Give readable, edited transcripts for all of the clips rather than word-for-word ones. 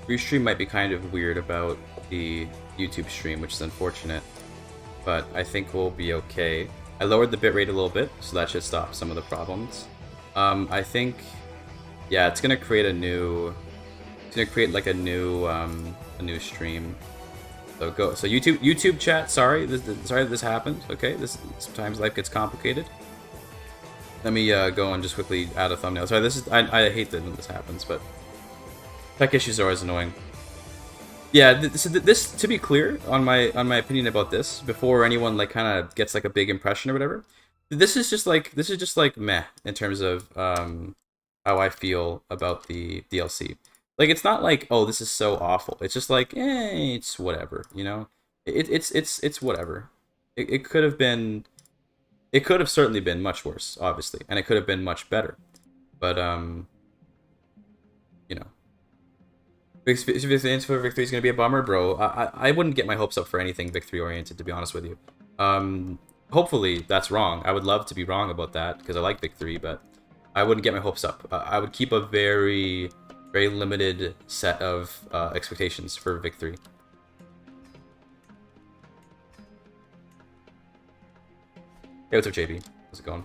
Restream might be kind of weird about the YouTube stream, which is unfortunate, but I think we'll be okay. I lowered the bitrate a little bit, so that should stop some of the problems. I think, yeah, it's gonna create a new, it's gonna create like a new stream. So go, so YouTube chat. Sorry, sorry that this happened. Okay, this sometimes life gets complicated. Let me go and just quickly add a thumbnail. Sorry, this is I hate that when this happens, but tech issues are always annoying. Yeah, this to be clear on my opinion about this before anyone like kind of gets like a big impression or whatever. This is just like meh in terms of how I feel about the DLC. Like it's not like, oh, this is so awful. It's just like, it's whatever, you know. It's whatever. It could have been, it could have certainly been much worse, obviously, and it could have been much better. But you know, Victory is going to be a bummer, bro. I wouldn't get my hopes up for anything victory oriented, to be honest with you. Hopefully that's wrong. I would love to be wrong about that because I like victory, but I wouldn't get my hopes up. I would keep a very limited set of expectations for victory. Hey, what's up, JB? How's it going?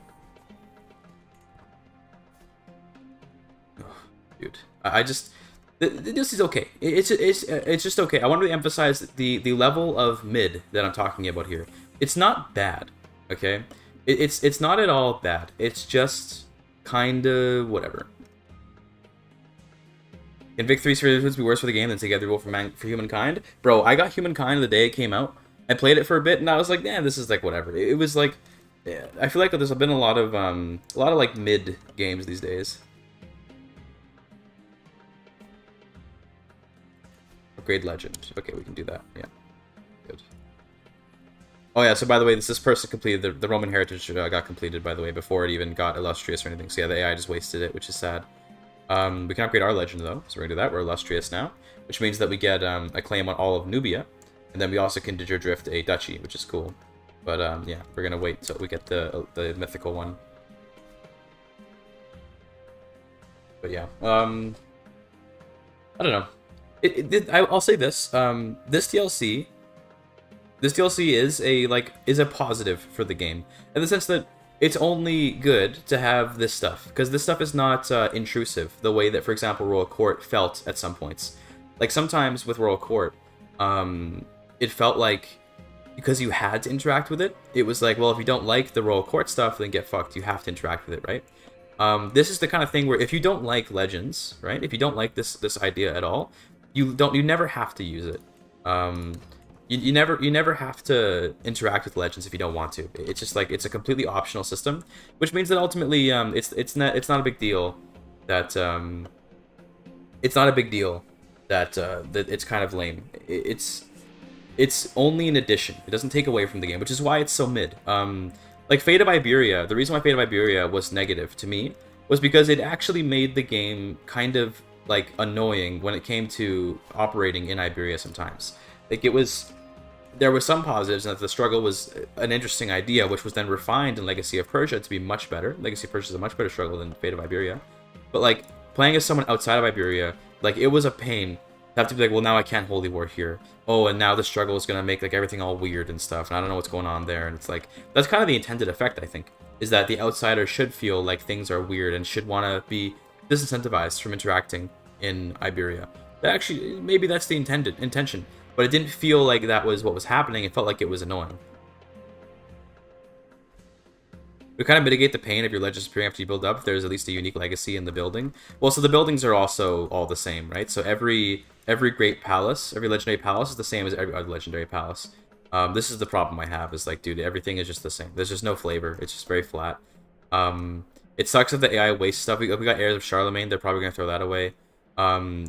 Oh, dude, I just... This is okay. It's just okay. I want to emphasize the level of mid that I'm talking about here. It's not bad, okay? It's not at all bad. It's just kind of whatever. Can Vic 3 Speedruns be worse for the game than Together Rule for Humankind? Bro, I got Humankind the day it came out. I played it for a bit, and I was like, damn, this is like whatever. It was like, yeah, I feel like there's been a lot of like mid games these days. Upgrade Legend. Okay, we can do that. Yeah, good. Oh yeah, so by the way, this person completed the Roman Heritage got completed, by the way, before it even got illustrious or anything. So yeah, the AI just wasted it, which is sad. We can upgrade our legend though, so we're gonna do that. We're illustrious now, which means that we get a claim on all of Nubia, and then we also can drift a duchy, which is cool. But yeah, we're gonna wait till we get the mythical one. But yeah, I don't know. I'll say this. This DLC is a positive for the game in the sense that it's only good to have this stuff because this stuff is not intrusive the way that, for example, Royal Court felt at some points. Like sometimes with Royal Court, it felt like because you had to interact with it, it was like, well, if you don't like the Royal Court stuff, then get fucked. You have to interact with it, right? This is the kind of thing where if you don't like Legends, right? If you don't like this idea at all, you never have to use it. You never have to interact with Legends if you don't want to. It's just like it's a completely optional system, which means that ultimately it's not a big deal that that it's kind of lame. It's only an addition. It doesn't take away from the game, which is why it's so mid. Like Fate of Iberia, the reason why Fate of Iberia was negative to me was because it actually made the game kind of like annoying when it came to operating in Iberia sometimes. Like there were some positives, and that the struggle was an interesting idea, which was then refined in Legacy of Persia to be much better. Legacy of Persia is a much better struggle than Fate of Iberia. But like playing as someone outside of Iberia, like it was a pain to have to be like, well, now I can't Holy War here. Oh, and now the struggle is gonna make like everything all weird and stuff, and I don't know what's going on there. And it's like that's kind of the intended effect, I think, is that the outsider should feel like things are weird and should want to be disincentivized from interacting in Iberia. Actually, maybe that's the intention, but it didn't feel like that was what was happening. It felt like it was annoying. We kind of mitigate the pain of your legends appearing after you build up if there's at least a unique legacy in the building. Well, so the buildings are also all the same, right? So every great palace, every legendary palace is the same as every other legendary palace. This is the problem I have, is like, dude, everything is just the same. There's just no flavor. It's just very flat. It sucks that the AI wastes stuff. We got Heirs of Charlemagne. They're probably going to throw that away.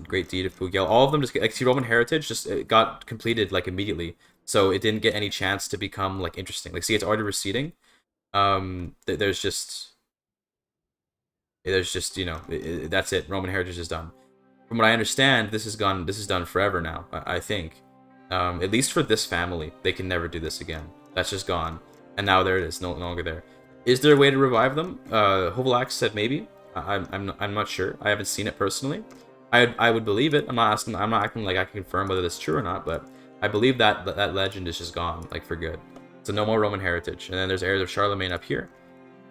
Great Deed of Pugel. All of them just get, like, see, Roman Heritage just it got completed like immediately. So it didn't get any chance to become like interesting. Like, see, it's already receding. There's just you know, that's it. Roman Heritage is done. From what I understand, this is done forever now. I think, at least for this family, they can never do this again. That's just gone, and now there it is, no longer there. Is there a way to revive them? Hovalax said maybe. I'm not sure. I haven't seen it personally. I would believe it. I'm not acting like I can confirm whether this is true or not, but I believe that legend is just gone, like for good. So no more Roman heritage. And then there's heirs of Charlemagne up here,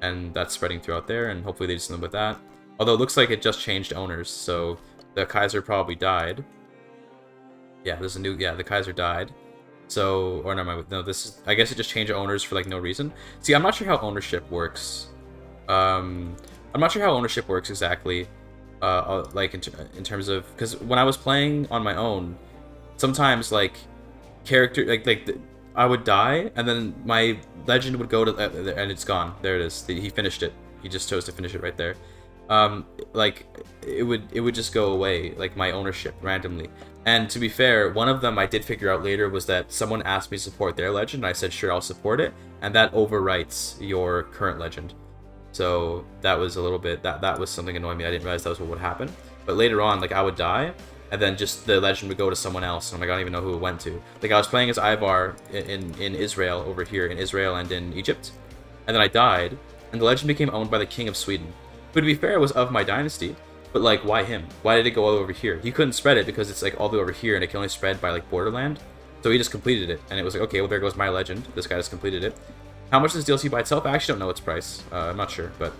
and that's spreading throughout there, and hopefully they just live with that. Although it looks like it just changed owners, so the Kaiser probably died. Yeah, there's a new, yeah, the Kaiser died. So, or no, this is, I guess it just changed owners for like no reason. See, I'm not sure how ownership works. I'm not sure how ownership works exactly. Like in terms of, because when I was playing on my own, sometimes like I would die and then my legend would go to and it's gone. There it is. He finished it. He just chose to finish it right there. Like it would just go away, like my ownership randomly. And to be fair, one of them I did figure out later was that someone asked me to support their legend. And I said sure, I'll support it, and that overwrites your current legend. So that was a little bit, that was something annoying me. I didn't realize that was what would happen. But later on, like I would die, and then just the legend would go to someone else, and like, I don't even know who it went to. Like I was playing as Ivar in Israel, over here in Israel and in Egypt, and then I died, and the legend became owned by the King of Sweden. But to be fair, it was of my dynasty, but like why him? Why did it go all over here? He couldn't spread it because it's like all the way over here, and it can only spread by like borderland. So he just completed it, and it was like, okay, well there goes my legend. This guy just completed it. How much is DLC by itself? I actually don't know its price. I'm not sure, but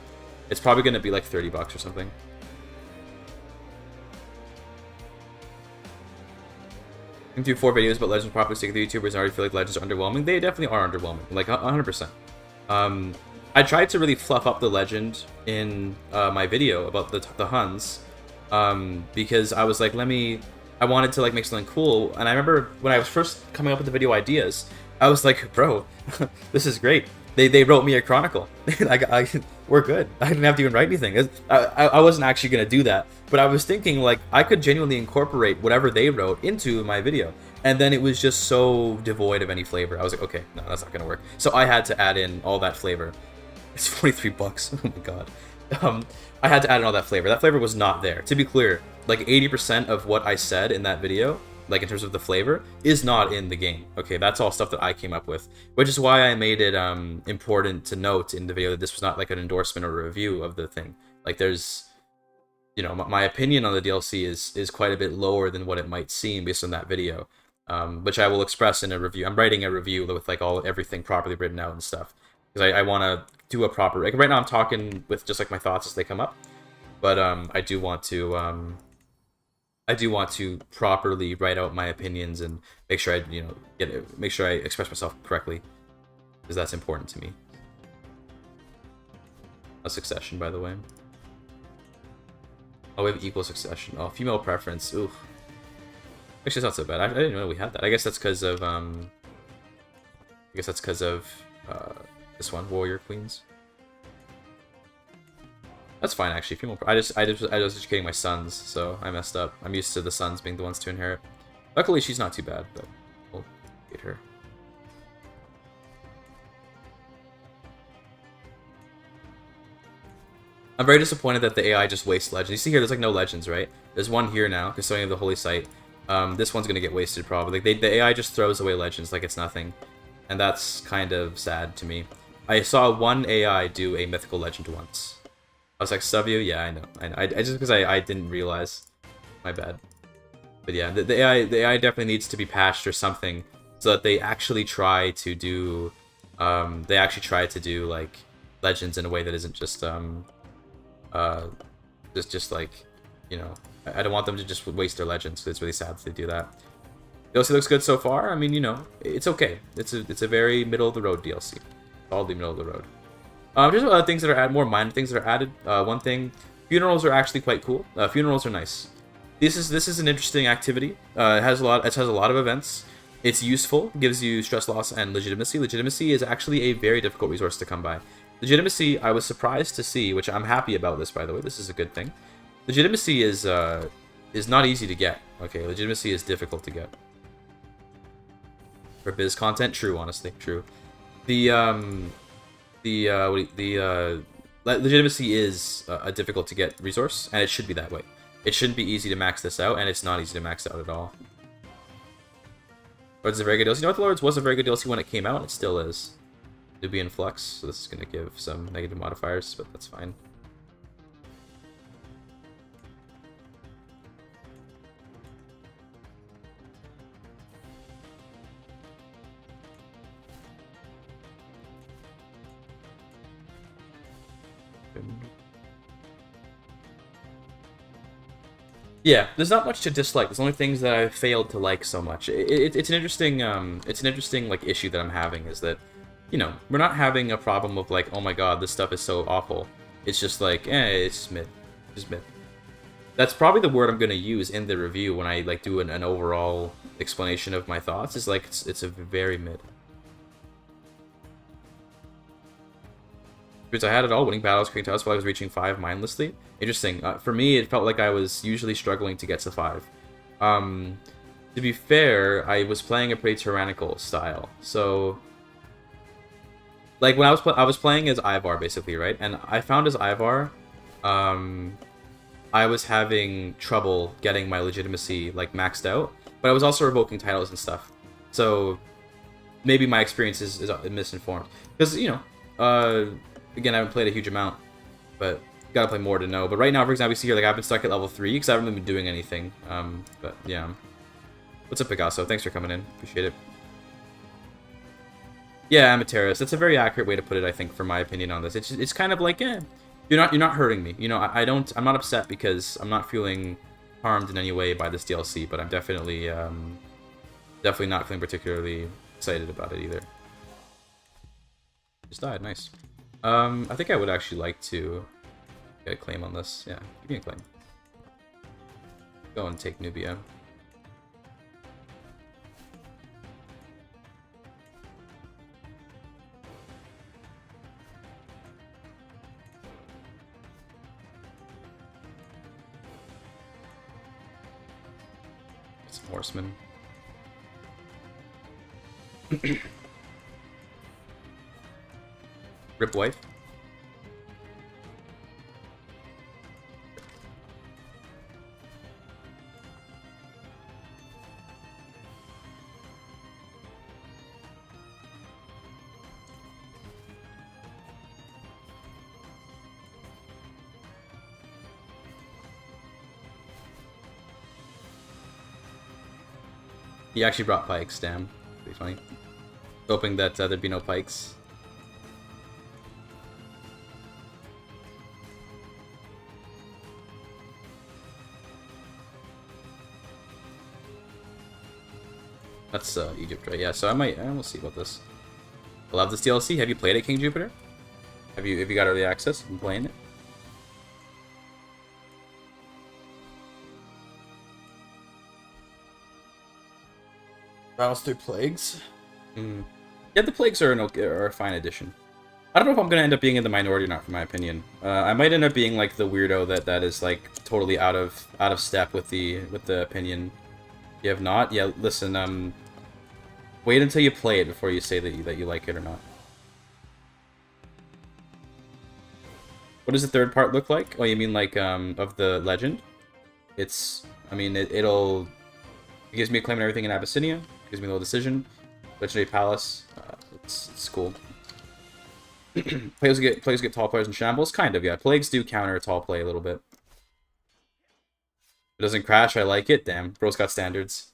it's probably going to be like 30 bucks or something. I do 4 videos about Legends properly stick the YouTubers. I already feel like Legends are underwhelming. They definitely are underwhelming, like 100%. I tried to really fluff up the legend in my video about the Huns, because I was like, I wanted to like make something cool, and I remember when I was first coming up with the video ideas, I was like, bro, this is great. They wrote me a chronicle. We're good. I didn't have to even write anything. I wasn't actually going to do that. But I was thinking, like, I could genuinely incorporate whatever they wrote into my video. And then it was just so devoid of any flavor. I was like, okay, no, that's not going to work. So I had to add in all that flavor. It's 43 bucks. Oh my god. I had to add in all that flavor. That flavor was not there. To be clear, like 80% of what I said in that video, like in terms of the flavor, is not in the game. Okay, that's all stuff that I came up with, which is why I made it important to note in the video that this was not like an endorsement or a review of the thing. Like there's, you know, my opinion on the DLC is quite a bit lower than what it might seem based on that video, which I will express in a review. I'm writing a review with like everything properly written out and stuff, because I want to do a proper, like right now I'm talking with just like my thoughts as they come up, but I do want to properly write out my opinions and make sure make sure I express myself correctly, because that's important to me. A succession, by the way. Oh, we have equal succession. Oh, female preference. Ooh. Actually, it's not so bad. I didn't know we had that. I guess that's because of this one, Warrior Queens. That's fine, actually. Female. I was educating my sons, so I messed up. I'm used to the sons being the ones to inherit. Luckily, she's not too bad, but we'll get her. I'm very disappointed that the AI just wastes legends. You see here, there's like no legends, right? There's one here now, custodian of the holy site. This one's gonna get wasted probably. The AI just throws away legends like it's nothing, and that's kind of sad to me. I saw one AI do a mythical legend once. I was like, Savio? Yeah, I know. I just because I didn't realize. My bad. But yeah, the AI definitely needs to be patched or something, so that they actually try to do like legends in a way that isn't just just like, you know, I don't want them to just waste their legends, because it's really sad if they do that. DLC looks good so far. I mean, you know, it's okay. It's a very middle of the road DLC. Solidly middle of the road. Just other things that are added, more minor things that are added. One thing, funerals are actually quite cool. Funerals are nice. This is an interesting activity. It has a lot of events. It's useful, gives you stress loss and legitimacy. Legitimacy is actually a very difficult resource to come by. Legitimacy, I was surprised to see, which I'm happy about this, by the way. This is a good thing. Legitimacy is not easy to get. Okay, legitimacy is difficult to get. For biz content, true, honestly, true. Legitimacy is a difficult to get resource, and it should be that way. It shouldn't be easy to max this out, and it's not easy to max out at all. Lords is a very good DLC. You know what, the Lords was a very good DLC when it came out, and it still is. To be in flux, so this is going to give some negative modifiers, but that's fine. Yeah, there's not much to dislike. There's only things that I failed to like so much. It's an interesting like issue that I'm having is that, you know, we're not having a problem of like, oh my god, this stuff is so awful. It's just like, it's mid, just mid. That's probably the word I'm gonna use in the review when I like do an overall explanation of my thoughts. Is like it's a very mid. Because I had it all, winning battles, creating tiles while I was reaching 5 mindlessly. Interesting. For me, it felt like I was usually struggling to get to 5. To be fair, I was playing a pretty tyrannical style. So, like when I was playing as Ivar basically, right? And I found as Ivar, I was having trouble getting my legitimacy like maxed out, but I was also revoking titles and stuff. So maybe my experience is misinformed because you know. Again, I haven't played a huge amount, but gotta play more to know. But right now, for example, you see here, like, I've been stuck at level 3, because I haven't really been doing anything. But, yeah. What's up, Picasso? Thanks for coming in. Appreciate it. Yeah, Amateris. That's a very accurate way to put it, I think, for my opinion on this. It's kind of like, you're not hurting me. You know, I'm not upset because I'm not feeling harmed in any way by this DLC, but I'm definitely not feeling particularly excited about it either. Just died, nice. I think I would actually like to get a claim on this. Yeah, give me a claim. Go and take Nubia. Some horsemen. Rip wife. He actually brought pikes, damn. Pretty funny. Hoping that there'd be no pikes. That's Egypt, right? Yeah, so we'll see about this. I love this DLC. Have you played it, King Jupiter? Have you got early access? I'm playing it. Battles through Plagues? Yeah, the Plagues are a fine addition. I don't know if I'm going to end up being in the minority or not, for my opinion. I might end up being like the weirdo that is like totally out of step with the opinion. You have not? Yeah, listen, wait until you play it before you say that you like it or not. What does the third part look like? Oh, you mean like of the legend? It's, I mean, it gives me a claim on everything in Abyssinia. It gives me a little decision. Legendary Palace. It's cool. Plagues get tall players in shambles? Kind of, yeah. Plagues do counter tall play a little bit. It doesn't crash, I like it. Damn, bro's got standards.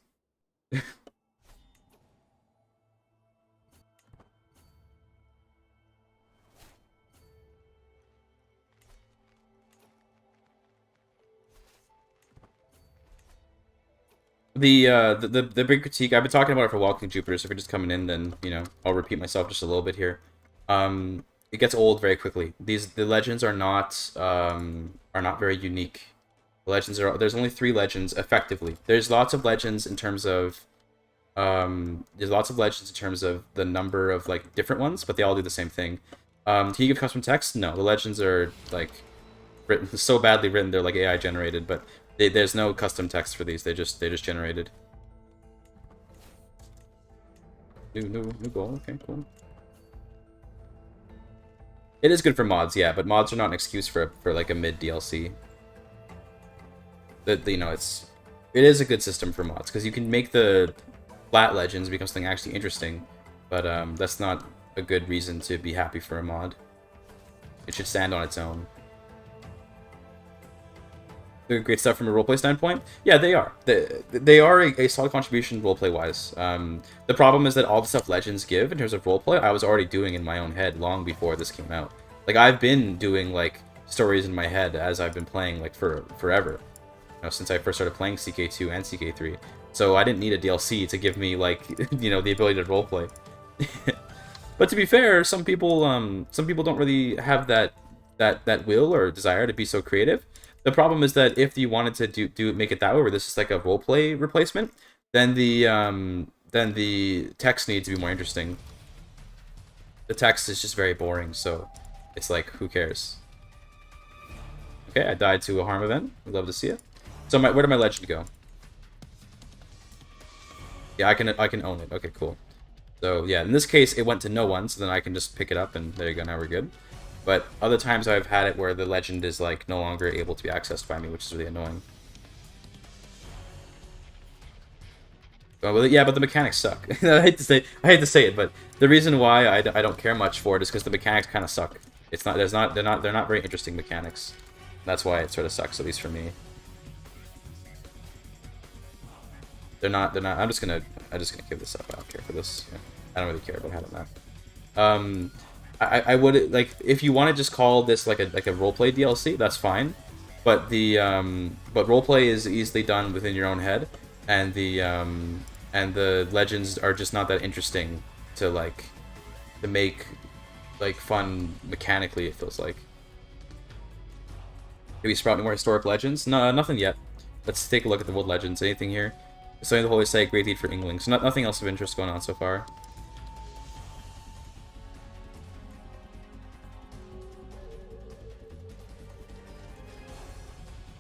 The big critique, I've been talking about it for Walking Jupiter, so if you're just coming in, then, you know, I'll repeat myself just a little bit here. It gets old very quickly. The legends are not very unique. The legends there's only 3 legends effectively. There's lots of legends in terms of the number of like different ones, but they all do the same thing. Can you give custom text? No, the legends are like written so badly written they're like AI generated, but there's no custom text for these. They just generated. New goal. Okay, cool. It is good for mods, yeah, but mods are not an excuse for like a mid DLC. That, you know, it is a good system for mods because you can make the flat legends become something actually interesting, but that's not a good reason to be happy for a mod. It should stand on its own. They're great stuff from a roleplay standpoint. Yeah, they are. They are a solid contribution roleplay-wise. The problem is that all the stuff Legends give in terms of roleplay, I was already doing in my own head long before this came out. Like, I've been doing, like, stories in my head as I've been playing like for forever. You know, since I first started playing CK2 and CK3. So I didn't need a DLC to give me like you know, the ability to roleplay. But to be fair, some people don't really have that will or desire to be so creative. The problem is that if you wanted to make it that way, where this is like a roleplay replacement, then the text needs to be more interesting. The text is just very boring, so it's like, who cares? Okay, I died to a harm event. We'd love to see it. So where did my legend go? Yeah, I can own it. Okay, cool. So yeah, in this case, it went to no one, so then I can just pick it up, and there you go, now we're good. But other times I've had it where the legend is like no longer able to be accessed by me, which is really annoying. Well, yeah, but the mechanics suck. I hate to say it, but the reason why I don't care much for it is because the mechanics kind of suck. It's not they're not very interesting mechanics. That's why it sort of sucks, at least for me. They're not. I'm just gonna give this up. I don't care for this. Yeah, I don't really care about having that. I would like, if you want to just call this like a roleplay DLC, that's fine. But the but roleplay is easily done within your own head, and the legends are just not that interesting to make like fun mechanically. It feels like. Maybe sprout any more historic legends? No, nothing yet. Let's take a look at the world legends. Anything here? Studying the Holy Site, Great Deed for Ingling. So nothing else of interest going on so far.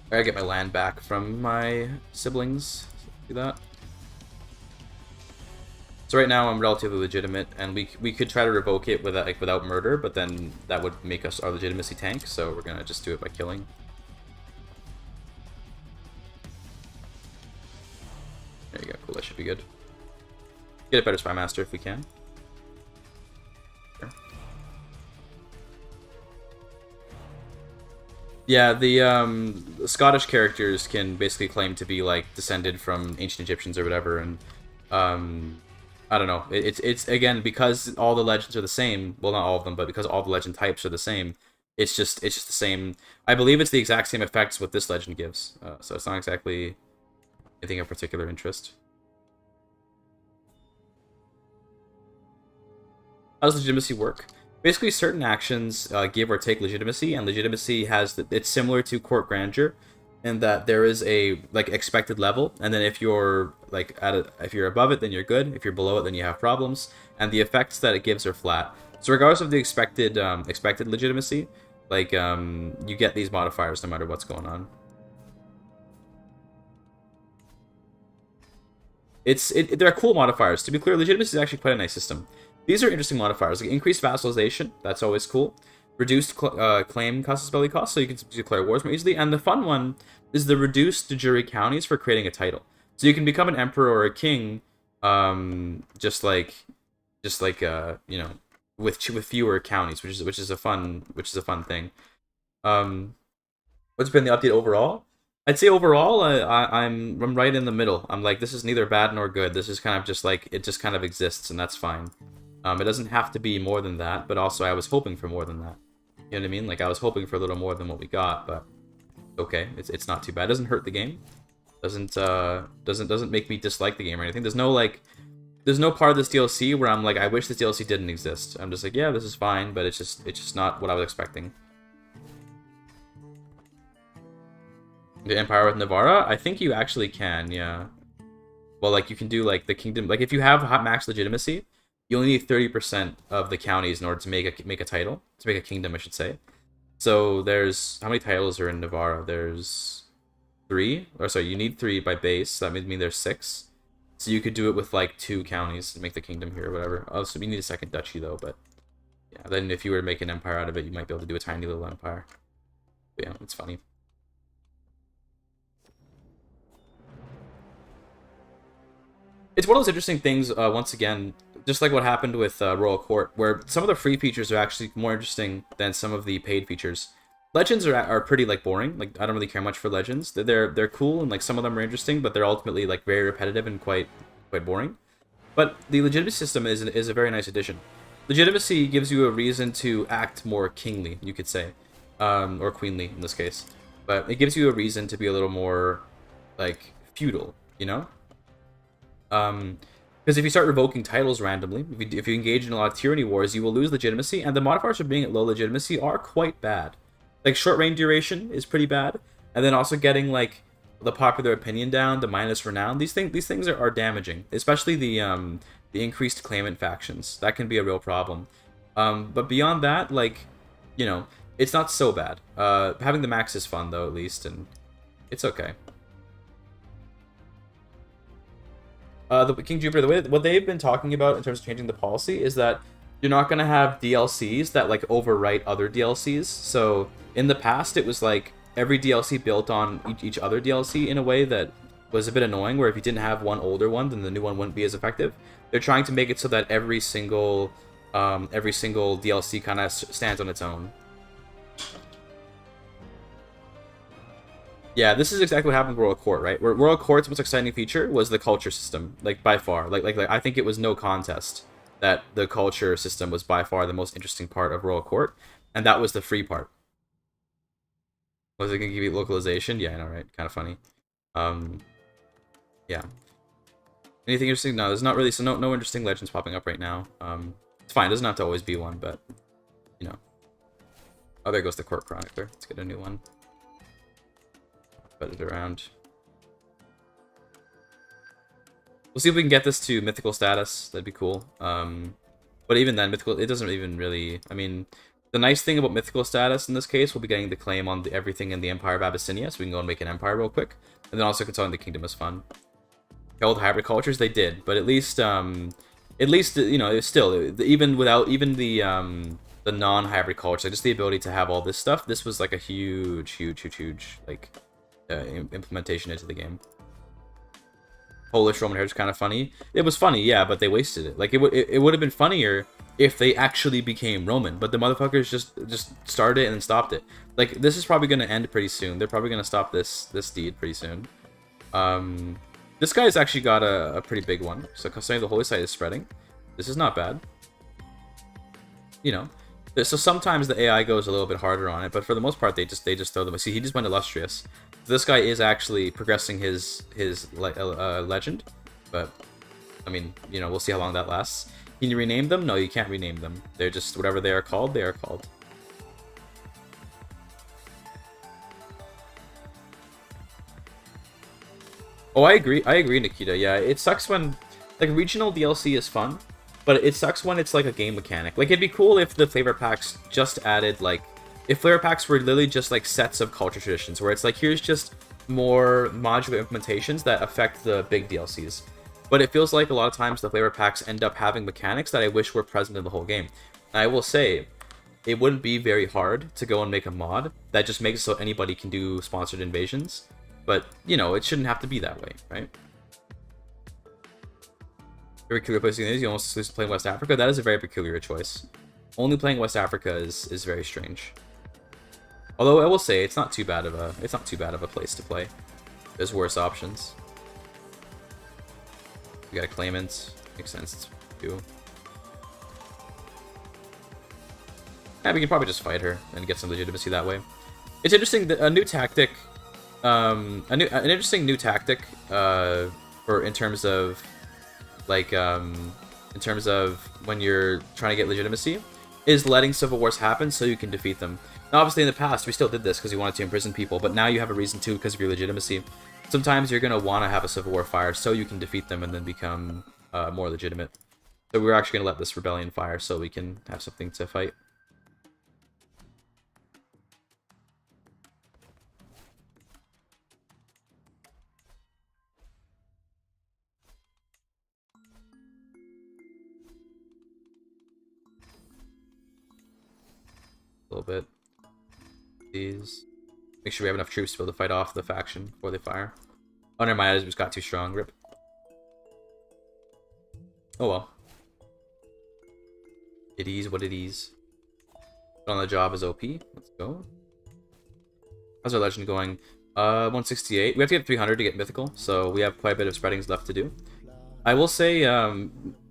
I gotta get my land back from my siblings. Do that. So right now I'm relatively legitimate, and we could try to revoke it without murder, but then that would make us our legitimacy tank. So we're gonna just do it by killing. There you go. Cool. That should be good. Get a better Spy Master if we can. Yeah, the Scottish characters can basically claim to be like descended from ancient Egyptians or whatever, and I don't know. It's again, because all the legends are the same. Well, not all of them, but because all the legend types are the same, it's just the same. I believe it's the exact same effects what this legend gives. So it's not exactly anything of particular interest. How does legitimacy work? Basically, certain actions give or take legitimacy, and legitimacy it's similar to court grandeur, in that there is a expected level, and then if you're if you're above it, then you're good. If you're below it, then you have problems, and the effects that it gives are flat. So regardless of the expected legitimacy, you get these modifiers no matter what's going on. They're cool modifiers. To be clear, legitimacy is actually quite a nice system. These are interesting modifiers, like increased vassalization, that's always cool. Reduced claim casusbelli cost, so you can declare wars more easily. And the fun one is the reduced de jure counties for creating a title. So you can become an emperor or a king, just like you know, with fewer counties, which is a fun thing. What's been the update overall? I'd say overall, I'm right in the middle. I'm like, this is neither bad nor good. This is kind of just like, it just kind of exists, and that's fine. It doesn't have to be more than that, but also I was hoping for more than that. You know what I mean? Like, I was hoping for a little more than what we got, but okay, it's not too bad. It doesn't hurt the game. Doesn't make me dislike the game or anything. There's no part of this DLC where I'm like, I wish this DLC didn't exist. I'm just like, yeah, this is fine, but it's just not what I was expecting. The Empire with Navarra? I think you actually can, yeah. Well, like, you can do, like, the kingdom... Like, if you have max legitimacy, you only need 30% of the counties in order to make a title. To make a kingdom, I should say. So, there's... How many titles are in Navarra? There's 3? Or, sorry, you need 3 by base. So that would mean there's 6. So you could do it with, like, 2 counties and make the kingdom here or whatever. Oh, so you need a second duchy, though, but... Yeah, then if you were to make an empire out of it, you might be able to do a tiny little empire. But yeah, it's funny. It's one of those interesting things, once again, just like what happened with Royal Court, where some of the free features are actually more interesting than some of the paid features. Legends are pretty, like, boring. Like, I don't really care much for Legends. They're cool, and, like, some of them are interesting, but they're ultimately, like, very repetitive and quite boring. But the Legitimacy system is a very nice addition. Legitimacy gives you a reason to act more kingly, you could say. or queenly in this case. But it gives you a reason to be a little more, like, feudal, you know? Because if you start revoking titles randomly, if you engage in a lot of tyranny wars, you will lose legitimacy, and the modifiers for being at low legitimacy are quite bad. Like, short reign duration is pretty bad, and then also getting, like, the popular opinion down, the minus renown, these things are damaging, especially the increased claimant factions. That can be a real problem. But beyond that, like, you know, it's not so bad. Having the max is fun, though, at least, and it's okay. The King Jupiter, what they've been talking about in terms of changing the policy is that you're not going to have DLCs that, like, overwrite other DLCs. So, in the past, it was, like, every DLC built on each other DLC in a way that was a bit annoying, where if you didn't have one older one, then the new one wouldn't be as effective. They're trying to make it so that every single DLC kind of stands on its own. Yeah, this is exactly what happened with Royal Court, right? Where Royal Court's most exciting feature was the culture system, like, by far. Like I think it was no contest that the culture system was by far the most interesting part of Royal Court, and that was the free part. Was it gonna give you localization? Yeah, I know, right? Kind of funny. Yeah. Anything interesting? No, there's not really. So no interesting legends popping up right now. It's fine. It doesn't have to always be one, but you know. Oh, there goes the Court Chronicler. Let's get a new one. Put it around. We'll see if we can get this to mythical status. That'd be cool. But even then, mythical, it doesn't even really. I mean, the nice thing about mythical status in this case, we'll be getting the claim on everything in the Empire of Abyssinia, so we can go and make an empire real quick, and then also controlling the kingdom is fun. Held hybrid cultures, they did, but at least you know, it's still, even without the non-hybrid culture, just the ability to have all this stuff. This was like a huge like. Implementation into the game. Polish Roman heritage kind of funny. It was funny, yeah, but they wasted it. Like, it would have been funnier if they actually became Roman, but the motherfuckers just started it and then stopped it. Like, this is probably going to end pretty soon. They're probably going to stop this deed pretty soon. This guy's actually got a pretty big one. So considering the holy site is spreading, this is not bad. You know. So sometimes the AI goes a little bit harder on it, but for the most part, they just throw them. See, he just went illustrious. This guy is actually progressing his legend, but I mean, you know, we'll see how long that lasts. Can you rename them? No, you can't rename them. They're just whatever they are called. They are called. Oh, I agree. I agree, Nikita. Yeah, it sucks when, like, regional DLC is fun, but it sucks when it's like a game mechanic. Like, it'd be cool if the flavor packs just added, like, if flavor packs were literally just like sets of culture traditions, where it's like, here's just more modular implementations that affect the big DLCs. But it feels like a lot of times the flavor packs end up having mechanics that I wish were present in the whole game. And I will say, it wouldn't be very hard to go and make a mod that just makes it so anybody can do sponsored invasions. But, you know, it shouldn't have to be that way, right? Very peculiar place to you almost exclusively playing West Africa. That is a very peculiar choice. Only playing West Africa is very strange. Although I will say it's not too bad of a place to play. There's worse options. We got a claimant. Makes sense too. Yeah, we can probably just fight her and get some legitimacy that way. It's interesting that a new tactic, an interesting new tactic, for in terms of, like, in terms of when you're trying to get legitimacy, is letting civil wars happen so you can defeat them. Now, obviously, in the past, we still did this because we wanted to imprison people, but now you have a reason to because of your legitimacy. Sometimes you're going to want to have a civil war fire so you can defeat them and then become more legitimate. So we're actually going to let this rebellion fire so we can have something to fight. A little bit. These. Make sure we have enough troops to be able to fight off the faction before they fire. Oh, never mind, I just got too strong. Rip. Oh well. It is what it is. On the job is OP. Let's go. How's our legend going? 168. We have to get 300 to get mythical, so we have quite a bit of spreadings left to do. I will say,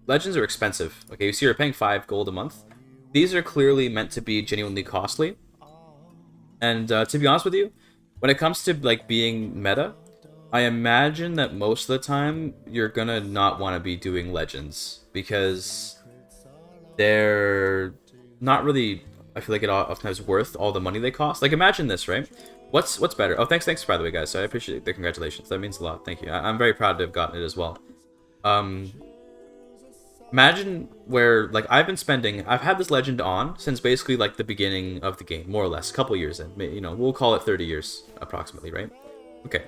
legends are expensive. Okay, you see, you're paying 5 gold a month. These are clearly meant to be genuinely costly. And to be honest with you, when it comes to like being meta, I imagine that most of the time you're gonna not want to be doing legends because they're not really. I feel like it oftentimes worth all the money they cost. Like imagine this, right? What's better? Oh, thanks by the way, guys. So I appreciate the congratulations. That means a lot. Thank you. I'm very proud to have gotten it as well. Imagine where like I've had this legend on since basically like the beginning of the game, more or less, a couple years in. You know, we'll call it 30 years approximately, right? Okay.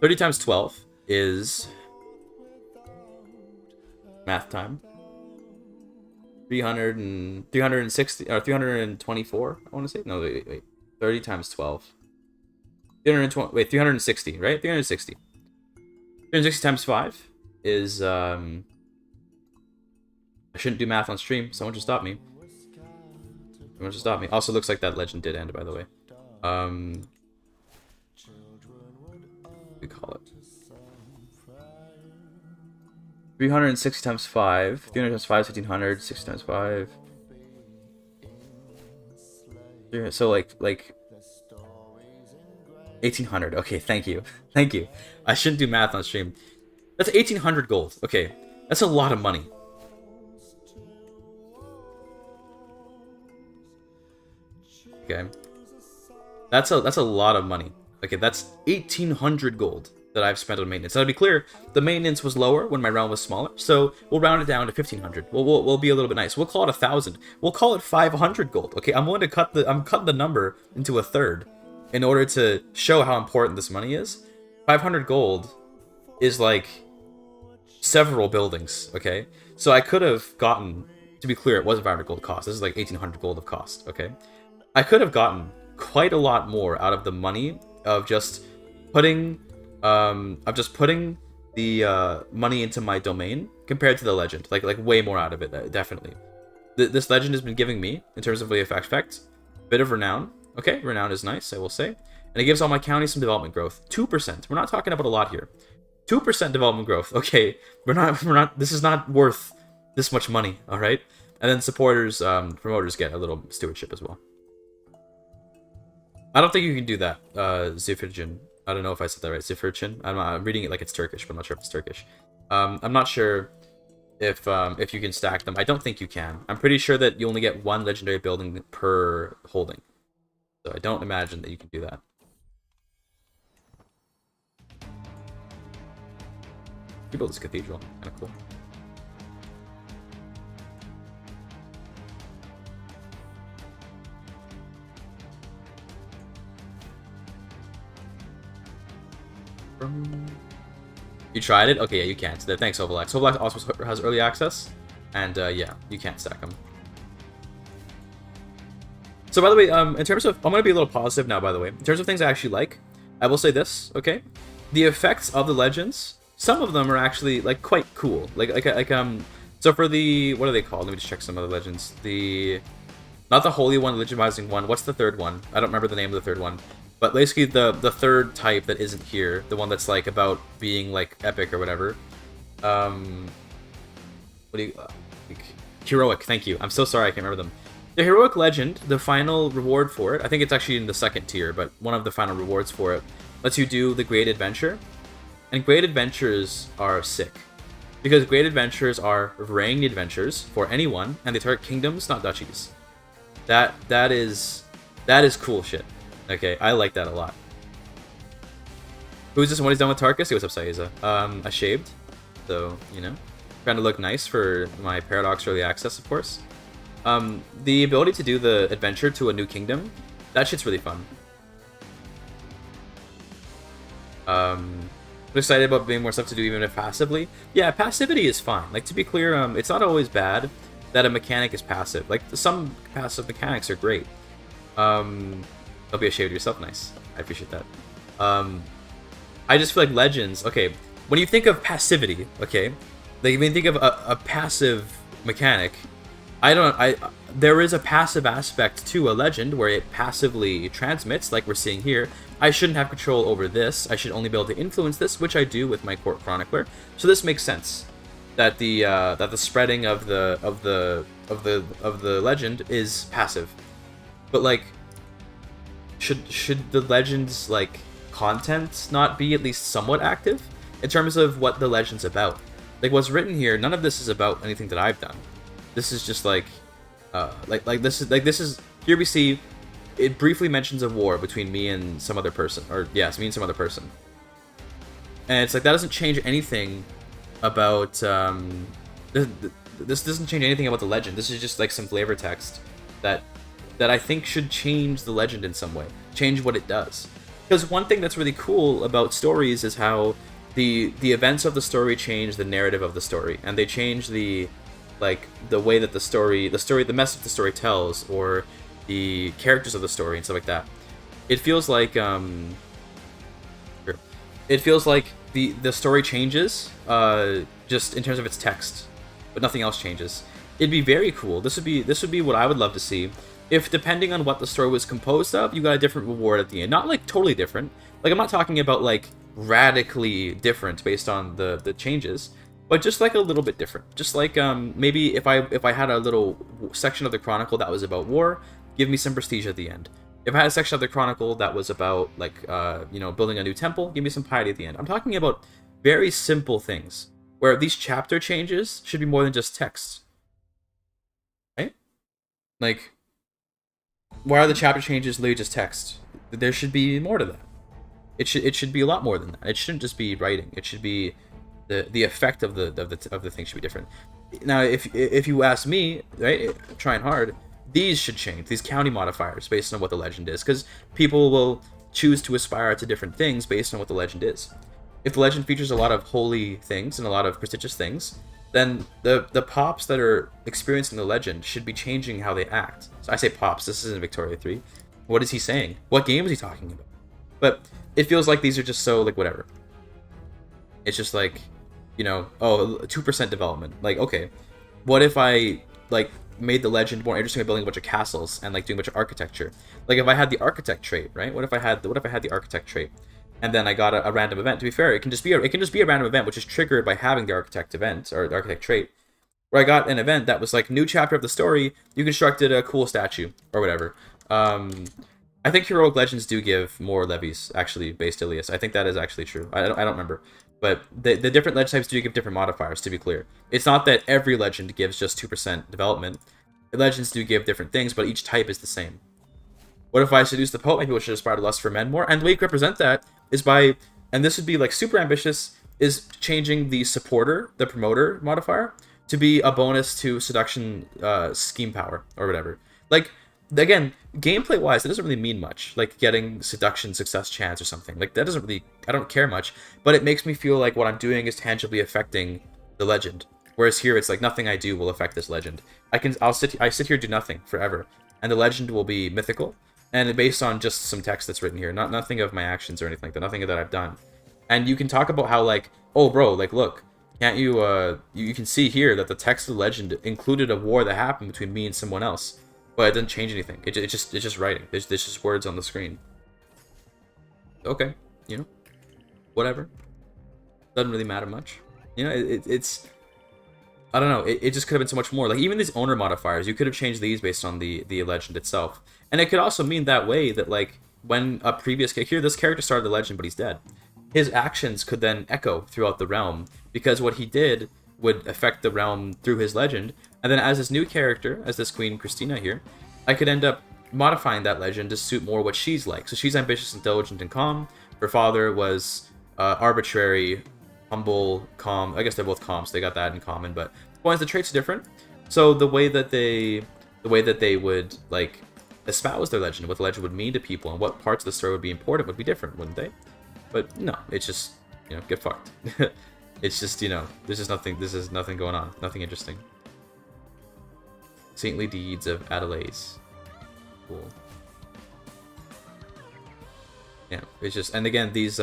30 times 12 is math time. 360 or 324. I want to say no. Wait. 30 times 12. 320. Wait, 360, right? 360. 360 times 5 is I shouldn't do math on stream. Someone should stop me. Someone should stop me. Also, looks like that legend did end, by the way. We call it 360 times 5. 300 times 5 is 1500. 60 times 5. So like 1800. Okay, thank you. Thank you. I shouldn't do math on stream. That's 1800 gold. Okay, that's a lot of money. Okay, that's a lot of money. Okay, that's 1800 gold that I've spent on maintenance. Now, to be clear, the maintenance was lower when my realm was smaller, so we'll round it down to 1500. We'll be a little bit nice. We'll call it 1000. We'll call it 500 gold. Okay, I'm cutting the number into a third in order to show how important this money is. 500 gold is like several buildings. Okay, so I could have gotten. To be clear, it wasn't 500 gold cost. This is like 1800 gold of cost. Okay, I could have gotten quite a lot more out of the money of just putting the money into my domain compared to the legend. Like way more out of it, definitely. This legend has been giving me, in terms of the effect, bit of renown. Okay, renown is nice, I will say. And it gives all my counties some development growth. 2%. We're not talking about a lot here. 2% development growth. Okay, we're not. This is not worth this much money. All right. And then supporters, promoters get a little stewardship as well. I don't think you can do that, Zifircin. I don't know if I said that right. Zifircin. I'm reading it like it's Turkish, but I'm not sure if it's Turkish. I'm not sure if you can stack them. I don't think you can. I'm pretty sure that you only get one legendary building per holding. So I don't imagine that you can do that. You build this cathedral. Kind of cool. You tried it? Okay, yeah, you can't. Thanks, Ovalax. Ovalax also has early access, and yeah, you can't stack them. So, by the way, in terms of, I'm gonna be a little positive now. By the way, in terms of things I actually like, I will say this. Okay, the effects of the legends, some of them are actually like quite cool. So for the, what are they called? Let me just check some of the legends. Not the holy one, the legitimizing one. What's the third one? I don't remember the name of the third one. But basically the third type that isn't here, the one that's like about being like epic or whatever. Heroic, thank you. I'm so sorry I can't remember them. The heroic legend, the final reward for it, I think it's actually in the second tier, but one of the final rewards for it lets you do the Great Adventure. And Great Adventures are sick. Because Great Adventures are reigned adventures for anyone, and they target kingdoms, not duchies. That is cool shit. Okay, I like that a lot. Who's this one? He's done with Tarkus? Hey, what's up, Saiza? I shaved, so, you know, trying to look nice for my Paradox early access, of course. The ability to do the adventure to a new kingdom, that shit's really fun. I'm excited about being more stuff to do even if passively. Yeah, passivity is fine. Like, to be clear, it's not always bad that a mechanic is passive. Like, some passive mechanics are great. Don't be ashamed of yourself. Nice. I appreciate that. I just feel like legends. Okay, when you think of passivity, okay, like when you think of a passive mechanic, there is a passive aspect to a legend where it passively transmits, like we're seeing here. I shouldn't have control over this. I should only be able to influence this, which I do with my Court Chronicler. So this makes sense that the spreading of the legend is passive, but like, should the legends like content not be at least somewhat active in terms of what the legend's about? Like what's written here, none of this is about anything that I've done. This is just like this is here we see it briefly mentions a war between me and some other person, or yes, me and some other person, and it's like that doesn't change anything about this doesn't change anything about the legend. This is just like some flavor text that I think should change the legend in some way, change what it does. Because one thing that's really cool about stories is how the events of the story change the narrative of the story, and they change the way that the message the story tells, or the characters of the story and stuff like that. It feels like the story changes just in terms of its text, but nothing else changes. It'd be very cool. This would be what I would love to see. If, depending on what the story was composed of, you got a different reward at the end. Not like totally different. Like I'm not talking about like radically different based on the changes, but just like a little bit different. Just like maybe if I had a little section of the chronicle that was about war, give me some prestige at the end. If I had a section of the chronicle that was about like building a new temple, give me some piety at the end. I'm talking about very simple things where these chapter changes should be more than just text, right? Like, why are the chapter changes literally just text? There should be more to that. It should be a lot more than that. It shouldn't just be writing. It should be the effect of the thing should be different. Now, if you ask me, right, trying hard, these should change. These county modifiers based on what the legend is, because people will choose to aspire to different things based on what the legend is. If the legend features a lot of holy things and a lot of prestigious things, then the pops that are experiencing the legend should be changing how they act. So I say pops, this isn't Victoria 3. What is he saying? What game is he talking about? But it feels like these are just so, like, whatever. It's just like, oh, 2% development. Like, okay, what if I, like, made the legend more interesting by building a bunch of castles and, like, doing a bunch of architecture? Like, if I had the architect trait, right? What if I had the architect trait? And then I got a random event. To be fair, it can just be a random event, which is triggered by having the architect event, or the architect trait. Where I got an event that was like, new chapter of the story, you constructed a cool statue, or whatever. I think heroic legends do give more levies, actually, based Ilias. I think that is actually true. I don't remember. But the different legend types do give different modifiers, to be clear. It's not that every legend gives just 2% development. Legends do give different things, but each type is the same. What if I seduce the poet? Maybe we should aspire to lust for men more. And the way you can represent that is by, and this would be like super ambitious, is changing the supporter, the promoter modifier, to be a bonus to seduction scheme power, or whatever. Like, again, gameplay wise, it doesn't really mean much. Like getting seduction success chance or something. Like, that doesn't really, I don't care much, but it makes me feel like what I'm doing is tangibly affecting the legend. Whereas here, it's like nothing I do will affect this legend. I sit here do nothing forever, and the legend will be mythical, and based on just some text that's written here, nothing of my actions or anything like that, nothing that I've done. And you can talk about how, like, oh bro, like, look, can't you you can see here that the text of the legend included a war that happened between me and someone else, but it doesn't change anything. It's just writing. There's just words on the screen. Okay, whatever. Doesn't really matter much. It's I don't know. It just could have been so much more. Like, even these owner modifiers, you could have changed these based on the legend itself. And it could also mean that way that, like, when a previous here, this character started the legend, but he's dead. His actions could then echo throughout the realm, because what he did would affect the realm through his legend. And then as this new character, as this Queen Christina here, I could end up modifying that legend to suit more what she's like. So she's ambitious, intelligent, and calm. Her father was arbitrary, humble, calm. I guess they're both calm, so they got that in common. But the traits are different. So the way that they would, like, espouse their legend, what the legend would mean to people, and what parts of the story would be important would be different, wouldn't they? But no, it's just, get fucked. It's just, there's just nothing. This is nothing going on. Nothing interesting. Saintly deeds of Adelaise. Cool. Yeah, it's just, and again, these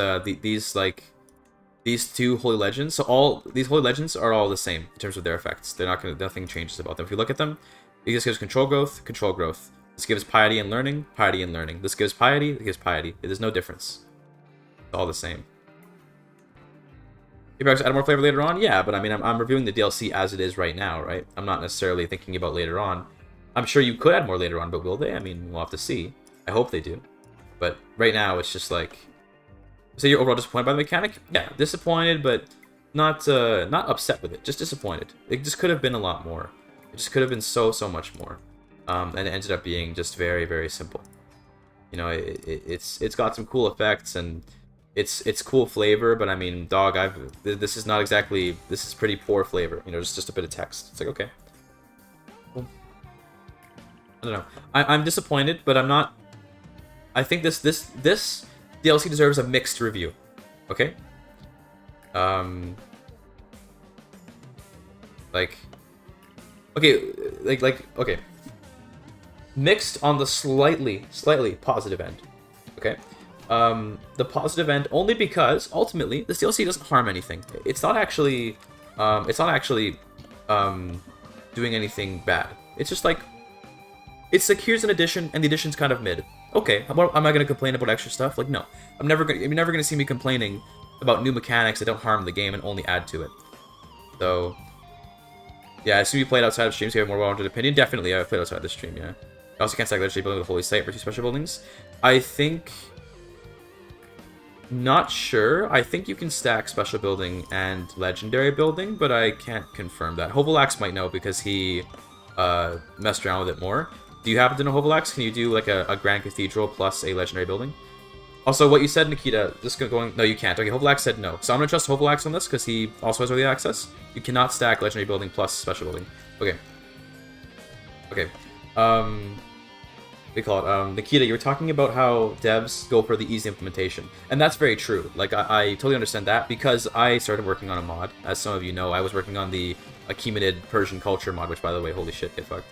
these two holy legends. So all these holy legends are all the same in terms of their effects. They're not gonna, nothing changes about them. If you look at them, this gives control growth, control growth. This gives piety and learning, piety and learning. This gives piety, it gives piety. There's no difference. It's all the same. You perhaps add more flavor later on? Yeah, but I mean, I'm reviewing the DLC as it is right now, right? I'm not necessarily thinking about later on. I'm sure you could add more later on, but will they? I mean, we'll have to see. I hope they do. But right now, it's just like... So you're overall disappointed by the mechanic? Yeah, disappointed, but not not upset with it. Just disappointed. It just could have been a lot more. It just could have been so much more. And it ended up being just very, very simple. You know, it's got some cool effects and it's cool flavor, but I mean, dog, this is not exactly, this is pretty poor flavor. You know, just a bit of text. It's like, okay. Cool. I don't know. I'm disappointed, but I'm not. I think this DLC deserves a mixed review. Okay? Like okay. Mixed on the slightly positive end. Okay? The positive end only because ultimately this DLC doesn't harm anything. It's not actually doing anything bad. It's just like here's an addition and the addition's kind of mid. Okay, am I gonna complain about extra stuff? Like, no. You're never gonna see me complaining about new mechanics that don't harm the game and only add to it. So yeah, I assume you played outside of streams, so you have a more well-rounded opinion. Definitely, I played outside the stream, yeah. I also can't stack legendary building with holy site for 2 special buildings. I think... Not sure. I think you can stack special building and legendary building, but I can't confirm that. Hovalax might know because he messed around with it more. Do you happen to know Hovalax? Can you do like a Grand Cathedral plus a legendary building? Also, what you said, Nikita, just going... No, you can't. Okay, Hovalax said no. So I'm going to trust Hovalax on this because he also has early access. You cannot stack legendary building plus special building. Okay. Okay. We call it, Nikita, you were talking about how devs go for the easy implementation. And that's very true. Like, I totally understand that because I started working on a mod. As some of you know, I was working on the Achaemenid Persian culture mod, which, by the way, holy shit, get fucked.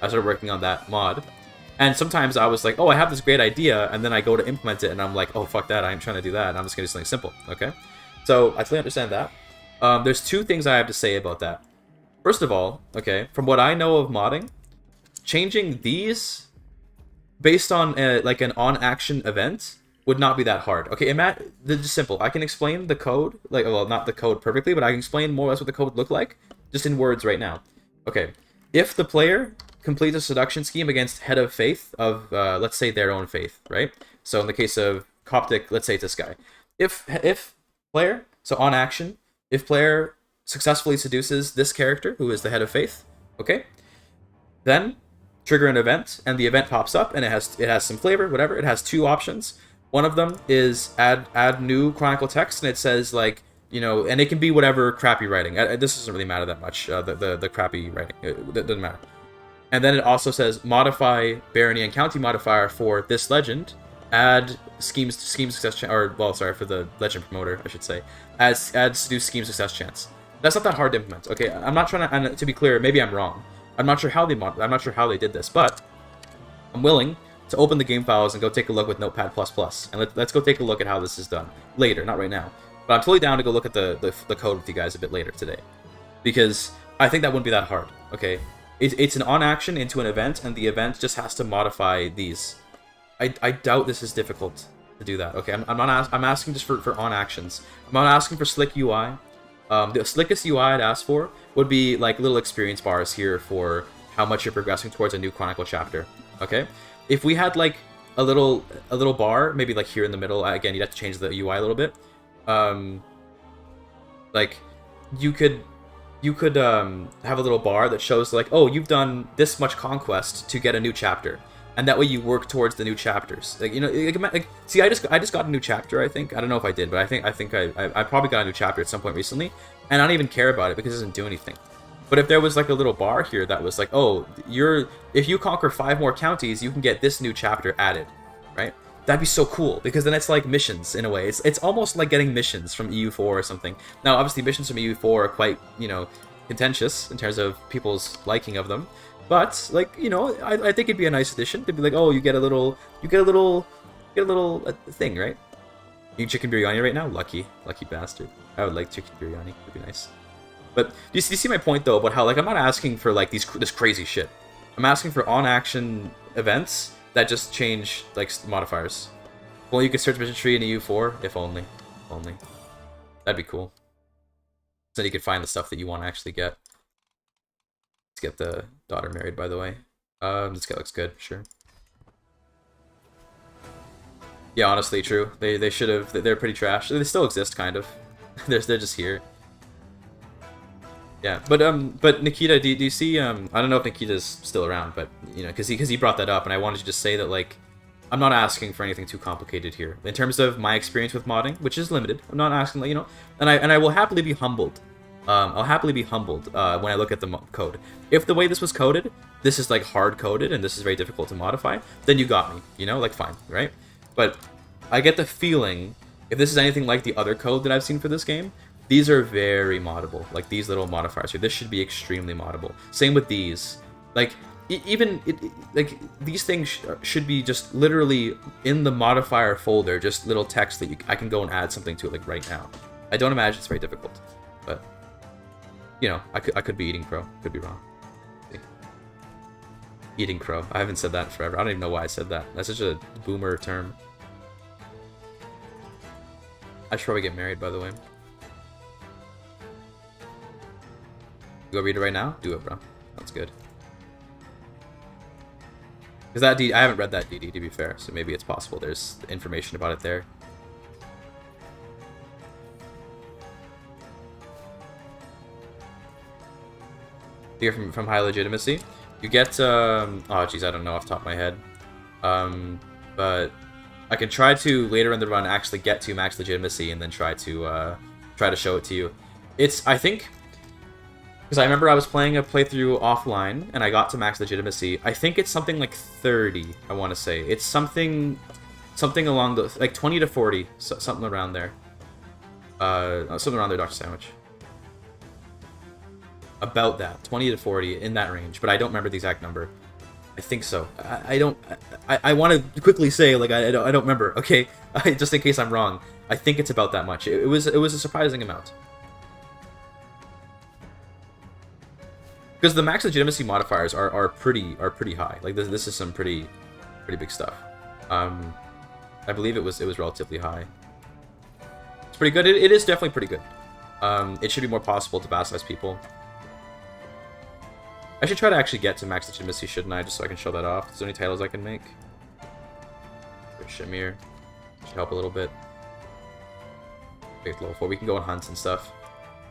I started working on that mod. And sometimes I was like, oh, I have this great idea, and then I go to implement it, and I'm like, oh, fuck that, I ain't trying to do that, and I'm just going to do something simple, okay? So, I totally understand that. There's 2 things I have to say about that. First of all, okay, from what I know of modding, changing these based on like an on-action event would not be that hard. Okay, this is simple. I can explain the code, like, well, not the code perfectly, but I can explain more or less what the code would look like, just in words right now. Okay, if the player completes a seduction scheme against head of faith of, let's say, their own faith, right? So in the case of Coptic, let's say it's this guy. If player, so on action, if player successfully seduces this character, who is the head of faith, okay, then trigger an event, and the event pops up, and it has some flavor, whatever. It has 2 options. One of them is add new chronicle text, and it says, like, you know, and it can be whatever crappy writing. This doesn't really matter that much, the crappy writing. That doesn't matter. And then it also says modify barony and county modifier for this legend, add scheme success chance, or, well, sorry, for the legend promoter, I should say, add seduce scheme success chance. That's not that hard to implement. Okay, I'm not trying to, and to be clear, maybe I'm wrong. I'm not sure how they did this, but I'm willing to open the game files and go take a look with Notepad++, and let's go take a look at how this is done later, not right now. But I'm totally down to go look at the code with you guys a bit later today, because I think that wouldn't be that hard. Okay, it's an on action into an event, and the event just has to modify these. I doubt this is difficult to do that. Okay, I'm asking just for on actions. I'm not asking for slick UI. The slickest UI I'd ask for would be like little experience bars here for how much you're progressing towards a new Chronicle chapter. Okay, if we had like a little bar, maybe like here in the middle. Again, you'd have to change the UI a little bit. Like you could have a little bar that shows like, oh, you've done this much conquest to get a new chapter, and that way you work towards the new chapters. Like, you know, like see, I just got a new chapter. I think, I don't know if I did, but I think I probably got a new chapter at some point recently, and I don't even care about it because it doesn't do anything. But if there was like a little bar here that was like, oh, if you conquer 5 more counties, you can get this new chapter added, right? That'd be so cool, because then it's like missions in a way. It's almost like getting missions from EU4 or something. Now, obviously, missions from EU4 are quite, you know, contentious in terms of people's liking of them. But, like, you know, I think it'd be a nice addition to be like, oh, you get a little thing, right? You eat chicken biryani right now? Lucky bastard. I would like chicken biryani. It'd be nice. But do you see my point though about how, like, I'm not asking for like this crazy shit. I'm asking for on-action events that just change like modifiers. Well, you could search mission tree in EU4, if only. That'd be cool. So you could find the stuff that you want to actually get. Let's get the daughter married, by the way. This guy looks good, sure. Yeah, honestly, true. They should have. They're pretty trash. They still exist, kind of. They're just here. Yeah, but Nikita, do you see I don't know if Nikita's still around, but you know, because he brought that up, and I wanted to just say that like I'm not asking for anything too complicated here in terms of my experience with modding, which is limited. I'm not asking, like, you know, and I will happily be humbled. I'll happily be humbled when I look at the code. If the way this was coded, this is like hard coded and this is very difficult to modify, then you got me. You know, like fine, right? But I get the feeling if this is anything like the other code that I've seen for this game, these are very moddable. Like these little modifiers here, this should be extremely moddable. Same with these. Like like these things should be just literally in the modifier folder, just little text that I can go and add something to it like right now. I don't imagine it's very difficult, but you know, I could be eating crow, could be wrong. Eating crow. I haven't said that in forever. I don't even know why I said that. That's such a boomer term. I should probably get married, by the way. Go read it right now? Do it, bro. That's good. Because that I haven't read that DD, to be fair, so maybe it's possible there's information about it there. Here from High Legitimacy. You get, oh jeez, I don't know off the top of my head. But I can try to, later in the run, actually get to max legitimacy and then try to show it to you. It's, I think, because I remember I was playing a playthrough offline and I got to max legitimacy. I think it's something like 30, I want to say. It's something along the, like 20 to 40, something around there. Something around there, Dr. Sandwich. About that, 20 to 40, in that range, but I don't remember the exact number. I think so. I want to quickly say, like, I don't remember, okay? Just in case I'm wrong. I think it's about that much. It was a surprising amount. Because the max legitimacy modifiers are pretty high. Like, this is some pretty big stuff. I believe it was relatively high. It's pretty good. It is definitely pretty good. It should be more possible to bass people. I should try to actually get to max legitimacy, shouldn't I? Just so I can show that off. Is there any titles I can make? Shamir. Should help a little bit. Wait, level 4. We can go on hunts and stuff.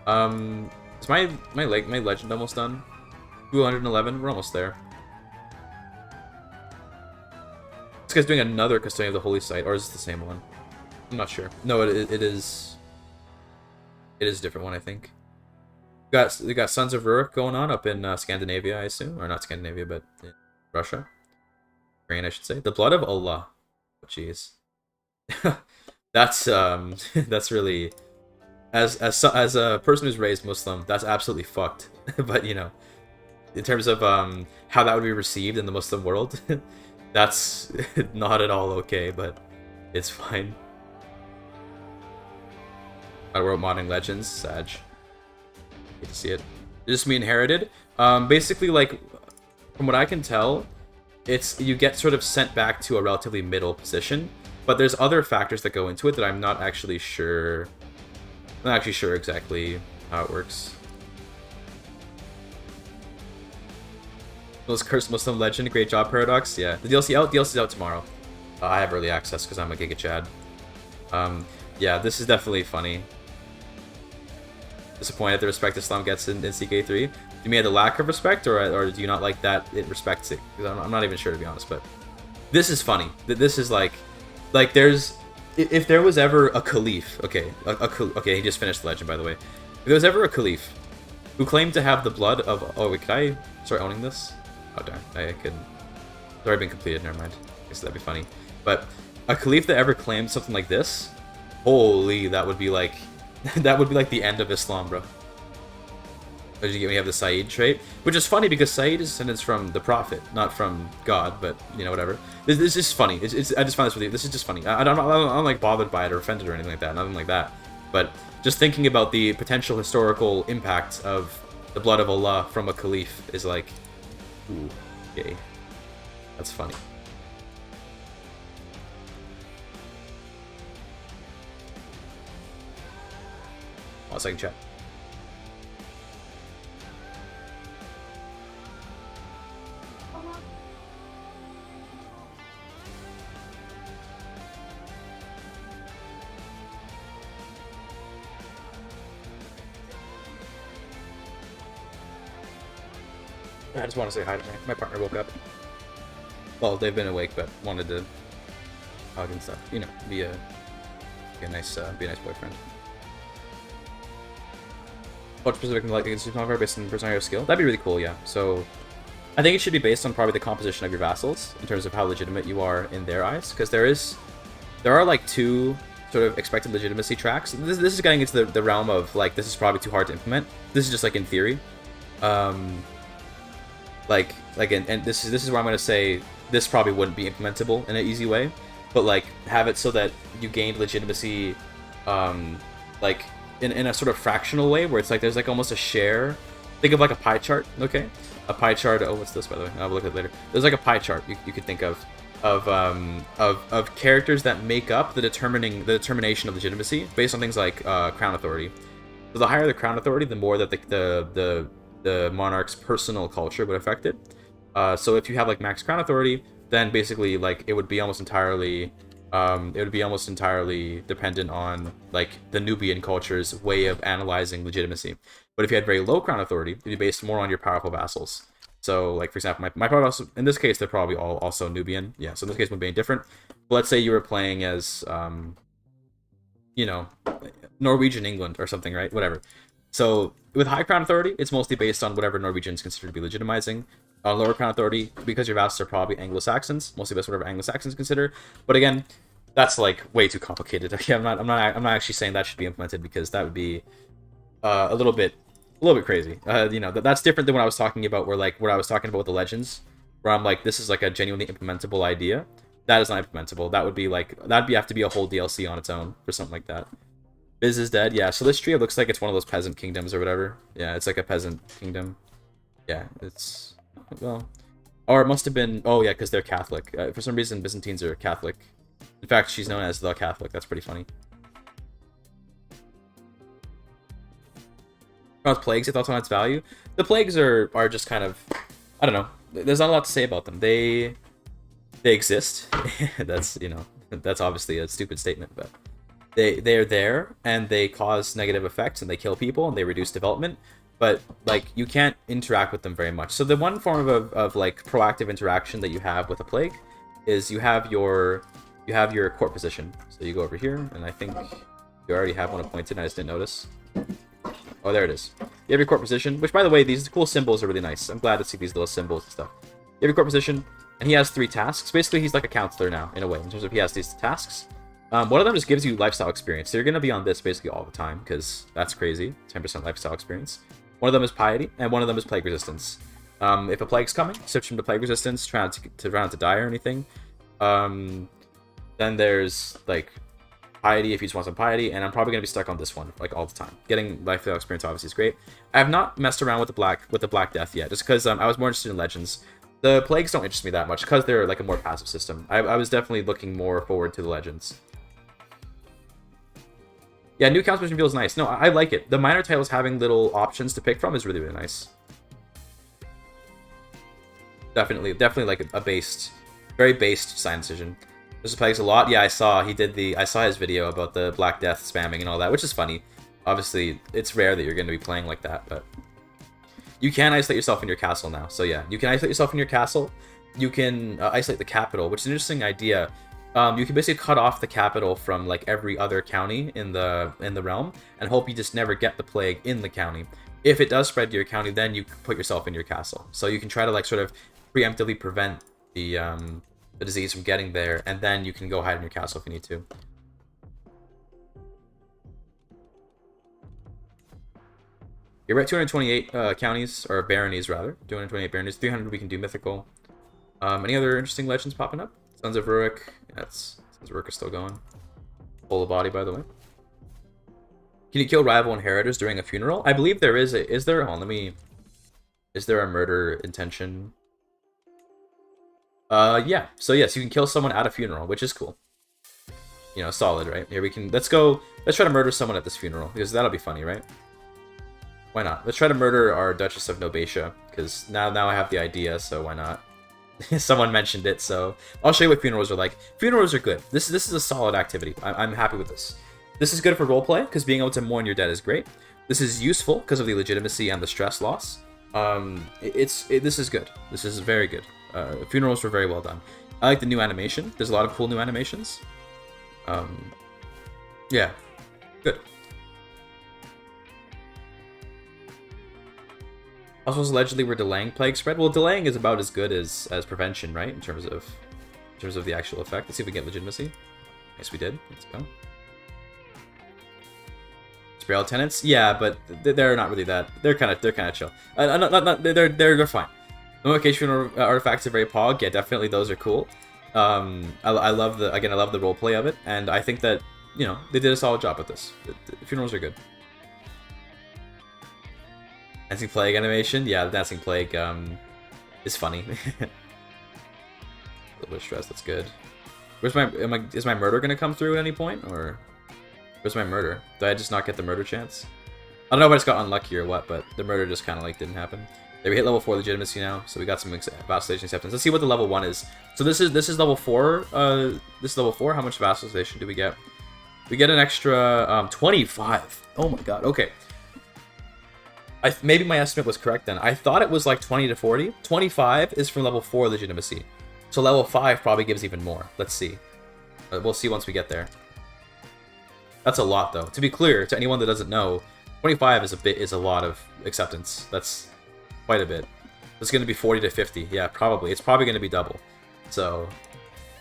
Is my legend almost done? 211? We're almost there. This guy's doing another Custodian of the Holy Site, or is this the same one? I'm not sure. No, it is... It is a different one, I think. We got Sons of Rurik going on up in Scandinavia, I assume. Or not Scandinavia, but in Russia. Ukraine, I should say. The Blood of Allah. Oh, jeez. That's that's really... As a person who's raised Muslim, that's absolutely fucked. But, you know, in terms of how that would be received in the Muslim world, that's not at all okay, but it's fine. I wrote Modding Legends, Sag. Get to see it. Just me inherited. Basically, like, from what I can tell, it's you get sort of sent back to a relatively middle position, but there's other factors that go into it that I'm not actually sure. I'm not actually sure exactly how it works. Most cursed Muslim legend, great job, Paradox. Yeah, the DLC out. DLC's out tomorrow. I have early access because I'm a Giga Chad. Yeah, this is definitely funny. Disappointed the respect Islam gets in CK3. Do you mean the lack of respect, or do you not like that it respects it? Because I'm not even sure, to be honest. But this is funny. This is like there's if there was ever a caliph. Okay, okay, he just finished the legend, by the way. If there was ever a caliph who claimed to have the blood of wait, could I start owning this? Oh darn, I couldn't. It's already been completed. Never mind. I guess that'd be funny. But a caliph that ever claimed something like this, holy, that would be like. That would be like the end of Islam, bro. As you get when you have the Saeed trait, which is funny because Saeed is descendants from the Prophet, not from God. But you know, whatever. This is just funny. I just find this really. This is just funny. I'm like bothered by it or offended or anything like that. Nothing like that. But just thinking about the potential historical impact of the blood of Allah from a caliph is like, ooh, okay, that's funny. One second, chat. I just want to say hi to my partner woke up. Well, they've been awake, but wanted to hug and stuff. You know, be a nice boyfriend. What specific like a super based on personality or skill? That'd be really cool, yeah. So I think it should be based on probably the composition of your vassals in terms of how legitimate you are in their eyes, because there are like 2 sort of expected legitimacy tracks. This is getting into the realm of like this is probably too hard to implement. This is just like in theory. And this is where I'm gonna say this probably wouldn't be implementable in an easy way, but like have it so that you gained legitimacy, like in a sort of fractional way where it's like there's like almost a share. Think of like a pie chart, okay? A pie chart. Oh, what's this by the way? I'll look at it later. There's like a pie chart you could think of characters that make up the determination of legitimacy based on things like crown authority. So the higher the crown authority, the more that the monarch's personal culture would affect it. So if you have like max crown authority, then basically like it would be almost entirely dependent on like the Nubian culture's way of analyzing legitimacy. But if you had very low crown authority, it'd be based more on your powerful vassals. So like for example, my power vassals, in this case they're probably all also Nubian. Yeah, so in this case would be different. But let's say you were playing as you know, Norwegian England or something, right? Whatever. So with high crown authority, it's mostly based on whatever Norwegians consider to be legitimizing. Lower crown authority, because your vassals are probably Anglo-Saxons, mostly that's whatever Anglo-Saxons consider. But again, that's like way too complicated. Okay, I'm not actually saying that should be implemented because that would be a little bit crazy. You know, that's different than what I was talking about, where like what I was talking about with the legends, where I'm like, this is like a genuinely implementable idea. That is not implementable. That would be like have to be a whole DLC on its own or something like that. Biz is dead. Yeah, so this trio looks like it's one of those peasant kingdoms or whatever. Yeah, it's like a peasant kingdom. Yeah, it's well, or it must have been. Oh yeah, because they're Catholic. For some reason, Byzantines are Catholic. In fact, she's known as the Catholic. That's pretty funny. About plagues, your thoughts on its value? The plagues are just kind of, I don't know. There's not a lot to say about them. They exist. That's, you know, that's obviously a stupid statement, but they're there and they cause negative effects and they kill people and they reduce development. But like you can't interact with them very much. So the one form of like proactive interaction that you have with a plague is you have your court position. So you go over here, and I think you already have one appointed. I just didn't notice. Oh, there it is. You have your court position, which by the way, these cool symbols are really nice. I'm glad to see these little symbols and stuff. You have your court position, and he has 3 tasks. Basically, he's like a counselor now in a way in terms of he has these tasks. One of them just gives you lifestyle experience. So you're gonna be on this basically all the time because that's crazy. 10% lifestyle experience. One of them is piety, and one of them is plague resistance. If a plague's coming, switch him to plague resistance. Try not to die or anything. Then there's like piety if you just want some piety, and I'm probably gonna be stuck on this one like all the time. Getting lifestyle experience obviously is great. I have not messed around with the black death yet, just because I was more interested in legends. The plagues don't interest me that much because they're like a more passive system. I was definitely looking more forward to the legends. Yeah, new council mission feels nice. No, I like it. The minor titles having little options to pick from is really, really nice. Definitely like a very based design decision. This plagues a lot. Yeah, I saw his video about the Black Death spamming and all that, which is funny. Obviously, it's rare that you're going to be playing like that, but you can isolate yourself in your castle now. So yeah, you can isolate yourself in your castle. You can isolate the capital, which is an interesting idea. You can basically cut off the capital from like every other county in the realm and hope you just never get the plague in the county. If it does spread to your county, then you put yourself in your castle. So you can try to like sort of preemptively prevent the disease from getting there, and then you can go hide in your castle if you need to. You're at 228 counties, or baronies rather. 228 baronies. 300 we can do mythical. Any other interesting legends popping up? Sons of Rurik. Yeah, Sons of Rurik is still going. Full of body, by the way. Can you kill rival inheritors during a funeral? I believe there is a... Is there... Hold on, is there a murder intention? Yeah. So yes, you can kill someone at a funeral, which is cool. You know, solid, right? Here we can... Let's try to murder someone at this funeral, because that'll be funny, right? Why not? Let's try to murder our Duchess of Nobatia, because now I have the idea, so why not? Someone mentioned it, so I'll show you what funerals are like. Funerals are good. This is a solid activity. I'm happy with this. This is good for roleplay, because being able to mourn your dead is great. This is useful because of the legitimacy and the stress loss. This is good. This is very good. Funerals were very well done. I like the new animation. There's a lot of cool new animations. Yeah, good. Also, allegedly we're delaying plague spread. Well, delaying is about as good as prevention, right? In terms of the actual effect. Let's see if we get legitimacy. Yes, we did. Let's go. Sprayle tenants, yeah, but they're not really that. They're kind of chill. They're fine. Notification artifacts are very pog. Yeah, definitely those are cool. I love the roleplay of it, and I think that they did a solid job with this. The funerals are good. Dancing Plague animation, yeah, the Dancing Plague is funny. A little bit of stress, that's good. Where's my is my murder gonna come through at any point, or where's my murder? Did I just not get the murder chance? I don't know if I just got unlucky or what, but the murder just kind of like didn't happen. There, we hit level 4 legitimacy now, so we got some vassalization acceptance. Let's see what the level 1 is. So this is level 4. This is level 4. How much vassalization do we get? We get an extra 25. Oh my god. Okay. Maybe my estimate was correct then. I thought it was like 20 to 40. 25 is from level 4 legitimacy. So level 5 probably gives even more. Let's see. We'll see once we get there. That's a lot though. To be clear, to anyone that doesn't know, 25 is a lot of acceptance. That's quite a bit. It's going to be 40 to 50. Yeah, probably. It's probably going to be double. So,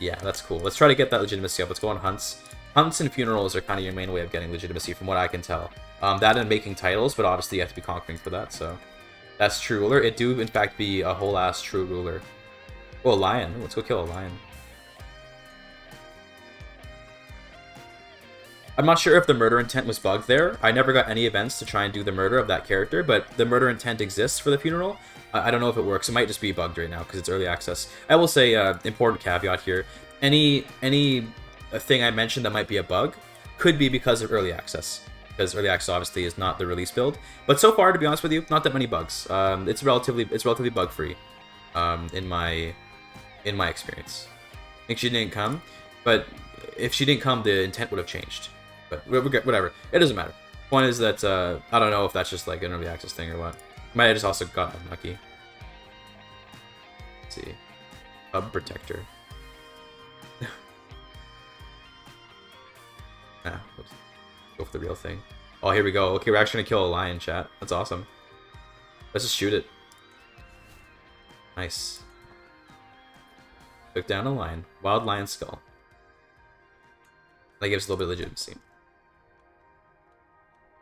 yeah, that's cool. Let's try to get that legitimacy up. Let's go on hunts. Hunts and funerals are kind of your main way of getting legitimacy, from what I can tell. That and making titles, but obviously you have to be conquering for that, so... That's true ruler. It do, in fact, be a whole-ass true ruler. Oh, a lion. Let's go kill a lion. I'm not sure if the murder intent was bugged there. I never got any events to try and do the murder of that character, but the murder intent exists for the funeral. I don't know if it works. It might just be bugged right now because it's early access. I will say, important caveat here. Any thing I mentioned that might be a bug could be because of early access. Because early access obviously is not the release build. But so far, to be honest with you, not that many bugs. It's relatively bug-free in my experience. I think she didn't come, but if she didn't come, the intent would have changed. But whatever, it doesn't matter. Point is that I don't know if that's just like an early access thing or what. Might have just also gotten unlucky. Let's see, hub protector. Oops. Go for the real thing. Oh, here we go. Okay, we're actually gonna kill a lion, chat. That's awesome. Let's just shoot it. Nice. Took down a lion. Wild lion skull. That gives a little bit of legitimacy.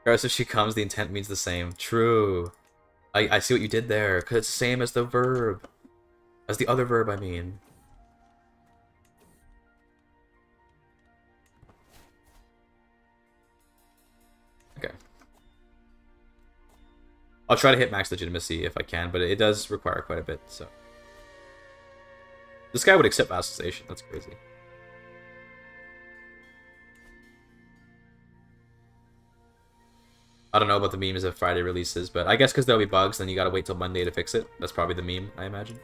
Regardless if she comes, the intent means the same. True. I see what you did there, because it's the same as the verb. As the other verb, I mean. Okay. I'll try to hit max legitimacy if I can, but it does require quite a bit, so. This guy would accept vassalization. That's crazy. I don't know about the memes of Friday releases, but I guess because there'll be bugs, then you gotta wait till Monday to fix it. That's probably the meme, I imagine.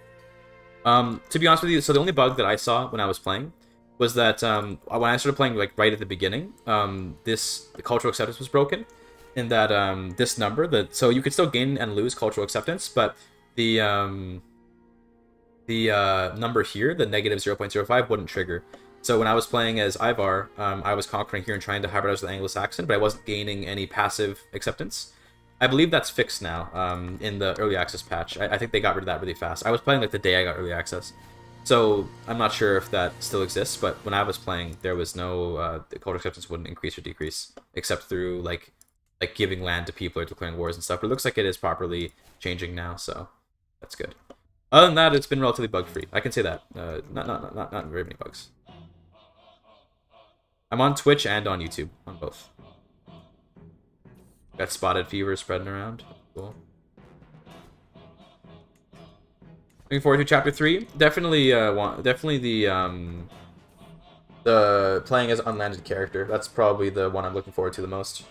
To be honest with you, so the only bug that I saw when I was playing was that when I started playing like right at the beginning, the cultural acceptance was broken, in that this number, so you could still gain and lose cultural acceptance, but the number here, the negative 0.05, wouldn't trigger. So when I was playing as Ivar, I was conquering here and trying to hybridize with Anglo-Saxon, but I wasn't gaining any passive acceptance. I believe that's fixed now in the early access patch. I think they got rid of that really fast. I was playing like the day I got early access. So I'm not sure if that still exists, but when I was playing, there was no, the cultural acceptance wouldn't increase or decrease, except through like giving land to people or declaring wars and stuff. But it looks like it is properly changing now, so that's good. Other than that, it's been relatively bug-free. I can say that. Not very many bugs. I'm on Twitch and on YouTube, on both. Got spotted fever spreading around. Cool. Looking forward to chapter 3. Definitely, definitely the playing as unlanded character. That's probably the one I'm looking forward to the most.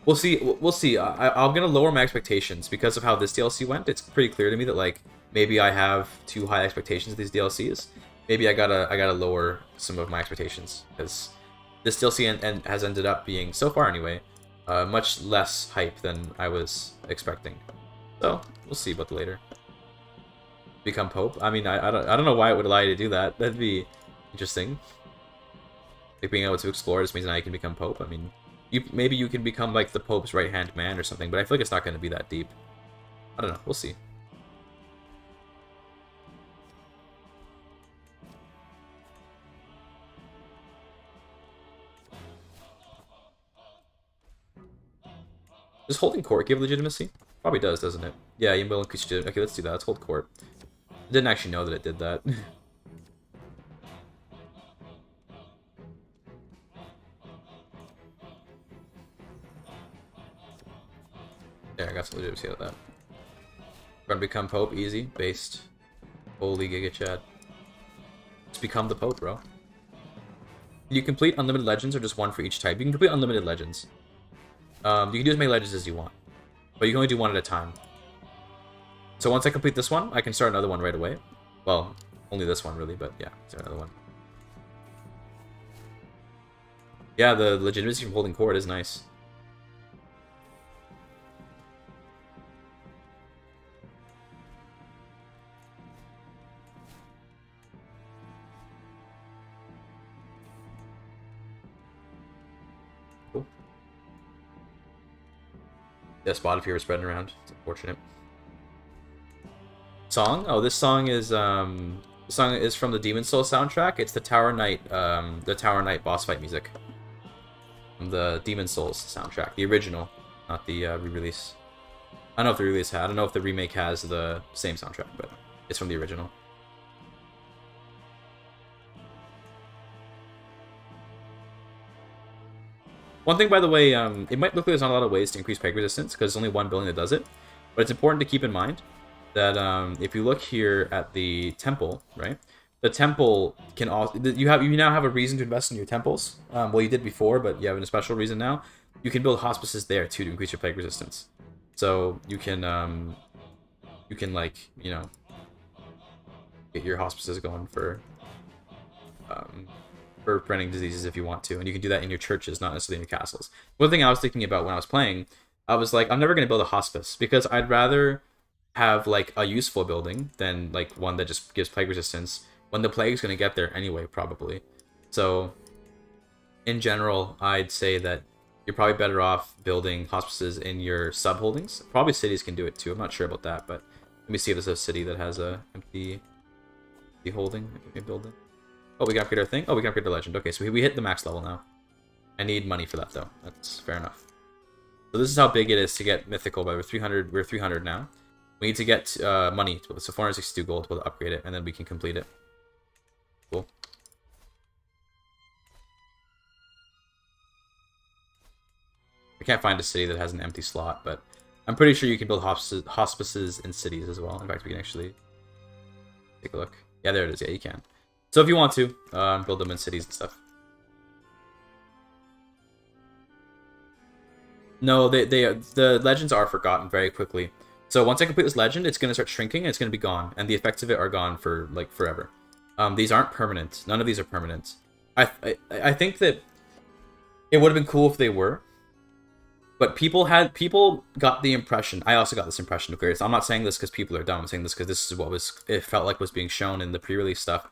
We'll see. We'll see. I'm gonna lower my expectations because of how this DLC went. It's pretty clear to me that like maybe I have too high expectations of these DLCs. Maybe I gotta lower some of my expectations because this DLC has ended up being, so far anyway, Much less hype than I was expecting. So, we'll see about the later. Become Pope? I mean, I don't know why it would allow you to do that. That'd be interesting. Like, being able to explore just means now you can become Pope. I mean, maybe you can become, like, the Pope's right-hand man or something, but I feel like it's not going to be that deep. I don't know. We'll see. Does holding court give legitimacy? Probably does, doesn't it? Yeah, you will increase legitimacy. Okay, let's do that. Let's hold court. I didn't actually know that it did that. There, I got some legitimacy out of that. We're gonna become Pope, easy, based. Holy Giga Chad. Just become the Pope, bro. You complete unlimited legends or just one for each type? You can complete unlimited legends. You can do as many legends as you want. But you can only do one at a time. So once I complete this one, I can start another one right away. Well, only this one really, but yeah, start another one. Yeah, the legitimacy from holding court is nice. Cool. Yeah, spot if you were spreading around. It's unfortunate. Song? Oh, this song is from the Demon Soul soundtrack. It's the Tower Knight boss fight music. From the Demon Souls soundtrack. The original, not the re-release. I don't know if the release I don't know if the remake has the same soundtrack, but it's from the original. One thing, by the way, it might look like there's not a lot of ways to increase peg resistance, because there's only one building that does it. But it's important to keep in mind that if you look here at the temple, right? The temple can also... You now have a reason to invest in your temples. Well, you did before, but you have a special reason now. You can build hospices there, too, to increase your peg resistance. So you can like, you know, get your hospices going for preventing diseases if you want to, and you can do that in your churches, not necessarily in your castles. One thing I was thinking about when I was playing, I was like, I'm never going to build a hospice, because I'd rather have like a useful building than like one that just gives plague resistance when the plague's going to get there anyway, probably. So in general, I'd say that you're probably better off building hospices in your sub-holdings. Probably cities can do it too. I'm not sure about that, but let me see if there's a city that has a empty holding. Maybe build it. Oh, we can upgrade our thing? Oh, we can upgrade the legend. Okay, so we hit the max level now. I need money for that, though. That's fair enough. So this is how big it is to get mythical, but we're 300 now. We need to get money, so 462 gold to be able to upgrade it, and then we can complete it. Cool. I can't find a city that has an empty slot, but I'm pretty sure you can build hospices in cities as well. In fact, we can actually take a look. Yeah, there it is. Yeah, you can. So if you want to, build them in cities and stuff. No, the legends are forgotten very quickly. So once I complete this legend, it's going to start shrinking, and it's going to be gone. And the effects of it are gone for, like, forever. These aren't permanent. None of these are permanent. I think that it would have been cool if they were. But people got the impression, I also got this impression of clear. I'm not saying this because people are dumb. I'm saying this because this is what it felt like was being shown in the pre-release stuff.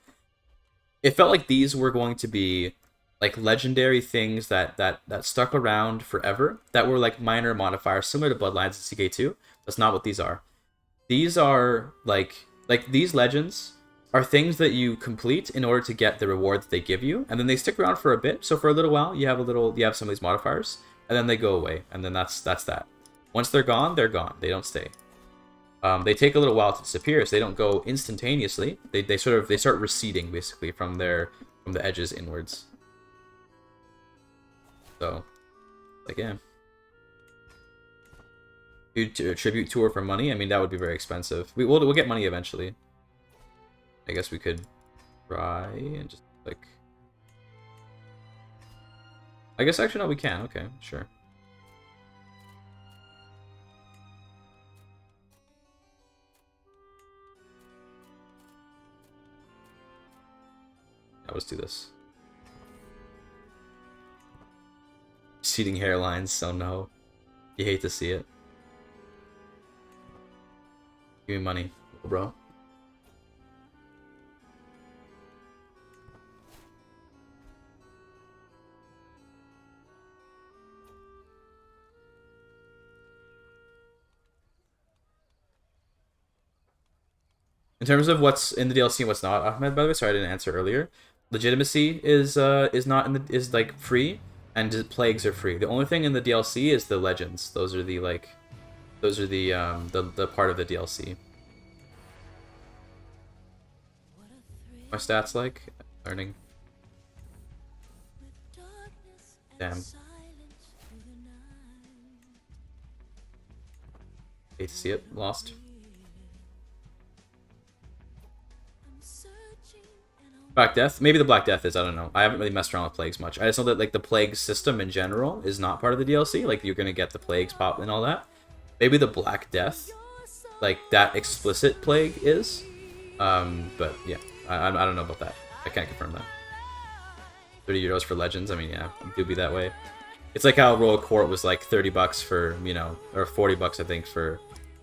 It felt like these were going to be like legendary things that stuck around forever, that were like minor modifiers similar to Bloodlines and CK2. That's not what these are. These are like these legends are things that you complete in order to get the reward that they give you, and then they stick around for a bit. So for a little while, you have some of these modifiers, and then they go away, and then that's that. Once they're gone, they're gone. They don't stay. They take a little while to disappear, so they don't go instantaneously. They start receding basically from the edges inwards. So, like, yeah. You tribute tour for money? I mean, that would be very expensive. We'll get money eventually. I guess we could try and just like. I guess actually no, we can. Okay, sure. Let's do this. receding hairlines, so no. You hate to see it. Give me money, bro. In terms of what's in the DLC and what's not, Ahmed, by the way, sorry I didn't answer earlier. Legitimacy is not in the is like free, and plagues are free. The only thing in the DLC is the legends. Those are the the part of the DLC. My stats like learning. Damn. Hate to see it. Lost. Black Death? Maybe the Black Death is, I don't know. I haven't really messed around with plagues much. I just know that like the plague system in general is not part of the DLC. Like you're gonna get the plagues pop and all that. Maybe the Black Death, like that explicit plague is. But yeah, I don't know about that. I can't confirm that. 30 euros for legends. I mean, yeah, it do be that way. It's like how Royal Court was like 30 bucks for, you know, or 40 bucks I think for,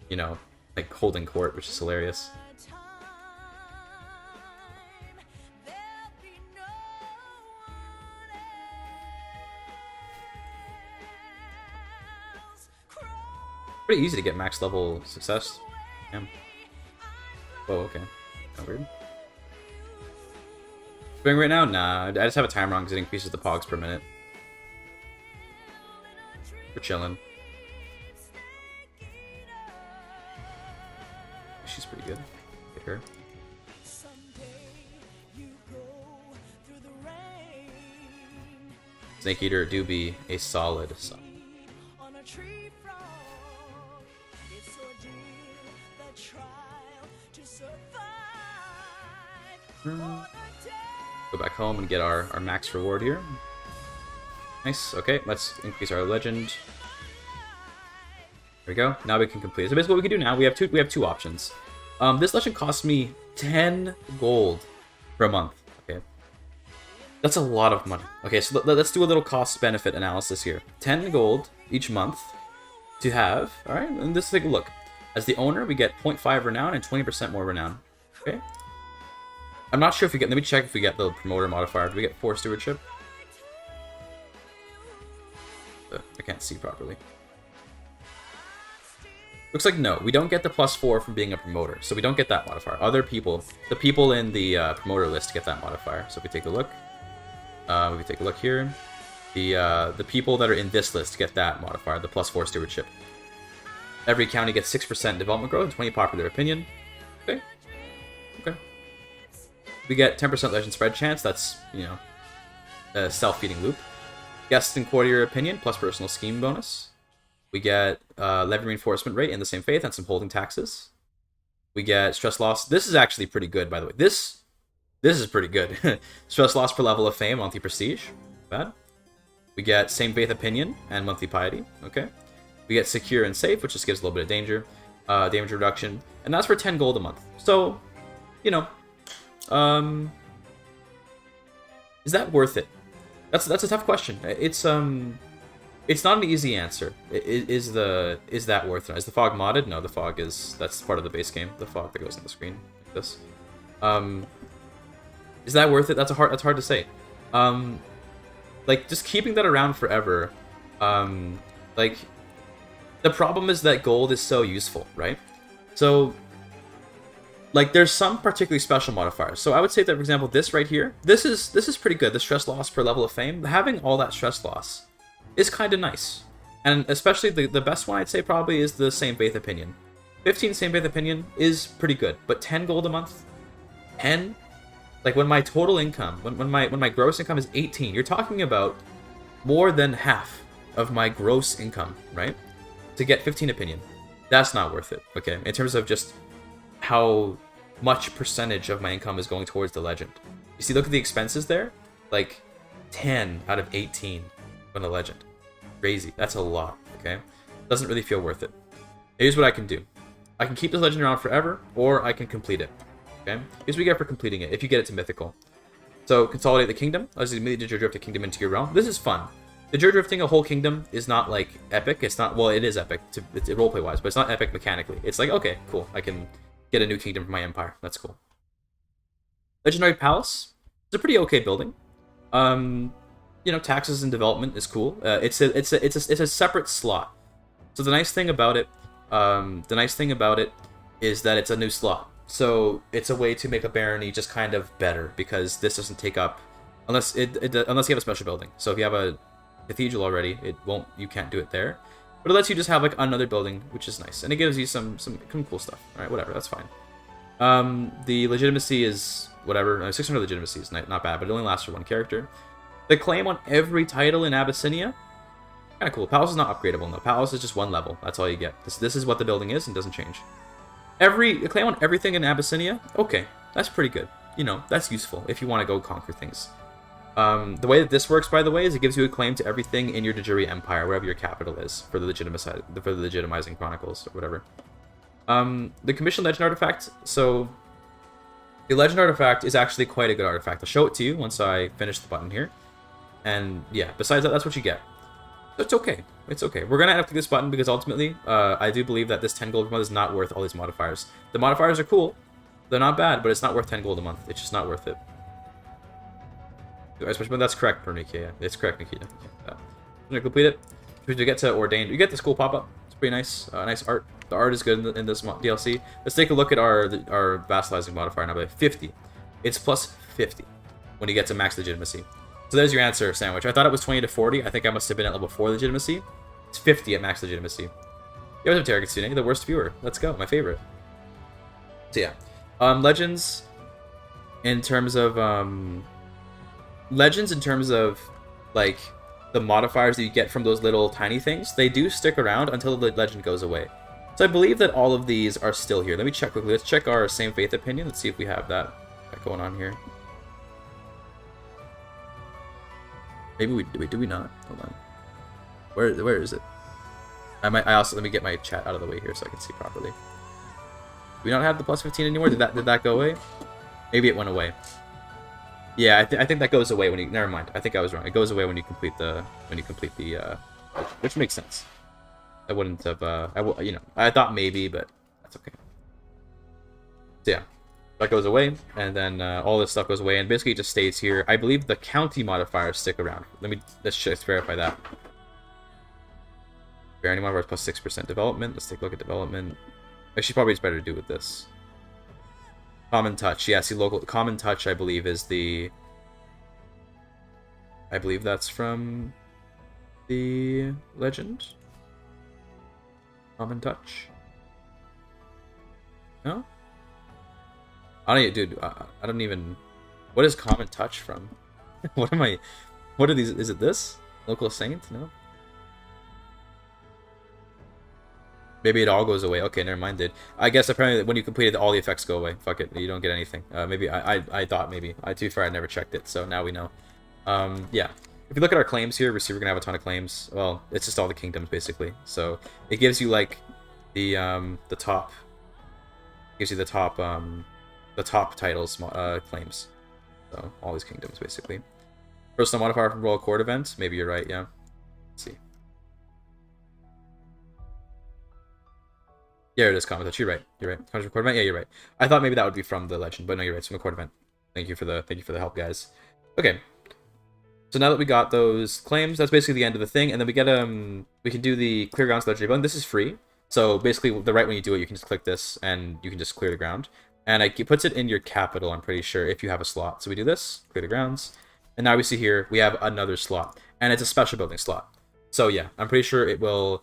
you know, like holding court, which is hilarious. Pretty easy to get max level success. Yeah. Whoa, okay. Kind of weird. Doing right now? Nah, I just have a timer on because it increases the pogs per minute. We're chilling. She's pretty good. Get her. Snake Eater do be a solid son. Go back home and get our max reward here. Nice. Okay, let's increase our legend. There we go. Now we can complete it. So basically what we can do now, we have two options. This legend costs me 10 gold for a month. Okay. That's a lot of money. Okay, so let's do a little cost-benefit analysis here. 10 gold each month to have. Alright, and let's take a look. As the owner, we get 0.5 renown and 20% more renown. Okay. I'm not sure if we get... Let me check if we get the promoter modifier. Do we get 4 stewardship? I can't see properly. Looks like no. We don't get the +4 from being a promoter. So we don't get that modifier. Other people... The people in the promoter list get that modifier. So if we take a look... here. The people that are in this list get that modifier. The +4 stewardship. Every county gets 6% development growth and 20 popular opinion. Okay. Okay. We get 10% legend spread chance. That's, you know, a self-feeding loop. Guest and courtier opinion plus personal scheme bonus. We get levy reinforcement rate in the same faith and some holding taxes. We get stress loss. This is actually pretty good, by the way. This is pretty good. Stress loss per level of fame, monthly prestige. Bad. We get same faith opinion and monthly piety. Okay. We get secure and safe, which just gives a little bit of danger. Damage reduction. And that's for 10 gold a month. So, you know, is that worth it? That's a tough question. It's not an easy answer. Is that worth it? Is the fog modded? No, the fog that's part of the base game. The fog that goes on the screen like this. Is that worth it? That's hard to say. Like just keeping that around forever. Like the problem is that gold is so useful, right? So. Like, there's some particularly special modifiers. So I would say that, for example, this right here, this is pretty good. The stress loss per level of fame. Having all that stress loss is kind of nice. And especially the best one I'd say probably is the same faith opinion. 15 same faith opinion is pretty good. But 10 gold a month? 10? Like, when my total income, when my gross income is 18, you're talking about more than half of my gross income, right? To get 15 opinion. That's not worth it, okay? In terms of just how much percentage of my income is going towards the legend. You see, look at the expenses there. Like, 10 out of 18 from the legend. Crazy. That's a lot, okay? Doesn't really feel worth it. Here's what I can do. I can keep this legend around forever, or I can complete it, okay? Here's what you get for completing it, if you get it to mythical. So, consolidate the kingdom. Let's immediately drift a kingdom into your realm. This is fun. The Jur drifting a whole kingdom is not like epic. It's not, well, it is epic to roleplay wise, but it's not epic mechanically. It's like, okay, cool, I can get a new kingdom for my empire. That's cool. Legendary Palace. It's a pretty okay building. You know, taxes and development is cool. It's a separate slot. So the nice thing about it, is that it's a new slot. So it's a way to make a barony just kind of better, because this doesn't take up, unless you have a special building. So if you have a cathedral already, you can't do it there. But it lets you just have like another building, which is nice, and it gives you some cool stuff. All right, whatever, that's fine. The legitimacy is whatever. 600 legitimacy is not bad, but it only lasts for one character. The claim on every title in Abyssinia, kind of cool. Palace is not upgradable, no. Palace is just one level. That's all you get. This is what the building is and doesn't change. A claim on everything in Abyssinia, okay, that's pretty good. You know, that's useful if you want to go conquer things. The way that this works, by the way, is it gives you a claim to everything in your Dejuri Empire, wherever your capital is, for the legitimizing chronicles or whatever. The commissioned legend artifact. So the legend artifact is actually quite a good artifact. I'll show it to you once I finish the button here. And yeah, besides that, that's what you get. So it's okay. It's okay. We're gonna have to do this button because ultimately, I do believe that this 10 gold per month is not worth all these modifiers. The modifiers are cool. They're not bad, but it's not worth 10 gold a month. It's just not worth it. That's correct, Pernikia. Yeah, it's correct, Nikita. I'm gonna complete it. We get to ordained. You get this cool pop-up. It's pretty nice. Nice art. The art is good in this DLC. Let's take a look at our vassalizing modifier now by 50. It's plus 50 when you get to max legitimacy. So there's your answer, Sandwich. I thought it was 20 to 40. I think I must have been at level 4 legitimacy. It's 50 at max legitimacy. You have Terra Kitsune, the worst viewer. Let's go, my favorite. So yeah. Legends in terms of like the modifiers that you get from those little tiny things, they do stick around until the legend goes away. So I believe that all of these are still here. Let me check quickly. Let's check our same faith opinion. Let's see if we have that going on here. Maybe we do we not? Hold on. Where is it? I also, let me get my chat out of the way here so I can see properly. Do we not have the plus 15 anymore? Did that go away? Maybe it went away. Yeah, I think that goes away when you. Never mind. I think I was wrong. It goes away when you complete the which makes sense. I wouldn't have. You know, I thought maybe, but that's okay. So yeah, that goes away, and then all this stuff goes away, and basically it just stays here. I believe the county modifiers stick around. Let's just verify that. Barony modifiers plus 6% development. Let's take a look at development. Actually, probably it's better to do with this. Common touch, yeah. See, local common touch, I believe, is the. I believe that's from the legend. Common touch. No. I don't, dude. I don't even. What is common touch from? What am I? What are these? Is it this local saint? No. Maybe it all goes away. Okay, never mind, dude. I guess apparently when you complete it, all the effects go away. Fuck it, you don't get anything. Maybe I thought maybe. To be fair, I never checked it, so now we know. Yeah. If you look at our claims here, we see we're gonna have a ton of claims. Well, it's just all the kingdoms basically. So it gives you like the top. Gives you the top titles claims. So all these kingdoms basically. Personal modifier from Royal Court event. Maybe you're right. Yeah. Let's see. Yeah, it is common touch. You're right. You're right. Court event. Yeah, you're right. I thought maybe that would be from the legend, but no, you're right. It's from the court event. Thank you for the help, guys. Okay. So now that we got those claims, that's basically the end of the thing, and then we get we can do the clear grounds legendary button. This is free. So basically, right when you do it, you can just click this, and you can just clear the ground. And it puts it in your capital, I'm pretty sure, if you have a slot. So we do this, clear the grounds, and now we see here we have another slot, and it's a special building slot. So yeah, I'm pretty sure it will.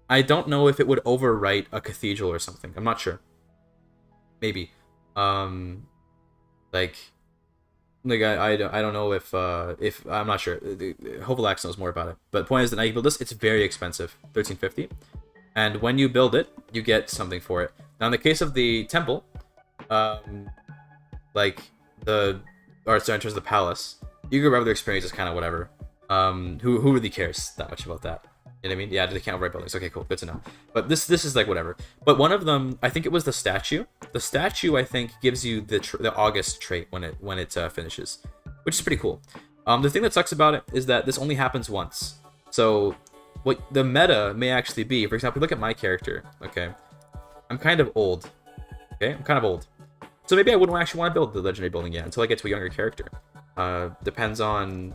I don't know if it would overwrite a cathedral or something. I'm not sure. Maybe. Like I don't know if I'm not sure. Hovalax knows more about it. But the point is that now you build this, it's very expensive, 1350. And when you build it, you get something for it. Now in the case of the temple, like in terms of the palace, you can grab their experience is kind of whatever. Who really cares that much about that? You know what I mean? Yeah, they can't overwrite buildings. Okay, cool, good to know. But this is like whatever. But one of them, I think it was the statue. The statue, I think, gives you the August trait when it finishes, which is pretty cool. The thing that sucks about it is that this only happens once. So what the meta may actually be, for example, look at my character, okay? I'm kind of old, okay? I'm kind of old. So maybe I wouldn't actually want to build the legendary building yet until I get to a younger character. Depends on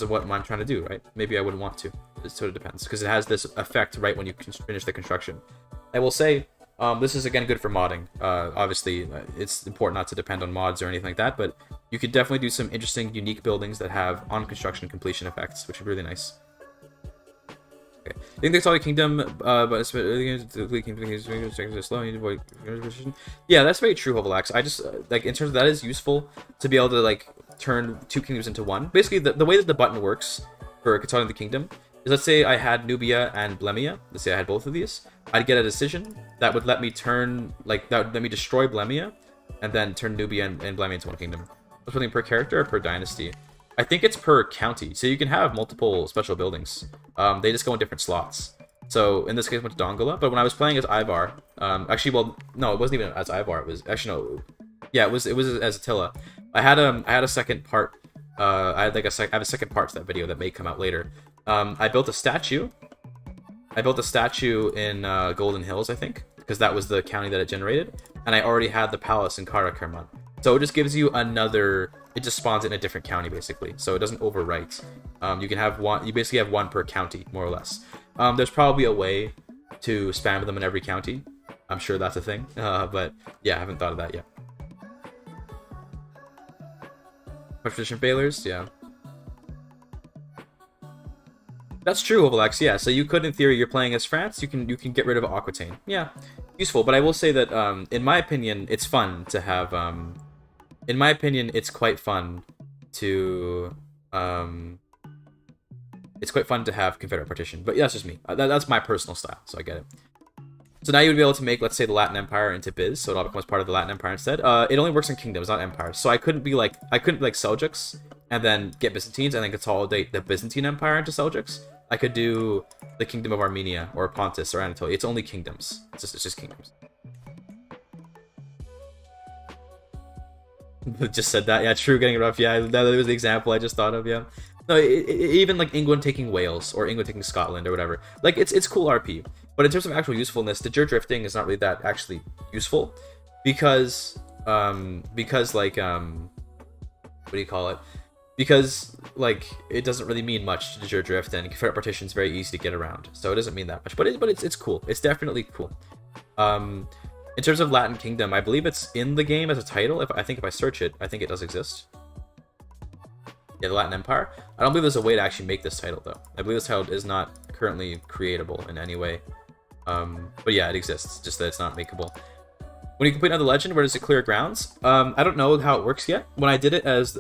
what I'm trying to do, right? Maybe I wouldn't want to. It sort of depends, because it has this effect right when you finish the construction. I will say, this is again good for modding. Obviously, it's important not to depend on mods or anything like that, but you could definitely do some interesting, unique buildings that have on construction completion effects, which would be really nice. Okay. I think that's all the kingdom, but it's slow. Yeah, that's very true, Hovalax. I just like in terms of that is useful to be able to like turn two kingdoms into one. Basically, the way that the button works for consolidating the kingdom is, let's say I had Nubia and Blemia. Let's say I had both of these. I'd get a decision that would let me turn that would let me destroy Blemia, and then turn Nubia and Blemia into one kingdom. Something per character or per dynasty? I think it's per county, so you can have multiple special buildings. They just go in different slots. So in this case, I went to Dongola, but when I was playing as Ivar, actually, well, no, it wasn't even as Ivar. It was actually no, yeah, it was as Attila. I had a second part. I have a second part to that video that may come out later. I built a statue. I built a statue in Golden Hills, I think, because that was the county that it generated, and I already had the palace in Karakerman. So it just gives you another. It just spawns it in a different county, basically, so it doesn't overwrite. You can have one. You basically have one per county, more or less. There's probably a way to spam them in every county. I'm sure that's a thing, but yeah, I haven't thought of that yet. Partition failures, yeah. That's true, Ovalex. Yeah, so you could, in theory, you're playing as France. You can get rid of Aquitaine. Yeah, useful. But I will say that, in my opinion, it's fun to have. In my opinion, it's quite fun to. It's quite fun to have Confederate partition. But yeah, that's just me. That's my personal style, so I get it. So now you would be able to make, let's say, the Latin Empire into Biz, so it all becomes part of the Latin Empire instead. It only works in kingdoms, not empires. So I couldn't be like Seljuks and then get Byzantines and then consolidate the Byzantine Empire into Seljuks. I could do the Kingdom of Armenia or Pontus or Anatolia. It's only kingdoms. It's just kingdoms. Just said that. Yeah, true. Getting rough. Yeah, that was the example I just thought of. Yeah. No, even like England taking Wales or England taking Scotland or whatever. Like it's cool RP. But in terms of actual usefulness, the Jur drifting is not really that actually useful, because like what do you call it? Because like it doesn't really mean much to Jur drift, and Confederate partition is very easy to get around, so it doesn't mean that much. But it's cool. It's definitely cool. In terms of Latin Kingdom, I believe it's in the game as a title. If I search it, I think it does exist. Yeah, the Latin Empire. I don't believe there's a way to actually make this title though. I believe this title is not currently creatable in any way. But yeah, it exists, just that it's not makeable. When you complete another legend, where does it clear grounds? I don't know how it works yet. When I did it as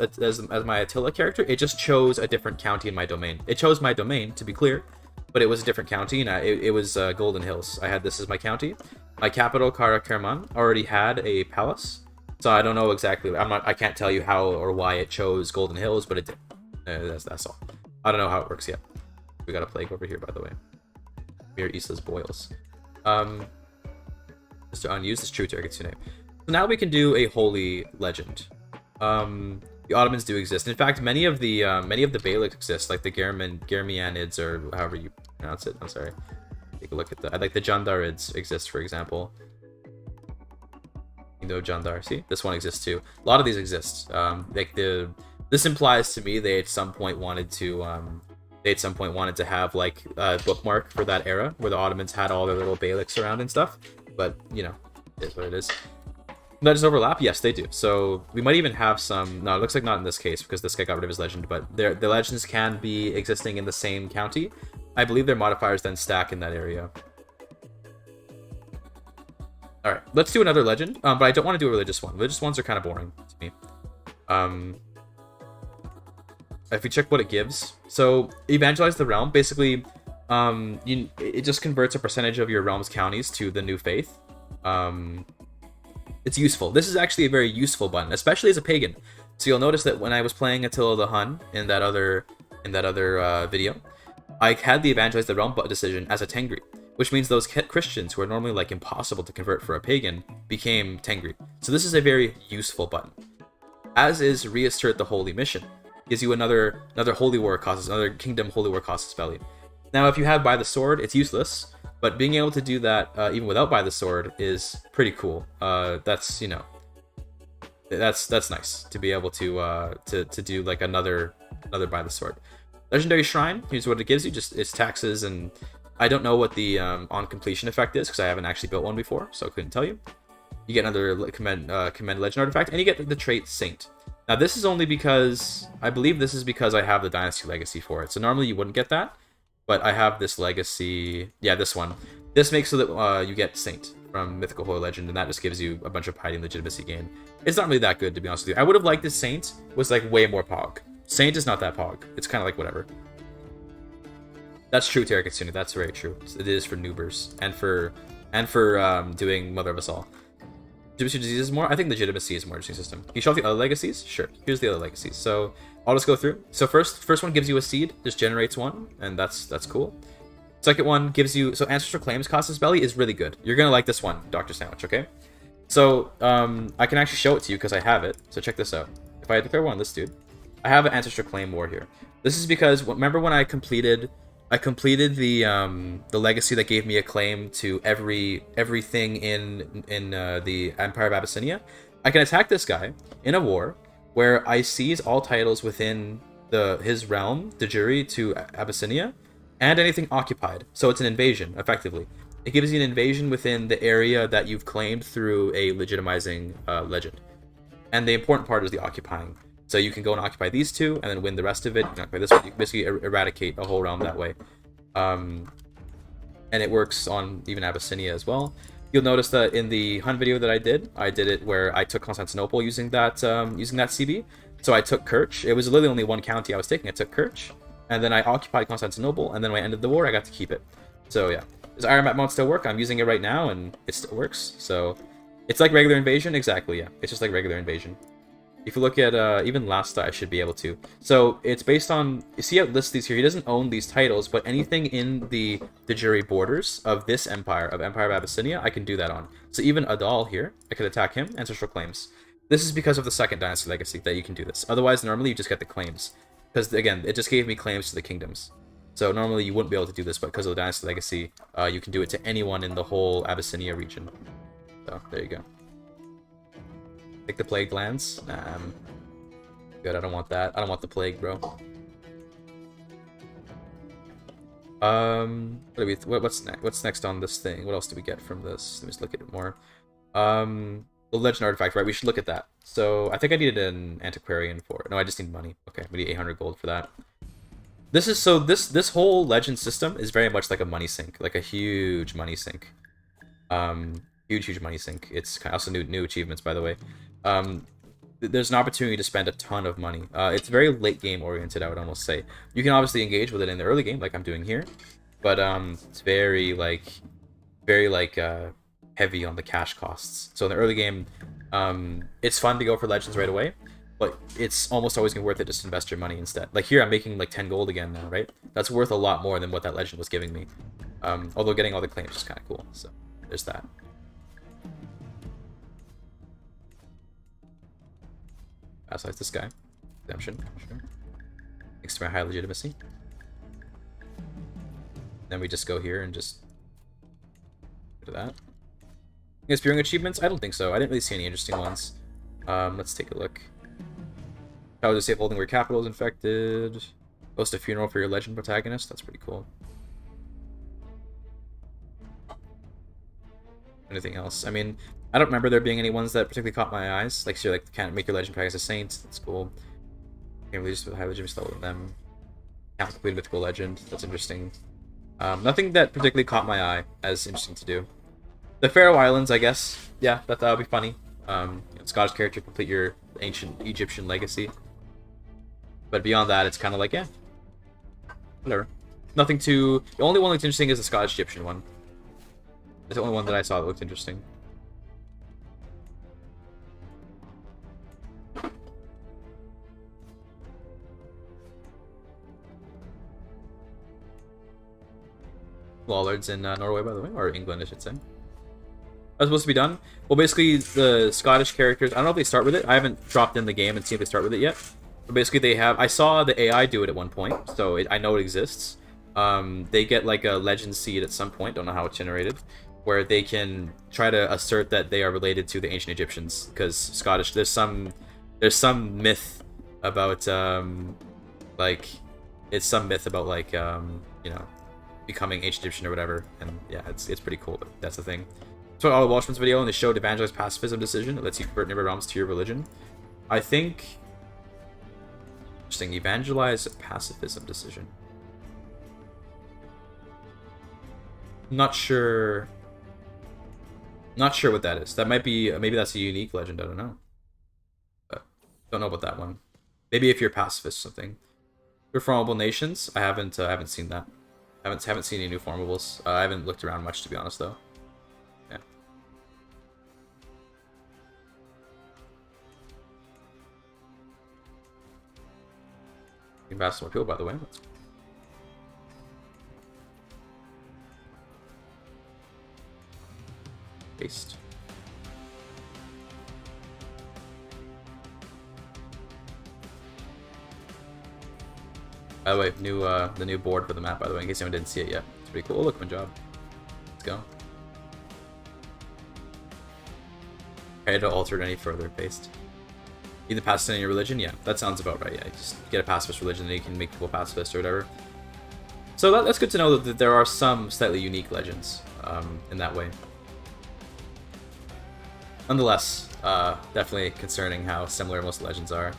my Attila character, it just chose a different county in my domain. It chose my domain, to be clear, but it was a different county, and it was Golden Hills. I had this as my county. My capital, Karakerman, already had a palace, so I don't know exactly. I can't tell you how or why it chose Golden Hills, but it did. That's all. I don't know how it works yet. We got a plague over here, by the way. Mere Isla's boils. Mr. Unused is true to Kitsune. So now we can do a holy legend. The Ottomans do exist. In fact, many of the Beyliks exist, like the Germianids, or however you pronounce it. I'm sorry. Take a look at that. Like the Jandarids exist, for example. You know Jandar. See, this one exists too. A lot of these exist. This implies to me they at some point wanted to have like a bookmark for that era where the Ottomans had all their little Beyliks around and stuff. But you know, it is what it is. Does overlap? Yes, they do. So we might even have some. No, it looks like not in this case because this guy got rid of his legend. But the legends can be existing in the same county. I believe their modifiers then stack in that area. All right, let's do another legend. But I don't want to do a religious one. Religious ones are kind of boring to me. If we check what it gives, so evangelize the realm. Basically, it just converts a percentage of your realm's counties to the new faith. It's useful. This is actually a very useful button, especially as a pagan. So you'll notice that when I was playing Attila the Hun in that other video, I had the evangelize the realm decision as a Tengri, which means those Christians who are normally like impossible to convert for a pagan became Tengri. So this is a very useful button. As is reassert the holy mission. Gives you another Holy War Colossus, another Kingdom Holy War Colossus belly. Now, if you have By the Sword, it's useless, but being able to do that even without By the Sword is pretty cool. That's, you know, that's nice to be able to do like another By the Sword. Legendary Shrine, here's what it gives you, just its taxes, and I don't know what the on completion effect is because I haven't actually built one before, so I couldn't tell you. You get another commend legend artifact, and you get the trait Saint. Now this is only because, I believe this is because I have the Dynasty Legacy for it, so normally you wouldn't get that, but I have this Legacy, yeah, this one. This makes so that you get Saint from Mythical Holy Legend, and that just gives you a bunch of Piety and Legitimacy gain. It's not really that good, to be honest with you. I would have liked this Saint was like way more pog. Saint is not that pog. It's kind of like whatever. That's true, Terra Kitsune. That's very true. It is for noobers and for doing Mother of Us All. Legitimacy Disease is more. I think Legitimacy is more interesting system. You show off the other legacies? Sure. Here's the other legacies. So I'll just go through. So first one gives you a seed, just generates one, and that's cool. Second one gives you, so Ancestral Claims Colossus Belly is really good. You're gonna like this one, Dr. Sandwich. Okay. So I can actually show it to you because I have it. So check this out. If I declare one on this dude, I have an Ancestral Claim War here. This is because remember when I completed the legacy that gave me a claim to everything in the Empire of Abyssinia. I can attack this guy in a war where I seize all titles within his realm, de jure, to Abyssinia, and anything occupied. So it's an invasion, effectively. It gives you an invasion within the area that you've claimed through a legitimizing legend. And the important part is the occupying. So you can go and occupy these two, and then win the rest of it. You can occupy this one. You can basically eradicate a whole realm that way. And it works on even Abyssinia as well. You'll notice that in the hunt video that I did it where I took Constantinople using that CB. So I took Kerch. It was literally only one county I was taking. I took Kerch, and then I occupied Constantinople, and then when I ended the war, I got to keep it. So yeah. Does Iron Map mode still work? I'm using it right now, and it still works. So it's like regular invasion? Exactly, yeah. It's just like regular invasion. If you look at even Lasta, I should be able to. So it's based on, you see how it lists these here. He doesn't own these titles, but anything in the de jure borders of this empire, of Empire of Abyssinia, I can do that on. So even Adal here, I could attack him, Ancestral Claims. This is because of the second Dynasty Legacy that you can do this. Otherwise, normally you just get the claims. Because again, it just gave me claims to the kingdoms. So normally you wouldn't be able to do this, but because of the Dynasty Legacy, you can do it to anyone in the whole Abyssinia region. So there you go. Take the Plague lands. Good, I don't want that. I don't want the Plague, bro. What's next on this thing? What else do we get from this? Let me just look at it more. The Legend Artifact, right? We should look at that. So I think I needed an Antiquarian for it. No, I just need money. Okay, we need 800 gold for that. This is so this whole Legend system is very much like a money sink, like a huge money sink. Huge money sink. It's also new achievements, by the way. There's an opportunity to spend a ton of money. It's very late game oriented, I would almost say. You can obviously engage with it in the early game, like I'm doing here, but it's very heavy on the cash costs. So in the early game, it's fun to go for legends right away, but it's almost always gonna be worth it just to invest your money instead. Like here, I'm making like 10 gold again now, right? That's worth a lot more than what that legend was giving me. Although getting all the claims is kind of cool. So there's that. Besides this guy. Redemption, sure. Thanks to my high legitimacy. Then we just go here and just go to that. Spearing achievements? I don't think so. I didn't really see any interesting ones. Let's take a look. How to save holding where capital is infected. Host a funeral for your legend protagonist. That's pretty cool. Anything else? I mean, I don't remember there being any ones that particularly caught my eyes. Like, so you're like, can't make your legend practice a saint. That's cool. Can't release with high legitimacy level with them. Can't complete mythical legend. That's interesting. Nothing that particularly caught my eye as interesting to do. The Faroe Islands, I guess. Yeah, that would be funny. Scottish character complete your ancient Egyptian legacy. But beyond that, it's kind of like, yeah, whatever. Nothing too. The only one that's interesting is the Scottish Egyptian one. It's the only one that I saw that looked interesting. Lollards in Norway, by the way, or England, I should say. That's supposed to be done. Well, basically, the Scottish characters, I don't know if they start with it. I haven't dropped in the game and seen if they start with it yet. So basically, they have. I saw the AI do it at one point, so I know it exists. They get like a legend seed at some point. Don't know how it's generated, where they can try to assert that they are related to the ancient Egyptians because Scottish. There's some myth about like it's some myth about like you know becoming ancient Egyptian or whatever, and yeah, it's pretty cool. But that's the thing. So all the Walshman's video and they showed evangelize pacifism decision. It lets you convert nearby realms to your religion. I think. Interesting. Evangelize pacifism decision. Not sure. Not sure what that is. That might be maybe that's a unique legend. I don't know. But don't know about that one. Maybe if you're pacifist or something. Reformable nations. I haven't seen that. Haven't seen any new formables. I haven't looked around much to be honest though. Yeah. You can pass some more people by the way. That's paste. By the way, the new board for the map, by the way, in case anyone didn't see it yet. It's pretty cool. Oh, look, my job. Let's go. Okay, to alter it any further. Paste. Either pacifist in your religion? Yeah, that sounds about right. Yeah, just get a pacifist religion and you can make people pacifist or whatever. So that's good to know that there are some slightly unique legends in that way. Nonetheless, definitely concerning how similar most legends are.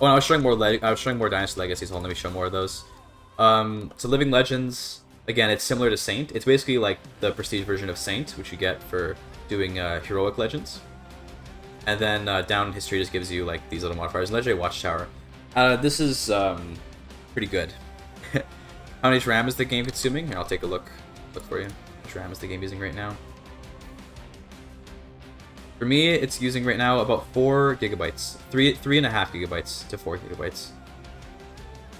Oh, and I was showing more Dynasty Legacies. Hold on, let me show more of those. So Living Legends, again, it's similar to Saint. It's basically like the prestige version of Saint, which you get for doing heroic legends. And then down in history just gives you like these little modifiers. Legendary Watchtower. This is pretty good. How much RAM is the game consuming? Here, I'll take a look for you. How much RAM is the game using right now? For me, it's using right now about 4 gigabytes. 3.5 gigabytes to 4 gigabytes.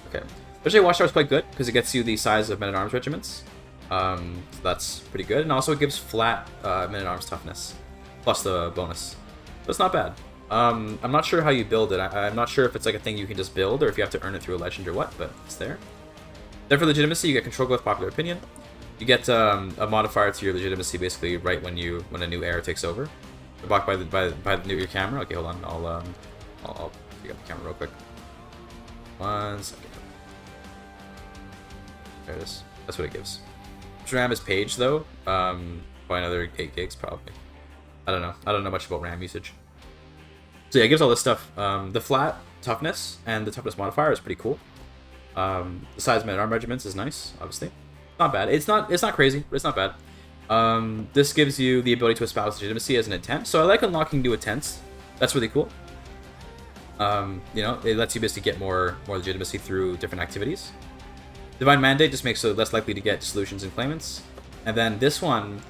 Okay. Legendary Watchtower is quite good because it gets you the size of men-at-arms regiments. So that's pretty good. And also it gives flat men-at-arms toughness. Plus the bonus. So it's not bad. I'm not sure how you build it. I'm not sure if it's like a thing you can just build or if you have to earn it through a legend or what, but it's there. Then for Legitimacy, you get control with popular opinion. You get a modifier to your Legitimacy basically right when a new era takes over. Blocked by your camera. Okay, hold on. I'll pick up the camera real quick. 1 second. There it is. That's what it gives. RAM is page though. By another 8 gigs probably. I don't know. I don't know much about RAM usage. So yeah, it gives all this stuff. The flat toughness and the toughness modifier is pretty cool. The size of men-at-arms regiments is nice, obviously. Not bad. It's not crazy, but it's not bad. This gives you the ability to espouse legitimacy as an intent. So I like unlocking new intents. That's really cool. You know, it lets you basically get more legitimacy through different activities. Divine Mandate just makes it less likely to get solutions and claimants. And then this one,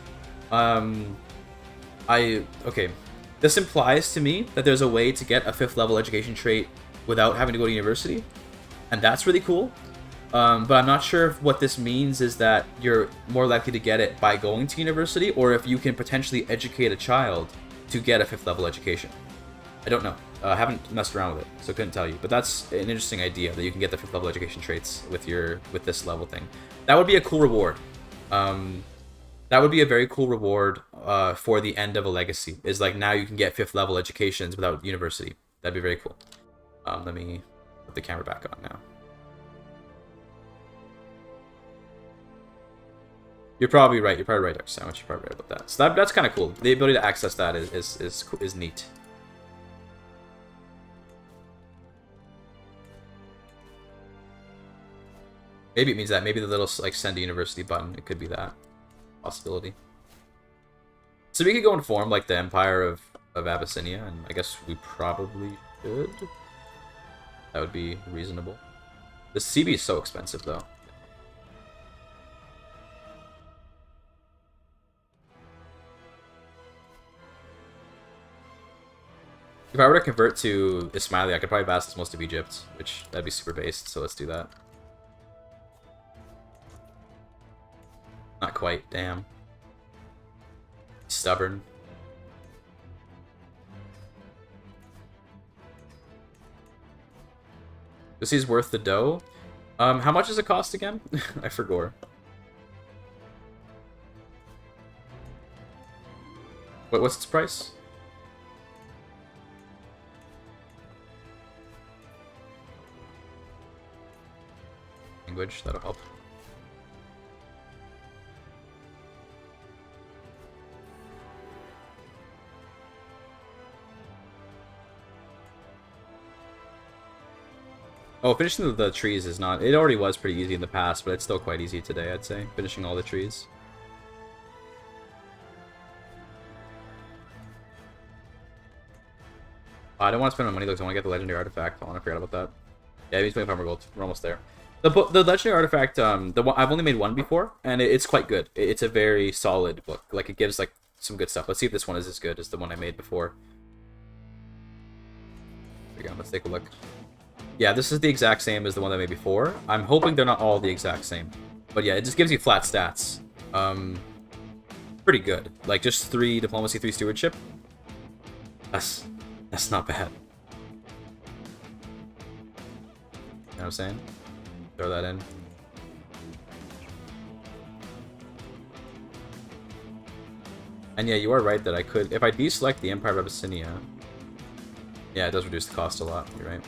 okay. This implies to me that there's a way to get a 5th level education trait without having to go to university. And that's really cool. But I'm not sure if what this means is that you're more likely to get it by going to university, or if you can potentially educate a child to get a 5th level education. I don't know. I haven't messed around with it, so I couldn't tell you. But that's an interesting idea, that you can get the 5th level education traits with this level thing. That would be a cool reward. That would be a very cool reward for the end of a legacy. Is like now you can get 5th level educations without university. That'd be very cool. Let me put the camera back on now. You're probably right. You're probably right, Dr. Sandwich. You're probably right about that. So that's kind of cool. The ability to access that is neat. Maybe it means that. Maybe the little like send to university button. It could be that possibility. So we could go and form like the Empire of Abyssinia, and I guess we probably should. That would be reasonable. The CB is so expensive though. If I were to convert to Ismaili, I could probably Bastis most of Egypt, which that'd be super based, so let's do that. Not quite, damn. Stubborn. This is worth the dough. How much does it cost again? I forgot. What's its price? Language, that'll help. Oh, finishing the trees is not... It already was pretty easy in the past, but it's still quite easy today, I'd say. Finishing all the trees. I don't want to spend my money, though, because I want to get the legendary artifact. I want to forget about that. Yeah, he's 25 more gold. We're almost there. The legendary artifact, the one I've only made one before, and it's quite good. It's a very solid book. Like, it gives, like, some good stuff. Let's see if this one is as good as the one I made before. There we go. Let's take a look. Yeah, this is the exact same as the one I made before. I'm hoping they're not all the exact same. But yeah, it just gives you flat stats. Pretty good. Like, just 3 diplomacy, 3 stewardship. That's not bad. You know what I'm saying? Throw that in. And yeah, you are right that I could... If I deselect the Empire of Abyssinia... Yeah, it does reduce the cost a lot. You're right.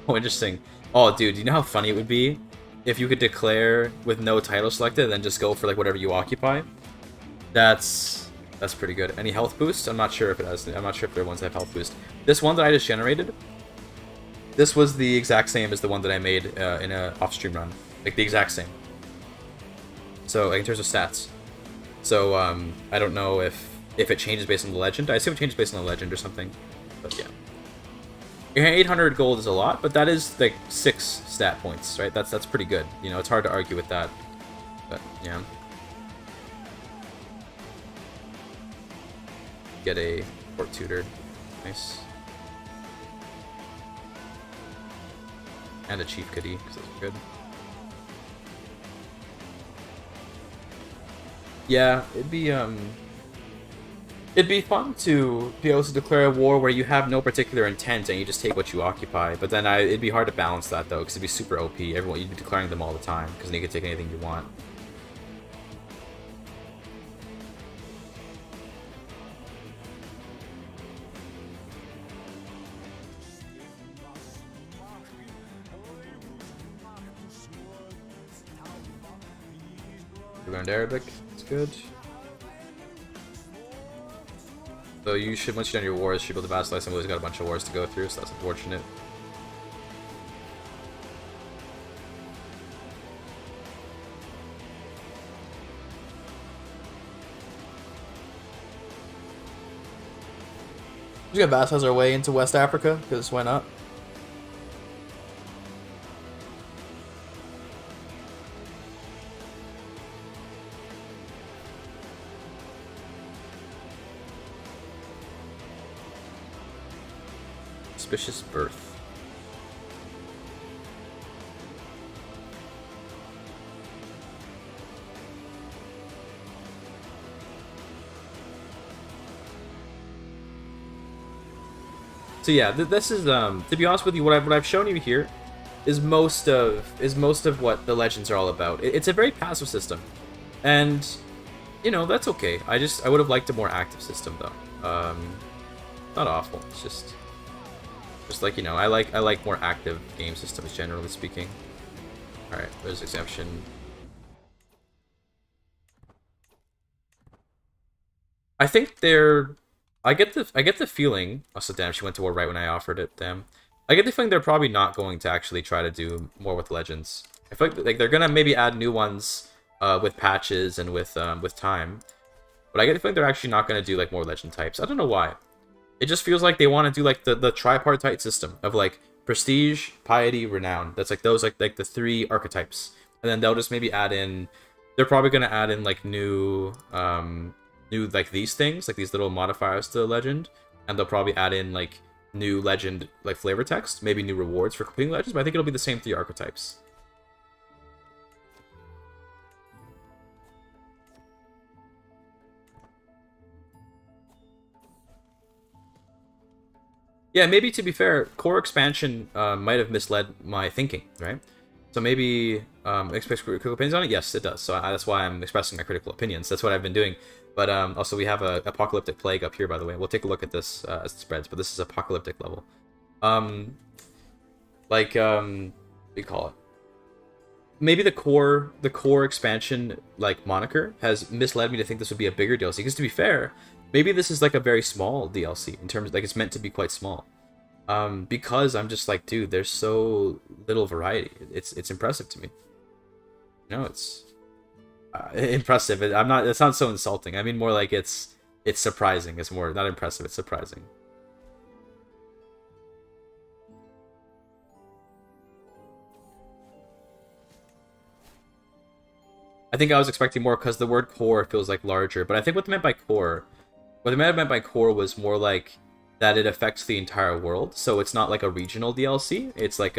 Oh, interesting. Oh, dude, you know how funny it would be if you could declare with no title selected and then just go for like whatever you occupy? That's pretty good. Any health boost? I'm not sure if it has. I'm not sure if there are ones that have health boost. This one that I just generated, this was the exact same as the one that I made in a off-stream run. Like the exact same. So like, in terms of stats. So I don't know if it changes based on the legend. I assume it changes based on the legend or something. But yeah. 800 gold is a lot, but that is like 6 stat points, right? That's pretty good. You know, it's hard to argue with that. But yeah. Get a court tutor. Nice. And a chief kitty, because those are good. Yeah, it'd be fun to be able to declare a war where you have no particular intent and you just take what you occupy. But then it'd be hard to balance that though, because it'd be super OP. Everyone, you'd be declaring them all the time, because then you could take anything you want. We're going to Arabic. It's good. So you should, once you're done your wars, you should build a vassal assembly. He's got a bunch of wars to go through, so that's unfortunate. We're just gonna vassalize our way into West Africa, because why not? Suspicious birth. So yeah, this is to be honest with you, what I've shown you here is most of what the legends are all about. It's a very passive system, and you know that's okay. I would have liked a more active system though. Not awful. It's just like, you know, I like more active game systems generally speaking. All right, there's exemption. I think they're. I get the feeling. Oh, so damn, she went to war right when I offered it. Damn. I get the feeling they're probably not going to actually try to do more with legends. I feel like they're gonna maybe add new ones with patches and with time. But I get the feeling they're actually not gonna do like more legend types. I don't know why. It just feels like they want to do like the tripartite system of like prestige, piety, renown. That's like those like the 3 archetypes, and then they'll just maybe add in. They're probably gonna add in like new like these things, like these little modifiers to the legend, and they'll probably add in like new legend like flavor text, maybe new rewards for completing legends. But I think it'll be the same 3 archetypes. Yeah, maybe to be fair, core expansion might have misled my thinking, right? So maybe expect critical opinions on it. Yes, it does. So that's why I'm expressing my critical opinions. That's what I've been doing. But also we have a apocalyptic plague up here, by the way. We'll take a look at this as it spreads. But this is apocalyptic level. What do you call it? Maybe the core expansion like moniker has misled me to think this would be a bigger DLC. Because to be fair, maybe this is like a very small DLC in terms of, like, it's meant to be quite small. Because I'm just like, dude, there's so little variety. It's impressive to me. You know, it's impressive. I'm not. It sounds so insulting. I mean, more like it's surprising. It's more not impressive. It's surprising. I think I was expecting more because the word core feels like larger. But I think what they meant by core, was more like that it affects the entire world. So it's not like a regional DLC. It's like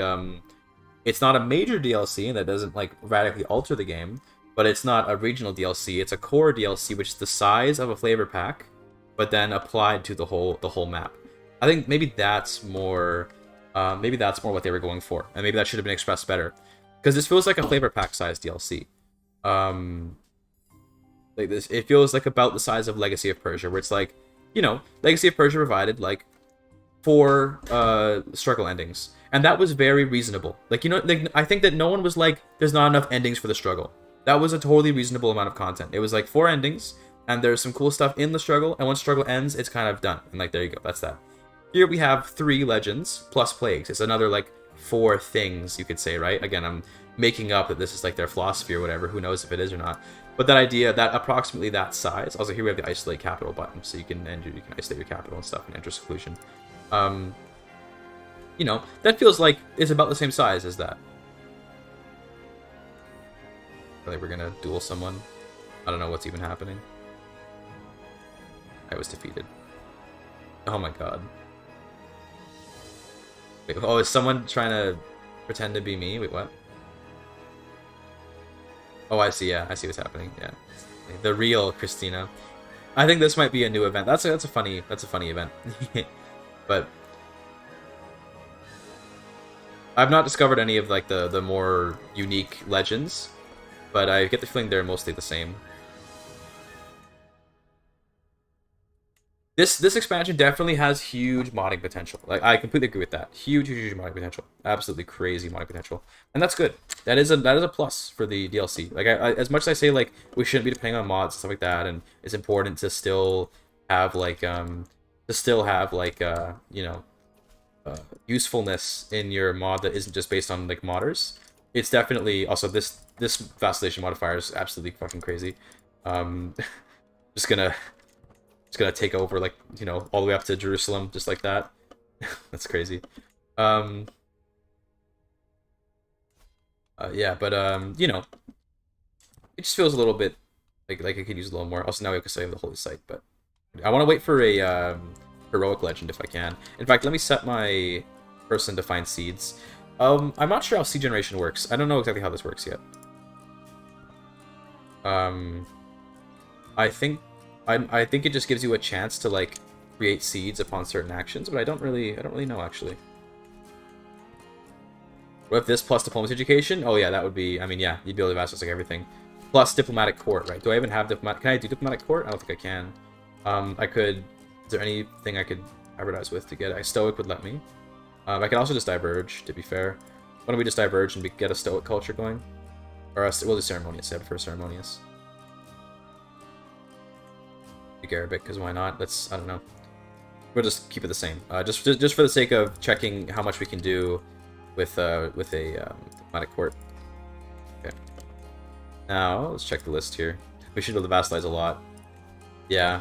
it's not a major DLC and that doesn't like radically alter the game. But it's not a regional DLC. It's a core DLC, which is the size of a flavor pack, but then applied to the whole map. I think maybe that's more what they were going for, and maybe that should have been expressed better, because this feels like a flavor pack size DLC. Like this, it feels like about the size of Legacy of Persia, where it's like, you know, Legacy of Persia provided like 4 struggle endings, and that was very reasonable. Like, you know, like, I think that no one was like, there's not enough endings for the struggle. That was a totally reasonable amount of content. It was like 4 endings, and there's some cool stuff in the struggle, and once struggle ends, it's kind of done. And like, there you go, that's that. Here we have 3 legends plus plagues. It's another like 4 things, you could say, right? Again, I'm making up that this is like their philosophy or whatever. Who knows if it is or not? But that idea, that approximately that size. Also, here we have the isolate capital button, so you can isolate your capital and stuff and enter seclusion. You know, that feels like it's about the same size as that. I think we're gonna duel someone. I don't know what's even happening. I was defeated. Oh my god. Wait, oh, is someone trying to pretend to be me? Wait, what? Oh, I see. Yeah, I see what's happening. Yeah, the real Christina. I think this might be a new event. That's a funny event. But I've not discovered any of like the more unique legends, but I get the feeling they're mostly the same. This expansion definitely has huge modding potential. Like, I completely agree with that. Huge modding potential. Absolutely crazy modding potential, and that's good. That is a plus for the DLC. Like, I as much as I say like we shouldn't be depending on mods and stuff like that, and it's important to still have like you know, usefulness in your mod that isn't just based on like modders. It's definitely also this vacillation modifier is absolutely fucking crazy. Just gonna take over, like, you know, all the way up to Jerusalem, just like that. That's crazy. Yeah, but you know, it just feels a little bit like I could use a little more. Also, now we have to save the holy site, but I want to wait for a heroic legend if I can. In fact, let me set my person to find seeds. I'm not sure how seed generation works. I don't know exactly how this works yet. I think it just gives you a chance to like create seeds upon certain actions, but I don't really know actually. What if this plus diplomacy education? Oh yeah, that would be. I mean, yeah, you'd be able to access like everything. Plus diplomatic court, right? Do I even have diplomatic? Can I do diplomatic court? I don't think I can. I could. Is there anything I could hybridize with to get it? Stoic would let me. I could also just diverge. To be fair, why don't we just diverge and get a stoic culture going? Or we'll do ceremonious. Yeah, for ceremonious. Arabic, because why not? Let's, I don't know. We'll just keep it the same. Just for the sake of checking how much we can do with a diplomatic court. Okay. Now let's check the list here. We should be able to vassalize a lot. Yeah.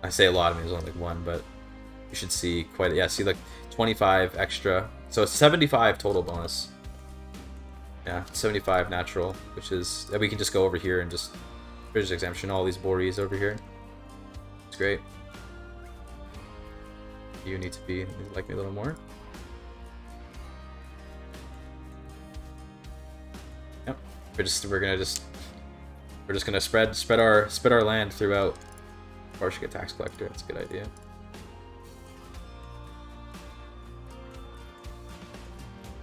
I say a lot. I mean, there's only like 1, but you should see quite. Yeah, see like 25 extra. So it's 75 total bonus. Yeah, 75 natural, which is that we can just go over here and just British exemption all these Boreas over here. It's great. You need to like me a little more. Yep. We're just gonna spread our land throughout Or I should get tax collector. That's a good idea.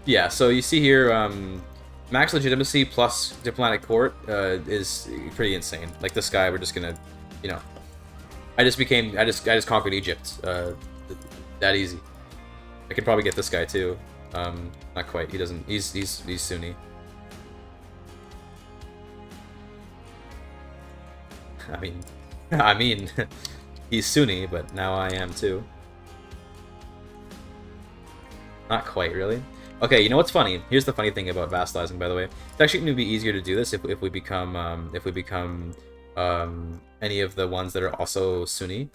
Yeah, so you see here, max legitimacy plus diplomatic court is pretty insane. Like this guy, we're just gonna, you know, I just conquered Egypt. That easy. I could probably get this guy too. Not quite. He doesn't. He's Sunni. I mean, he's Sunni, but now I am too. Not quite, really. Okay, you know what's funny? Here's the funny thing about vassalizing, by the way. It's actually going to be easier to do this if we become any of the ones that are also Sunni,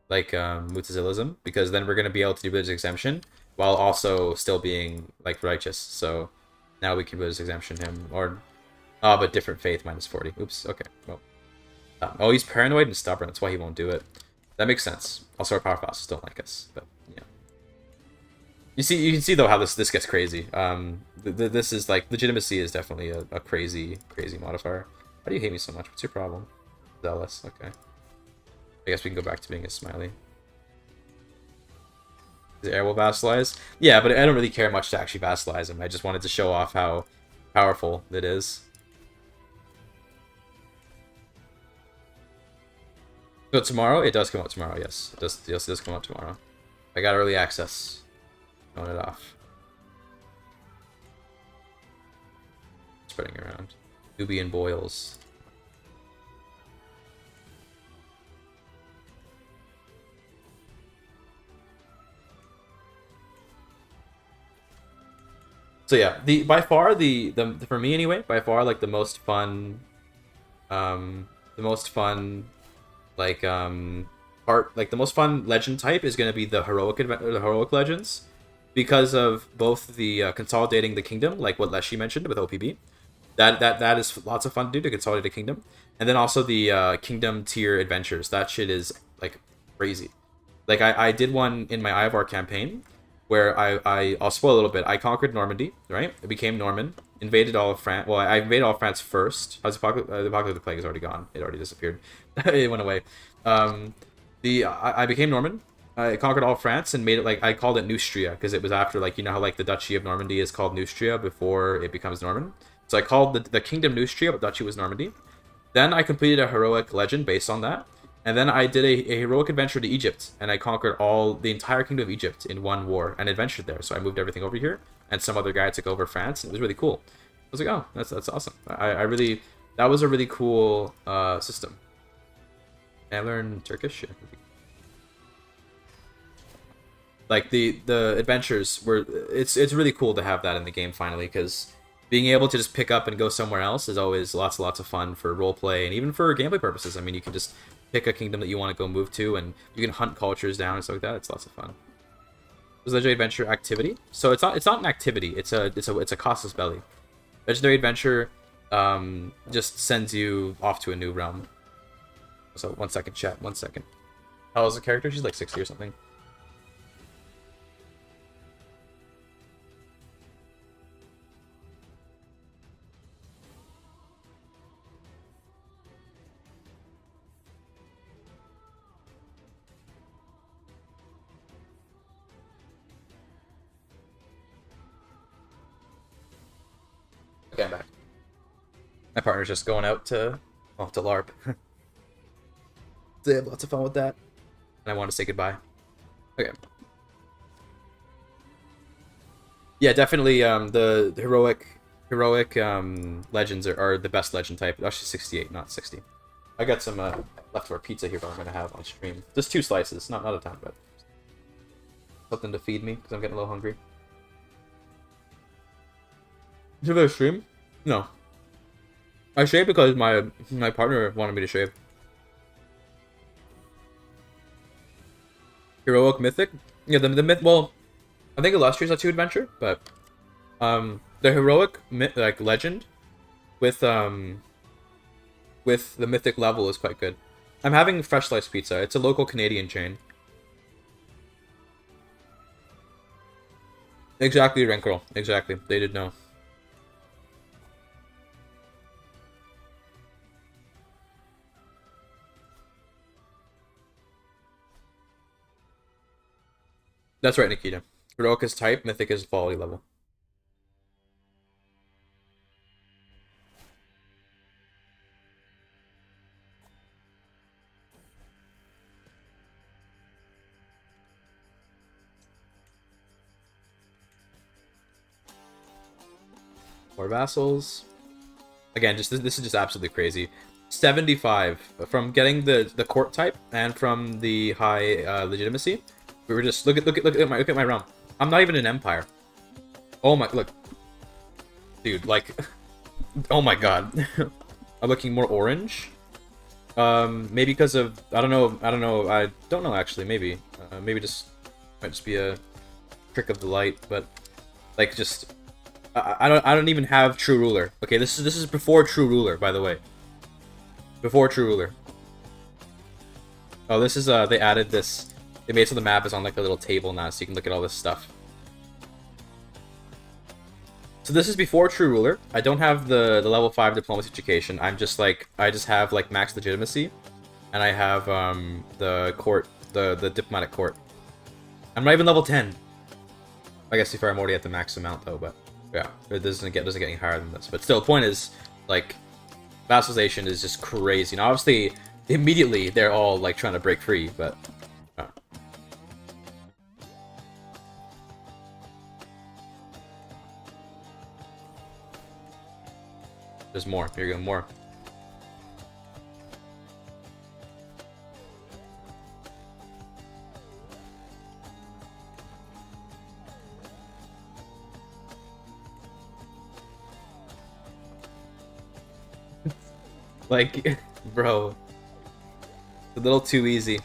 like Mutazilism, because then we're going to be able to do religious exemption while also still being like righteous. So now we can religious exemption him, or but different faith -40. Oops. Okay. Well. Oh, he's paranoid and stubborn. That's why he won't do it. That makes sense. Also, our power bosses don't like us, but yeah. You can see though how this gets crazy. This is like legitimacy is definitely a crazy modifier. Why do you hate me so much? What's your problem? Zealous. Okay. I guess we can go back to being a smiley. Is the air will vassalize? Yeah, but I don't really care much to actually vassalize him. I just wanted to show off how powerful it is. So tomorrow? It does come out tomorrow, yes. It does come out tomorrow. I got early access. Throwing it off. Spreading around. Nubian boils. So yeah, by far for me anyway, by far like the most fun the most fun legend type is going to be the heroic legends, because of both the consolidating the kingdom, like what Leshy mentioned with OPB. That is lots of fun to do, to consolidate a kingdom, and then also the kingdom tier adventures. That shit is like crazy. Like I did one in my Ivar campaign where I'll spoil a little bit. I conquered Normandy, right? I became Norman, invaded all of France. Well, I invaded all of France first. The Apocalyptic Plague is already gone. It already disappeared. It went away. I became Norman. I conquered all of France and made it, like, I called it Neustria, because it was after, like, you know how, like, the Duchy of Normandy is called Neustria before it becomes Norman. So I called the kingdom Neustria, but Duchy was Normandy. Then I completed a heroic legend based on that. And then I did a heroic adventure to Egypt, and I conquered the entire kingdom of Egypt in one war and adventured there. So I moved everything over here, and some other guy took over France, and it was really cool. I was like, oh, that's awesome. That was a really cool system. And I learned Turkish. Yeah. Like the adventures were, it's really cool to have that in the game finally, because being able to just pick up and go somewhere else is always lots of fun for roleplay and even for gameplay purposes. I mean, you can just pick a kingdom that you want to go move to, and you can hunt cultures down and stuff like that. It's lots of fun. There's legendary adventure activity. So it's not an activity. It's a costless belly. Legendary adventure just sends you off to a new realm. So 1 second, chat. 1 second. How old is the character? She's like 60 or something. Okay, I'm back. My partner's just going out to LARP. They have lots of fun with that. And I want to say goodbye. Okay. Yeah, definitely the heroic legends are the best legend type. Actually 68, not 60. I got some leftover pizza here that I'm going to have on stream. Just 2 slices, not a ton, but something to feed me, because I'm getting a little hungry. Should I stream? No. I shaved because my partner wanted me to shave. Heroic mythic? Yeah, the myth. Well, I think Illustrious are 2 adventure, but the heroic like legend with the mythic level is quite good. I'm having Fresh Slice Pizza. It's a local Canadian chain. Exactly, Renkerl. Exactly. They did know. That's right, Nikita. Heroic is type, Mythic is quality level. More vassals. Again, just this is just absolutely crazy. 75 from getting the court type and from the high legitimacy. We were just look at my realm. I'm not even an empire. Oh my look, dude. Like, oh my god. I'm looking more orange. Maybe because of I don't know actually. Maybe maybe just might just be a trick of the light, but like just. I don't even have True Ruler. Okay, this is before True Ruler, by the way. Before True Ruler. Oh, this is they added this. They made so the map is on like a little table now, so you can look at all this stuff. So this is before True Ruler. I don't have the level 5 diplomacy education. I'm just like I just have like max legitimacy, and I have the court the diplomatic court. I'm not even level 10. I guess if I'm already at the max amount though, but. Yeah, it doesn't get any higher than this. But still, the point is, like, vassalization is just crazy. Now, obviously, immediately they're all like trying to break free, but. There's more. Here you go, more. Like, bro. It's a little too easy.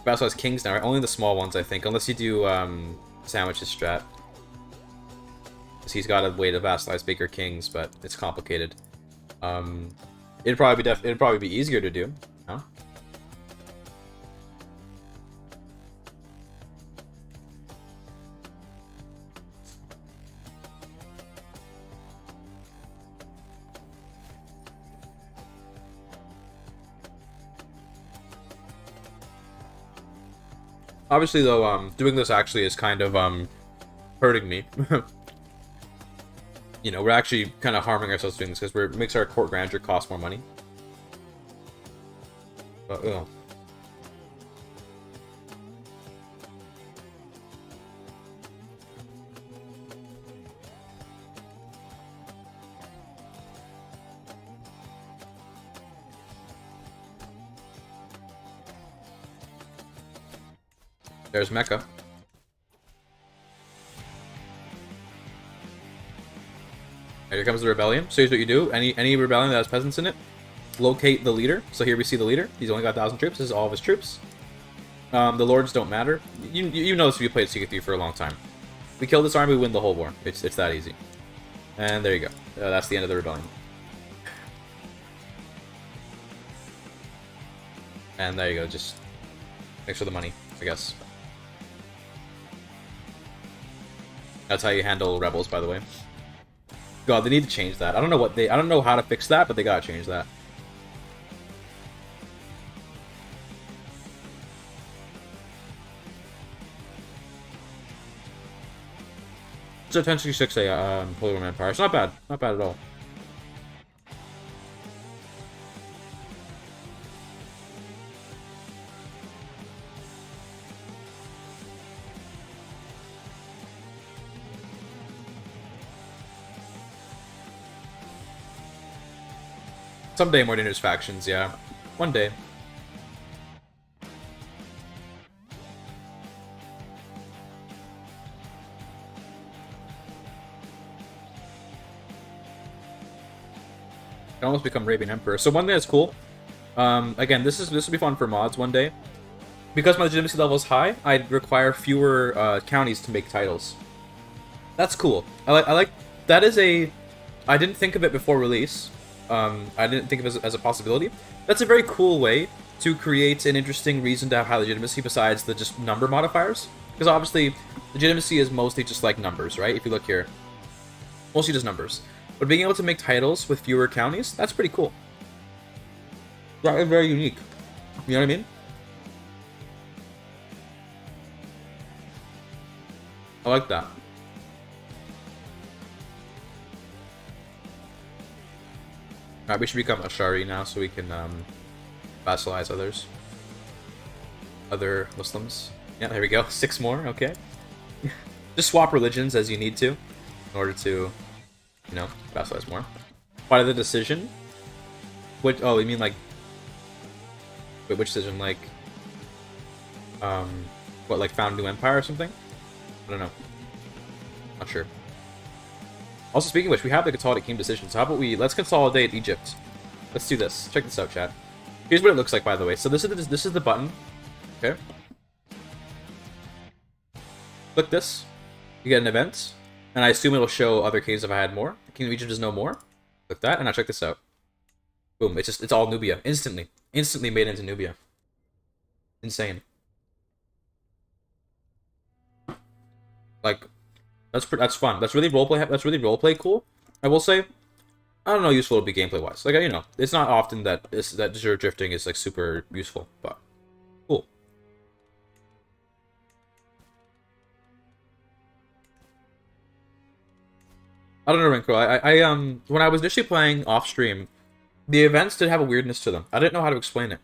Vassal has kings now, right? Only the small ones, I think. Unless you do, sandwiches strat. Because he's got a way to vassalize bigger kings, but it's complicated. It'd probably be easier to do, huh? Obviously, though, doing this actually is kind of, hurting me. You know, we're actually kind of harming ourselves doing this, because it makes our court grandeur cost more money. But, ugh. There's Mecca. And here comes the rebellion. So here's what you do. Any rebellion that has peasants in it, locate the leader. So here we see the leader. He's only got 1,000 troops. This is all of his troops. The lords don't matter. You know this if you played CK3 for a long time. We kill this army, we win the whole war. It's that easy. And there you go. That's the end of the rebellion. And there you go. Just thanks for the money, I guess. That's how you handle rebels, by the way. God, they need to change that. I don't know how to fix that, but they gotta change that. It's a 1066 Holy Roman Empire. It's not bad. Not bad at all. Someday more Ninja's factions, yeah. One day. Can almost become Arabian Emperor. So one thing that's cool. Again, this will be fun for mods one day. Because my legitimacy level is high, I'd require fewer counties to make titles. That's cool. I like that is a. I didn't think of it before release. I didn't think of it as a possibility. That's a very cool way to create an interesting reason to have high legitimacy besides the just number modifiers. Because obviously, legitimacy is mostly just like numbers, right? If you look here, mostly just numbers. But being able to make titles with fewer counties, that's pretty cool. That is very unique. You know what I mean? I like that. Alright, we should become Ashari now so we can vassalize other Muslims. Yeah, there we go. 6 more, okay. Just swap religions as you need to in order to, you know, vassalize more. Part of the decision? Which, oh, you mean like... Wait, which decision? Like... What, like found new empire or something? I don't know. Not sure. Also, speaking of which, we have the Consolidate Kingdom decision, so how about let's consolidate Egypt. Let's do this. Check this out, chat. Here's what it looks like, by the way. So this is the button. Okay. Click this. You get an event, and I assume it'll show other caves if I had more. The Kingdom of Egypt is no more. Click that, and now check this out. Boom! It's all Nubia instantly made into Nubia. Insane. Like, that's fun. That's really roleplay. That's really roleplay cool. I will say, I don't know, useful to be gameplay wise. Like, you know, it's not often that zero drifting is like super useful, but cool. I don't know, Wrinkle. I when I was initially playing off stream, the events did have a weirdness to them. I didn't know how to explain it.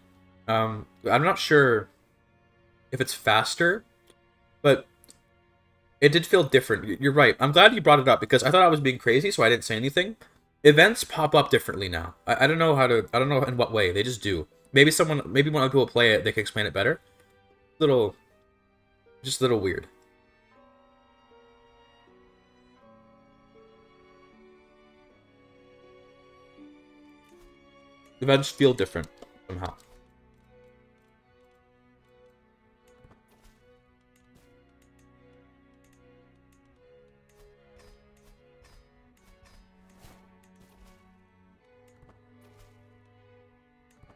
I'm not sure if it's faster, but it did feel different. You're right. I'm glad you brought it up because I thought I was being crazy, so I didn't say anything. Events pop up differently now. I don't know I don't know in what way. They just do. Maybe when other people play it, they can explain it better. Just a little weird. Events feel different somehow.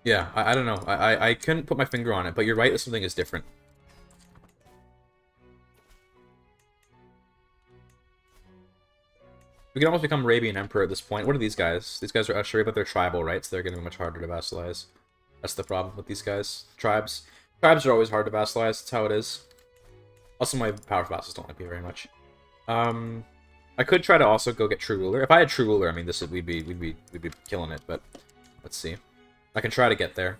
Yeah, I don't know. I couldn't put my finger on it, but you're right that something is different. We can almost become Arabian Emperor at this point. What are these guys? These guys are Ashari, but they're tribal, right? So they're going to be much harder to vassalize. That's the problem with these guys. Tribes are always hard to vassalize. That's how it is. Also, my powerful vassals don't like me very much. I could try to also go get True Ruler. If I had True Ruler, I mean, we'd be killing it. But let's see. I can try to get there.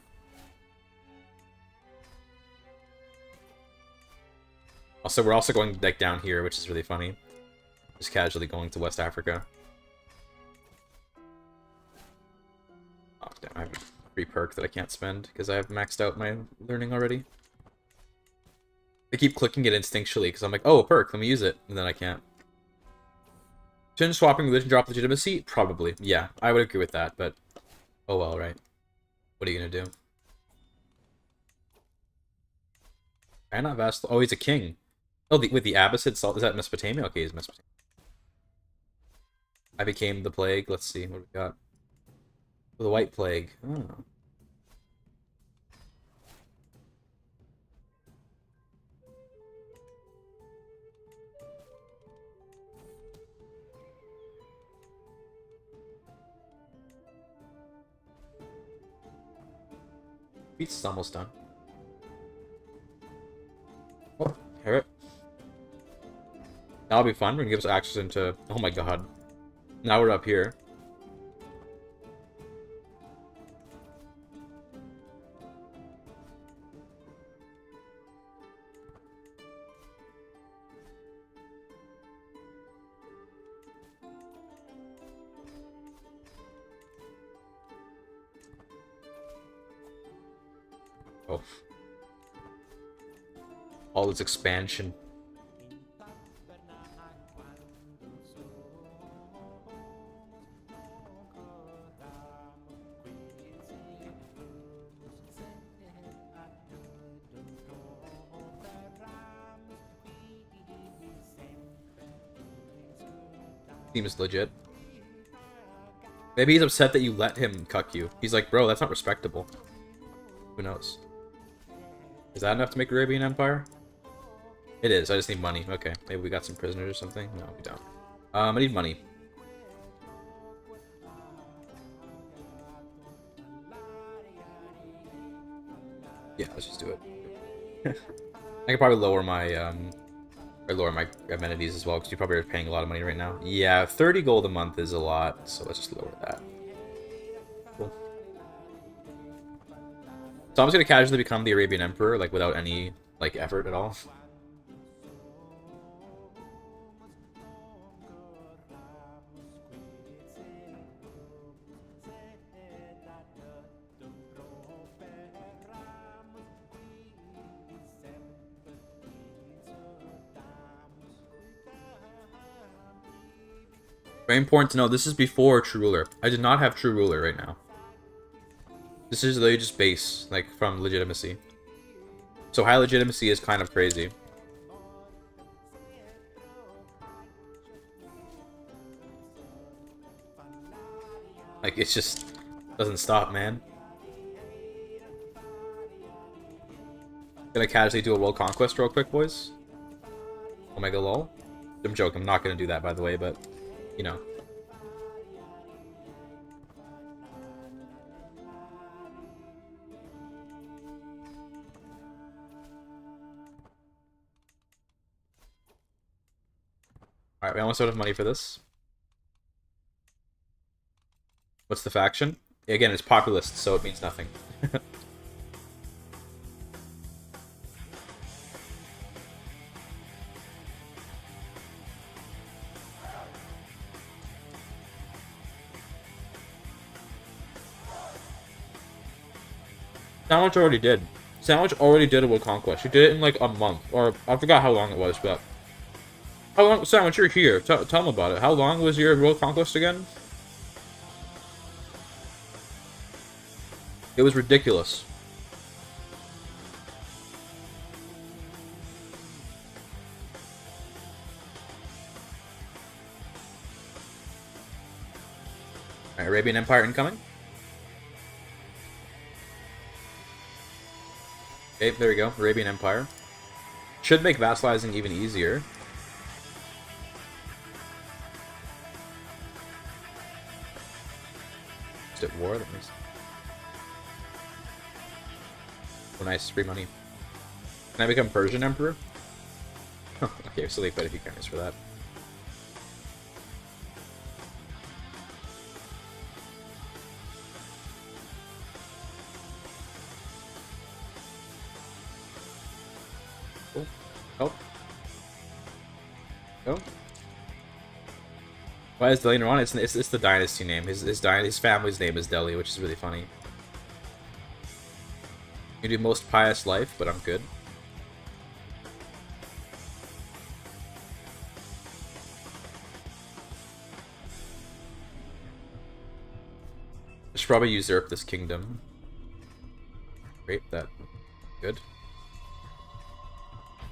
Also, we're also going like down here, which is really funny. Just casually going to West Africa. Oh, damn, I have a free perk that I can't spend because I have maxed out my learning already. I keep clicking it instinctually because I'm like, oh, a perk, let me use it. And then I can't. Shouldn't swapping religion drop legitimacy? Probably. Yeah, I would agree with that, but oh well, right? What are you gonna do? I'm not vassal. Oh, he's a king. Oh, with the Abbasid salt. Is that Mesopotamia? Okay, he's Mesopotamia. I became the plague. Let's see what we got. Oh, the white plague. Oh. Beats is almost done. Oh, hear it. That'll be fun. We're gonna give us access into. Oh my god. Now we're up here. Oh. All this expansion. Seems legit. Maybe he's upset that you let him cuck you. He's like, bro, that's not respectable. Who knows? Is that enough to make Arabian Empire? It is. I just need money. Okay. Maybe we got some prisoners or something? No, we don't. I need money. Yeah, let's just do it. I could probably lower my Or lower my amenities as well, because you probably are paying a lot of money right now. Yeah, 30 gold a month is a lot, so let's just lower that. Cool. So I'm just gonna casually become the Arabian Emperor, like without any like effort at all. Very important to know, this is before True Ruler. I did not have True Ruler right now. This is literally just base, like, from Legitimacy. So high Legitimacy is kind of crazy. Like, it's just doesn't stop, man. Gonna casually do a world conquest real quick, boys. Omega lol. I'm joking, I'm not gonna do that, by the way, but, you know. Alright, we almost out of money for this. What's the faction? Again, it's populist, so it means nothing. Sandwich already did. Sandwich already did a world conquest. She did it in like a month, or I forgot how long it was, but how long? Sandwich, you're here. Tell them about it. How long was your world conquest again? It was ridiculous. Alright, Arabian Empire incoming. Okay, there we go. Arabian Empire. Should make vassalizing even easier. Just at war. That makes... Oh, nice. Free money. Can I become Persian Emperor? Okay, so they quite a few countries for that. Cool. Oh. Oh. Why is Delhi Iran? It's the dynasty name. His family's name is Delhi, which is really funny. You do most pious life, but I'm good. I should probably usurp this kingdom. Great, that good.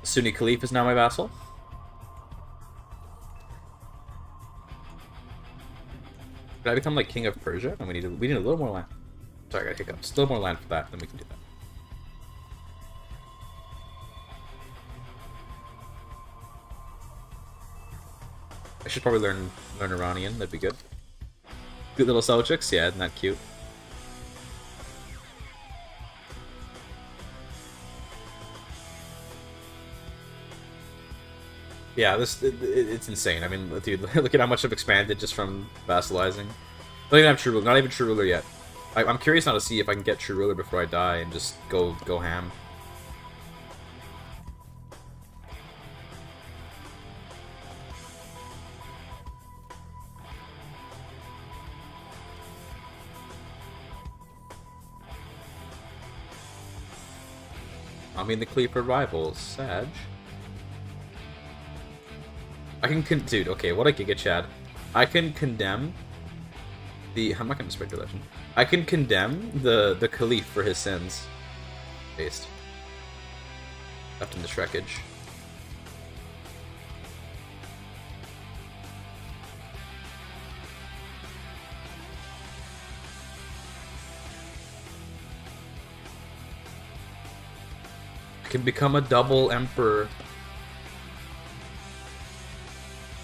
Sunni Caliph is now my vassal. Could I become like king of Persia? And we need a little more land. Sorry, I got hiccups. A little more land for that, then we can do that. I should probably learn Iranian. That'd be good. Cute little Seljuks, yeah, isn't that cute? Yeah, it's insane. I mean, dude, look at how much I've expanded just from vassalizing. Don't even have True Ruler, not even True Ruler yet. I'm curious now to see if I can get True Ruler before I die and just go ham. I mean, the Cleaver rivals, Sag. I can dude, okay, what a Giga Chad. I can condemn the... I'm not gonna spread your legend. I can condemn the Caliph for his sins. Based. Left in the Shrekage. I can become a double emperor.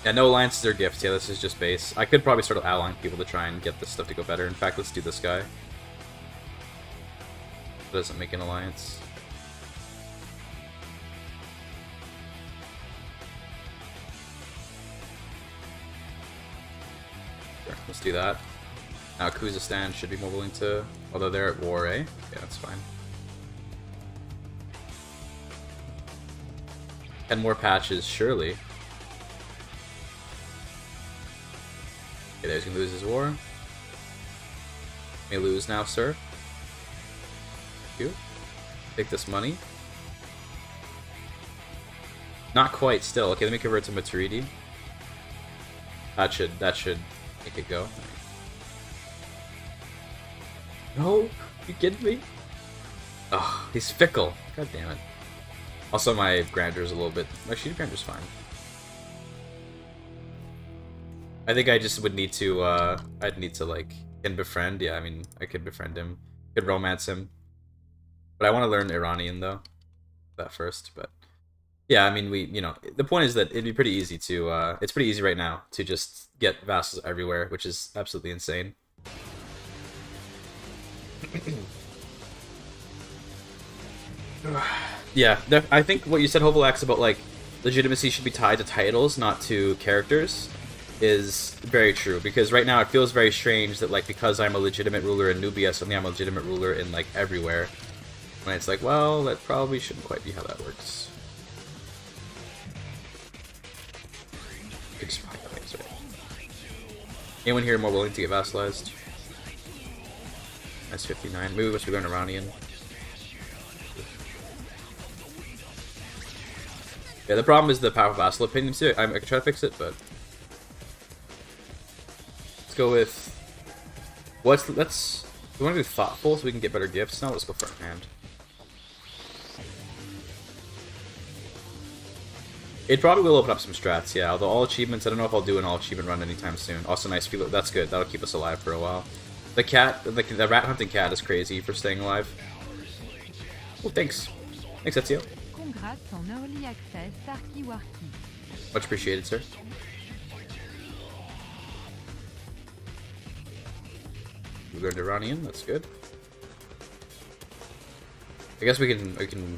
Yeah, no alliances or gifts. Yeah, this is just base. I could probably start allying people to try and get this stuff to go better. In fact, let's do this guy. Doesn't make an alliance. Sure, let's do that. Now Kazakhstan should be more willing to... Although they're at war, eh? Yeah, that's fine. 10 more patches, surely. Okay, there's gonna lose his war. May lose now, sir. Thank you. Take this money. Not quite still. Okay, let me convert to Maturidi. That should make it go. No, you kidding me? Oh, he's fickle. God damn it. Also, my grander's a little bit. Actually, grander's fine. I think I just would need to. I'd need to like can befriend. Yeah, I mean, I could befriend him, could romance him. But I want to learn Iranian though. That first, but yeah, I mean, the point is that it'd be pretty easy to. It's pretty easy right now to just get vassals everywhere, which is absolutely insane. Yeah, I think what you said, Hovalax, about like legitimacy should be tied to titles, not to characters, is very true. Because right now it feels very strange that like because I'm a legitimate ruler in Nubia, suddenly I'm a legitimate ruler in like everywhere. When it's like, well, that probably shouldn't quite be how that works. Anyone here more willing to get vassalized? That's 59. Maybe we must be going Iranian. Yeah, the problem is the power of vassal opinions too. I can try to fix it, but let's go with we want to do thoughtful so we can get better gifts. Now let's go for our hand. It probably will open up some strats, yeah. Although all achievements, I don't know if I'll do an all achievement run anytime soon. Also, nice feel. That's good. That'll keep us alive for a while. The cat, the rat hunting cat, is crazy for staying alive. Oh, thanks. Thanks, Ezio. Congrats on early access, Sarki Warki. Much appreciated, sir. We learned Iranian. That's good. I guess we can. I don't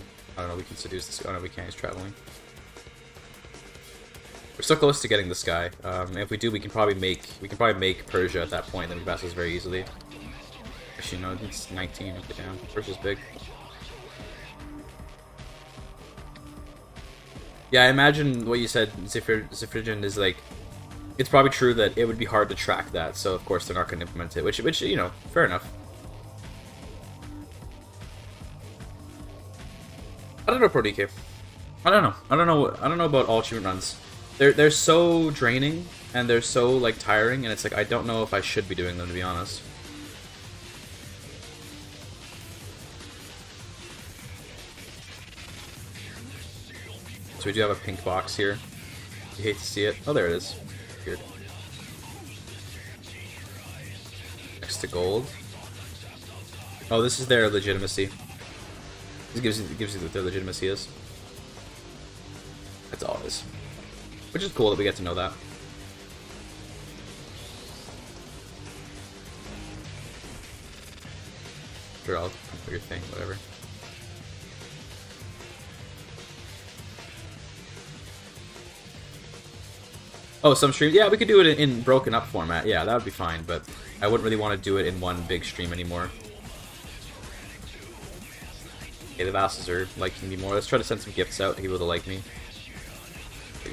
know. We can seduce this. Oh no, we can't. He's traveling. We're so close to getting this guy. And if we do, we can probably make Persia at that point. Then we vassals very easily. Actually, no, it's 19. Okay, down. Persia's big. Yeah, I imagine what you said, Zifrigen, is like, it's probably true that it would be hard to track that. So of course they're not going to implement it, which you know, fair enough. I don't know, ProDK. I don't know about all achievement runs. They're so draining and they're so like tiring, and it's like I don't know if I should be doing them, to be honest. So we do have a pink box here. You hate to see it. Oh, there it is. Weird. Next to gold. Oh, this is their legitimacy. This gives you what their legitimacy is. That's all it is. Which is cool that we get to know that. Sure, I'll do your thing, whatever. Oh, some streams? Yeah, we could do it in broken up format. Yeah, that would be fine, but I wouldn't really want to do it in one big stream anymore. Okay, the vassals are liking me more. Let's try to send some gifts out to people to like me.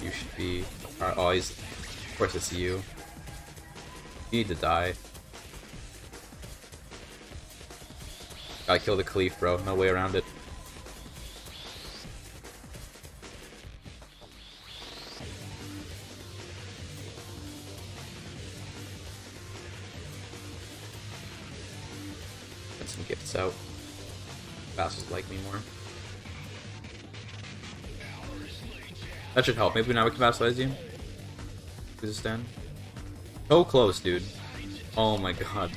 You should be... Oh, he's... Of course it's you. You need to die. Gotta kill the Caliph, bro. No way around it. Send some gifts out. Vassals like me more. That should help. Maybe now we can vassalize you. Kazakhstan. So close, dude. Oh my god.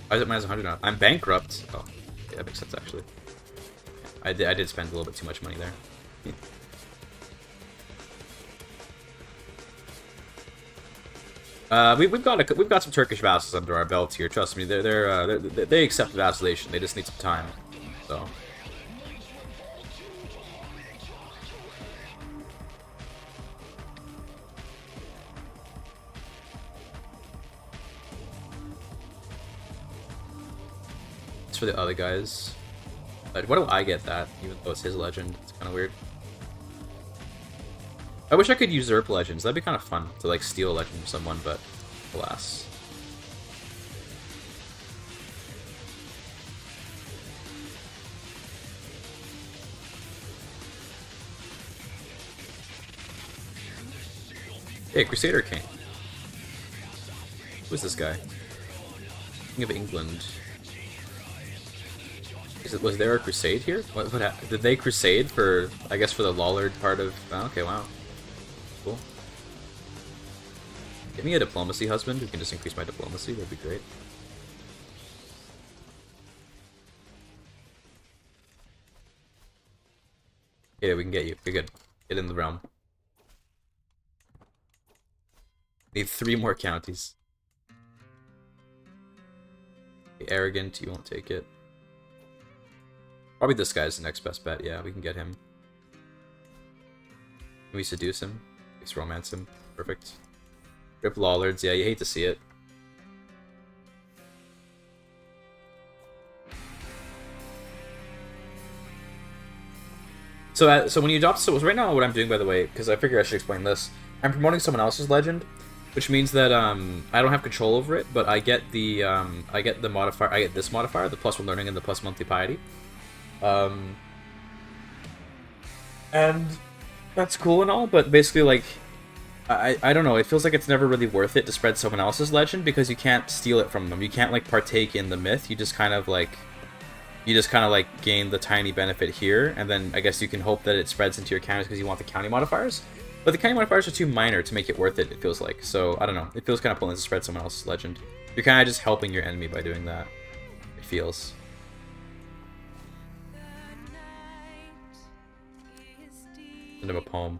Why is it minus 100 now? I'm bankrupt. Oh, yeah, that makes sense actually. I did spend a little bit too much money there. We've got some Turkish vassals under our belt here. Trust me, they accept vassalation. They just need some time. So. It's for the other guys. But why do I get that, even though it's his legend? It's kind of weird. I wish I could usurp legends. That'd be kind of fun to like steal a legend from someone, but alas. Hey, Crusader King. Who's this guy? King of England. Was there a crusade here? What did they crusade for? I guess for the Lollard part of. Oh, okay, wow, cool. Give me a diplomacy husband who can just increase my diplomacy. That'd be great. Yeah, we can get you. You're good. Get in the realm. Need 3 more counties. Be arrogant, you won't take it. Probably this guy's the next best bet. Yeah, we can get him. Can we seduce him? Let's romance him. Perfect. Rip Lollards. Yeah, you hate to see it. So when you adopt, so right now what I'm doing, by the way, because I figure I should explain this, I'm promoting someone else's legend, which means that I don't have control over it, but I get the modifier, I get this modifier, the +1 learning and the +1 monthly piety, and that's cool and all, but basically like I don't know, it feels like it's never really worth it to spread someone else's legend because you can't steal it from them. You can't like partake in the myth. You just kind of like gain the tiny benefit here, and then I guess you can hope that it spreads into your counties because you want the county modifiers. But the county modifiers are too minor to make it worth it, it feels like. So, I don't know. It feels kind of pointless to spread someone else's legend. You're kind of just helping your enemy by doing that. It feels. End of a poem.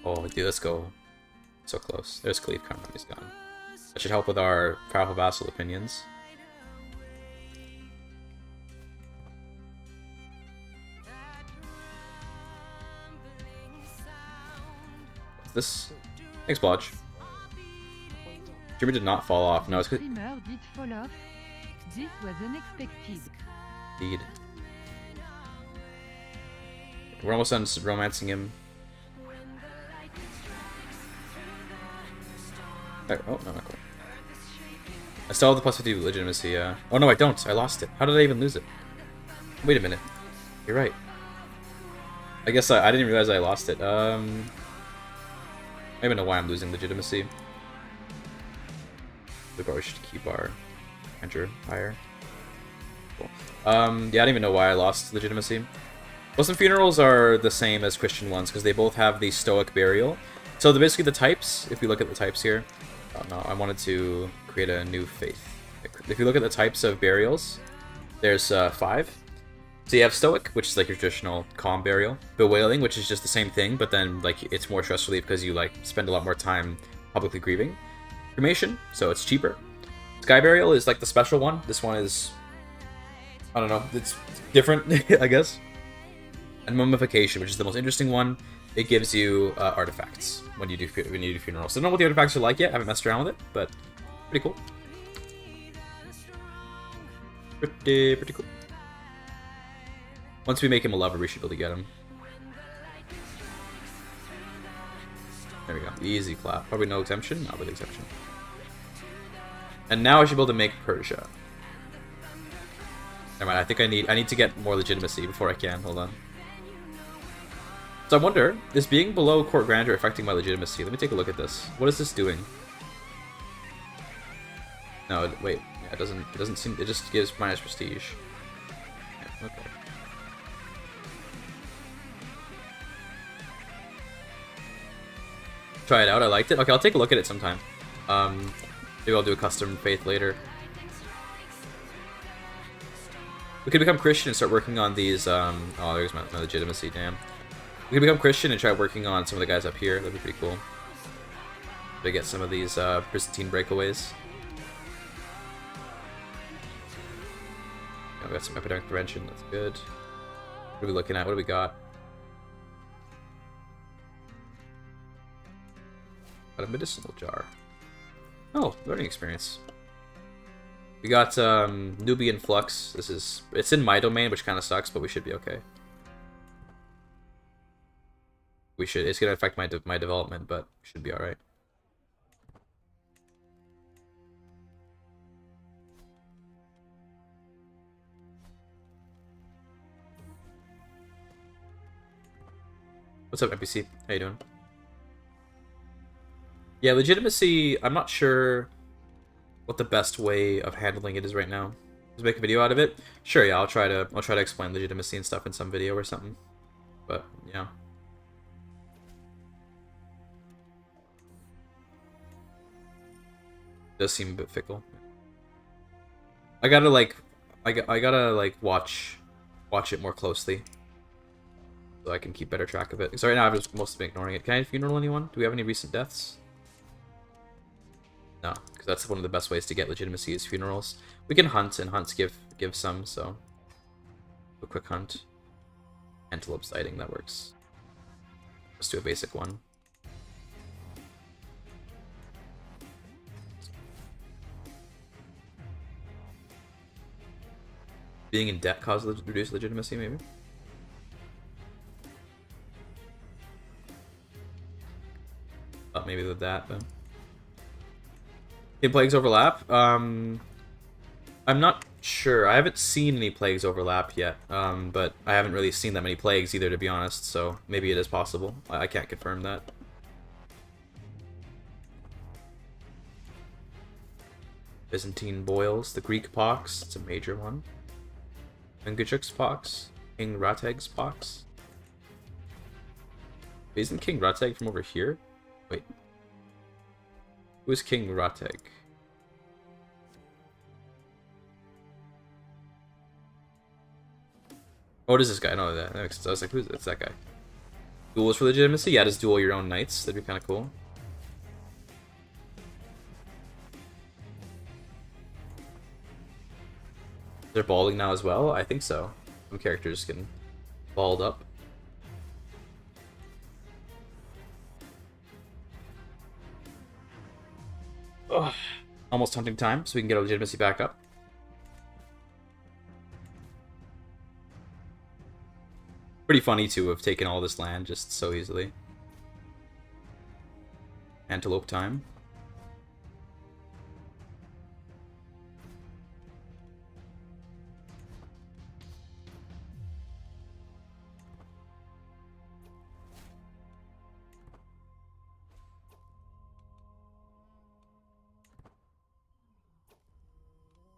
Oh, dude, let's go. So close. There's Khalif Khan. He's gone. That should help with our powerful vassal opinions. What's this? Thanks, Blodge. Jimmy did not fall off. No, it's good. Did fall off. This was unexpected. Indeed. We're almost done romancing him. There. Oh, no, not cool. I still have the +50 legitimacy, yeah. Oh no, I don't. I lost it. How did I even lose it? Wait a minute. You're right. I guess I didn't realize I lost it. I don't even know why I'm losing legitimacy. We probably should keep our enter higher. Cool. Yeah, I don't even know why I lost legitimacy. Muslim funerals are the same as Christian ones because they both have the Stoic burial. So basically the types, if we look at the types here, oh no, I wanted to create a new faith. If you look at the types of burials, there's 5. So you have Stoic, which is like your traditional calm burial. Bewailing, which is just the same thing, but then like it's more stress relief because you like spend a lot more time publicly grieving. Cremation, so it's cheaper. Sky burial is like the special one. This one is, I don't know, it's different, I guess. And mummification, which is the most interesting one. It gives you artifacts when you do funerals. So I don't know what the artifacts are like yet. I haven't messed around with it, but pretty cool. Pretty cool. Once we make him a lover, we should be able to get him. There we go. Easy clap. Probably no exemption. Not with exemption. And now I should be able to make Persia. Never mind. I think I need to get more legitimacy before I can. Hold on. So I wonder, is being below court grandeur affecting my legitimacy? Let me take a look at this. What is this doing? No, wait. Yeah, it doesn't seem. It just gives minus prestige. Yeah, okay. Try it out. I liked it. Okay, I'll take a look at it sometime. Maybe I'll do a custom faith later. We could become Christian and start working on these. Oh, there's my legitimacy. Damn. We could become Christian and try working on some of the guys up here. That'd be pretty cool. To get some of these Byzantine breakaways. Yeah, we got some epidemic prevention. That's good. What are we looking at? What do we got? Got a medicinal jar. Oh, learning experience. We got Nubian Flux. It's in my domain, which kind of sucks, but we should be okay. It's gonna affect my development, but we should be all right. What's up, NPC? How you doing? Yeah, Legitimacy, I'm not sure what the best way of handling it is right now. Just make a video out of it? Sure, yeah, I'll try to explain Legitimacy and stuff in some video or something. But, yeah. It does seem a bit fickle. I gotta watch it more closely. So I can keep better track of it. Because right now I've just mostly been ignoring it. Can I funeral anyone? Do we have any recent deaths? No, because that's one of the best ways to get legitimacy is funerals. We can hunt, and hunts give some, so... A quick hunt. Antelope sighting, that works. Let's do a basic one. Being in debt causes reduced legitimacy, maybe? Thought maybe with that, but... Can plagues overlap? I'm not sure. I haven't seen any plagues overlap yet, but I haven't really seen that many plagues either, to be honest, so maybe it is possible. I can't confirm that. Byzantine boils, the Greek pox, it's a major one. Ungachuk's pox, King Rateg's pox. Isn't King Rateg from over here? Wait. Who is King Rateg? Oh, what is this guy? No, that makes sense. I was like, who's it's that guy? Duels for legitimacy? Yeah, just duel your own knights. That'd be kind of cool. They're balding now as well? I think so. Some characters can bald up. Ugh. Almost hunting time, so we can get our legitimacy back up. Pretty funny to have taken all this land just so easily. Antelope time.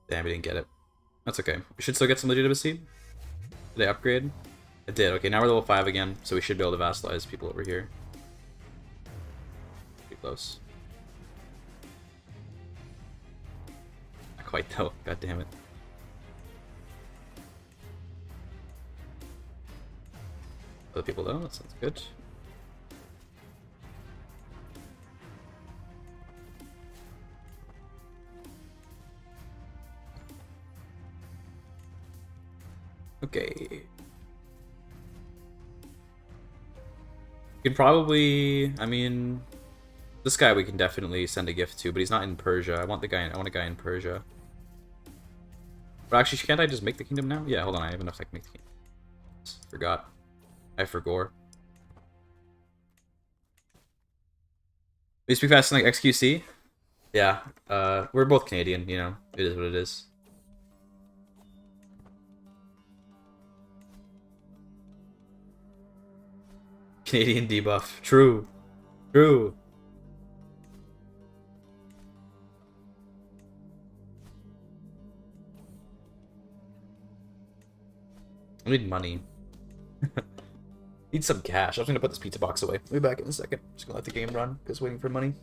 Damn, we didn't get it. That's okay. We should still get some legitimacy. Did they upgrade? It did. Okay, now we're level 5 again, so we should be able to vassalize people over here. Pretty close. Not quite though. God damn it. Other people though, that sounds good. Okay. We can probably, I mean, this guy we can definitely send a gift to, but he's not in Persia. I want a guy in Persia. But actually, can't I just make the kingdom now? Yeah, hold on, I have enough to make the kingdom. Forgot. I forgot. We speak fast like XQC? Yeah, we're both Canadian, you know. It is what it is. Canadian debuff. True. True. I need money. Need some cash. I'm just gonna put this pizza box away. We'll be back in a second. Just gonna let the game run because waiting for money.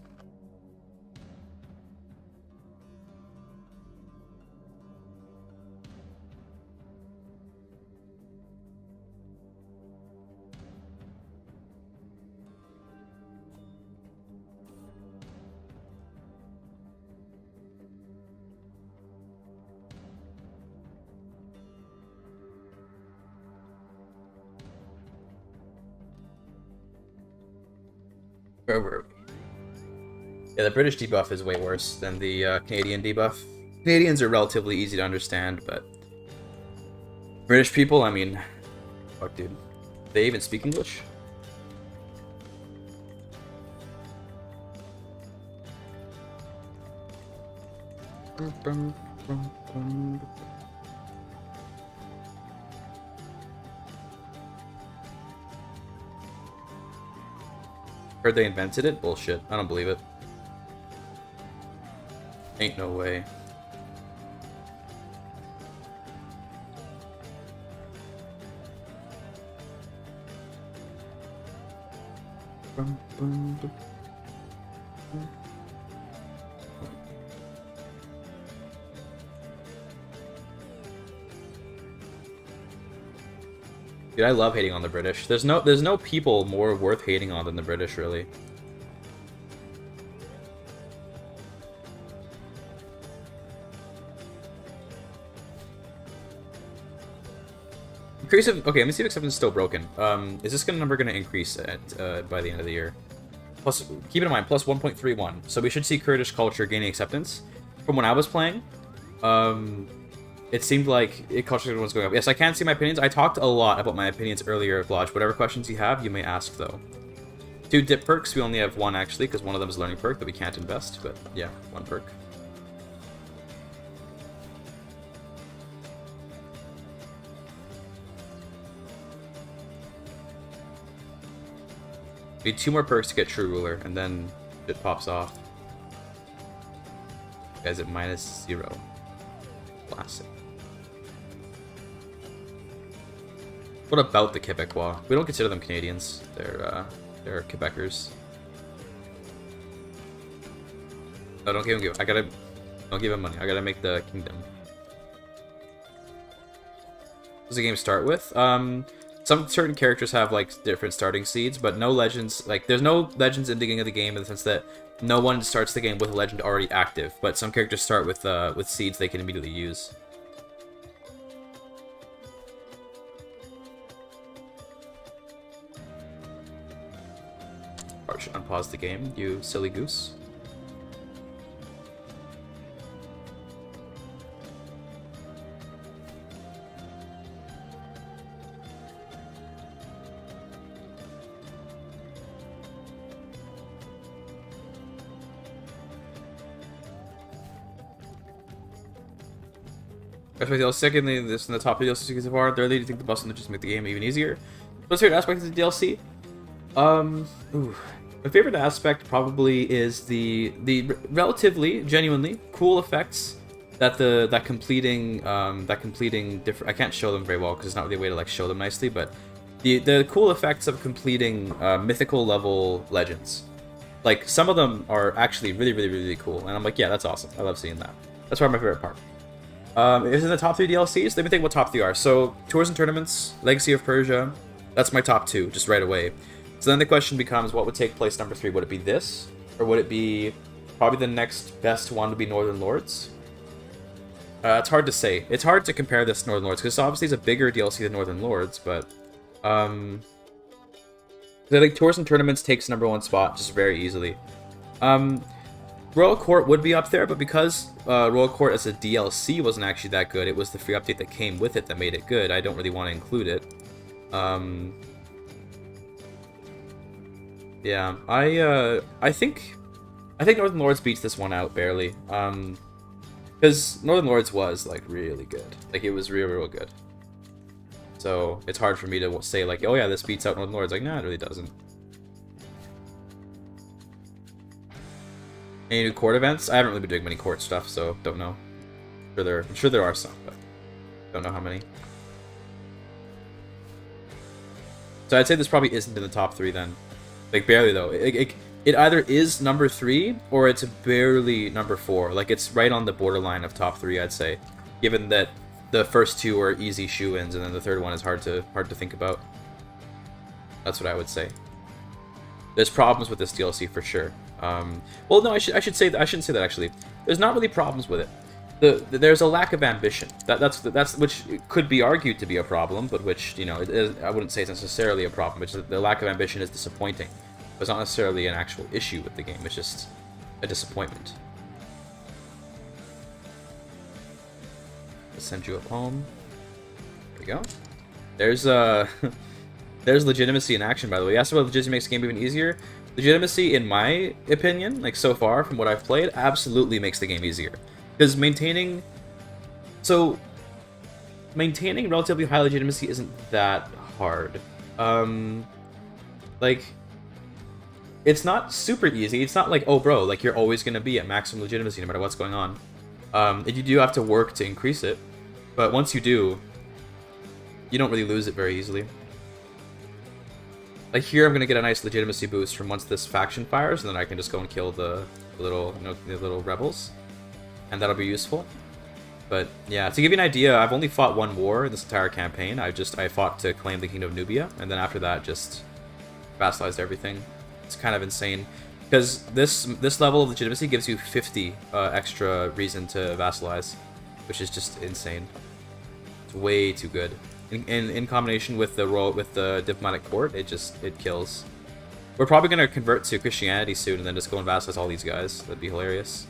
Where were we? Yeah, the British debuff is way worse than the Canadian debuff. Canadians are relatively easy to understand, but British people, I mean, fuck, dude. They even speak English? Heard they invented it? Bullshit. I don't believe it. Ain't no way. Dude, I love hating on the British. There's no people more worth hating on than the British, really. Increase of, okay, let me see if acceptance is still broken. Is this number gonna increase at by the end of the year? Plus, keep it in mind, plus 1.31. So we should see Kurdish culture gaining acceptance. From when I was playing, it seemed like culture was going up. Yes, I can see my opinions. I talked a lot about my opinions earlier, Lodge. Whatever questions you have, you may ask, though. 2 dip perks. We only have 1, actually, because one of them is a learning perk that we can't invest. But, yeah, 1 perk. We need 2 more perks to get True Ruler, and then it pops off. Guys at -0. Classic. What about the Quebecois? We don't consider them Canadians. They're Quebecers. No, don't give him. Don't give him money. I gotta make the kingdom. What does the game start with? Some certain characters have like different starting seeds, but no legends. Like, there's no legends in the beginning of the game in the sense that no one starts the game with a legend already active. But some characters start with seeds they can immediately use. Or should unpause the game, you silly goose. Secondly, this in the top DLC so far. Thirdly, do you think the boss will just make the game even easier? What's your favorite aspect of the DLC? My favorite aspect probably is the relatively, genuinely cool effects that completing different. I can't show them very well because it's not really a way to like show them nicely, but the cool effects of completing mythical level legends. Like, some of them are actually really cool, and I'm like, yeah, that's awesome. I love seeing that. That's probably my favorite part. Is in the top 3 DLCs? Let me think what top 3 are. So, Tours and Tournaments, Legacy of Persia, that's my top 2, just right away. So then the question becomes, what would take place number 3? Would it be this? Or would it be, probably the next best one would be Northern Lords? It's hard to say. It's hard to compare this to Northern Lords, because obviously it's a bigger DLC than Northern Lords, but, I think Tours and Tournaments takes #1 spot just very easily. Royal Court would be up there, but because Royal Court as a DLC wasn't actually that good, it was the free update that came with it that made it good. I don't really want to include it. Yeah, I think Northern Lords beats this one out barely. Because Northern Lords was like really good. Like, it was real good. So it's hard for me to say like, oh yeah, this beats out Northern Lords. Like, nah, it really doesn't. Any new court events? I haven't really been doing many court stuff, so don't know. I'm sure there are some, but don't know how many. So I'd say this probably isn't in the top 3 then. Like, barely though. It either is number 3 or it's barely number 4. Like, it's right on the borderline of top 3, I'd say. Given that the first 2 are easy shoe-ins and then the third one is hard to think about. That's what I would say. There's problems with this DLC for sure. Well, no, I shouldn't say that actually. There's not really problems with it. There's a lack of ambition. That's which could be argued to be a problem, but which, you know, I wouldn't say it's necessarily a problem. It's the lack of ambition is disappointing. It's not necessarily an actual issue with the game. It's just a disappointment. Let's send you a poem. There we go. There's there's legitimacy in action, by the way. You asked about legitimacy makes the game even easier. Legitimacy, in my opinion, like so far from what I've played, absolutely makes the game easier. Because maintaining relatively high legitimacy isn't that hard. Like, it's not super easy. It's not like, oh bro, like you're always gonna be at maximum legitimacy no matter what's going on. You do have to work to increase it, but once you do, you don't really lose it very easily. Like here, I'm gonna get a nice legitimacy boost from once this faction fires, and then I can just go and kill the little, the little rebels, and that'll be useful. But yeah, to give you an idea, I've only fought one war in this entire campaign. I fought to claim the Kingdom of Nubia, and then after that, just vassalized everything. It's kind of insane because this level of legitimacy gives you 50 extra reason to vassalize, which is just insane. It's way too good. In combination with the diplomatic court, it kills. We're probably gonna convert to Christianity soon, and then just go and vassalize all these guys. That'd be hilarious.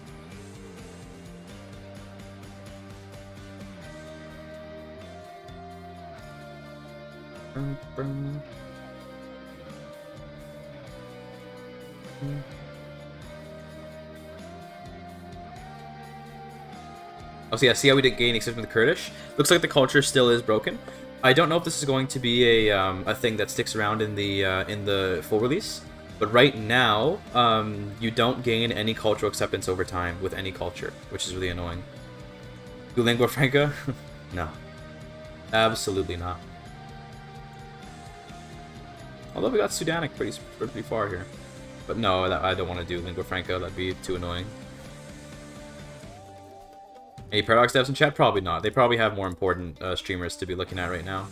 Oh, so yeah, see how we didn't gain except for the Kurdish? Looks like the culture still is broken. I don't know if this is going to be a thing that sticks around in the full release, but right now, you don't gain any cultural acceptance over time with any culture, which is really annoying. Do lingua franca? No. Absolutely not. Although we got Sudanic pretty far here. But no, I don't want to do lingua franca, that'd be too annoying. Any Paradox devs in chat? Probably not. They probably have more important streamers to be looking at right now.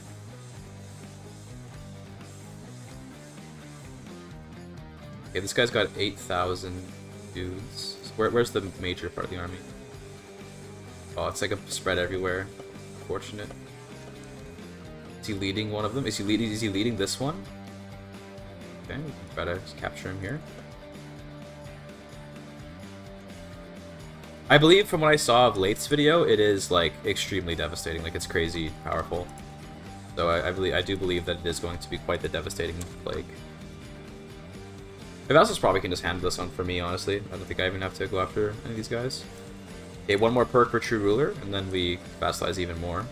Okay, this guy's got 8,000 dudes. Where's the major part of the army? Oh, it's like a spread everywhere. Unfortunate. Is he leading one of them? Is he leading this one? Okay, we can try to just capture him here. I believe from what I saw of Lath's video, it is like extremely devastating. Like it's crazy powerful. So I do believe that it is going to be quite the devastating plague. Vassals probably can just handle this one for me, honestly. I don't think I even have to go after any of these guys. Okay, one more perk for True Ruler, and then we vassalize even more.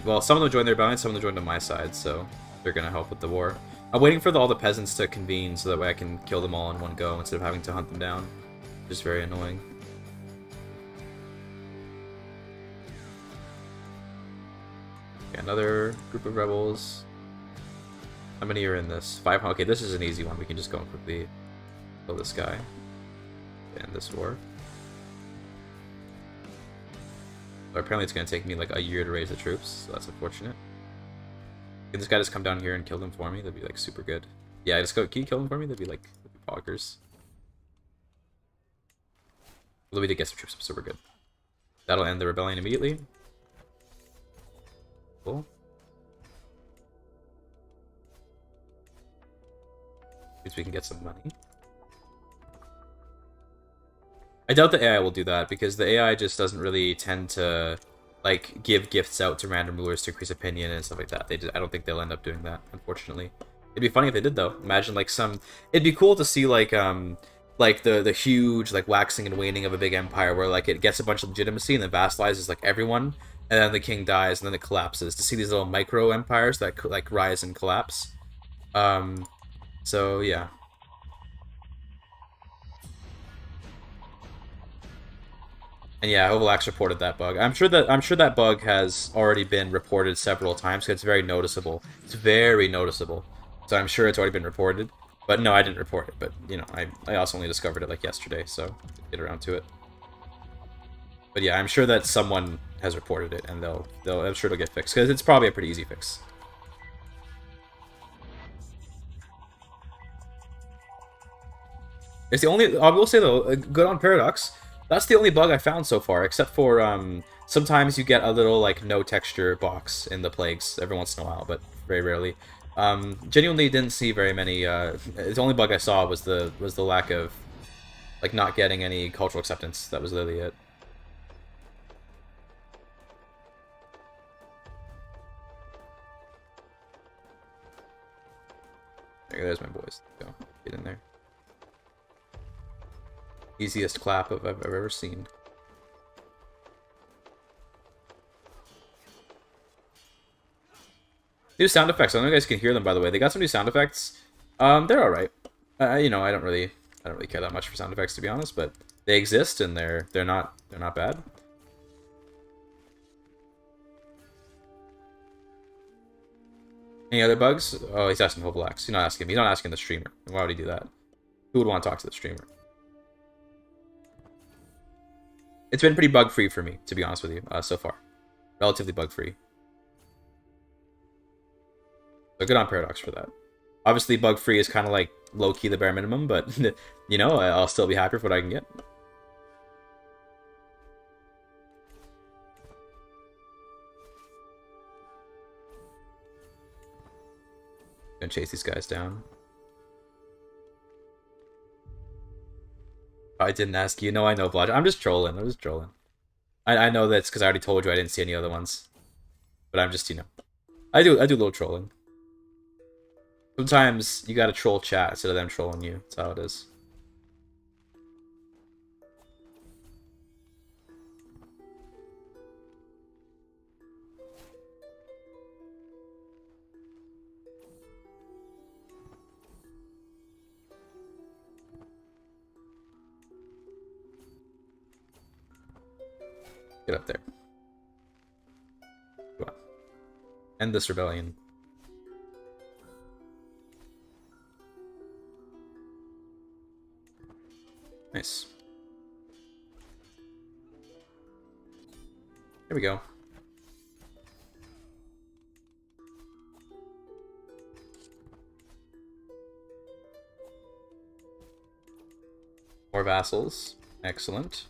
Well, some of them joined their rebellion, some of them joined on my side, so they're gonna help with the war. I'm waiting for all the peasants to convene so that way I can kill them all in one go instead of having to hunt them down. Just very annoying. Okay, another group of rebels. How many are in this? 500. Okay, this is an easy one. We can just go and quickly kill this guy. End this war. But apparently it's going to take me like a year to raise the troops, so that's unfortunate. Can this guy just come down here and kill them for me? That'd be like super good. Yeah, just go. Can you kill them for me? That'd be like bonkers. Although we did get some troops, so we're good. That'll end the rebellion immediately. Cool. Means we can get some money. I doubt the AI will do that, because the AI just doesn't really tend to, like, give gifts out to random rulers to increase opinion and stuff like that. I don't think they'll end up doing that, unfortunately. It'd be funny if they did, though. Imagine, like, it'd be cool to see, like the huge, like, waxing and waning of a big empire where, like, it gets a bunch of legitimacy and then vassalizes, like, everyone, and then the king dies and then it collapses. To see these little micro empires that, like, rise and collapse. So, yeah. And yeah, Ovalax reported that bug. I'm sure that bug has already been reported several times because it's very noticeable. It's very noticeable. So I'm sure it's already been reported. But no, I didn't report it. But you know, I also only discovered it like yesterday, so get around to it. But yeah, I'm sure that someone has reported it, and I'm sure it'll get fixed because it's probably a pretty easy fix. It's the only. I will say though, good on Paradox. That's the only bug I found so far, except for sometimes you get a little like no texture box in the plagues every once in a while, but very rarely. Genuinely didn't see very many. The only bug I saw was the lack of like not getting any cultural acceptance. That was literally it. There's my boys. Go get in there. Easiest clap I've ever seen. New sound effects. I don't know if you guys can hear them, by the way. They got some new sound effects. They're all right. You know, I don't really care that much for sound effects, to be honest, but they exist and they're not bad. Any other bugs? Oh, he's asking Hoblax. He's not asking me. He's not asking the streamer. Why would he do that? Who would want to talk to the streamer? It's been pretty bug-free for me, to be honest with you, so far. Relatively bug-free. So good on Paradox for that. Obviously, bug-free is kind of like low-key the bare minimum, but, you know, I'll still be happy with what I can get. Gonna chase these guys down. I didn't ask you. No, I know, Blodge. I'm just trolling. I'm just trolling. I know that's because I already told you I didn't see any other ones. But I'm just, you know. I do a little trolling. Sometimes you gotta troll chat instead of them trolling you. That's how it is. Get up there. Come on. End this rebellion. Nice. There we go. More vassals. Excellent.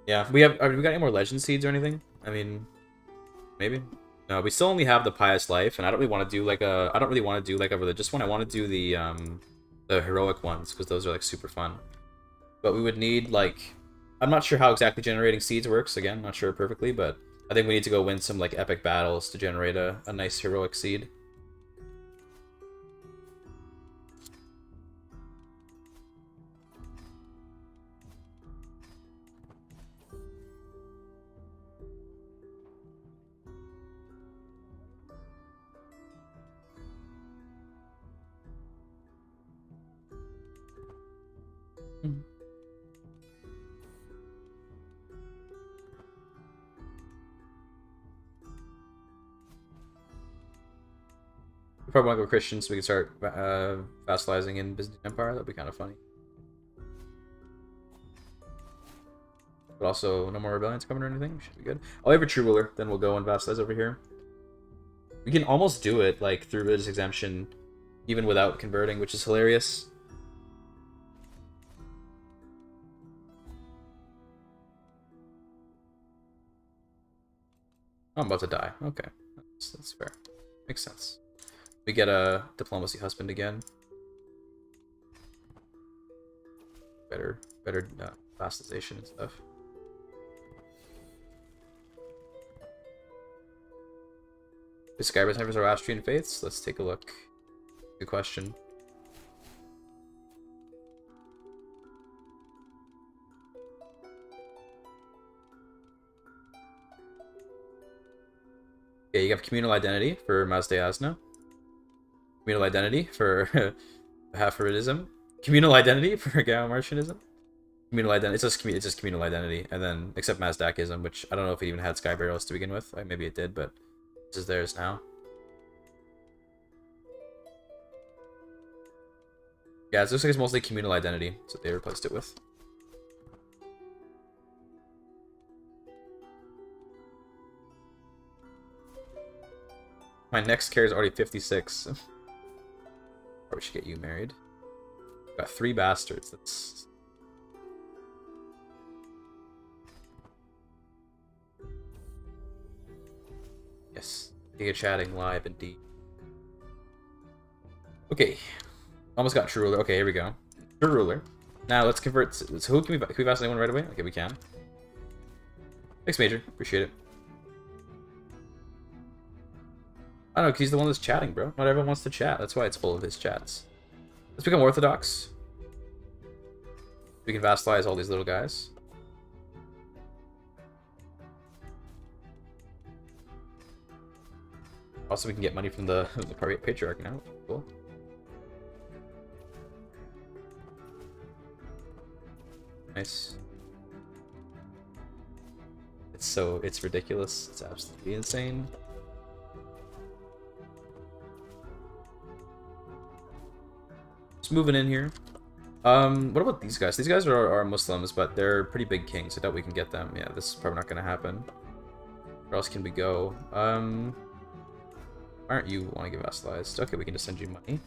Yeah, we got any more legend seeds or anything? I mean, maybe. No, we still only have the pious life, and I don't really want to do like a religious one. I want to do the heroic ones because those are like super fun. But we would need like, I'm not sure how exactly generating seeds works. Again, not sure perfectly, but I think we need to go win some like epic battles to generate a nice heroic seed. We probably want to go Christian so we can start vassalizing in Byzantine Empire. That'd be kind of funny. But also, no more rebellions coming or anything. Should be good. I'll have a true ruler, then we'll go and vassalize over here. We can almost do it like through religious exemption, even without converting, which is hilarious. Oh, I'm about to die. Okay, that's fair. Makes sense. We get a diplomacy husband again. Better vassalization and stuff. The Skybridge have Zoroastrian faiths? Let's take a look. Good question. Okay, you have communal identity for Mazda. Communal identity for Haphrodism. Communal identity for Gao-Martianism. Communal identity. It's just communal identity, and then except Mazdakism, which I don't know if it even had sky burials to begin with. Maybe it did, but this is theirs now. Yeah, it looks like it's mostly communal identity. That's what they replaced it with. My next care is already 56. Probably should get you married. Got 3 bastards. That's... Yes. Giga chatting live indeed. Okay. Almost got true ruler. Okay, here we go. True ruler. Now let's convert. So who can we vassal anyone right away? Okay, we can. Thanks, Major. Appreciate it. I don't know, because he's the one that's chatting, bro. Not everyone wants to chat. That's why it's full of his chats. Let's become Orthodox. We can vassalize all these little guys. Also, we can get money from the Patriarch now. Cool. Nice. It's ridiculous. It's absolutely insane. Just moving in here. What about these guys? These guys are Muslims, but they're pretty big kings. I doubt we can get them. Yeah, this is probably not gonna happen. Where else can we go? Why aren't you want to get vassalized? Okay, we can just send you money.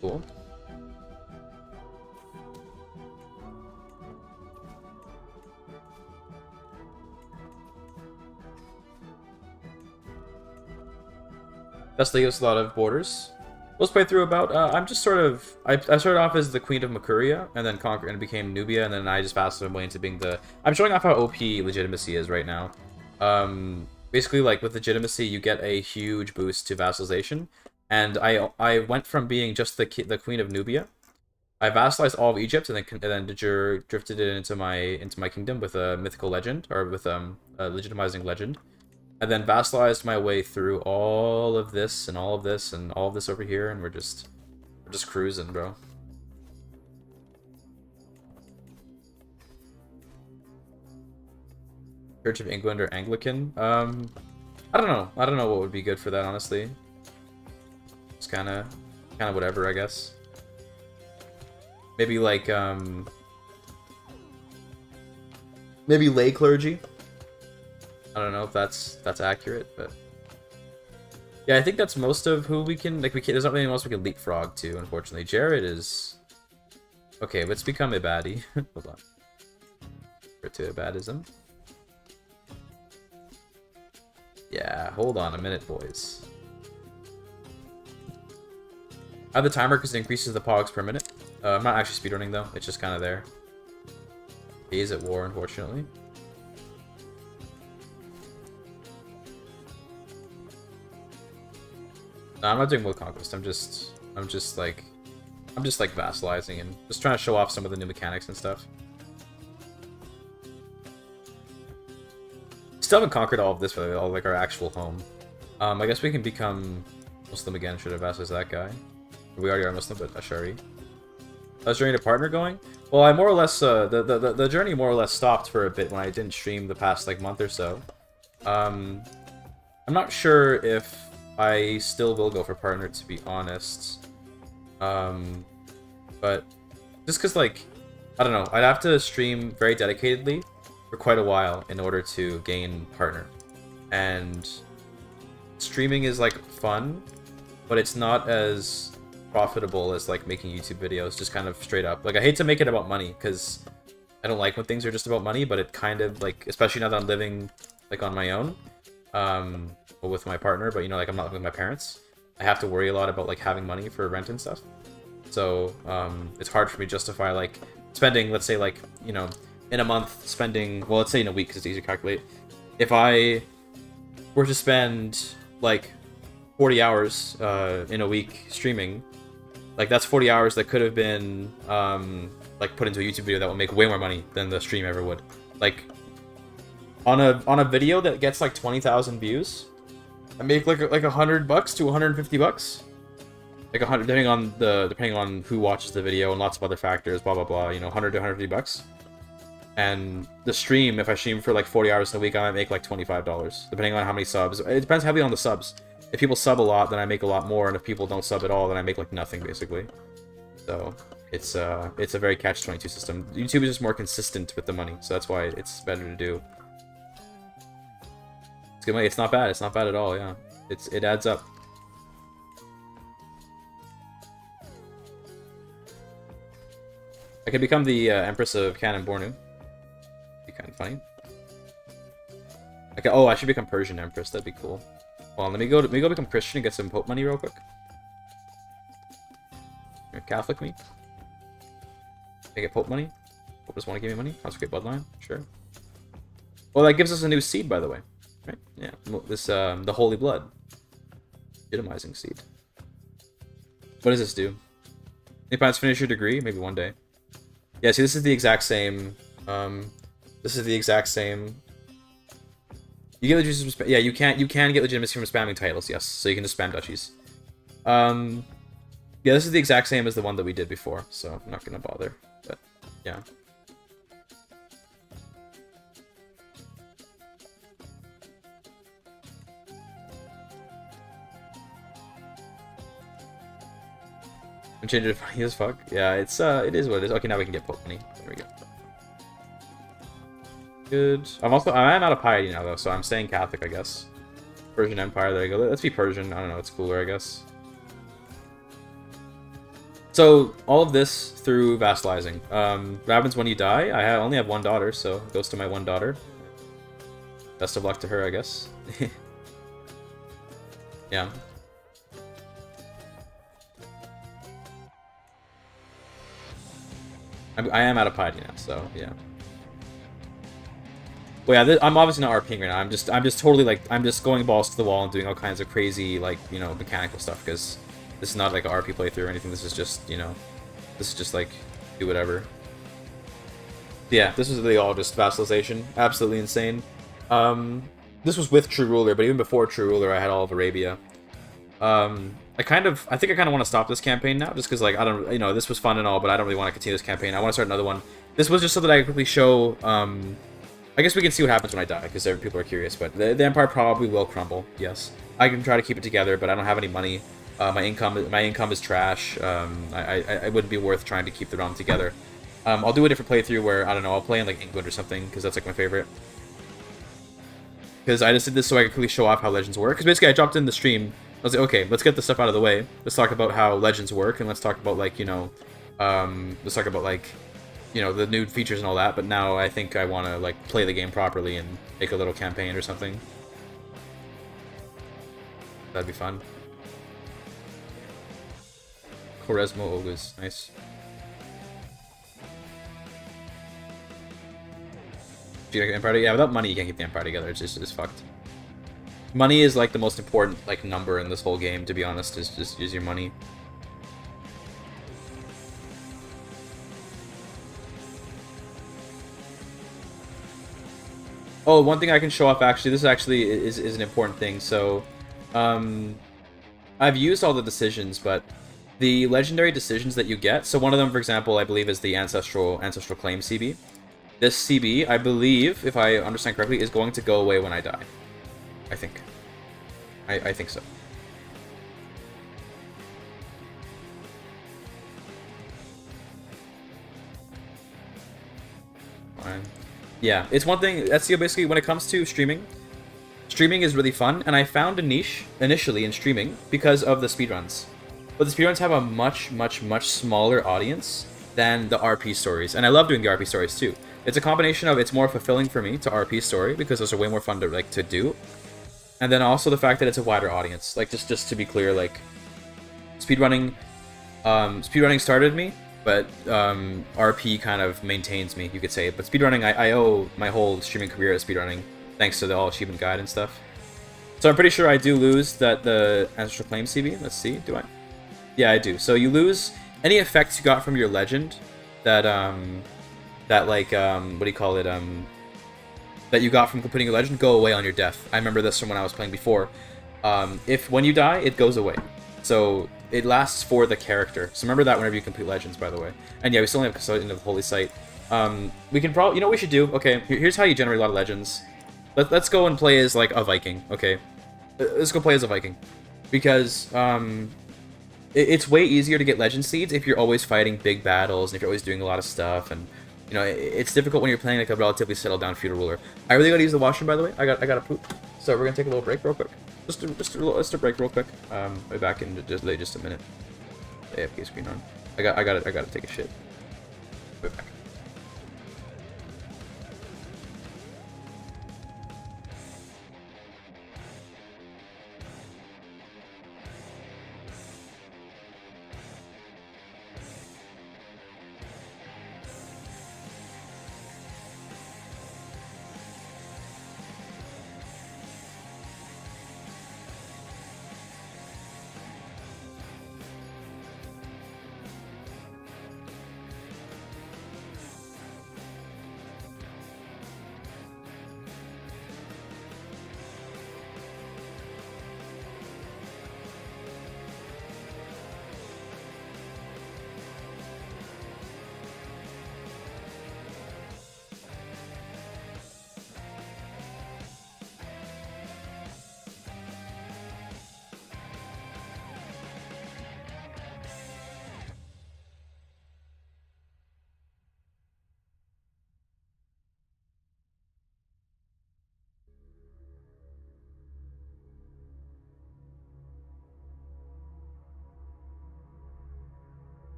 Cool. Thus leaves a lot of borders. Let's play through about. I'm just sort of. I started off as the Queen of Makuria, and then conquered and became Nubia, and then I just vassalized my way into being the. I'm showing off how OP Legitimacy is right now. Basically, like with Legitimacy, you get a huge boost to vassalization, and I went from being just the Queen of Nubia. I vassalized all of Egypt, and then drifted it into my kingdom with a mythical legend, or with a legitimizing legend. And then vassalized my way through all of this and all of this and all of this over here, and we're just cruising, bro. Church of England or Anglican? I don't know. I don't know what would be good for that, honestly. It's kind of whatever, I guess. Maybe like maybe lay clergy. I don't know if that's accurate, but yeah, I think that's most of who we can like. There's not really anyone else we can leapfrog to, unfortunately. Jared is okay. Let's become a baddie. Hold on. To a baddism. Yeah, hold on a minute, boys. I have the timer because it increases the pogs per minute. I'm not actually speedrunning though. It's just kind of there. He's at war, unfortunately. No, I'm not doing world conquest. I'm just like vassalizing and just trying to show off some of the new mechanics and stuff. Still haven't conquered all of this for all like our actual home. I guess we can become Muslim again. Should have vassalized that guy. We already are Muslim, but Ashari. How's journey to partner going? Well, I more or less the journey more or less stopped for a bit when I didn't stream the past like month or so. I'm not sure if I still will go for partner, to be honest. But just because, like, I don't know, I'd have to stream very dedicatedly for quite a while in order to gain partner. And streaming is, like, fun, but it's not as profitable as, like, making YouTube videos, just kind of straight up. Like, I hate to make it about money, because I don't like when things are just about money, but it kind of, like, especially now that I'm living, like, on my own. With my partner, but you know, like I'm not with my parents. I have to worry a lot about like having money for rent and stuff. So it's hard for me to justify like spending, let's say like, you know, in a month spending, well, let's say in a week because it's easy to calculate. If I were to spend like 40 hours in a week streaming, like that's 40 hours that could have been like put into a YouTube video that will make way more money than the stream ever would. Like on a video that gets like 20,000 views, I make like $100 to $150, like 100 depending on who watches the video and lots of other factors, blah blah blah. You know, 100 to $150. And the stream, if I stream for like 40 hours in a week, I might make like $25, depending on how many subs. It depends heavily on the subs. If people sub a lot, then I make a lot more, and if people don't sub at all, then I make like nothing basically. So it's a very catch-22 system. YouTube is just more consistent with the money, so that's why it's better to do. It's good money. It's not bad. It's not bad at all. Yeah, it adds up. could become the Empress of Kanan Bornu. Be kind of funny. Okay. Oh, I should become Persian Empress. That'd be cool. Well, let me go become Christian and get some Pope money real quick. You're Catholic me. I get Pope money. Pope just want to give me money. Consecrate bloodline. Sure. Well, that gives us a new seed, by the way. Right? Yeah. This the Holy Blood. Legitimizing seed. What does this do? Any plans to finish your degree? Maybe one day. Yeah, see, this is the exact same. This is the exact same. You get legitimacy from yeah, you can get legitimacy from spamming titles, yes. So you can just spam duchies. Yeah, this is the exact same as the one that we did before, so I'm not gonna bother. But yeah. And change it to funny as fuck. Yeah, it is what it is. Okay, now we can get Pope money. There we go. Good. I am out of piety now though, so I'm staying Catholic, I guess. Persian Empire, there you go. Let's be Persian. I don't know, it's cooler, I guess. So all of this through vassalizing. What happens when you die? I only have one daughter, so it goes to my one daughter. Best of luck to her, I guess. Yeah. I am out of piety now, so yeah. Well, yeah, I'm obviously not RPing right now. I'm just totally like I'm just going balls to the wall and doing all kinds of crazy like mechanical stuff because this is not like an RP playthrough or anything. This is just this is just like do whatever. Yeah, this was really all just vassalization. Absolutely insane. This was with True Ruler, but even before True Ruler, I had all of Arabia. I think I kind of want to stop this campaign now, just because like I don't this was fun and all, but I don't really want to continue this campaign. I want to start another one. This was just so that I could quickly show. I guess we can see what happens when I die, because people are curious, but the Empire probably will crumble, yes. I can try to keep it together, but I don't have any money. My income is trash. I wouldn't be worth trying to keep the realm together. I'll do a different playthrough where, I don't know, I'll play in like England or something, because that's like my favorite. Because I just did this so I could quickly show off how Legends work. Because basically I dropped in the stream, I was like, okay, let's get this stuff out of the way. Let's talk about how Legends work, and let's talk about like, let's talk about like, the new features and all that, but now I think I want to, like, play the game properly and make a little campaign or something. That'd be fun. Quaresmo Ogas, nice. Do you like the Empire? Yeah, without money you can't keep the Empire together, it's fucked. Money is, like, the most important, like, number in this whole game, to be honest, is just use your money. Oh, one thing I can show off, actually, this actually is an important thing. So, I've used all the decisions, but the legendary decisions that you get, so one of them, for example, I believe is the Ancestral Claim CB. This CB, I believe, if I understand correctly, is going to go away when I die. I think. I think so. Fine. Yeah, it's one thing, that's basically when it comes to streaming is really fun, and I found a niche initially in streaming because of the speedruns. But the speedruns have a much smaller audience than the RP stories, and I love doing the RP stories too. It's a combination of, it's more fulfilling for me to RP story because those are way more fun to do, and then also the fact that it's a wider audience. Like, just to be clear, like, speedrunning started me, but RP kind of maintains me, you could say. But speedrunning, I owe my whole streaming career to speedrunning, thanks to the all achievement guide and stuff. So I'm pretty sure I do lose the Ancestral Claim CB. Let's see, do I? Yeah, I do. So you lose any effects you got from your legend that like what do you call it, that you got from completing your legend go away on your death. I remember this from when I was playing before. When you die, it goes away. So it lasts for the character. So remember that whenever you complete Legends, by the way. And yeah, we still only have Custodian of the Holy Site. We can probably, what we should do? Okay, here's how you generate a lot of Legends. Let's go and play as, like, a Viking, okay? Let's go play as a Viking. Because, it's way easier to get Legend Seeds if you're always fighting big battles, and if you're always doing a lot of stuff, and, it's difficult when you're playing, like, a relatively settled down feudal ruler. I really gotta use the washroom, by the way. I gotta poop. So we're gonna take a little break real quick. Just a break real quick. I'll be back in just a minute. AFK screen on. I gotta take a shit. Way back.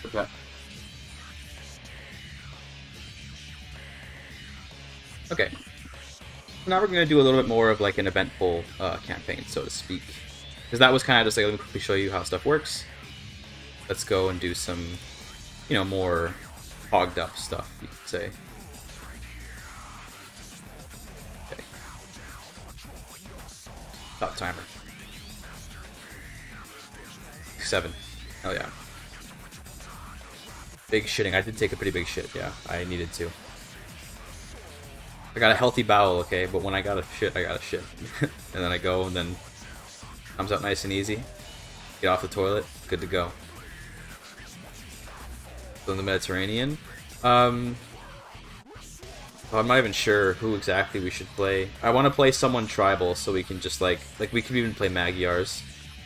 Okay. Okay. Now we're gonna do a little bit more of like an eventful campaign, so to speak, because that was kind of just like, let me quickly show you how stuff works. Let's go and do some, you know, more hogged up stuff, you could say. Okay. Top timer. 7. Hell yeah. Big shitting. I did take a pretty big shit, yeah. I needed to. I got a healthy bowel, okay, but when I got a shit, I got a shit. And then I go, and then comes out nice and easy. Get off the toilet, good to go. So in the Mediterranean, I'm not even sure who exactly we should play. I want to play someone tribal, so we can just like we could even play Magyars.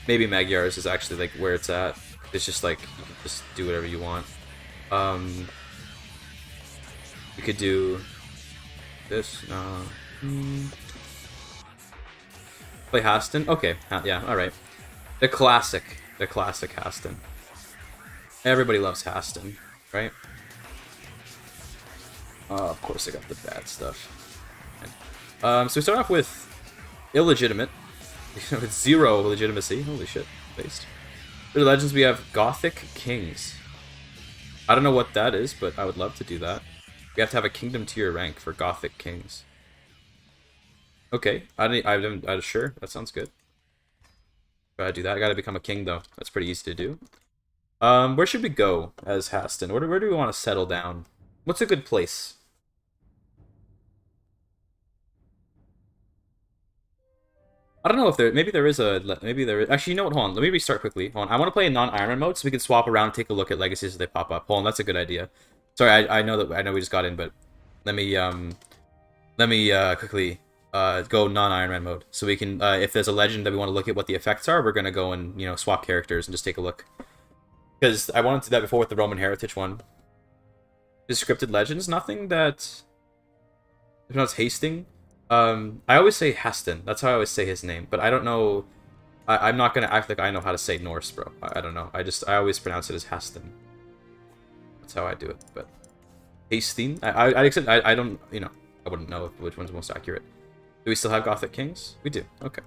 Maybe Magyars is actually like where it's at. It's just like you can just do whatever you want. We could do this. Play Haston. Okay, yeah, all right. The classic Haston. Everybody loves Haston, right? Of course, I got the bad stuff. So we start off with illegitimate, with 0 legitimacy. Holy shit, based. For the legends, we have Gothic Kings. I don't know what that is, but I would love to do that. We have to have a kingdom tier rank for Gothic Kings. Okay, I'm sure that sounds good. Gotta do that. I gotta become a king though. That's pretty easy to do. Where should we go as Haston? Where do we want to settle down? What's a good place? I don't know if there... Maybe there is a... Maybe there is... Actually, you know what? Hold on. Let me restart quickly. Hold on. I want to play a non-Ironman mode so we can swap around and take a look at legacies as they pop up. Hold on. That's a good idea. Sorry, I know we just got in, but let me quickly go non-Ironman mode so we can... if there's a legend that we want to look at what the effects are, we're going to go and, you know, swap characters and just take a look. Because I wanted to do that before with the Roman Heritage one. Just scripted legends? Nothing that... If not, it's Hasting. I always say Haston. That's how I always say his name. But I don't know... I'm not going to act like I know how to say Norse, bro. I don't know. I always pronounce it as Haston. That's how I do it. But Hasting? I don't... You know, I wouldn't know which one's most accurate. Do we still have Gothic Kings? We do. Okay.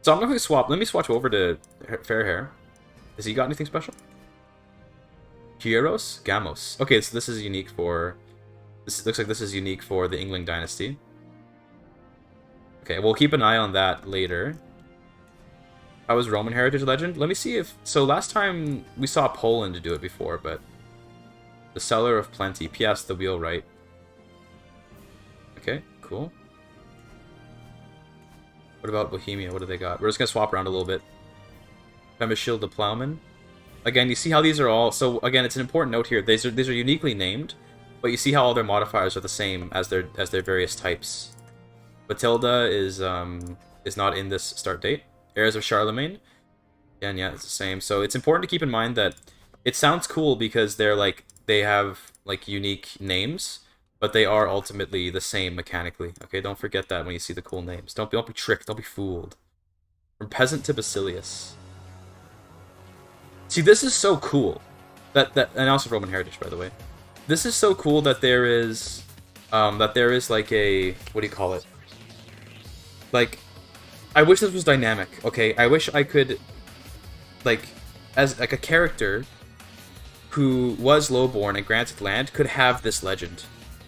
So I'm going to swap... Let me swatch over to Fairhair. Has he got anything special? Hieros? Gamos. Okay, so this is unique for... This looks like this is unique for the Yngling Dynasty. Okay, we'll keep an eye on that later. How was Roman Heritage Legend? Let me see if... So last time we saw Poland do it before, but... The Seller of Plenty. P.S. the Wheelwright. Okay, cool. What about Bohemia? What do they got? We're just going to swap around a little bit. Femeshield the Plowman. Again, you see how these are all... So, again, it's an important note here. These are uniquely named, but you see how all their modifiers are the same as their various types. Batilda is not in this start date. Heirs of Charlemagne. Again, yeah, it's the same. So it's important to keep in mind that it sounds cool because they have like unique names, but they are ultimately the same mechanically. Okay, don't forget that when you see the cool names. Don't be tricked. Don't be fooled. From peasant to Basilius. See, this is so cool. And also Roman Heritage, by the way. This is so cool that there is like a, what do you call it? Like, I wish this was dynamic, okay? I wish I could, like, as like a character who was lowborn and granted land could have this legend.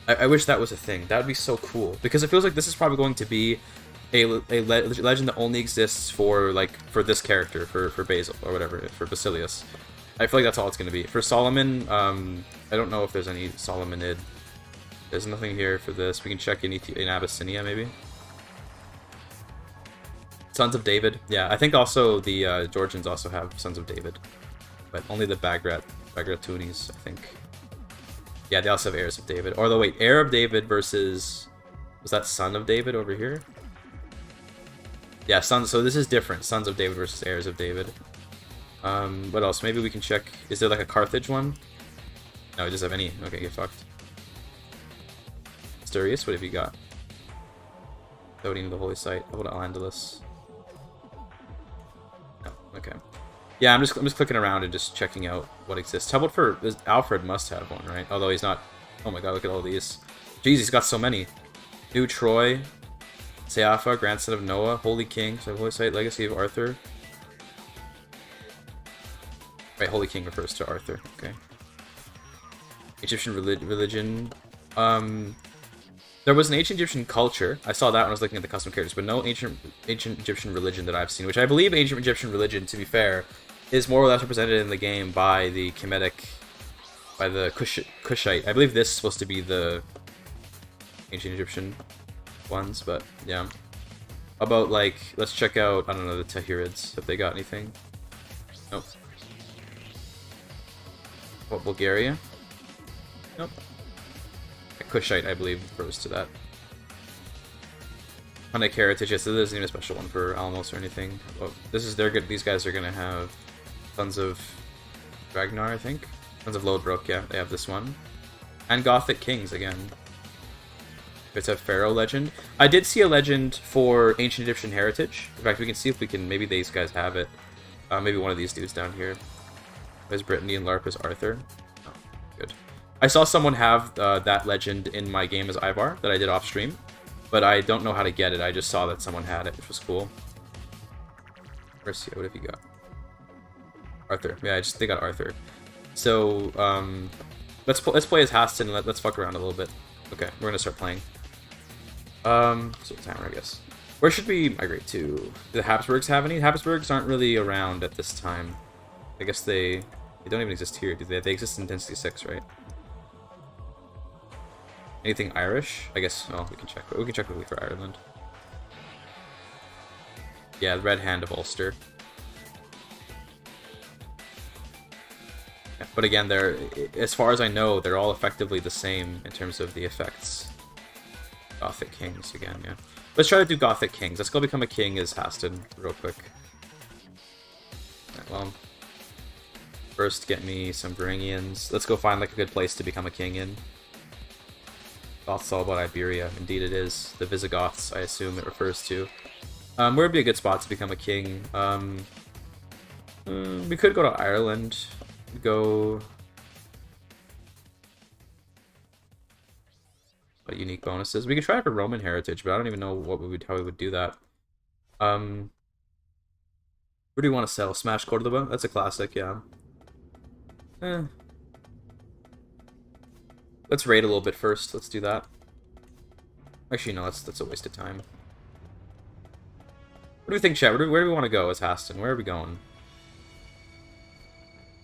I wish that was a thing. That would be so cool. Because it feels like this is probably going to be a legend that only exists for, like, for this character, for Basil, or whatever, for Basilius. I feel like that's all it's going to be. For Solomon, I don't know if there's any Solomonid. There's nothing here for this. We can check in Abyssinia, maybe. Sons of David. Yeah, I think also the Georgians also have Sons of David. But only the Bagratunis, I think. Yeah, they also have Heirs of David. Or, wait, Heir of David versus... Was that Son of David over here? Yeah, so this is different. Sons of David versus Heirs of David. What else? Maybe we can check... Is there like a Carthage one? No, it doesn't have any. Okay, get fucked. Asturias, what have you got? Voting the Holy Site. How about Al-Andalus? No, okay. Yeah, I'm just clicking around and just checking out what exists. How about for... Alfred must have one, right? Although he's not... Oh my god, look at all these. Jeez, he's got so many. New Troy. Seafa, grandson of Noah. Holy King. So Holy Site, Legacy of Arthur. Right, Holy King refers to Arthur. Okay. Egyptian religion. There was an ancient Egyptian culture. I saw that when I was looking at the custom characters, but no ancient Egyptian religion that I've seen. Which I believe ancient Egyptian religion, to be fair, is more or less represented in the game by the Kemetic, by the Kushite. I believe this is supposed to be the ancient Egyptian ones, but yeah. About, like, let's check out, I don't know, the Tahirids, if they got anything. Nope. What, Bulgaria? Nope. Kushite, I believe, refers to that. Hunnic Heritage, yes, so there isn't even a special one for Alamos or anything. Oh, this is, they're good, these guys are gonna have Sons of Ragnar, I think? Sons of Lodbrok, yeah, they have this one. And Gothic Kings, again. It's a Pharaoh legend. I did see a legend for Ancient Egyptian Heritage. In fact, we can see if we can, maybe these guys have it. Maybe one of these dudes down here. There's Brittany and Larp as Arthur. Oh, good. I saw someone have that legend in my game as Ivar that I did off stream, but I don't know how to get it. I just saw that someone had it, which was cool. Mercia, what have you got? Arthur. Yeah, they got Arthur. So let's play as Haston and let's fuck around a little bit. Okay, we're gonna start playing. So timer, I guess. Where should we migrate to? Do the Habsburgs have any? Habsburgs aren't really around at this time. I guess they They don't even exist here, do they? They exist in Density 6, right? Anything Irish? I guess, oh, we can check. We can check quickly for Ireland. Yeah, the Red Hand of Ulster. Yeah, but again, they're, as far as I know, they're all effectively the same in terms of the effects. Gothic Kings again, yeah. Let's try to do Gothic Kings. Let's go become a king as Haston real quick. Right, well, first get me some Varangians. Let's go find like a good place to become a king in. Goths all about Iberia. Indeed it is. The Visigoths, I assume it refers to. Where would be a good spot to become a king? We could go to Ireland. Go... What unique bonuses? We could try for Roman heritage, but I don't even know what we would, how we would do that. Where do you want to settle? Smash Cordoba? That's a classic, yeah. Let's raid a little bit first. Let's do that. Actually, no, that's a waste of time. What do we think, chat? Where do we want to go as Haston? Where are we going?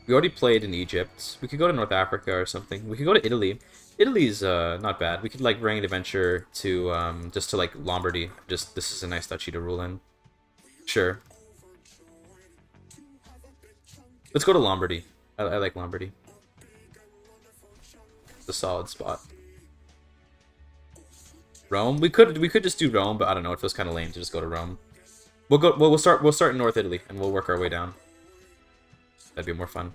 We already played in Egypt. We could go to North Africa or something. We could go to Italy. Italy's not bad. We could like bring an adventure to just to like Lombardy. Just this is a nice duchy to rule in. Sure. Let's go to Lombardy. I like Lombardy. It's a solid spot. Rome. We could just do Rome, but I don't know. It feels kind of lame to just go to Rome. We'll start in North Italy and we'll work our way down. That'd be more fun.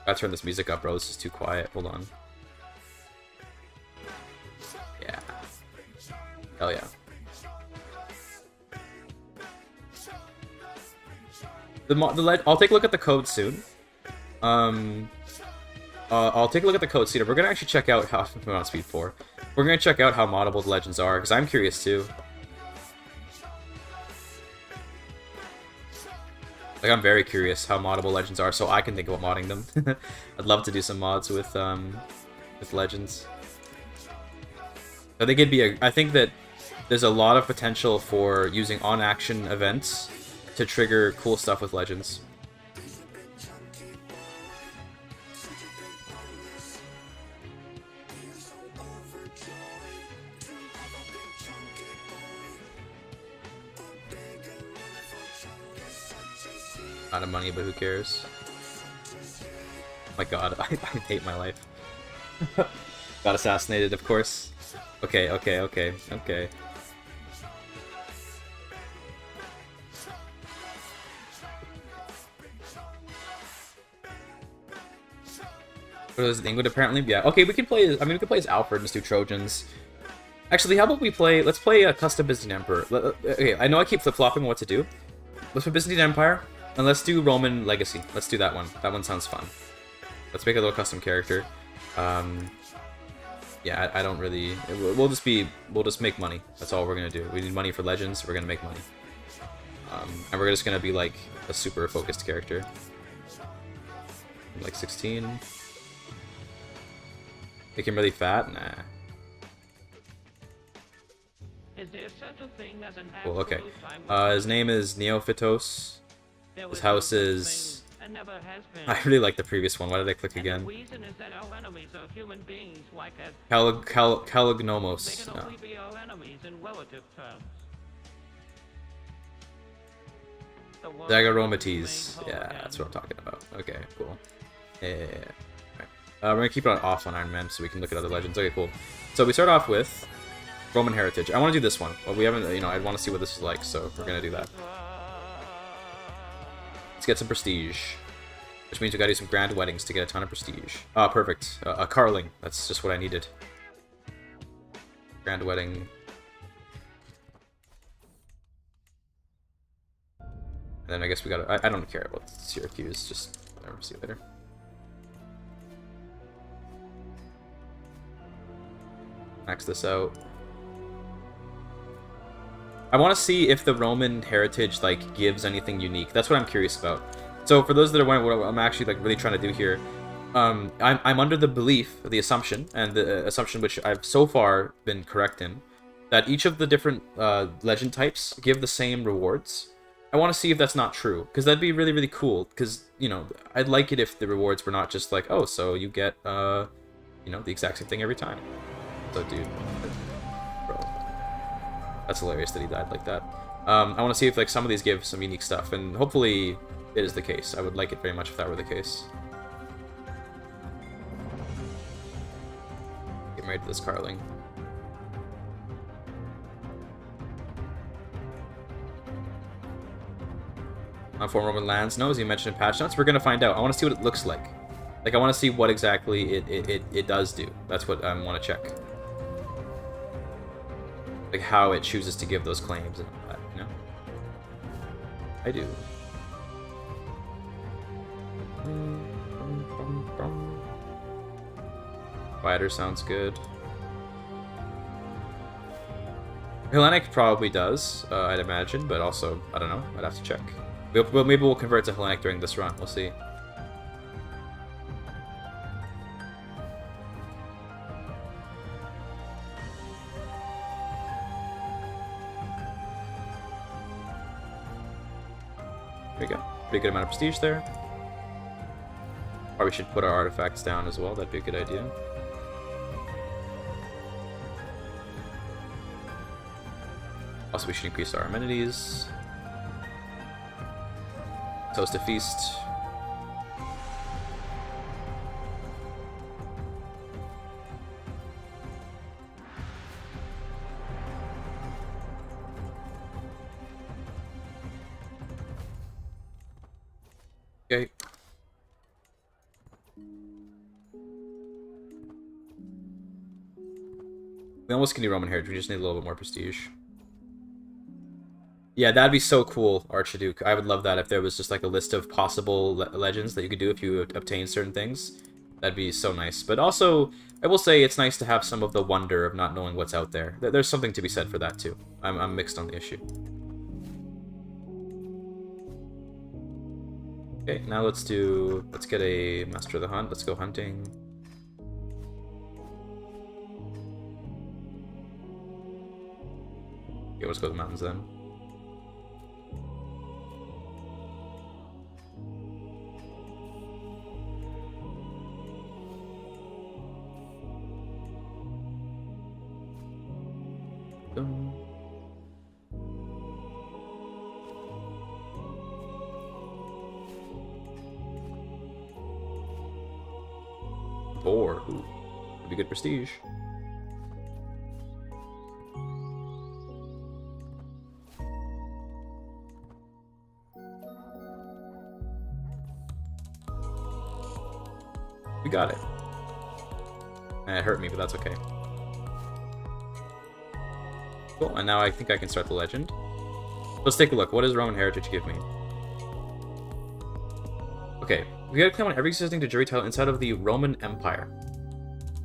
Gotta turn this music up, bro. This is too quiet. Hold on. Yeah. Hell yeah. I'll take a look at the code soon. I'll take a look at the code soon. We're gonna actually check out how we're on speed 4. We're gonna check out how moddable the legends are, because I'm curious too. Like, I'm very curious how moddable legends are, so I can think about modding them. I'd love to do some mods with legends. I think it'd be I think that there's a lot of potential for using on-action events to trigger cool stuff with legends. Out of money, but who cares? Oh my god, I hate my life. Got assassinated, of course. Okay. What is it, England apparently? Yeah. Okay, we can play. I mean, we can play as Alfred and just do Trojans. Actually, how about we play? Let's play a custom Byzantine Emperor. Okay, I know I keep flip-flopping what to do. Let's play Byzantine Empire. And let's do Roman Legacy. Let's do that one. That one sounds fun. Let's make a little custom character. Yeah, I don't really... We'll just make money. That's all we're gonna do. We need money for legends. We're gonna make money. And we're just gonna be like a super focused character. Like 16. Make him really fat? Nah. Is there such a thing as an Cool, okay. absolute His name is Neophytos. His house is... and never has been. I really like the previous one. Why did I click And again? the reason is that our enemies are human beings like us. Calignomos. They can No. only be our enemies in relative terms. The world Dagaromates. remains whole Yeah, again. that's what I'm talking about. Okay, cool. Yeah. Right. We're gonna keep it off on Iron Man so we can look at other legends. Okay, cool. So we start off with Roman heritage. I want to do this one. Well, we haven't, you know, I want to see what this is like, so we're gonna do that. Let's get some prestige. Which means we gotta do some grand weddings to get a ton of prestige. Ah, perfect. A carling. That's just what I needed. Grand wedding. And then I guess we gotta... I don't care about Syracuse. Just whatever. See you later. Max this out. I want to see if the Roman heritage like gives anything unique. That's what I'm curious about. So for those that are wondering what I'm actually like really trying to do here, I'm under the belief, the assumption, and the assumption which I've so far been correct in, that each of the different legend types give the same rewards. I want to see if that's not true, because that'd be really, really cool, because, you know, I'd like it if the rewards were not just like, oh, so you get, you know, the exact same thing every time. So, dude, bro, that's hilarious that he died like that. I want to see if, like, some of these give some unique stuff, and hopefully it is the case. I would like it very much if that were the case. Get married to this Carling. On foreign Roman lands. No, as you mentioned in patch notes, we're gonna find out. I want to see what it looks like. Like, I want to see what exactly it does do. That's what I want to check. Like, how it chooses to give those claims and all that, you know? I do. Quieter sounds good. Hellenic probably does, I'd imagine, but also, I don't know. I'd have to check. Maybe we'll convert to Hellenic during this run. We'll see. There we go. Pretty good amount of prestige there. Probably should put our artifacts down as well. That'd be a good idea. Also, we should increase our amenities. Toast a feast. Okay. We almost can do Roman Heritage. We just need a little bit more prestige. Yeah, that'd be so cool, Archduke. I would love that if there was just like a list of possible legends that you could do if you obtain certain things. That'd be so nice. But also, I will say it's nice to have some of the wonder of not knowing what's out there. There's something to be said for that too. I'm mixed on the issue. Okay, now let's get a Master of the Hunt. Let's go hunting. Okay, let's go to the mountains then. Boar. Ooh, would be good prestige. We got it. It hurt me, but that's okay. Cool, and now I think I can start the legend. Let's take a look. What does Roman Heritage give me? Okay, we gotta claim on every existing de jure title inside of the Roman Empire.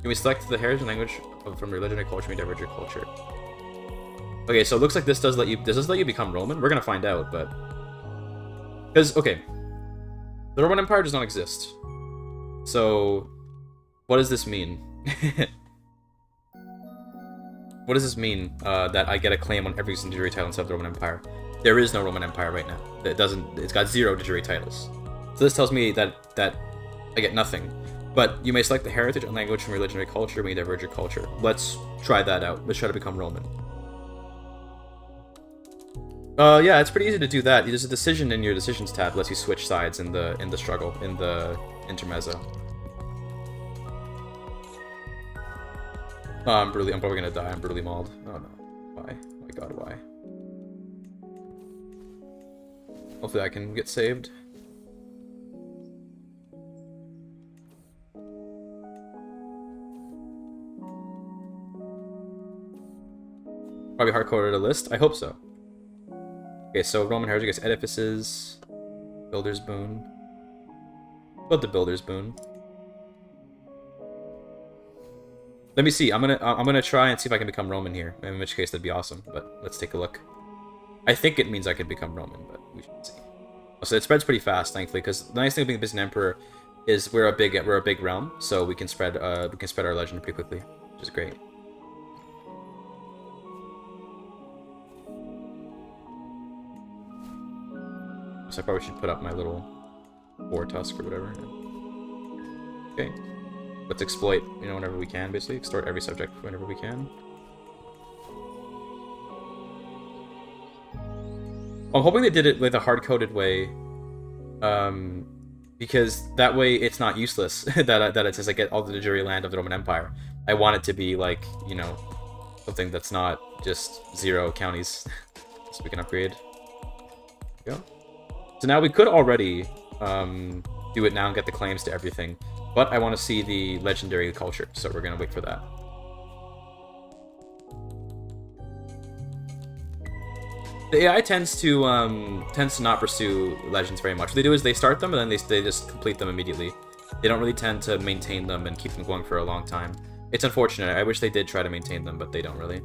Can we select the heritage and language from your legendary culture and diverge your culture? Okay, so it looks like this does let you. Does this let you become Roman? We're gonna find out, but because okay, the Roman Empire does not exist. So, what does this mean? What does this mean that I get a claim on every single de jure title inside of the Roman Empire? There is no Roman Empire right now. It doesn't. It's got 0 de jure titles. So this tells me that I get nothing. But you may select the heritage and language from your legendary culture when you diverge your culture. Let's try that out. Let's try to become Roman. Yeah, it's pretty easy to do that. There's a decision in your decisions tab that lets you switch sides in the struggle, in the intermezzo. Oh, I'm probably gonna die. I'm brutally mauled. Oh no. Why? Oh my god, why? Hopefully I can get saved. Probably hard-coded a list. I hope so. Okay, so Roman Heritage gets edifices, Builder's Boon. Build the Builder's Boon. Let me see. I'm gonna try and see if I can become Roman here. In which case, that'd be awesome. But let's take a look. I think it means I could become Roman, but we should see. So it spreads pretty fast, thankfully, because the nice thing of being a Byzantine Emperor is we're a big realm, so we can spread our legend pretty quickly, which is great. So I probably should put up my little boar tusk or whatever. Okay. Let's exploit, you know, whenever we can, basically. Extort every subject whenever we can. I'm hoping they did it with a hard-coded way. Because that way it's not useless that it says I get all the jury land of the Roman Empire. I want it to be like, you know, something that's not just 0 counties. So we can upgrade. There we go. So now we could already do it now and get the claims to everything. But I want to see the legendary culture, so we're going to wait for that. The AI tends to not pursue legends very much. What they do is they start them and then they just complete them immediately. They don't really tend to maintain them and keep them going for a long time. It's unfortunate. I wish they did try to maintain them, but they don't really.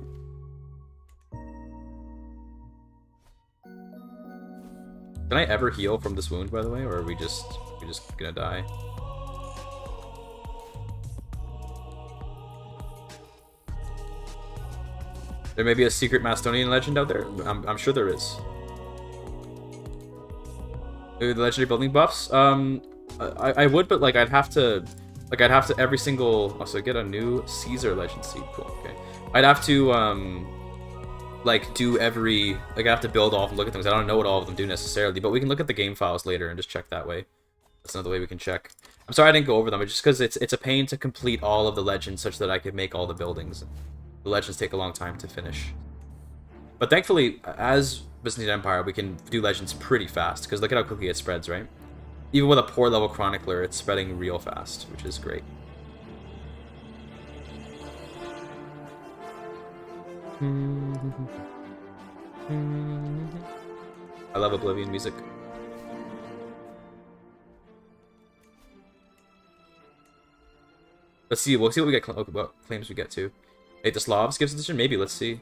Can I ever heal from this wound, by the way, or are we just gonna die? There may be a secret Macedonian legend out there. I'm sure there is. Maybe the legendary building buffs. I would, but like I'd have to every single. Also get a new Caesar legend seed. Cool. Okay. I'd have to like do every I have to build all of them, look at them. 'Cause I don't know what all of them do necessarily, but we can look at the game files later and just check that way. That's another way we can check. I'm sorry I didn't go over them, but just because it's a pain to complete all of the legends such that I could make all the buildings. The legends take a long time to finish. But thankfully, as Byzantine Empire, we can do legends pretty fast, because look at how quickly it spreads, right? Even with a poor level chronicler, it's spreading real fast, which is great. I love Oblivion music. Let's see, we'll see what we get, what claims we get to. Hey, the Slavs gives edition? Maybe, let's see.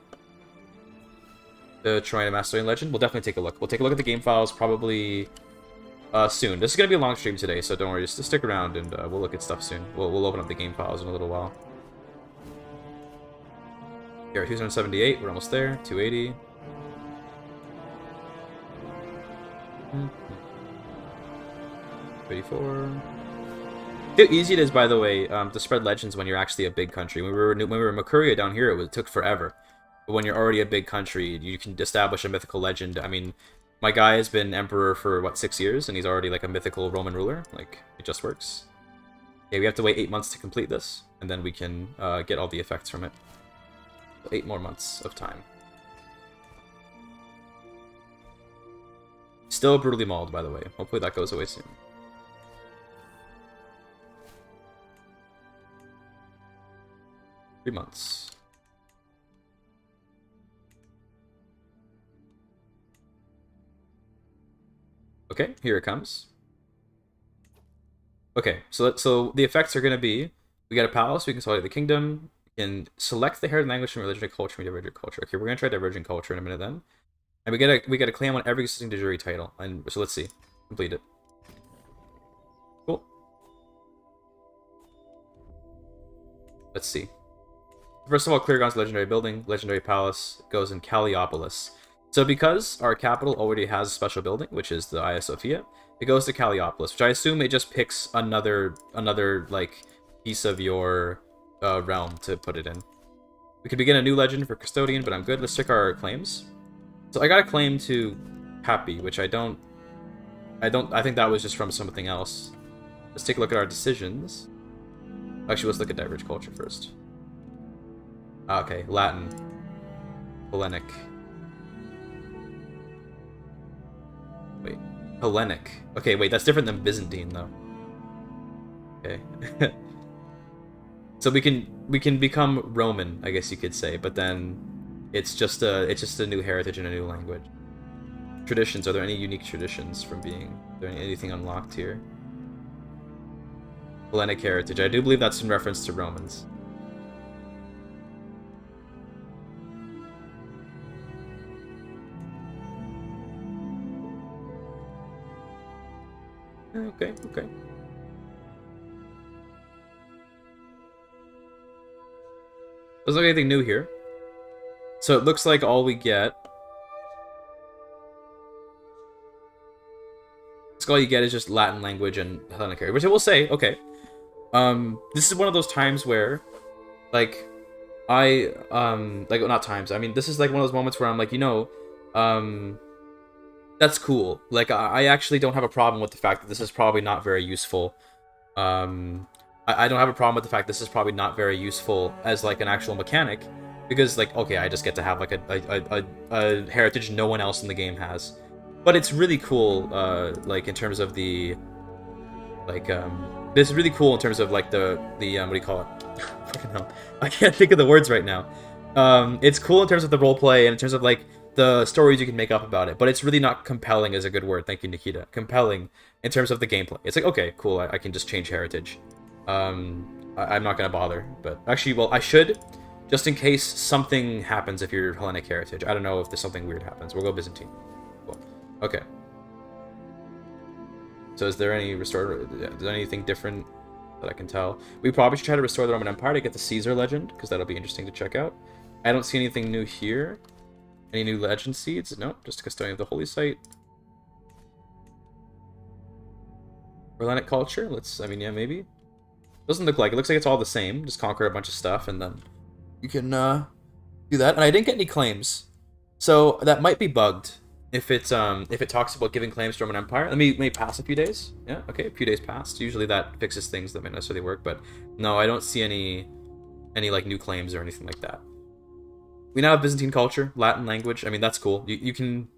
The Troyan and Macedonian legend? We'll definitely take a look. We'll take a look at the game files probably soon. This is going to be a long stream today, so don't worry, just stick around and we'll look at stuff soon. We'll open up the game files in a little while. Here, 278, we're almost there. 280. Hmm. 84. How easy it is, by the way, to spread legends when you're actually a big country. When we were in Makuria down here, it took forever. But when you're already a big country, you can establish a mythical legend. I mean, my guy has been emperor for, what, 6 years? And he's already, like, a mythical Roman ruler. Like, it just works. Okay, we have to wait 8 months to complete this. And then we can get all the effects from it. So 8 more months of time. Still brutally mauled, by the way. Hopefully that goes away soon. Three months. Okay, here it comes. Okay, so the effects are going to be, we got a palace, we can consolidate the kingdom, we can select the heritage language from religion and culture, and divergent culture. Okay, we're going to try divergent culture in a minute then. And we get a claim on every existing de jure title. And so let's see. Complete it. Cool. Let's see. First of all, Cleargon's legendary building, legendary palace, goes in Calliopolis. So because our capital already has a special building, which is the Hagia Sophia, it goes to Calliopolis, which I assume it just picks another like piece of your realm to put it in. We could begin a new legend for Custodian, but I'm good. Let's check our claims. So I got a claim to Happy, which I think that was just from something else. Let's take a look at our decisions. Actually, let's look at diverge culture first. Okay, Latin. Hellenic. Wait, Hellenic. Okay, wait, that's different than Byzantine, though. Okay. So we can become Roman, I guess you could say, but then it's just a new heritage and a new language. Traditions, are there any unique traditions from being... Is there anything unlocked here? Hellenic heritage. I do believe that's in reference to Romans. Okay, okay. Doesn't look like anything new here. So it looks like all we get So all you get is just Latin language and Hellenic heritage, which I will say, okay. This is one of those times where, like, not times, I mean, this is like one of those moments where I'm like, you know, that's cool. Like, I actually don't have a problem with the fact that this is probably not very useful. I don't have a problem with the fact this is probably not very useful as, like, an actual mechanic. Because, like, okay, I just get to have, like, a heritage no one else in the game has. But it's really cool, like, in terms of the, like, this is really cool in terms of, like, the what do you call it? Fucking hell. I can't think of the words right now. It's cool in terms of the roleplay and in terms of, like, the stories you can make up about it, but it's really not compelling is a good word. Thank you, Nikita. Compelling in terms of the gameplay. It's like, okay, cool, I can just change heritage. I'm not gonna bother, but actually, well, I should, just in case something happens if you're Hellenic heritage. I don't know if there's something weird happens. We'll go Byzantine. Cool. Okay. So is there any restored? Is there anything different that I can tell? We probably should try to restore the Roman Empire to get the Caesar legend, because that'll be interesting to check out. I don't see anything new here. Any new legend seeds? No, just a custodian of the holy site. Hellenic culture? I mean, yeah, maybe. Doesn't look like it. Looks like it's all the same. Just conquer a bunch of stuff, and then you can do that. And I didn't get any claims, so that might be bugged. If it talks about giving claims to Roman Empire, let me pass a few days. Yeah, okay, a few days passed. Usually that fixes things that may not necessarily work, but no, I don't see any like new claims or anything like that. We now have Byzantine culture, Latin language. I mean, that's cool. You can.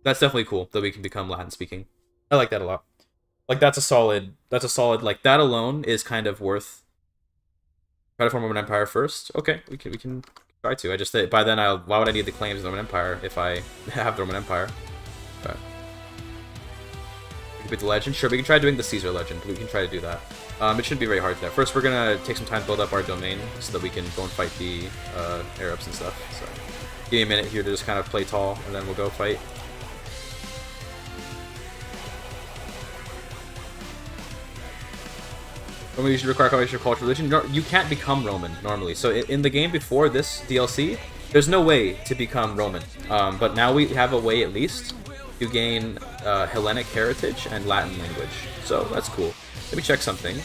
That's definitely cool that we can become Latin speaking. I like that a lot. Like that's a solid. Like that alone is kind of worth. Try to form Roman Empire first. Okay, we can try to. I just by then why would I need the claims of the Roman Empire if I have the Roman Empire? Okay. We can beat the legend. Sure, we can try doing the Caesar legend. We can try to do that. It shouldn't be very hard to that. First, we're gonna take some time to build up our domain so that we can go and fight the Arabs and stuff. So, give me a minute here to just kind of play tall, and then we'll go fight. Roman usually require combination of culture religion. No, you can't become Roman normally. So in the game before this DLC, there's no way to become Roman. But now we have a way at least to gain Hellenic heritage and Latin language. So that's cool. Let me check something.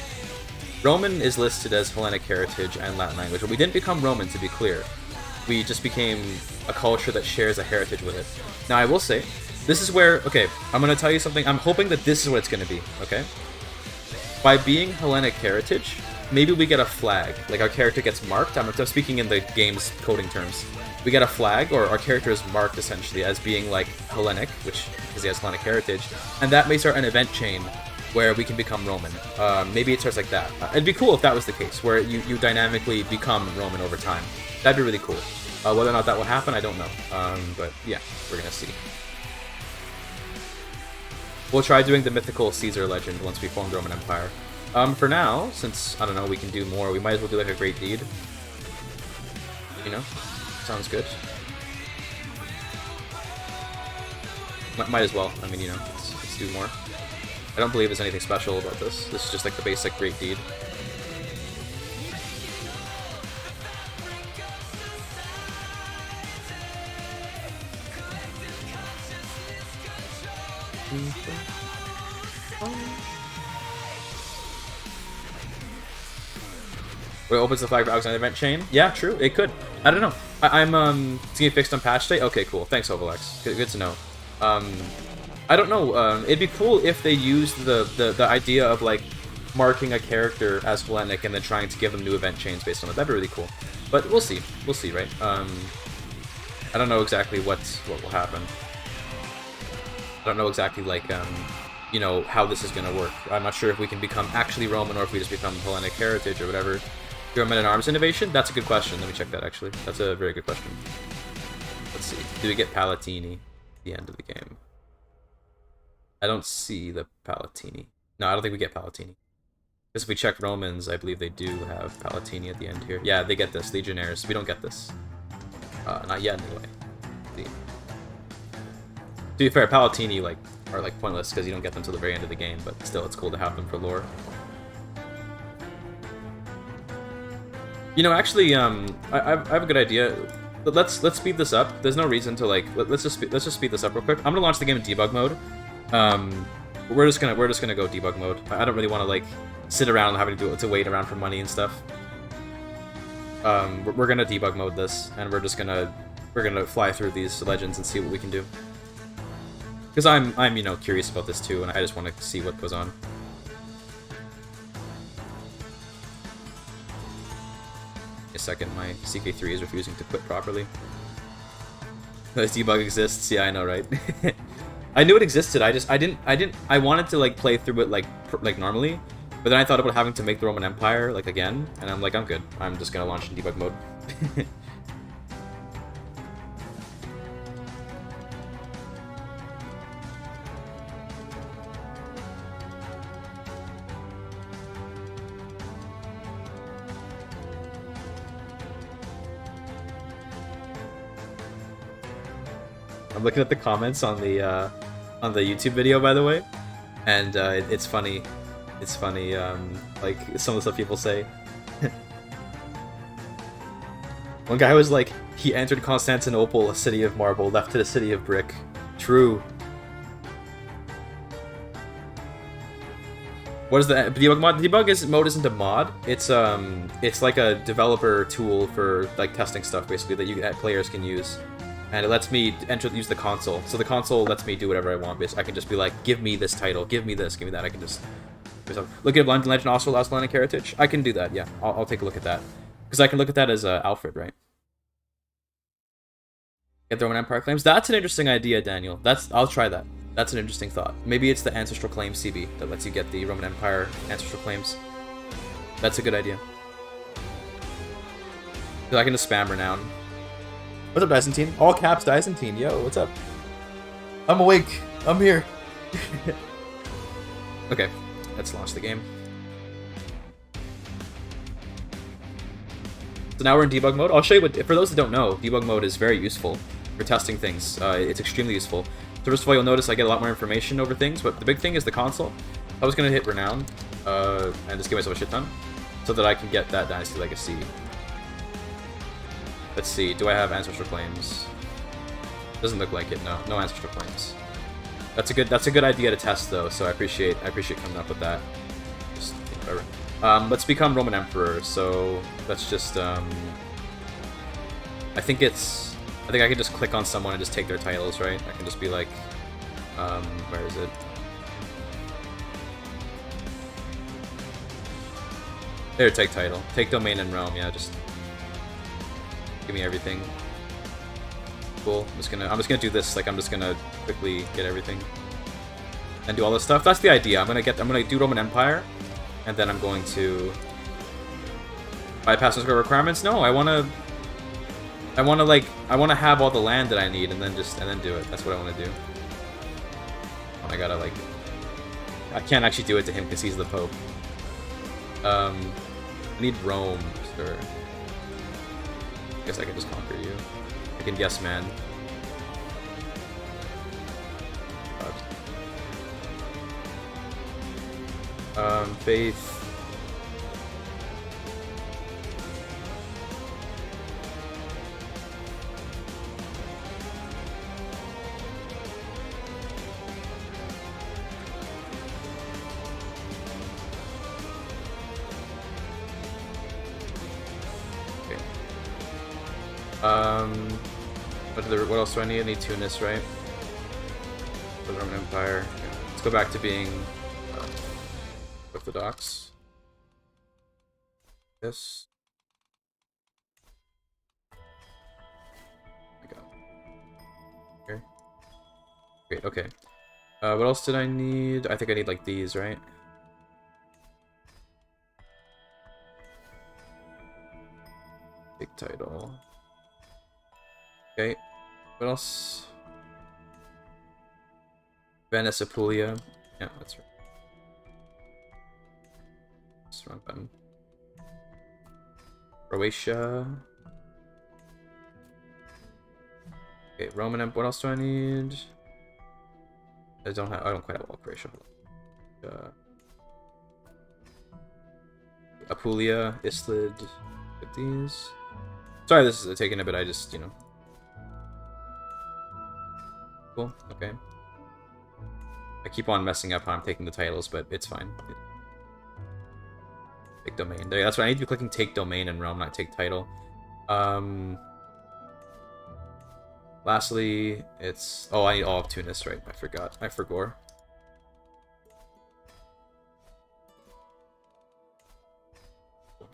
Roman is listed as Hellenic heritage and Latin language, but we didn't become Roman, to be clear. We just became a culture that shares a heritage with it. Now, I will say, this is where, okay, I'm going to tell you something. I'm hoping that this is what it's going to be, okay? By being Hellenic heritage, maybe we get a flag. Like, our character gets marked. I'm speaking in the game's coding terms. We get a flag, or our character is marked, essentially, as being, like, Hellenic, which is he has Hellenic heritage, and that may start an event chain where we can become Roman. Maybe it starts like that. It'd be cool if that was the case, where you dynamically become Roman over time. That'd be really cool. Whether or not that will happen, I don't know. But yeah, we're gonna see. We'll try doing the mythical Caesar legend once we form the Roman Empire. For now, since, I don't know, we can do more, we might as well do like a great deed. You know? Sounds good. Might as well. I mean, you know, let's do more. I don't believe there's anything special about this. This is just like the basic great deed. Wait, opens the flag for Alexander event chain? Yeah, true. It could. I don't know. I'm seeing it fixed on patch day. Okay, cool. Thanks, Ovalex. Good to know. I don't know. It'd be cool if they used the idea of like marking a character as Hellenic and then trying to give them new event chains based on it. That'd be really cool. But we'll see. We'll see, right? I don't know exactly what will happen. I don't know exactly like you know, how this is gonna work. I'm not sure if we can become actually Roman or if we just become Hellenic heritage or whatever. Roman and arms innovation? That's a good question. Let me check that actually. That's a very good question. Let's see. Do we get Palatini at the end of the game? I don't see the Palatini. No, I don't think we get Palatini. Because if we check Romans, I believe they do have Palatini at the end here. Yeah, they get this. Legionnaires. We don't get this. Not yet, anyway. See. To be fair, Palatini like are like pointless because you don't get them till the very end of the game, but still, it's cool to have them for lore. You know, actually, I have a good idea. Let's speed this up. There's no reason to like. Let's just speed this up real quick. I'm gonna launch the game in debug mode. We're just gonna go debug mode. I don't really want to like sit around and having to wait around for money and stuff. We're gonna debug mode this, and we're gonna fly through these legends and see what we can do. Because I'm you know, curious about this too, and I just want to see what goes on. A second, my CK3 is refusing to quit properly. This debug exists, yeah, I know, right? I knew it existed. I wanted to like play through it like normally, but then I thought about having to make the Roman Empire like again, and I'm like, I'm good. I'm just gonna launch in debug mode. I'm looking at the comments on the YouTube video, by the way, and it's funny. It's funny, like some of the stuff people say. One guy was like, he entered Constantinople, a city of marble, left to the city of brick. True. What is the debug mod? The debug mode isn't a mod. It's like a developer tool for like testing stuff, basically, that players can use. And it lets me use the console. So the console lets me do whatever I want. Basically, I can just be like, give me this title, give me this, give me that. I can just look at London Legend also Last Atlantic Heritage. I can do that. Yeah, I'll take a look at that because I can look at that as Alfred, right? Get the Roman Empire claims. That's an interesting idea, Daniel. I'll try that. That's an interesting thought. Maybe it's the Ancestral Claims CB that lets you get the Roman Empire Ancestral Claims. That's a good idea. Because I can just spam Renown. What's up, Dysentine? All caps, Dysentine. Yo, what's up? I'm awake. I'm here. Okay, let's launch the game. So now we're in debug mode. I'll show you what, for those that don't know, debug mode is very useful for testing things. It's extremely useful. So first of all, you'll notice I get a lot more information over things, but the big thing is the console. I was going to hit Renown and just give myself a shit ton so that I can get that Dynasty Legacy. Let's see, do I have Ancestral Claims? Doesn't look like it, no. No Ancestral Claims. That's a good idea to test though, so I appreciate coming up with that. Just, whatever. Let's become Roman Emperor, so let's just I think I can just click on someone and just take their titles, right? I can just be like, where is it? There, take title. Take domain in Rome, yeah, just give me everything. Cool. I'm just gonna do this, like I'm just gonna quickly get everything. And do all this stuff. That's the idea. I'm gonna do Roman Empire, and then I'm going to bypass those requirements. No, I wanna have all the land that I need and then do it. That's what I wanna do. Oh, I gotta I can't actually do it to him because he's the Pope. I need Rome, sure. I guess I can just conquer you. I can guess, man. Faith. What else do I need? I need Tunis, right? For the Roman Empire. Okay. Let's go back to being Orthodox. Yes. There we go. Here. Great, okay. What else did I need? I think I need like these, right? Big title. Okay. What else? Venice, Apulia. Yeah, that's right. That's the wrong button. Croatia. Okay, Roman Empire. What else do I need? I don't quite have all Croatia. Apulia, Islid. Get these. Sorry, this is taking a bit. I just, you know. Cool. Okay. I keep on messing up how I'm taking the titles, but it's fine. Take domain. There, that's what I need to be clicking take domain in Rome, not take title. Lastly, it's... Oh, I need all of Tunis, right? I forgot. I forgot.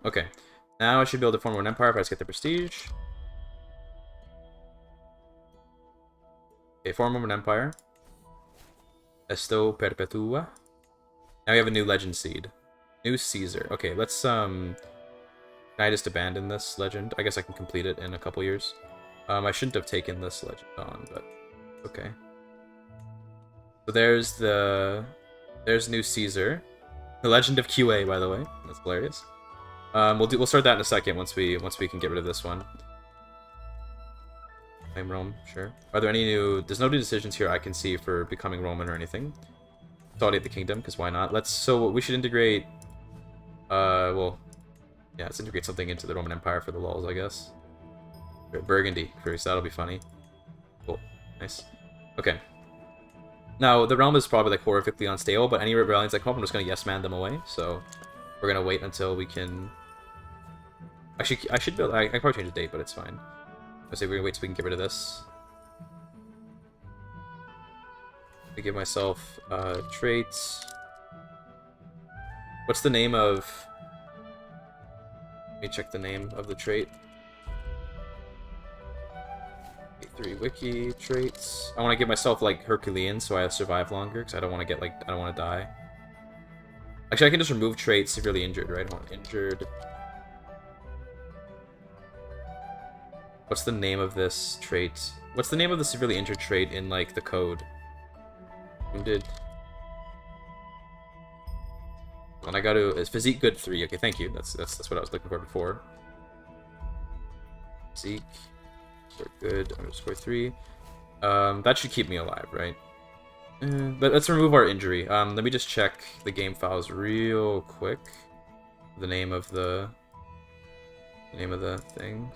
Okay. Now I should be able to form an empire if I just get the prestige. Okay, form of an empire. Esto Perpetua. Now we have a new legend seed. New Caesar. Okay, let's, Can I just abandon this legend? I guess I can complete it in a couple years. I shouldn't have taken this legend on, but okay. So there's new Caesar. The Legend of QA, by the way. That's hilarious. We'll start that in a second once we can get rid of this one. Claim Rome, sure. Are there any new... There's no new decisions here I can see for becoming Roman or anything. Consolidate the kingdom, because why not? So we should integrate... well... Yeah, let's integrate something into the Roman Empire for the lulz, I guess. Burgundy, first. That'll be funny. Cool. Nice. Okay. Now, the realm is probably, like, horrifically unstable, but any rebellions that come up, I'm just gonna yes-man them away, so... We're gonna wait until we can... Actually, I should build... I can probably change the date, but it's fine. Let's say we're gonna wait till we can get rid of this. I give myself traits. What's the name of... Let me check the name of the trait. 3 wiki traits. I want to give myself like Herculean so I survive longer because I don't want to get like I don't want to die. Actually, I can just remove traits severely injured, right? I want injured. What's the name of this trait? What's the name of the severely injured trait in like the code? Wounded. And I got to is physique good 3. Okay, thank you. That's what I was looking for before. Physique. Good underscore 3. That should keep me alive, right? But let's remove our injury. Let me just check the game files real quick. The name of the thing.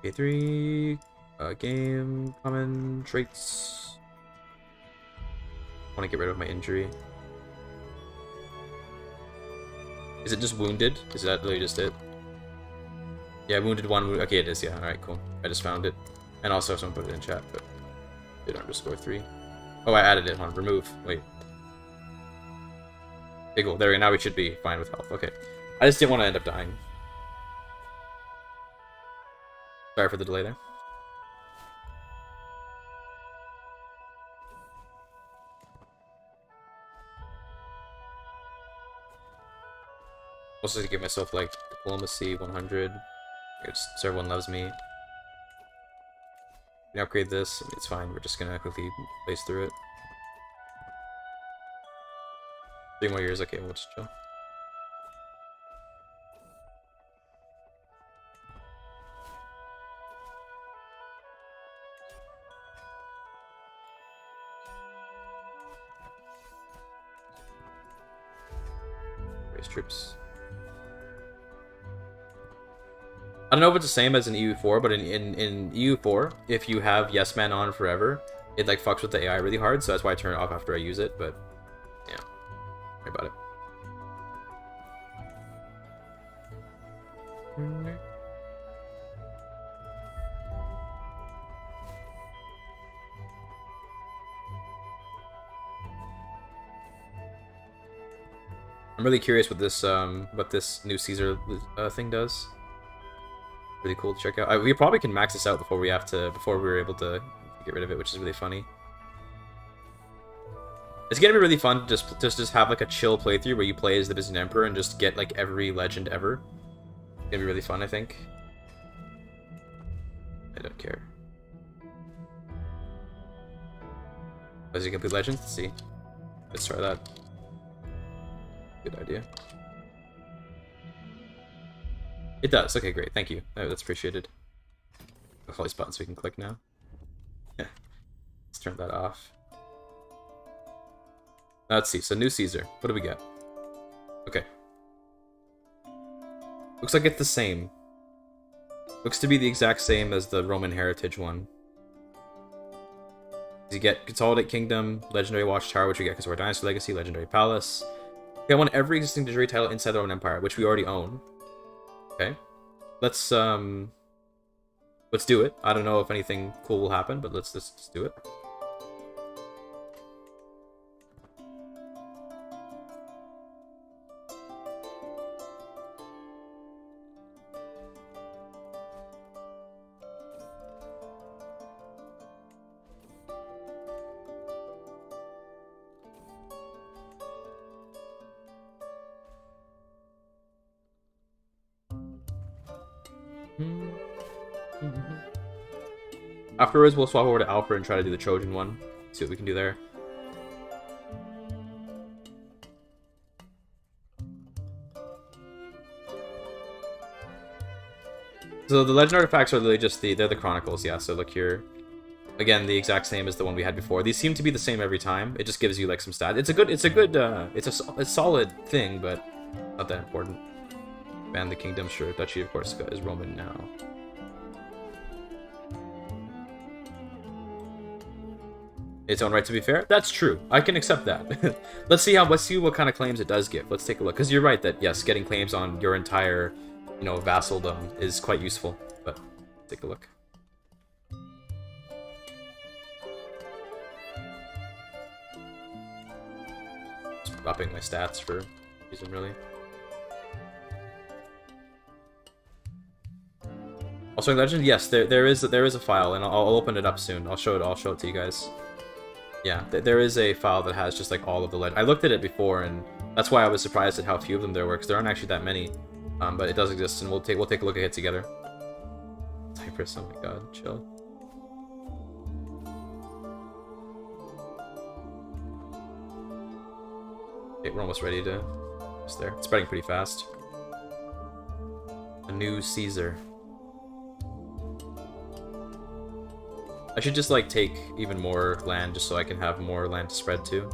A3 game common traits. I want to get rid of my injury. Is it just wounded? Is that literally just it? Yeah, wounded 1. Okay, it is. Yeah. All right, cool. I just found it, and also someone put it in chat, but did underscore 3. Oh, I added it. Hold on, remove. Wait. Okay, cool. There we go. Now we should be fine with health. Okay. I just didn't want to end up dying. Sorry for the delay there. Also to give myself like diplomacy 100. So everyone loves me. We can upgrade this. It's fine. We're just gonna quickly blaze through it. 3 more years. Okay, we'll just chill. Raise troops. I don't know if it's the same as in EU4, but in EU4, if you have Yes Man on forever, it like fucks with the AI really hard, so that's why I turn it off after I use it, but yeah. Don't worry about it. I'm really curious what this new Caesar thing does. Really cool to check out. We probably can max this out before we're able to get rid of it, which is really funny. It's gonna be really fun to just have like a chill playthrough where you play as the Byzantine Emperor and just get like every legend ever. It's gonna be really fun, I think. I don't care. Does he complete legends? Let's see. Let's try that. Good idea. It does. Okay, great. Thank you. Oh, that's appreciated. All these buttons we can click now. Let's turn that off. Now let's see. So new Caesar. What do we get? Okay. Looks like it's the same. Looks to be the exact same as the Roman heritage one. You get Consolidate Kingdom, Legendary Watchtower, which we get because we're Dynasty Legacy, Legendary Palace. Okay, I want every existing legendary title inside the Roman Empire, which we already own. Okay. Let's do it. I don't know if anything cool will happen, but let's just do it. Afterwards, we'll swap over to Alpha and try to do the Trojan one. See what we can do there. So the legend artifacts are literally just they're the chronicles, yeah. So look here, again, the exact same as the one we had before. These seem to be the same every time. It just gives you like some stats. It's a solid thing, but not that important. Ban the kingdom, sure. Duchy, of course, is Roman now. Its own right to be fair. That's true. I can accept that. Let's see what kind of claims it does give. Let's take a look. Because you're right that yes, getting claims on your entire, vassaldom is quite useful. But take a look. Just upping my stats for reason really. Also, Legend, yes, there is a file, and I'll open it up soon. I'll show it to you guys. Yeah, there is a file that has just like all of the legend. I looked at it before, and that's why I was surprised at how few of them there were, because there aren't actually that many. But it does exist, and we'll take a look at it together. Cyprus, oh my god, chill. Okay, we're almost ready to. Just there. It's spreading pretty fast. A new Caesar. I should just like take even more land just so I can have more land to spread to.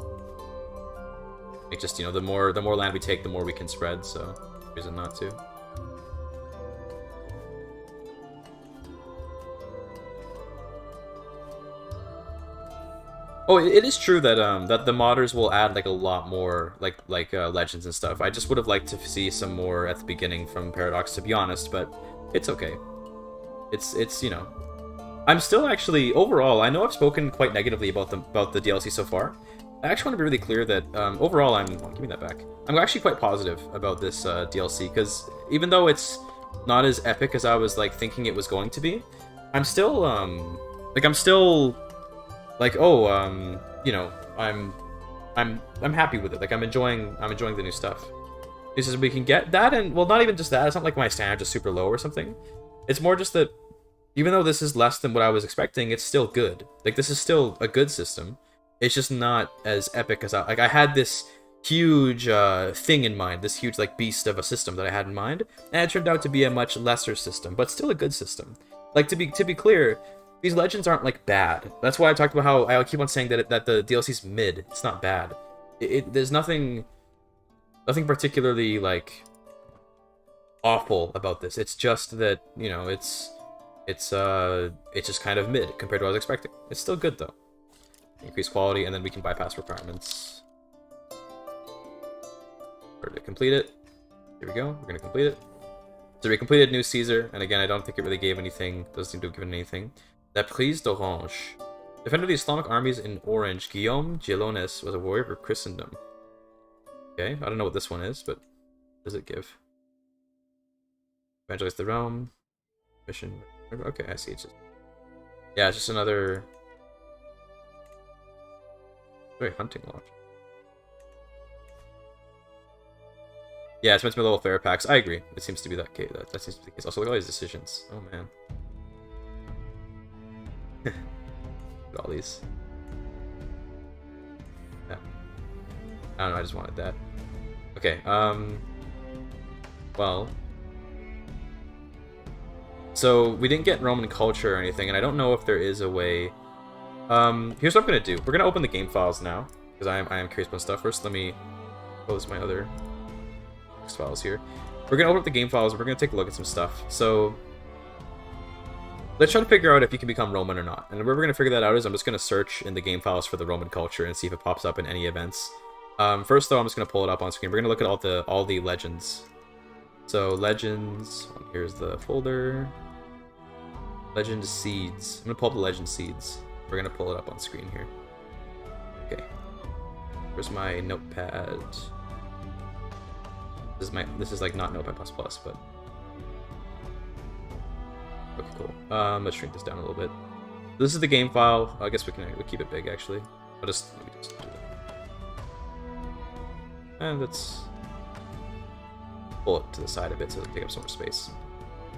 Like just the more land we take, the more we can spread. So reason not to. Oh, it is true that that the modders will add like a lot more like legends and stuff. I just would have liked to see some more at the beginning from Paradox, to be honest, but it's okay. It's I'm still actually, overall, I know I've spoken quite negatively about the DLC so far. I actually want to be really clear that, overall, give me that back. I'm actually quite positive about this DLC, because even though it's not as epic as I was, like, thinking it was going to be, I'm still, like, I'm happy with it. Like, I'm enjoying the new stuff. This is we can get that, and, well, not even just that, it's not like my standards are super low or something. It's more just that even though this is less than what I was expecting, it's still good. Like, this is still a good system. It's just not as epic as I had this huge thing in mind, this huge, like, beast of a system that I had in mind, and it turned out to be a much lesser system, but still a good system. Like, to be clear, these legends aren't, like, bad. That's why I talked about how I keep on saying that the DLC's mid. It's not bad. There's nothing particularly, like, awful about this. It's just that, it's just kind of mid compared to what I was expecting. It's still good though. Increase quality, and then we can bypass requirements. To complete it. Here we go. We're gonna complete it. So we completed New Caesar, and again, I don't think it really gave anything. Doesn't seem to have given anything. La Prise d'Orange. Defender of the Islamic armies in Orange, Guillaume Gilones was a warrior for Christendom. Okay, I don't know what this one is, but what does it give? Evangelize the realm. Mission. Okay, I see. It's just, yeah, it's just another very hunting launch. Yeah, it's meant to be level fair packs. I agree. It seems to be that case. That seems to be the case. Also, look at all these decisions. Oh man, look at all these. Yeah. I don't know. I just wanted that. Okay. Well. So, we didn't get Roman culture or anything, and I don't know if there is a way. Here's what I'm going to do. We're going to open the game files now, because I am curious about stuff. First, let me close my other files here. We're going to open up the game files, and we're going to take a look at some stuff. So, Let's try to figure out if you can become Roman or not. And where we're going to figure that out is I'm just going to search in the game files for the Roman culture and see if it pops up in any events. First, though, I'm just going to pull it up on screen. We're going to look at all the legends. So, legends. Here's the folder. Legend seeds. I'm going to pull up the legend seeds. We're going to pull it up on screen here. Okay. Where's my notepad? This is like not Notepad++, but... Okay, cool. Let's shrink this down a little bit. This is the game file. I guess we'll keep it big, actually. Let me just do that. And let's pull it to the side a bit so it'll take up some more space.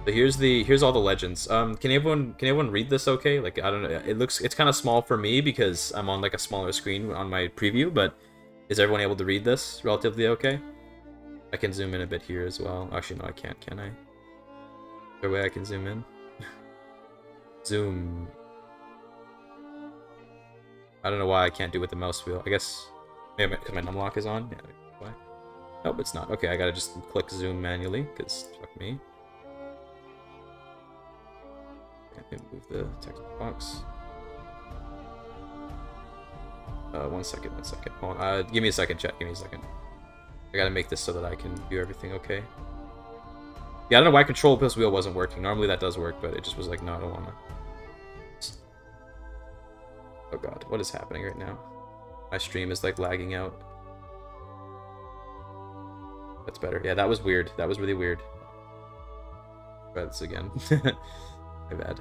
So here's all the legends. Can anyone read this okay? Like, I don't know. It's kind of small for me because I'm on like a smaller screen on my preview, but is everyone able to read this relatively okay? I can zoom in a bit here as well. Actually, no, I can't, can I? Is there a way I can zoom in? Zoom. I don't know why I can't do it with the mouse wheel. I guess maybe because my numlock is on. Yeah, why? Nope, it's not. Okay, I gotta just click zoom manually because fuck me. Okay, move the text box. 1 second. Hold on. Give me a second, chat. Give me a second. I gotta make this so that I can view everything okay. Yeah, I don't know why control plus wheel wasn't working. Normally that does work, but it just was like, no, I don't wanna. Oh god, what is happening right now? My stream is like lagging out. That's better. Yeah, that was weird. That was really weird. Try this again. My bad.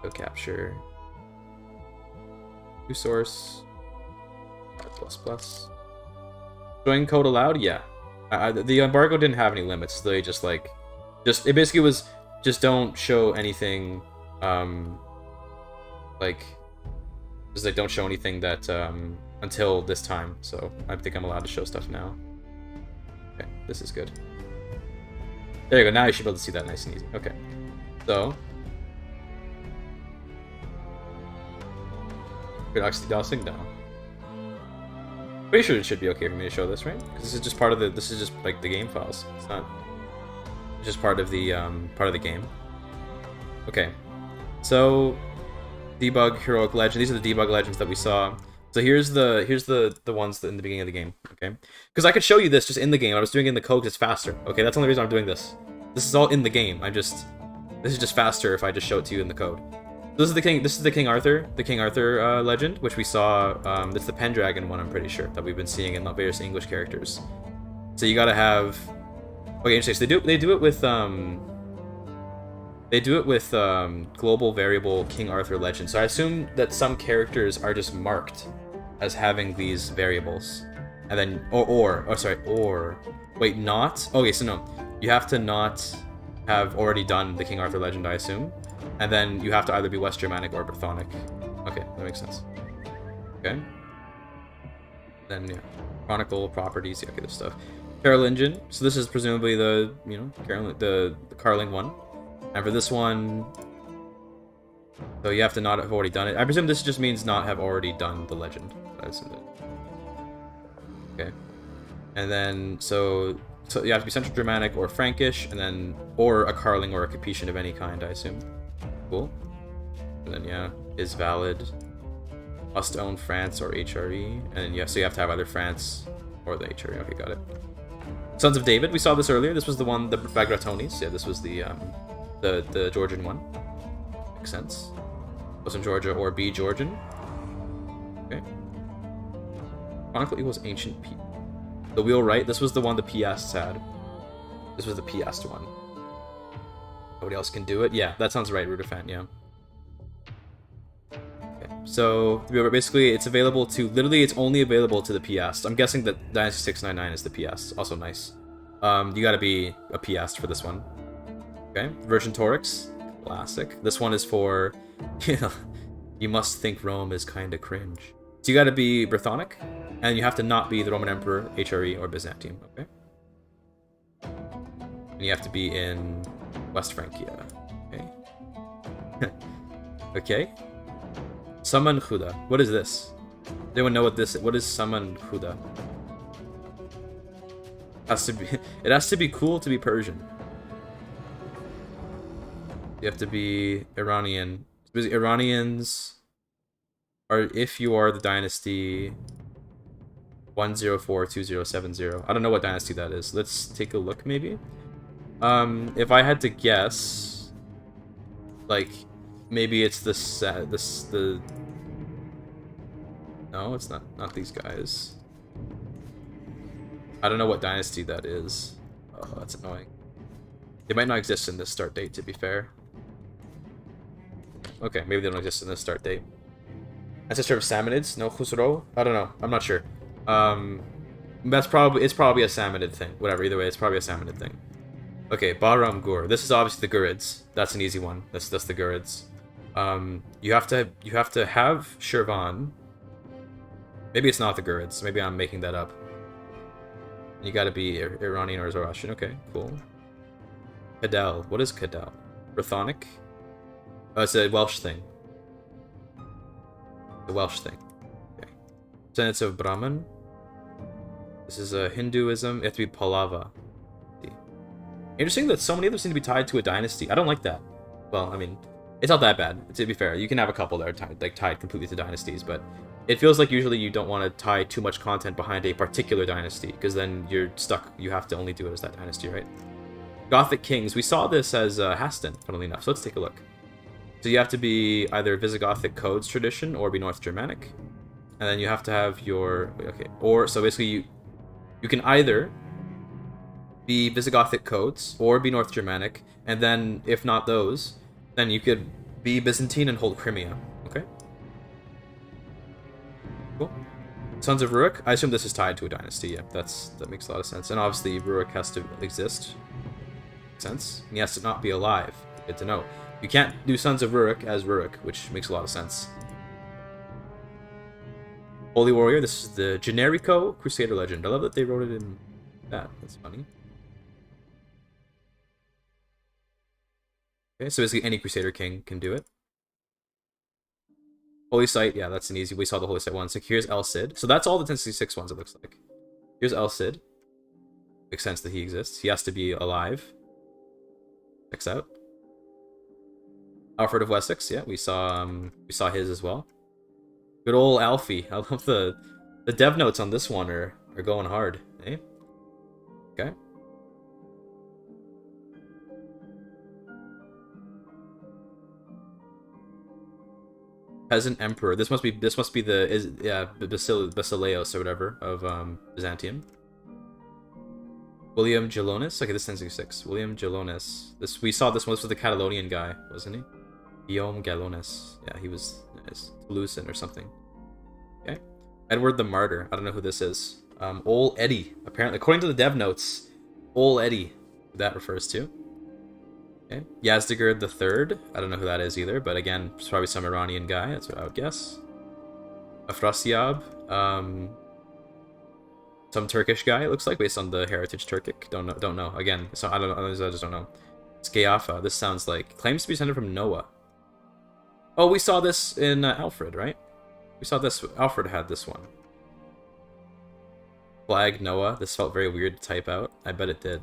Go capture. New source. ++. Join code allowed? Yeah. The embargo didn't have any limits. They just like, it basically was just don't show anything. Like, just like don't show anything that until this time. So I think I'm allowed to show stuff now. Okay, this is good. There you go. Now you should be able to see that nice and easy. Okay, so. Could actually dosing down. Pretty sure it should be okay for me to show this, right? Because this is just part of the. This is just like the game files. It's not. It's just part of the game. Okay, so debug heroic legend. These are the debug legends that we saw. So here's the ones in the beginning of the game. Okay, because I could show you this just in the game. I was doing it in the code because it's faster. Okay, that's the only reason I'm doing this. This is all in the game. This is just faster if I just show it to you in the code. This is the king. This is the King Arthur legend, which we saw. That's the Pendragon one, I'm pretty sure, that we've been seeing in the various English characters. So you gotta have. Okay, interesting. So they do it with global variable King Arthur legend. So I assume that some characters are just marked as having these variables, and then or wait, not. Okay, so no, you have to not have already done the King Arthur legend, I assume. And then you have to either be West Germanic or Brythonic. Okay, that makes sense. Okay. Then, yeah. Chronicle, properties, yeah, okay, this stuff. Carolingian. So this is presumably the, the Carling one. And for this one... So you have to not have already done it. I presume this just means not have already done the legend. I assume that. Okay. And then, so you have to be Central Germanic or Frankish, and then, or a Carling or a Capetian of any kind, I assume. Cool. And then, yeah, is valid. Must own France or HRE. And yeah, so you have to have either France or the HRE. Okay, got it. Sons of David, we saw this earlier. This was the one, the Bagratonis. Yeah, this was the Georgian one. Makes sense. Was in Georgia or be Georgian. Okay. Chronicle equals ancient P. The wheel right. This was the one the Piasts had. This was the Piast one. Nobody else can do it? Yeah, that sounds right, Rudafant, yeah. Okay, so, basically, it's available to... Literally, it's only available to the Piast. I'm guessing that Dynasty 699 is the Piast. Also nice. You gotta be a Piast for this one. Okay, Vercingetorix. Classic. This one is for... you must think Rome is kinda cringe. So you gotta be Brythonic, and you have to not be the Roman Emperor, HRE, or Byzantium, okay? And you have to be in... West Francia. Okay. Okay. Saman Khuda. What is this? Does anyone know what is Saman Khuda? It has to be cool to be Persian. You have to be Iranian. Because Iranians are, if you are the dynasty 1042070. I don't know what dynasty that is. Let's take a look, maybe. If I had to guess, like, maybe it's the. No, it's not these guys. I don't know what dynasty that is. Oh, that's annoying. They might not exist in this start date, to be fair. Okay, maybe they don't exist in this start date. Ancestor of Samanids? No, Khusro? I don't know. I'm not sure. It's probably a Samanid thing. Whatever, either way, it's probably a Samanid thing. Okay, Bahram Gur. This is obviously the Gurids. That's an easy one. That's the Gurids. You have to have Shirvan. Maybe it's not the Gurids. Maybe I'm making that up. You gotta be Iranian or Zoroastrian. Okay, cool. Cadell. What is Cadell? Brythonic? Oh, it's a Welsh thing. The Welsh thing. Okay. Descendants of Brahman. This is a Hinduism. You have to be Pallava. Interesting that so many of them seem to be tied to a dynasty. I don't like that. Well, I mean, it's not that bad. To be fair, you can have a couple that are tied completely to dynasties, but it feels like usually you don't want to tie too much content behind a particular dynasty, because then you're stuck. You have to only do it as that dynasty, right? Gothic kings. We saw this as Haston, funnily enough. So let's take a look. So you have to be either Visigothic codes tradition or be North Germanic, and then you have to have your so basically you can either be Visigothic codes or be North Germanic, and then if not those, then you could be Byzantine and hold Crimea. Okay. Cool. Sons of Rurik. I assume this is tied to a dynasty. Yeah, that makes a lot of sense. And obviously Rurik has to exist. Makes sense. And he has to not be alive. Good to know. You can't do Sons of Rurik as Rurik, which makes a lot of sense. Holy Warrior. This is the Generico Crusader legend. I love that they wrote it in that. That's funny. Okay, so basically any Crusader king can do it. Holy Site, yeah, that's an easy. We saw the Holy Site one. So here's El Cid. So that's all the 1066 ones, it looks like. Here's El Cid. Makes sense that he exists. He has to be alive. Checks out. Alfred of Wessex, yeah, we saw his as well. Good old Alfie. I love the dev notes on this one are going hard, eh? Okay. Peasant Emperor. This must be the Basileus or whatever of Byzantium. William Gelonis. Okay, this is 1066. William Gelonis. We saw this one. This was the Catalonian guy, wasn't he? Guillaume Gelonis. Yeah, he was Toulousan or something. Okay. Edward the Martyr. I don't know who this is. Ol Eddie. Apparently, according to the dev notes, Ol Eddie. Who that refers to. Okay. Yazdegerd the Third. I don't know who that is either, but again, it's probably some Iranian guy. That's what I would guess. Afrasiab. Some Turkish guy, it looks like, based on the heritage Turkic. Don't know. Again, so I don't know. I just don't know. Skeafa. This sounds like claims to be descended from Noah. Oh, we saw this in Alfred, right? We saw this. Alfred had this one. Flag Noah. This felt very weird to type out. I bet it did.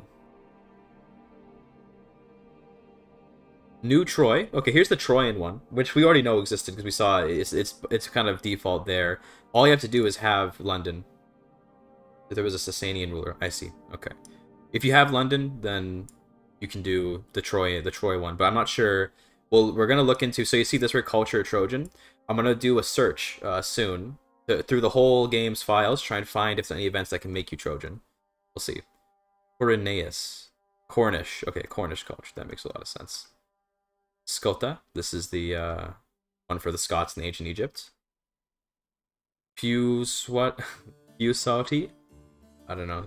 New Troy. Okay, here's the Troyan one, which we already know existed because we saw it's kind of default there. All you have to do is have London. If there was a Sasanian ruler. I see. Okay. If you have London, then you can do the Troy one, but I'm not sure. Well, we're gonna look into. So you see this word culture Trojan. I'm gonna do a search soon through the whole game's files, try and find if there's any events that can make you Trojan. We'll see. Corineus. Cornish. Okay, Cornish culture. That makes a lot of sense. Scota. This is the one for the Scots in ancient Egypt. Pewsauti. I don't know.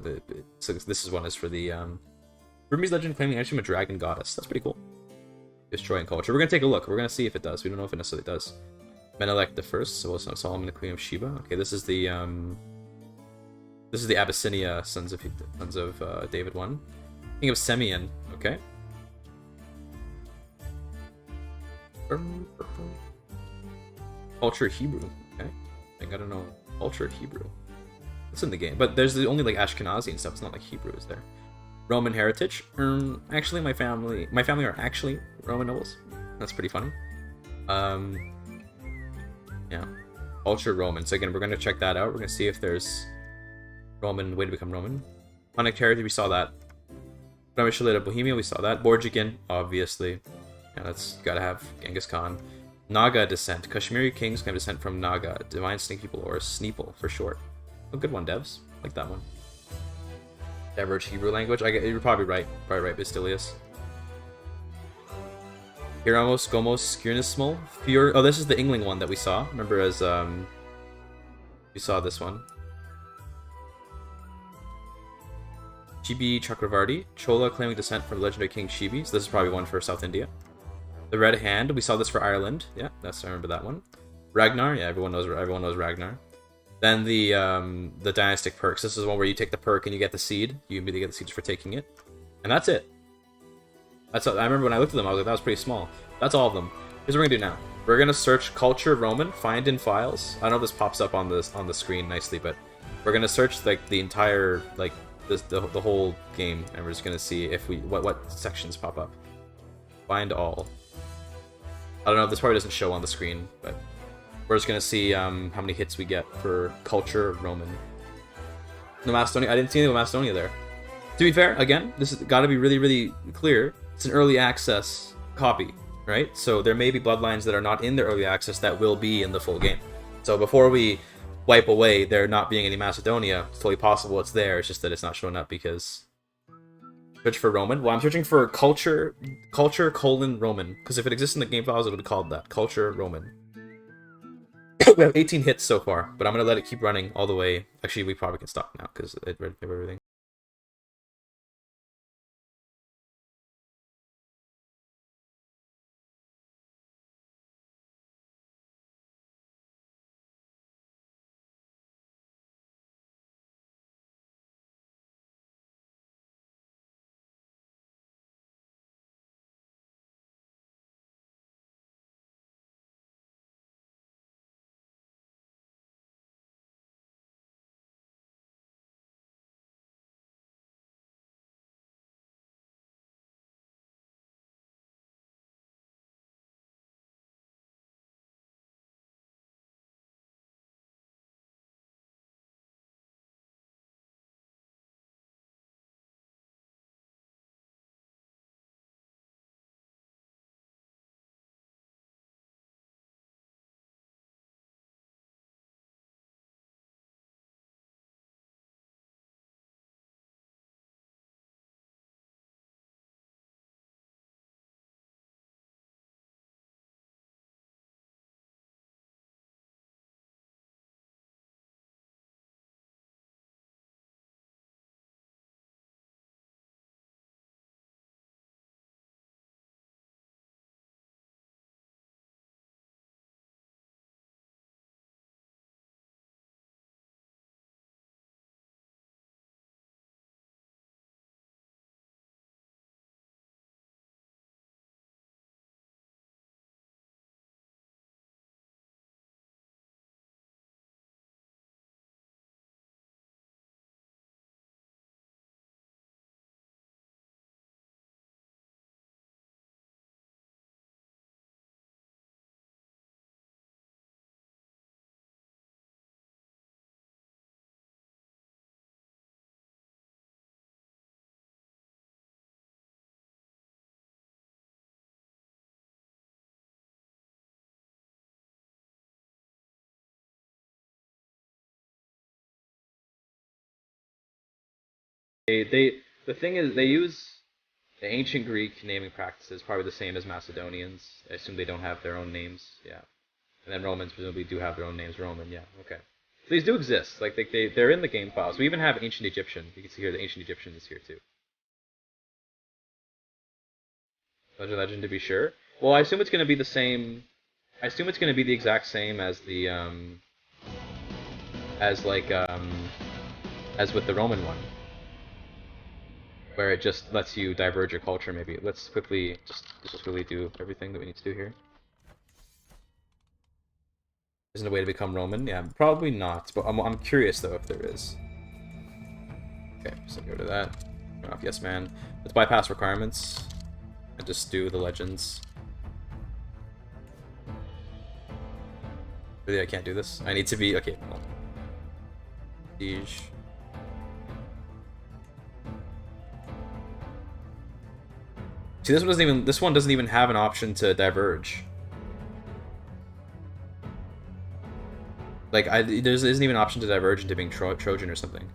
So this one is for the Burmese legend claiming actually a dragon goddess. That's pretty cool. Destroying culture. We're gonna take a look. We're gonna see if it does. We don't know if it necessarily does. Menelik the First. So Solomon, the Queen of Sheba. Okay, this is the Abyssinia sons of David one. King of Semyon. Okay. Culture Hebrew. Okay. I don't know. Culture Hebrew. It's in the game, but there's only like Ashkenazi and stuff. It's not like Hebrew, is there? Roman heritage. Actually, my family are actually Roman nobles. That's pretty funny. Yeah. Ultra Roman. So again, we're gonna check that out. We're gonna see if there's Roman way to become Roman. Hunnic heritage, we saw that. Flemish of Bohemia, we saw that. Borjigin, obviously. Yeah, that's gotta have Genghis Khan. Naga descent. Kashmiri kings can have descent from Naga, divine snake people, or Sneeple for short. A good one, devs. Like that one. Diverge Hebrew language. You're probably right. Bastilius. Hiramos, Gomos, Skirnismal. Oh, this is the Ingling one that we saw. Remember as we saw this one. Chibi Chakravarti. Chola claiming descent from the legendary king Chibi. So this is probably one for South India. The Red Hand. We saw this for Ireland. Yeah, I remember that one. Ragnar. Yeah, everyone knows Ragnar. Then the dynastic perks. This is one where you take the perk and you get the seed. You immediately get the seeds for taking it. And that's it. I remember when I looked at them, I was like, that was pretty small. That's all of them. Here's what we're gonna do now. We're gonna search Culture Roman, find in files. I don't know if this pops up on the screen nicely, but we're gonna search like the entire the whole game, and we're just gonna see if what sections pop up. Find all. I don't know if this probably doesn't show on the screen, but we're just gonna see how many hits we get for Culture Roman. No Macedonia. I didn't see any Macedonia there. To be fair, again, this has got to be really, really clear. It's an early access copy, right? So there may be bloodlines that are not in the early access that will be in the full game. So before we wipe away there not being any Macedonia, it's totally possible it's there. It's just that it's not showing up because... Search for Roman. Well, I'm searching for culture Roman, because if it exists in the game files, it would be called that. Culture Roman. We have 18 hits so far, but I'm going to let it keep running all the way. Actually, we probably can stop now because it read everything. The thing is, they use the ancient Greek naming practices, probably the same as Macedonians. I assume they don't have their own names, yeah. And then Romans presumably do have their own names, Roman, yeah, okay. So these do exist, like they're in the game files. We even have ancient Egyptian. You can see here the ancient Egyptian is here too. Legend to be sure. Well, I assume it's going to be the same. I assume it's going to be the exact same as the as with the Roman one, where it just lets you diverge your culture. Maybe let's quickly just quickly do everything that we need to do here. Isn't a way to become Roman? Yeah, probably not. But I'm curious though if there is. Okay, so go to that. Turn off yes man. Let's bypass requirements and just do the legends. Really, I can't do this. I need to be okay. Well, siege. See, this one doesn't even have an option to diverge. Like, there isn't even an option to diverge into being Trojan or something.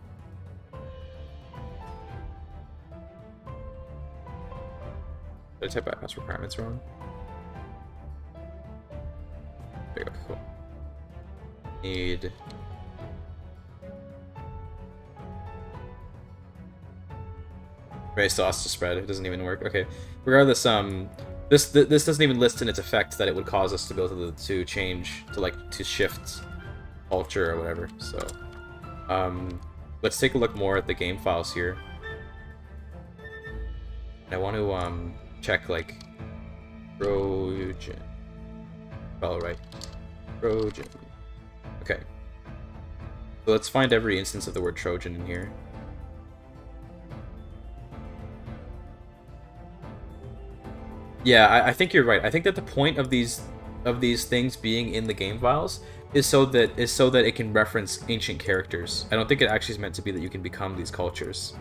Did I type bypass requirements wrong? There you go, cool. Need... Ray still has to spread. It doesn't even work. Okay. Regardless, this doesn't even list in its effect that it would cause us to go to change to shift culture or whatever. So, let's take a look more at the game files here. I want to check like Trojan. Oh right, Trojan. Okay. So let's find every instance of the word Trojan in here. Yeah, I think you're right. I think that the point of these things being in the game files is so that it can reference ancient characters. I don't think it actually is meant to be that you can become these cultures.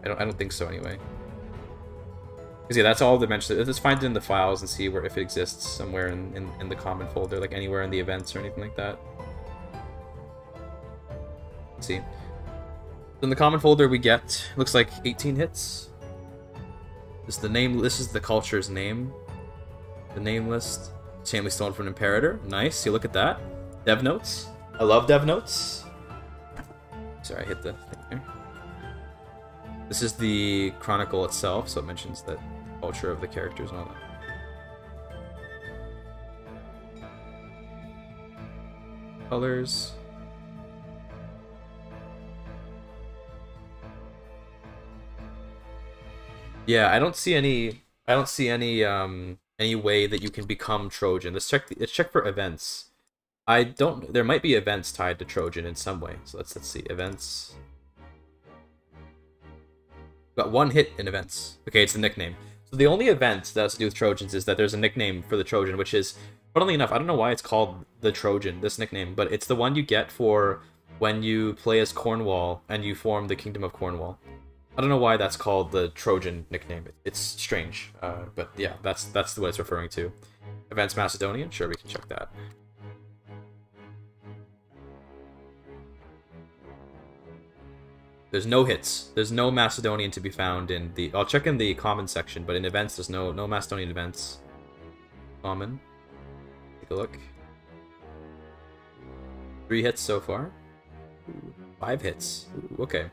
I don't think so anyway. Because yeah, that's all they mentioned. Let's find it in the files and see if it exists somewhere in the common folder, like anywhere in the events or anything like that. Let's see. In the common folder we get, looks like 18 hits. This is the name. This is the culture's name. The name list. Family Stone from an Imperator. Nice. You look at that. Dev notes. I love dev notes. Sorry, I hit the thing there. This is the chronicle itself, so it mentions the culture of the characters and all that. Colors. Yeah, I don't see any any way that you can become Trojan. Let's check for events. There might be events tied to Trojan in some way. So let's see. Events. Got one hit in events. Okay, it's the nickname. So the only event that has to do with Trojans is that there's a nickname for the Trojan, which is, funnily enough, I don't know why it's called the Trojan, this nickname, but it's the one you get for when you play as Cornwall and you form the Kingdom of Cornwall. I don't know why that's called the Trojan nickname. It's strange, but yeah, that's what it's referring to. Events Macedonian? Sure, we can check that. There's no hits. There's no Macedonian to be found in the... I'll check in the common section, but in events, there's no Macedonian events. Common. Take a look. 3 hits so far. 5 hits. Ooh, okay.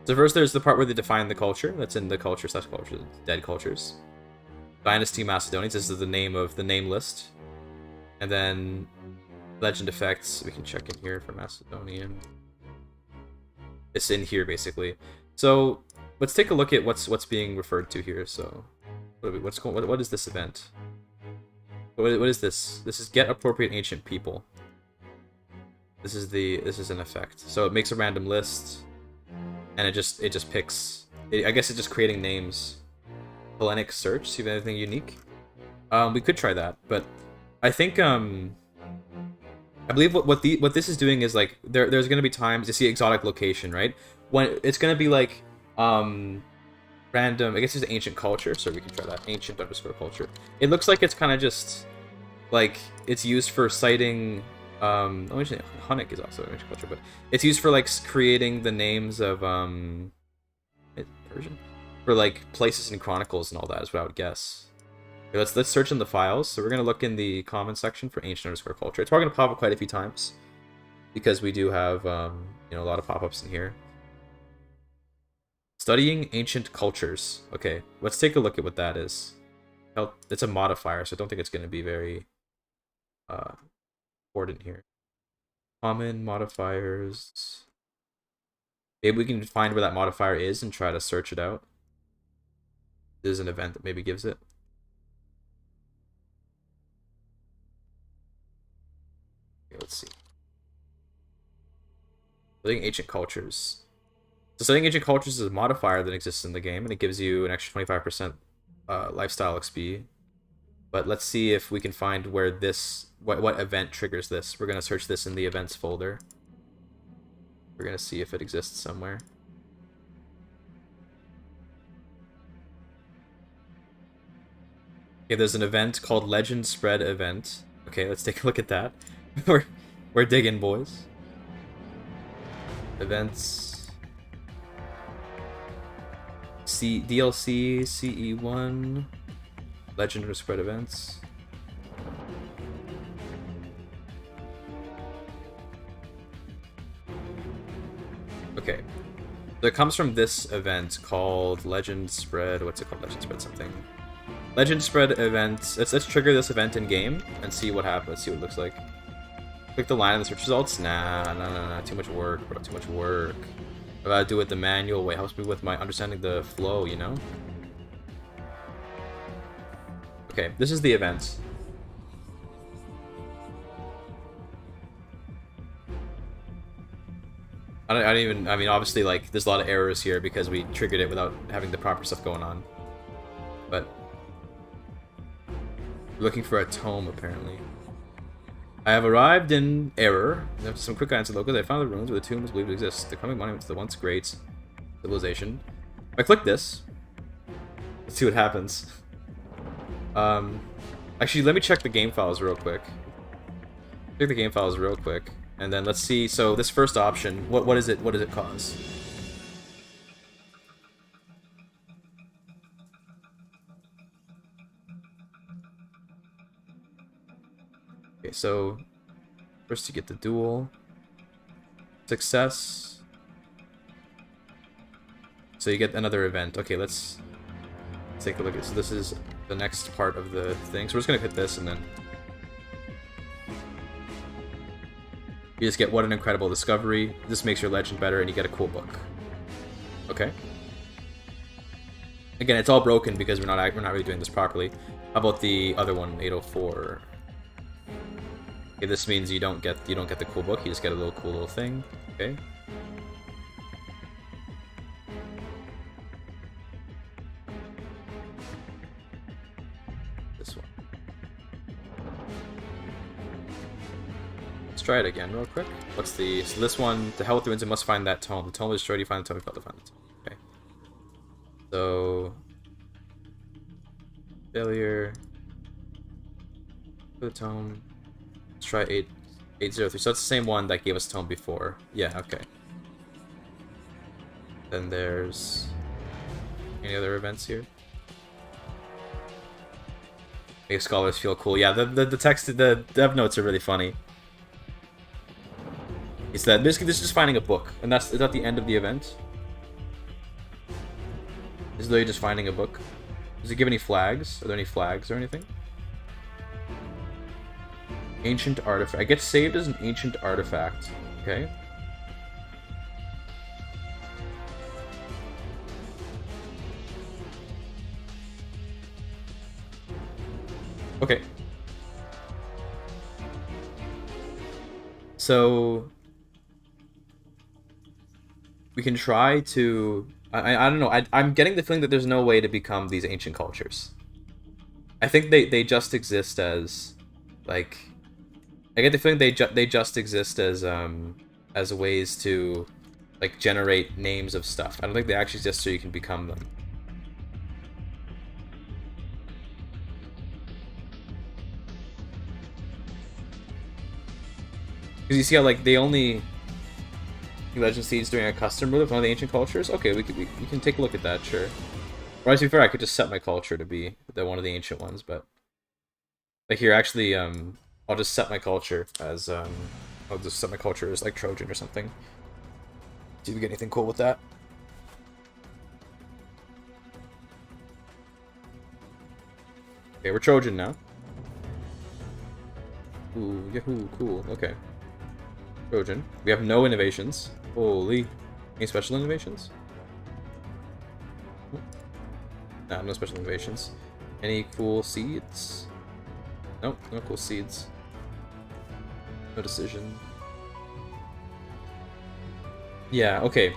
So first there's the part where they define the culture. That's in the culture/culture, dead cultures. Dynasty Macedonians. This is the name of the name list. And then legend effects. We can check in here for Macedonian. It's in here basically. So let's take a look at what's being referred to here. So what is this event? What is this? This is get appropriate ancient people. This is an effect. So it makes a random list, and it just picks. I guess it's just creating names. Hellenic search. See if anything unique. We could try that, but I think I believe what this is doing is like there's gonna be times you see exotic location, right? When it's gonna be like random. I guess it's ancient culture, so we can try that. Ancient _ culture. It looks like it's kind of just like it's used for citing. Hunnic is also ancient culture, but it's used for like creating the names of Persian for like places and chronicles and all that is what I would guess. Okay, let's search in the files. So we're gonna look in the comment section for ancient _ culture. It's probably gonna pop up quite a few times because we do have a lot of pop-ups in here. Studying ancient cultures. Okay, let's take a look at what that is. It's a modifier, so I don't think it's gonna be very important here. Common modifiers. Maybe we can find where that modifier is and try to search it out. There's an event that maybe gives it. Okay, let's see. Studying ancient cultures. So studying ancient cultures is a modifier that exists in the game, and it gives you an extra 25% lifestyle XP. But let's see if we can find where this, what event triggers this. We're gonna search this in the events folder. We're gonna see if it exists somewhere. Okay, there's an event called Legend Spread Event. Okay, let's take a look at that. we're digging, boys. Events. DLC CE1. Legend or Spread Events. Okay. So it comes from this event called Legend Spread. What's it called? Legend Spread something. Legend Spread Event. Let's trigger this event in game and see what happens. See what it looks like. Click the line in the search results. Nah. Too much work, bro. Too much work. I gotta do it the manual way. Helps me with my understanding the flow, you know? Okay, this is the event. I don't even, I mean, obviously, like, there's a lot of errors here because we triggered it without having the proper stuff going on. But we're looking for a tome, apparently. I have arrived in error. After some quick guidance to locals, I found the ruins where the tomb is believed to exist. The coming monument to the once great civilization. If I click this, let's see what happens. Actually, let me check the game files real quick. Check the game files real quick, and then let's see. So this first option, what is it? What does it cause? Okay, so first you get the duel. Success. So you get another event. Okay, let's take a look at. So this is the next part of the thing. So we're just gonna hit this and then you just get what an incredible discovery. This makes your legend better and you get a cool book. Okay. Again, it's all broken because we're not really doing this properly. How about the other one, 804? Okay, this means you don't get the cool book, you just get a little cool little thing. Okay. This one. Let's try it again real quick. What's the so this one, to hell with the ruins, you must find that tome. The tome is destroyed, you find the tome, you fail to find the tome. Okay. So failure. The tome. Let's try 803. So that's the same one that gave us tome before. Yeah, okay. Then there's any other events here? Make scholars feel cool. Yeah, the text, the dev notes are really funny. It's that basically this is just finding a book, and is that the end of the event? Is literally just finding a book. Does it give any flags? Are there any flags or anything? Ancient artifact. I get saved as an ancient artifact. Okay. Okay. So we can try to. I don't know. I'm getting the feeling that there's no way to become these ancient cultures. I think they just exist as like. I get the feeling they just exist as ways to like generate names of stuff. I don't think they actually exist so you can become them. Because you see how like they only Legend Seeds doing a custom rule of one of the ancient cultures. Okay, we can take a look at that, sure. Or to be fair, I could just set my culture to be one of the ancient ones, but like here actually I'll just set my culture as like Trojan or something. See if we get anything cool with that. Okay, we're Trojan now. Ooh, yahoo, cool, okay. Trojan. We have no innovations. Holy. Any special innovations? Nah, no special innovations. Any cool seeds? Nope, no cool seeds. No decision. Yeah, okay.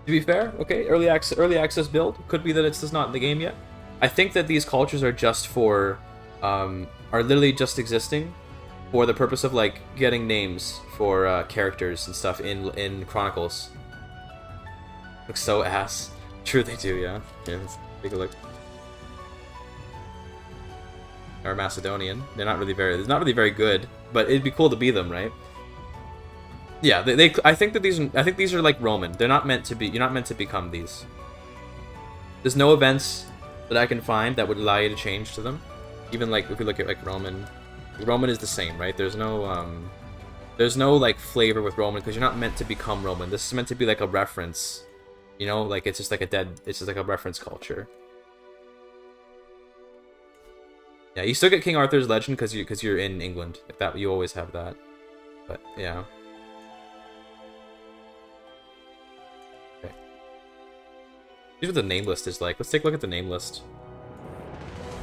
To be fair, okay, early access build could be that it's just not in the game yet. I think that these cultures are just for, are literally just existing for the purpose of like getting names for characters and stuff in Chronicles. Looks so ass. True, they do, yeah. Yeah, let's take a look. Or Macedonian. They're not really very good, but it'd be cool to be them, right? Yeah, I think these are like Roman. They're not meant to be. You're not meant to become these. There's no events that I can find that would allow you to change to them. Even like if we look at like Roman is the same, right? There's no like flavor with Roman because you're not meant to become Roman. This is meant to be like a reference. You know, like it's just like it's just like a reference culture. Yeah, you still get King Arthur's legend because you're in England. Like that, you always have that. But yeah. Okay. Here's what the name list is like. Let's take a look at the name list.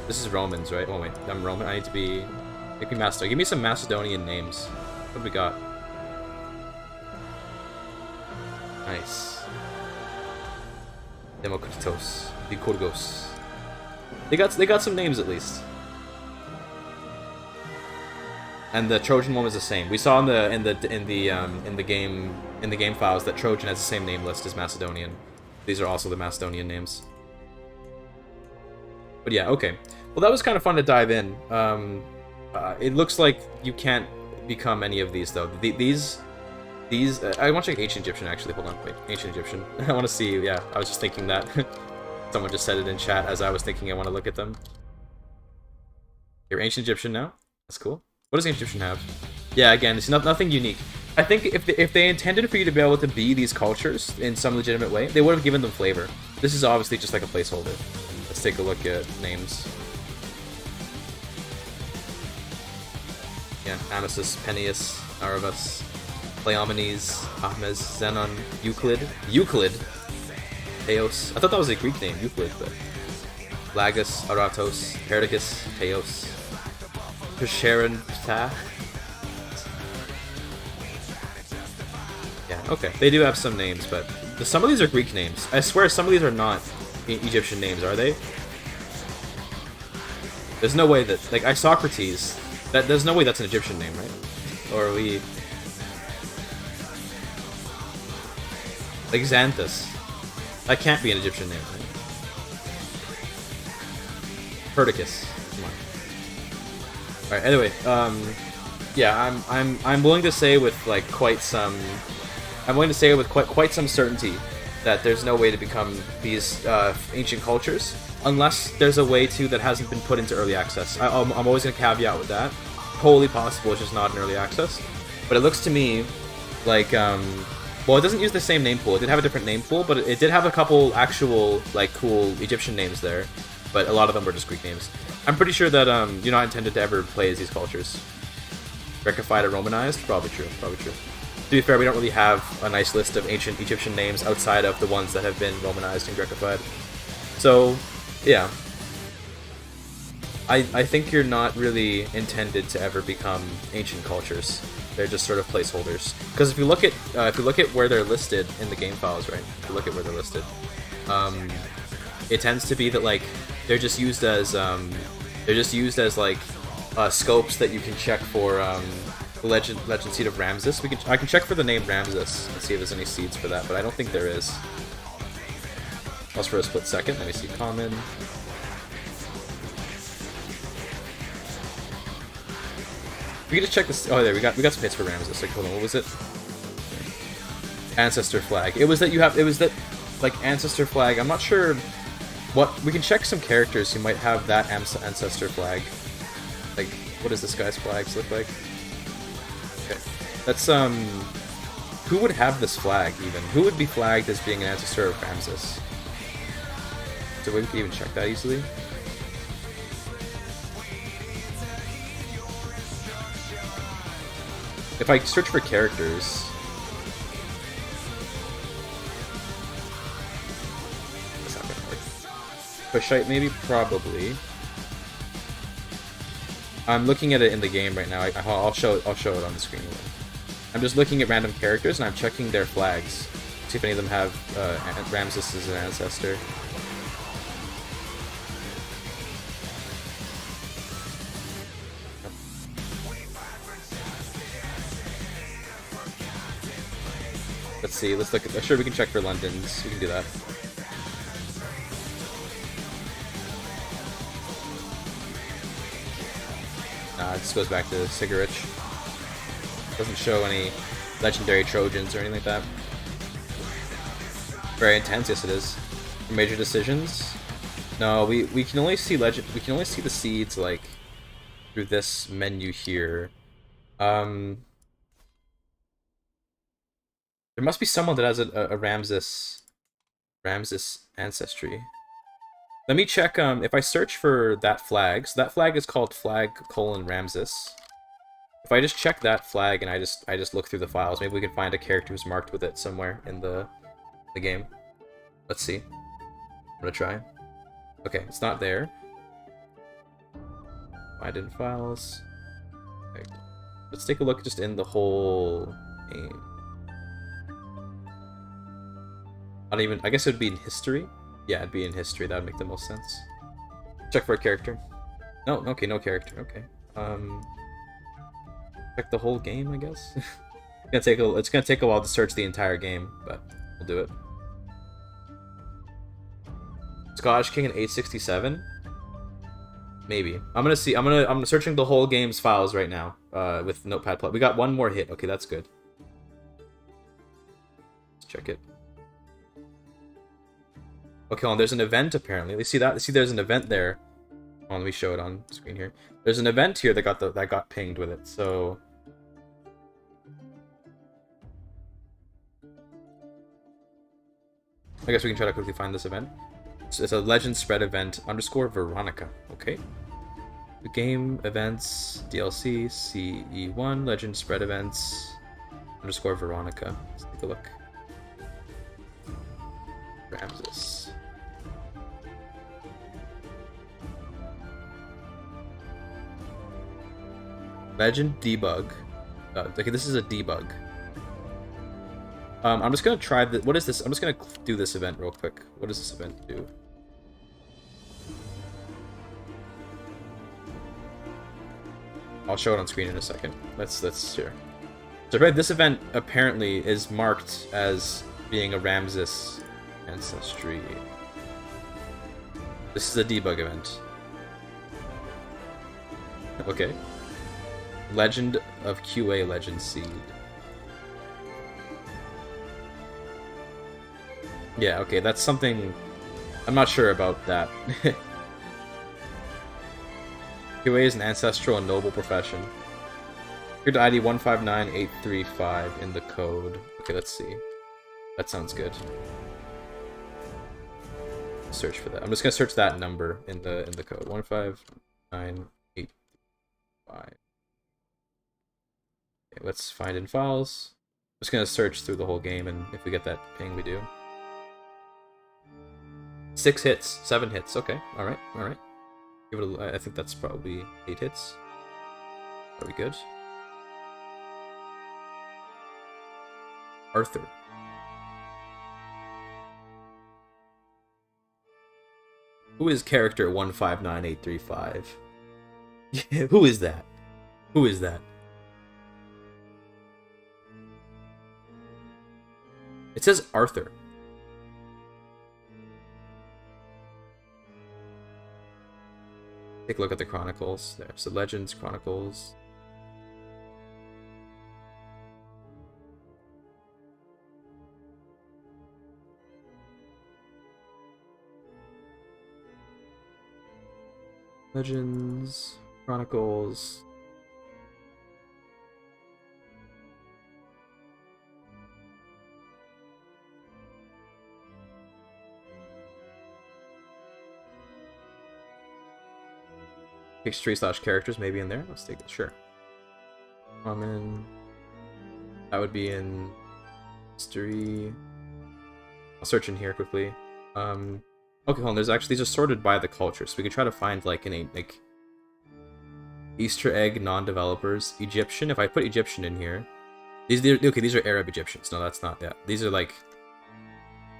This is Romans, right? Oh wait, I'm Roman. I need to be. Make me Macedonian. Give me some Macedonian names. What do we got? Nice. Demokritos, Lykurgos. They got some names at least. And the Trojan one was the same. We saw in the game files that Trojan has the same name list as Macedonian. These are also the Macedonian names. But yeah, okay. Well, that was kind of fun to dive in. It looks like you can't become any of these though. These I want to check Ancient Egyptian actually. Hold on, wait. Ancient Egyptian. I want to see. Yeah, I was just thinking that. Someone just said it in chat as I was thinking I want to look at them. You're Ancient Egyptian now. That's cool. What does Ancient Egyptian have? Yeah, again, it's nothing unique. I think if they intended for you to be able to be these cultures in some legitimate way, they would have given them flavor. This is obviously just like a placeholder. Let's take a look at names. Yeah, Amasis, Peneus, Arabas, Cleomenes, Ahmes, Zenon, Euclid. Euclid? Theos. I thought that was a Greek name, Euclid, but... Lagus, Aratos, Perdiccas, Theos. Sharon Ptah. Yeah, okay. They do have some names, but some of these are Greek names. I swear some of these are not Egyptian names, are they? There's no way that... Like, Isocrates... There's no way that's an Egyptian name, right? Or are we... Like, Xanthus. That can't be an Egyptian name, right? Perdiccas. Come on. Alright, anyway, yeah, I'm willing to say with like quite some certainty that there's no way to become these ancient cultures unless there's a way to that hasn't been put into early access. I'm always gonna caveat with that. Totally possible, it's just not in early access. But it looks to me like well, it doesn't use the same name pool. It did have a different name pool, but it did have a couple actual like cool Egyptian names there. But a lot of them were just Greek names. I'm pretty sure that you're not intended to ever play as these cultures. Grekified or Romanized? Probably true, probably true. To be fair, we don't really have a nice list of ancient Egyptian names outside of the ones that have been Romanized and Grekified. So, yeah. I think you're not really intended to ever become ancient cultures. They're just sort of placeholders. Because if you look at where they're listed in the game files, right? If you look at where they're listed, it tends to be that like they're just used as like scopes that you can check for the legend seed of Ramses. I can check for the name Ramses and see if there's any seeds for that, but I don't think there is. Pause for a split second. Let me see common. We can just check this. Oh, there we got some hits for Ramses. Like, hold on, what was it? Ancestor flag. It was that like ancestor flag. I'm not sure what. We can check some characters who might have that ancestor flag. Like, what does this guy's flags look like? Okay, that's who would have this flag even? Who would be flagged as being an ancestor of Ramses? So we can even check that easily. If I search for characters... That's not gonna work. Kushite maybe? Probably. I'm looking at it in the game right now. I'll show it on the screen. I'm just looking at random characters and I'm checking their flags. See if any of them have Ramses as an ancestor. Let's see. Let's look at. Sure, we can check for London's. We can do that. This goes back to Sigarich. Doesn't show any legendary Trojans or anything like that. Very intense, yes it is. For major decisions. No, we can only see we can only see the seeds like through this menu here. There must be someone that has a Ramses ancestry. Let me check if I search for that flag. So that flag is called flag:Ramses. If I just check that flag and I just look through the files, maybe we can find a character who's marked with it somewhere in the game. Let's see. I'm gonna try. Okay, it's not there. Find in files. Okay. Let's take a look just in the whole game. Not even. I guess it would be in history. Yeah, it'd be in history. That would make the most sense. Check for a character. No, okay, no character. Okay. Check the whole game, I guess. It's gonna take a while to search the entire game, but we'll do it. Scottish King in 867? Maybe. I'm searching the whole game's files right now, with Notepad+. We got one more hit. Okay, that's good. Let's check it. Okay, hold on, there's an event apparently. You see that? You see there's an event there. Hold on, let me show it on screen here. There's an event here that got pinged with it, so I guess we can try to quickly find this event. It's a legend spread event _Veronica. Okay. The game events DLC CE1 legend spread events _Veronica. Let's take a look. Ramses. Legend debug. Okay, this is a debug. I'm just gonna try the. What is this? I'm just gonna do this event real quick. What does this event do? I'll show it on screen in a second. Let's share. So this event apparently is marked as being a Ramses ancestry. This is a debug event. Okay. Legend of QA Legend Seed. Yeah, okay, that's something. I'm not sure about that. QA is an ancestral and noble profession. Here's ID 159835 in the code. Okay, let's see. That sounds good. Search for that. I'm just gonna search that number in the code. 159835. Okay, let's find in files. I'm just gonna search through the whole game, and if we get that ping, we do. 6 hits, 7 hits. Okay, all right. Give it I think that's probably 8 hits. Are we good? Arthur. Who is character 159835? Who is that? Who is that? It says Arthur. Take a look at the chronicles. There's the Legends Chronicles. Legends Chronicles. History/characters maybe in there. Let's take it. Sure. Common. That would be in history. I'll search in here quickly. Okay, hold on. There's actually, these are sorted by the culture, so we can try to find like like Easter egg non-developers. Egyptian. If I put Egyptian in here, these are Arab Egyptians. No, that's not. Yeah, these are like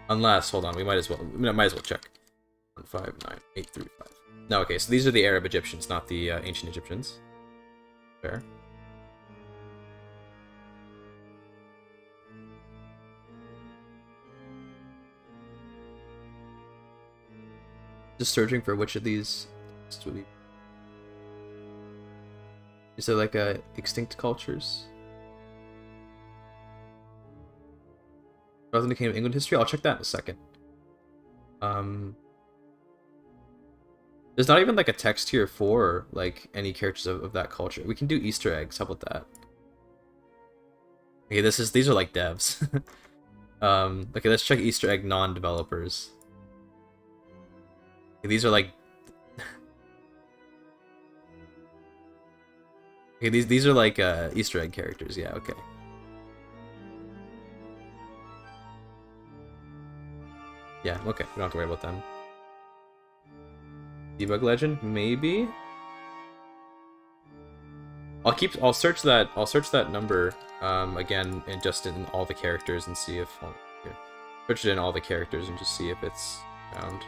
Unless, hold on, we might as well check. 159835. No, okay, so these are the Arab Egyptians, not the ancient Egyptians. Fair. Just searching for which of these. Is there like extinct cultures? Rather than Kingdom of England history? I'll check that in a second. There's not even like a text here for like any characters of that culture. We can do Easter eggs. How about that? Okay, these are like devs. Okay, let's check Easter egg non-developers. Okay, these are like okay, these are like Easter egg characters. Yeah, okay. Yeah, okay. We don't have to worry about them. Debug legend, maybe. I'll search that number again and just in all the characters and see if here. Search it in all the characters and just see if it's found.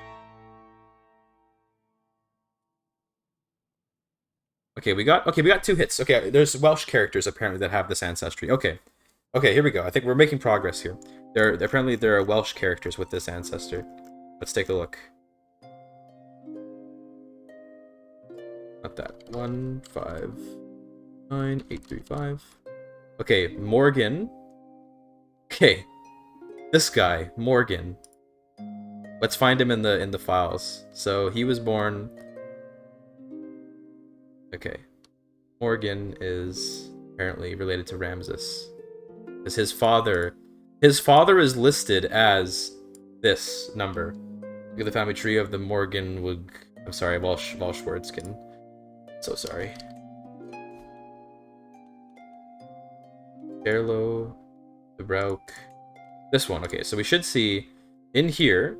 Okay, we got 2 hits. Okay, there's Welsh characters apparently that have this ancestry. Okay. Okay, here we go. I think we're making progress here. Apparently there are Welsh characters with this ancestor. Let's take a look. Not that. 159835. Okay, Morgan. Okay. This guy, Morgan. Let's find him in the files. So he was born. Okay. Morgan is apparently related to Ramses. Because his father is listed as this number. Look at the family tree of the Morgan. I'm sorry, Welsh words can. So sorry. Erlo, the Brauk. This one. Okay, so we should see in here.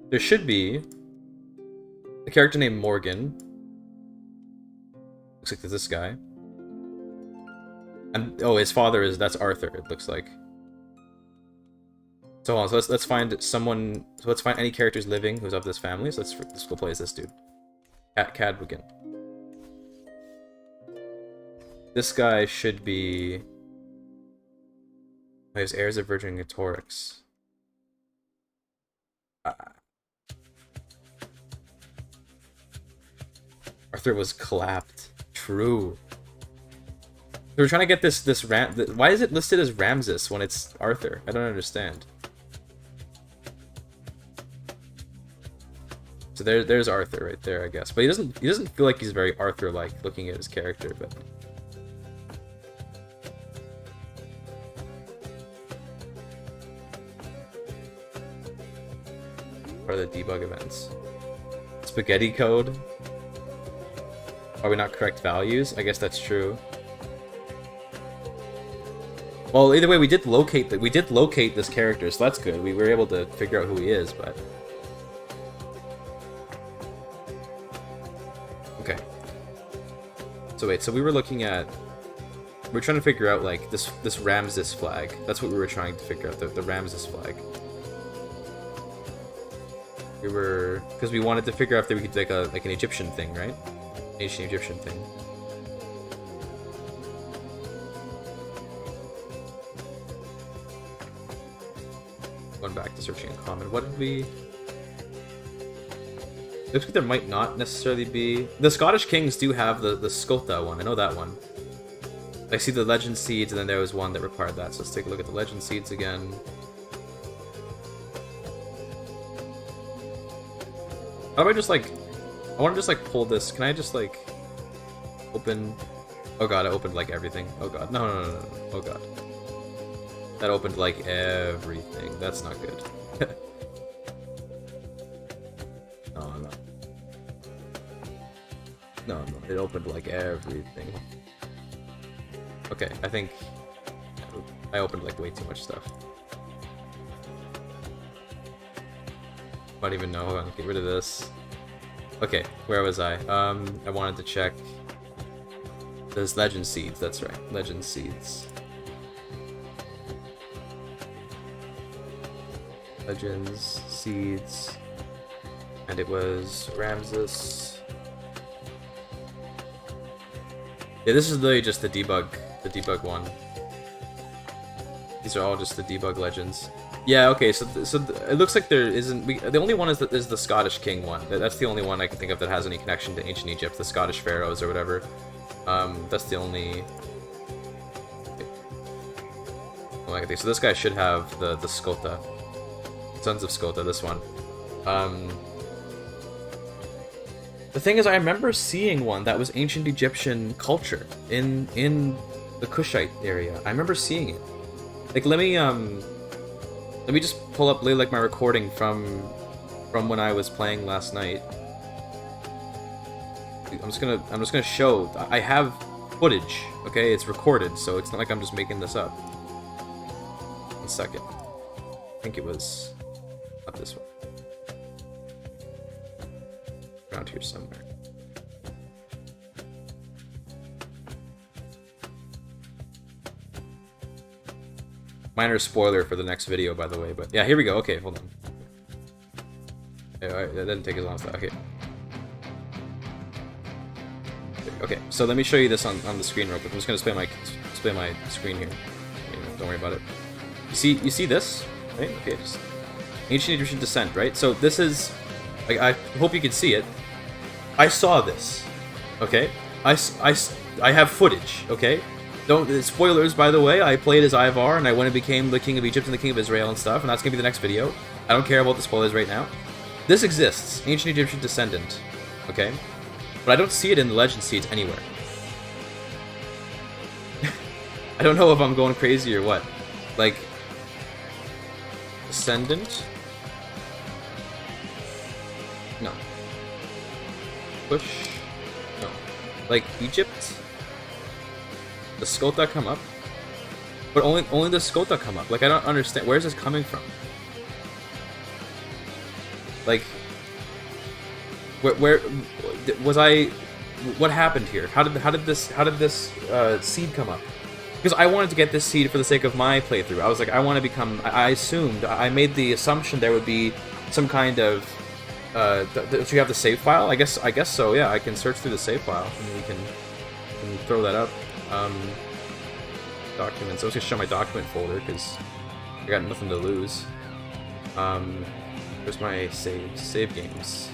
There should be a character named Morgan. Looks like there's this guy. And oh, his father that's Arthur. It looks like. So hold on, so let's find someone. So let's find any characters living who's of this family. So let's go play as this dude, Cadwigan. This guy should be. Oh, his heirs of Vercingetorix. Arthur was clapped. True. We were trying to get this why is it listed as Ramses when it's Arthur? I don't understand. So there's Arthur right there, I guess. But he doesn't feel like he's very Arthur-like looking at his character, but what are the debug events? Spaghetti code? Are we not correct values? I guess that's true. Well, either way, we did locate this character, so that's good. We were able to figure out who he is, but okay. So wait, so we were looking at, we're trying to figure out like this Ramses flag. That's what we were trying to figure out, the Ramses flag. We were, because we wanted to figure out if we could do like an Egyptian thing, right? Ancient Egyptian thing. Going back to searching in common. What did we? Looks like there might not necessarily be. The Scottish kings do have the Skulta one. I know that one. I see the legend seeds, and then there was one that required that. So let's take a look at the legend seeds again. How about I just like? I want to just like pull this. Can I just like open? Oh god, I opened like everything. Oh god, no. Oh god, that opened like everything. That's not good. No, it opened like everything. Okay, I think I opened like way too much stuff. Might even know. Hold on, get rid of this. Okay, where was I? I wanted to check. There's legend seeds. That's right, legend seeds. Legends, Seeds, and it was Ramses. Yeah, this is literally just the debug one. These are all just the debug legends. Yeah, okay, so it looks like there isn't... the only one is the Scottish King one. That's the only one I can think of that has any connection to ancient Egypt, the Scottish pharaohs or whatever. That's the only... I can think. So this guy should have the Skota. Sons of Skota, this one. The thing is, I remember seeing one that was ancient Egyptian culture in the Kushite area. I remember seeing it. Like, let me just pull up like my recording from when I was playing last night. I'm just gonna show. I have footage. Okay, it's recorded, so it's not like I'm just making this up. 1 second. I think it was not this one. Around here somewhere. Minor spoiler for the next video, by the way, but yeah, here we go. Okay, hold on. Yeah, alright, that didn't take as long as that. Okay. Okay, so let me show you this on the screen real quick. I'm just gonna display my screen here. Don't worry about it. You see this? Right? Okay, just ancient Egyptian descent, right? So this is, like, I hope you can see it. I saw this, okay? I have footage, okay? Don't spoilers, by the way. I played as Ivar, and I went and became the king of Egypt and the king of Israel and stuff, and that's gonna be the next video. I don't care about the spoilers right now. This exists, ancient Egyptian descendant, okay? But I don't see it in the legend seeds anywhere. I don't know if I'm going crazy or what. Like, descendant? No. Push? No. Like, Egypt? The Skota come up? But only the Skota come up. Like, I don't understand. Where's this coming from? Like, where was I? What happened here? How did this seed come up? Because I wanted to get this seed for the sake of my playthrough. I was like, I want to become... I made the assumption there would be some kind of... do you have the save file? I guess so, yeah. I can search through the save file, and we can throw that up. Documents. I was going to show my document folder, because I got nothing to lose. Where's my save games?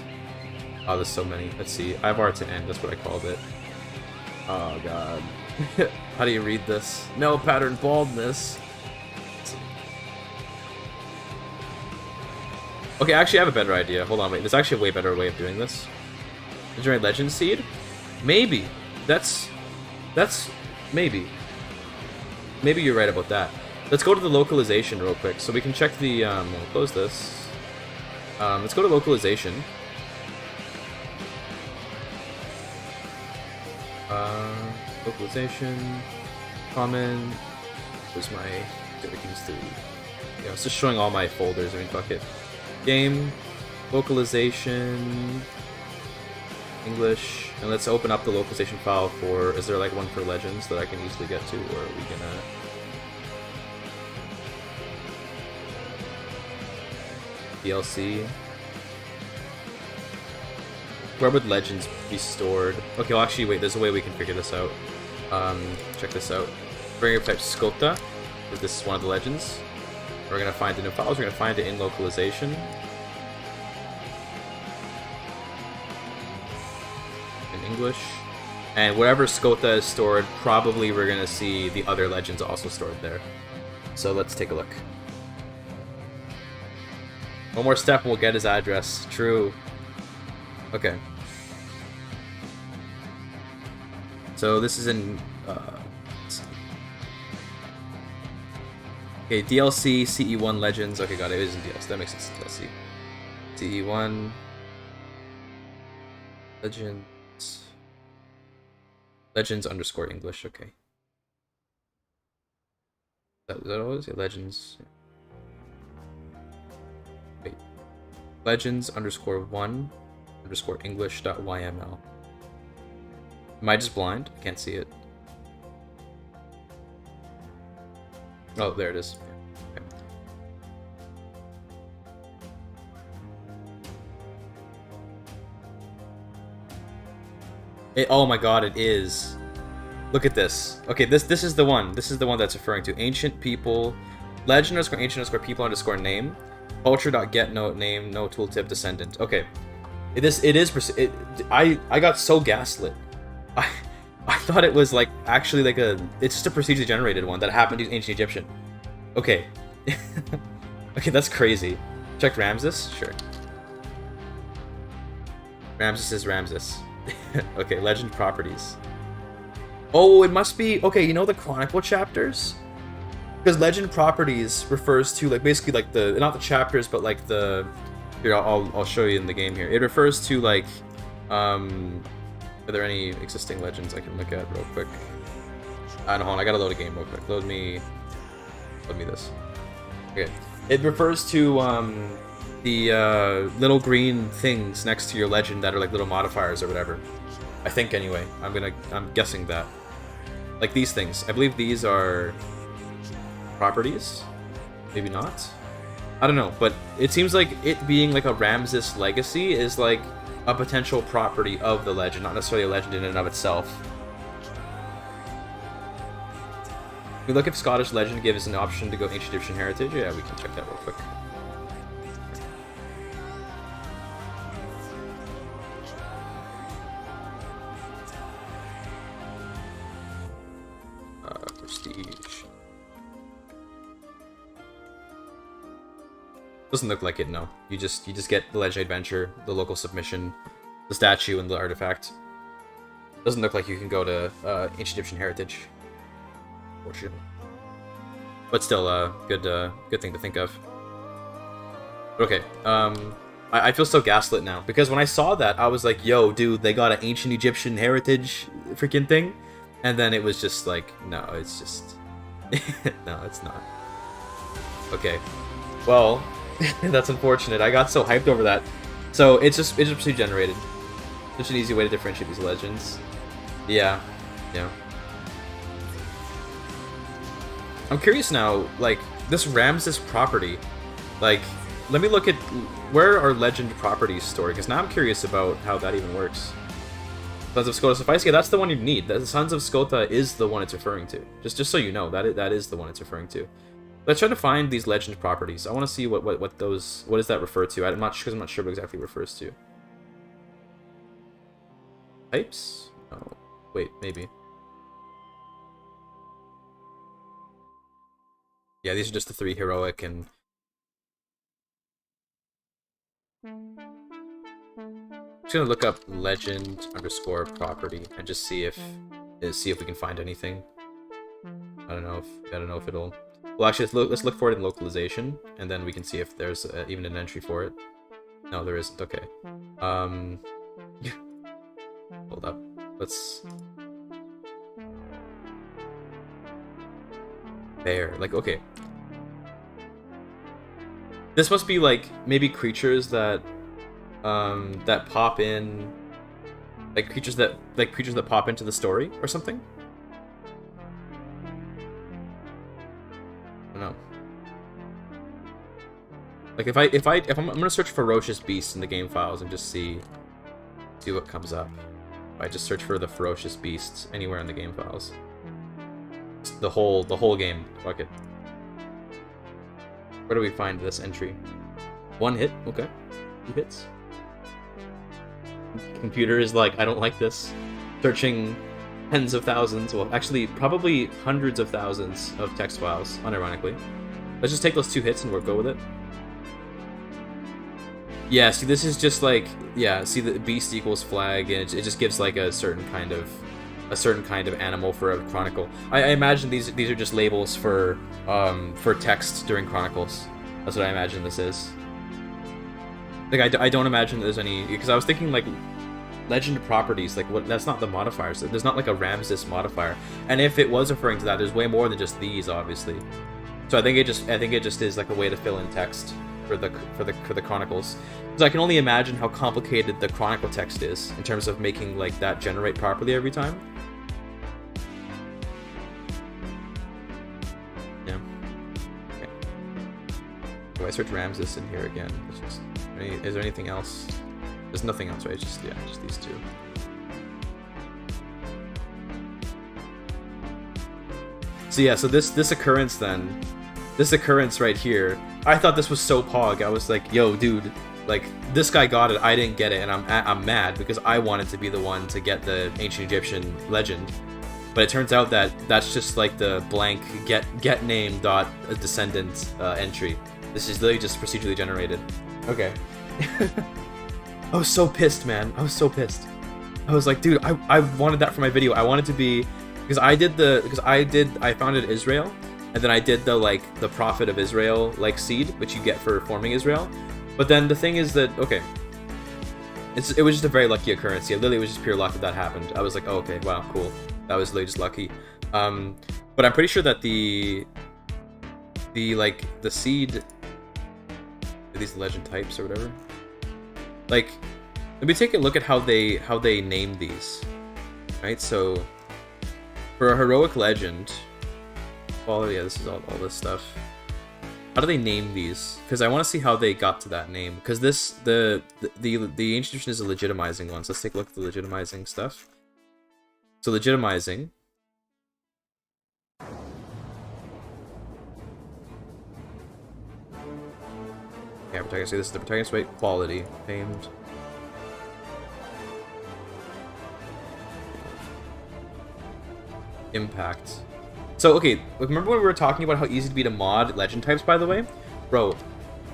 Oh, there's so many. Let's see. Ivar to end, that's what I called it. Oh, God. How do you read this? No pattern baldness. Okay, actually, I have a better idea. Hold on, wait. There's actually a way better way of doing this. Legendary Legend Seed? Maybe. That's... Maybe. Maybe you're right about that. Let's go to the localization real quick, so we can check the... we'll close this. Let's go to localization. Localization, common, where's my everything's through. Yeah, it's just showing all my folders. I mean, fuck it. Game, localization, English, and let's open up the localization file for. Is there like one for Legends that I can easily get to, or are we gonna? DLC. Where would Legends be stored? Okay, well, actually, wait, there's a way we can figure this out. Check this out. We're gonna type Skota, because this is one of the Legends. We're gonna find the new files, we're gonna find it in localization. In English. And wherever Skota is stored, probably we're gonna see the other Legends also stored there. So let's take a look. One more step and we'll get his address. True. Okay. So this is in... okay, DLC, CE1 Legends. Okay, got it. It is in DLC. That makes sense. DLC. CE1... Legends... Legends underscore English. Okay. Is that all it is? Yeah, Legends... Wait. Legends underscore 1 underscore English.yml. Am I just blind? I can't see it. Oh, there it is. Okay. Oh my god, it is. Look at this. Okay, this is the one. This is the one that's referring to ancient people, legend underscore ancient underscore people underscore name, culture.get no name no tooltip descendant. Okay, I got so gaslit. I thought it was like actually like it's just a procedure generated one that happened to use ancient Egyptian. Okay. Okay, that's crazy. Check Ramses? Sure. Ramses is Ramses. Okay, legend properties. Oh, it must be... Okay, you know the Chronicle chapters? Because legend properties refers to, like, basically, like, the... Not the chapters, but, like, the... Here, I'll show you in the game here. It refers to, like, Are there any existing legends I can look at real quick? No, hold on, I gotta load a game real quick. Load me this. Okay. It refers to, the, little green things next to your legend that are, like, little modifiers or whatever. I think, anyway. I'm guessing that. Like, these things. I believe these are properties? Maybe not? I don't know, but it seems like it being, like, a Ramses legacy is, like, a potential property of the legend, not necessarily a legend in and of itself. We look if Scottish legend gives an option to go ancient Egyptian heritage. Yeah, we can check that real quick. Prestige. Doesn't look like it, no. You just get the legend adventure, the local submission, the statue, and the artifact. Doesn't look like you can go to ancient Egyptian heritage. Fortunately. But still, good thing to think of. Okay, I feel so gaslit now, because when I saw that, I was like, yo, dude, they got an ancient Egyptian heritage freaking thing? And then it was just like, no, it's just... no, it's not. Okay. Well, that's unfortunate. I got so hyped over that. So, it's just pre-generated. Such an easy way to differentiate these legends. Yeah. Yeah. I'm curious now, like, this Ramses property, like, let me look at where are legend properties stored, because now I'm curious about how that even works. Sons of Skota suffice? Yeah, that's the one you need. The Sons of Skota is the one it's referring to. Just so you know, that is the one it's referring to. Let's try to find these legend properties. I want to see what does that refer to. I'm not sure what exactly it refers to. Types? Oh, wait, maybe. Yeah, these are just the 3 heroic and... I'm just gonna look up legend underscore property and just see if we can find anything. I don't know if it'll... Well, actually, let's look for it in localization, and then we can see if there's even an entry for it. No, there isn't. Okay. Hold up. Let's... Bear. Like, okay. This must be, like, maybe creatures that pop in... Like, creatures that pop into the story, or something? I don't know. Like, if I'm gonna search Ferocious Beast in the game files and just see what comes up. If I just search for the Ferocious Beasts anywhere in the game files. Just the whole game. Fuck it. Where do we find this entry? 1 hit? Okay. 2 hits. Computer is like, I don't like this. Searching tens of thousands, well, actually, probably hundreds of thousands of text files, unironically. Let's just take those 2 hits and we'll go with it. Yeah, see, this is just like, yeah, see, the beast equals flag, and it just gives like a certain kind of animal for a chronicle. I imagine these are just labels for text during chronicles. That's what I imagine this is. Like, I don't imagine there's any, because I was thinking like legend properties, like what, that's not the modifiers. There's not like a Ramses modifier, and if it was referring to that, there's way more than just these, obviously. So I think it just is like a way to fill in text for the chronicles. Because I can only imagine how complicated the chronicle text is in terms of making like that generate properly every time. Yeah. Okay. Do I search Ramses in here again? Is there anything else? There's nothing else, right? Just these 2. So yeah, so this occurrence then, this occurrence right here, I thought this was so pog. I was like, yo, dude, like this guy got it, I didn't get it, and I'm mad because I wanted to be the one to get the ancient Egyptian legend. But it turns out that that's just like the blank get name dot descendant entry. This is literally just procedurally generated. Okay. I was so pissed, man. I was so pissed. I was like, dude, I wanted that for my video. I wanted to be, because I founded Israel, and then I did the prophet of Israel seed, which you get for forming Israel. But then the thing is that, okay, it was just a very lucky occurrence. Yeah, literally it was just pure luck that happened. I was like, oh, okay, wow, cool. That was literally just lucky. But I'm pretty sure that the seed, are these legend types or whatever? Like, let me take a look at how they name these. Right, so for a heroic legend, well, yeah, this is all this stuff. How do they name these? Because I want to see how they got to that name. Because the ancient Egyptian is a legitimizing one. So let's take a look at the legitimizing stuff. So legitimizing. Yeah, protagonist. So this is the protagonist weight quality famed. Impact. So okay, remember when we were talking about how easy it'd be to mod legend types, by the way? Bro,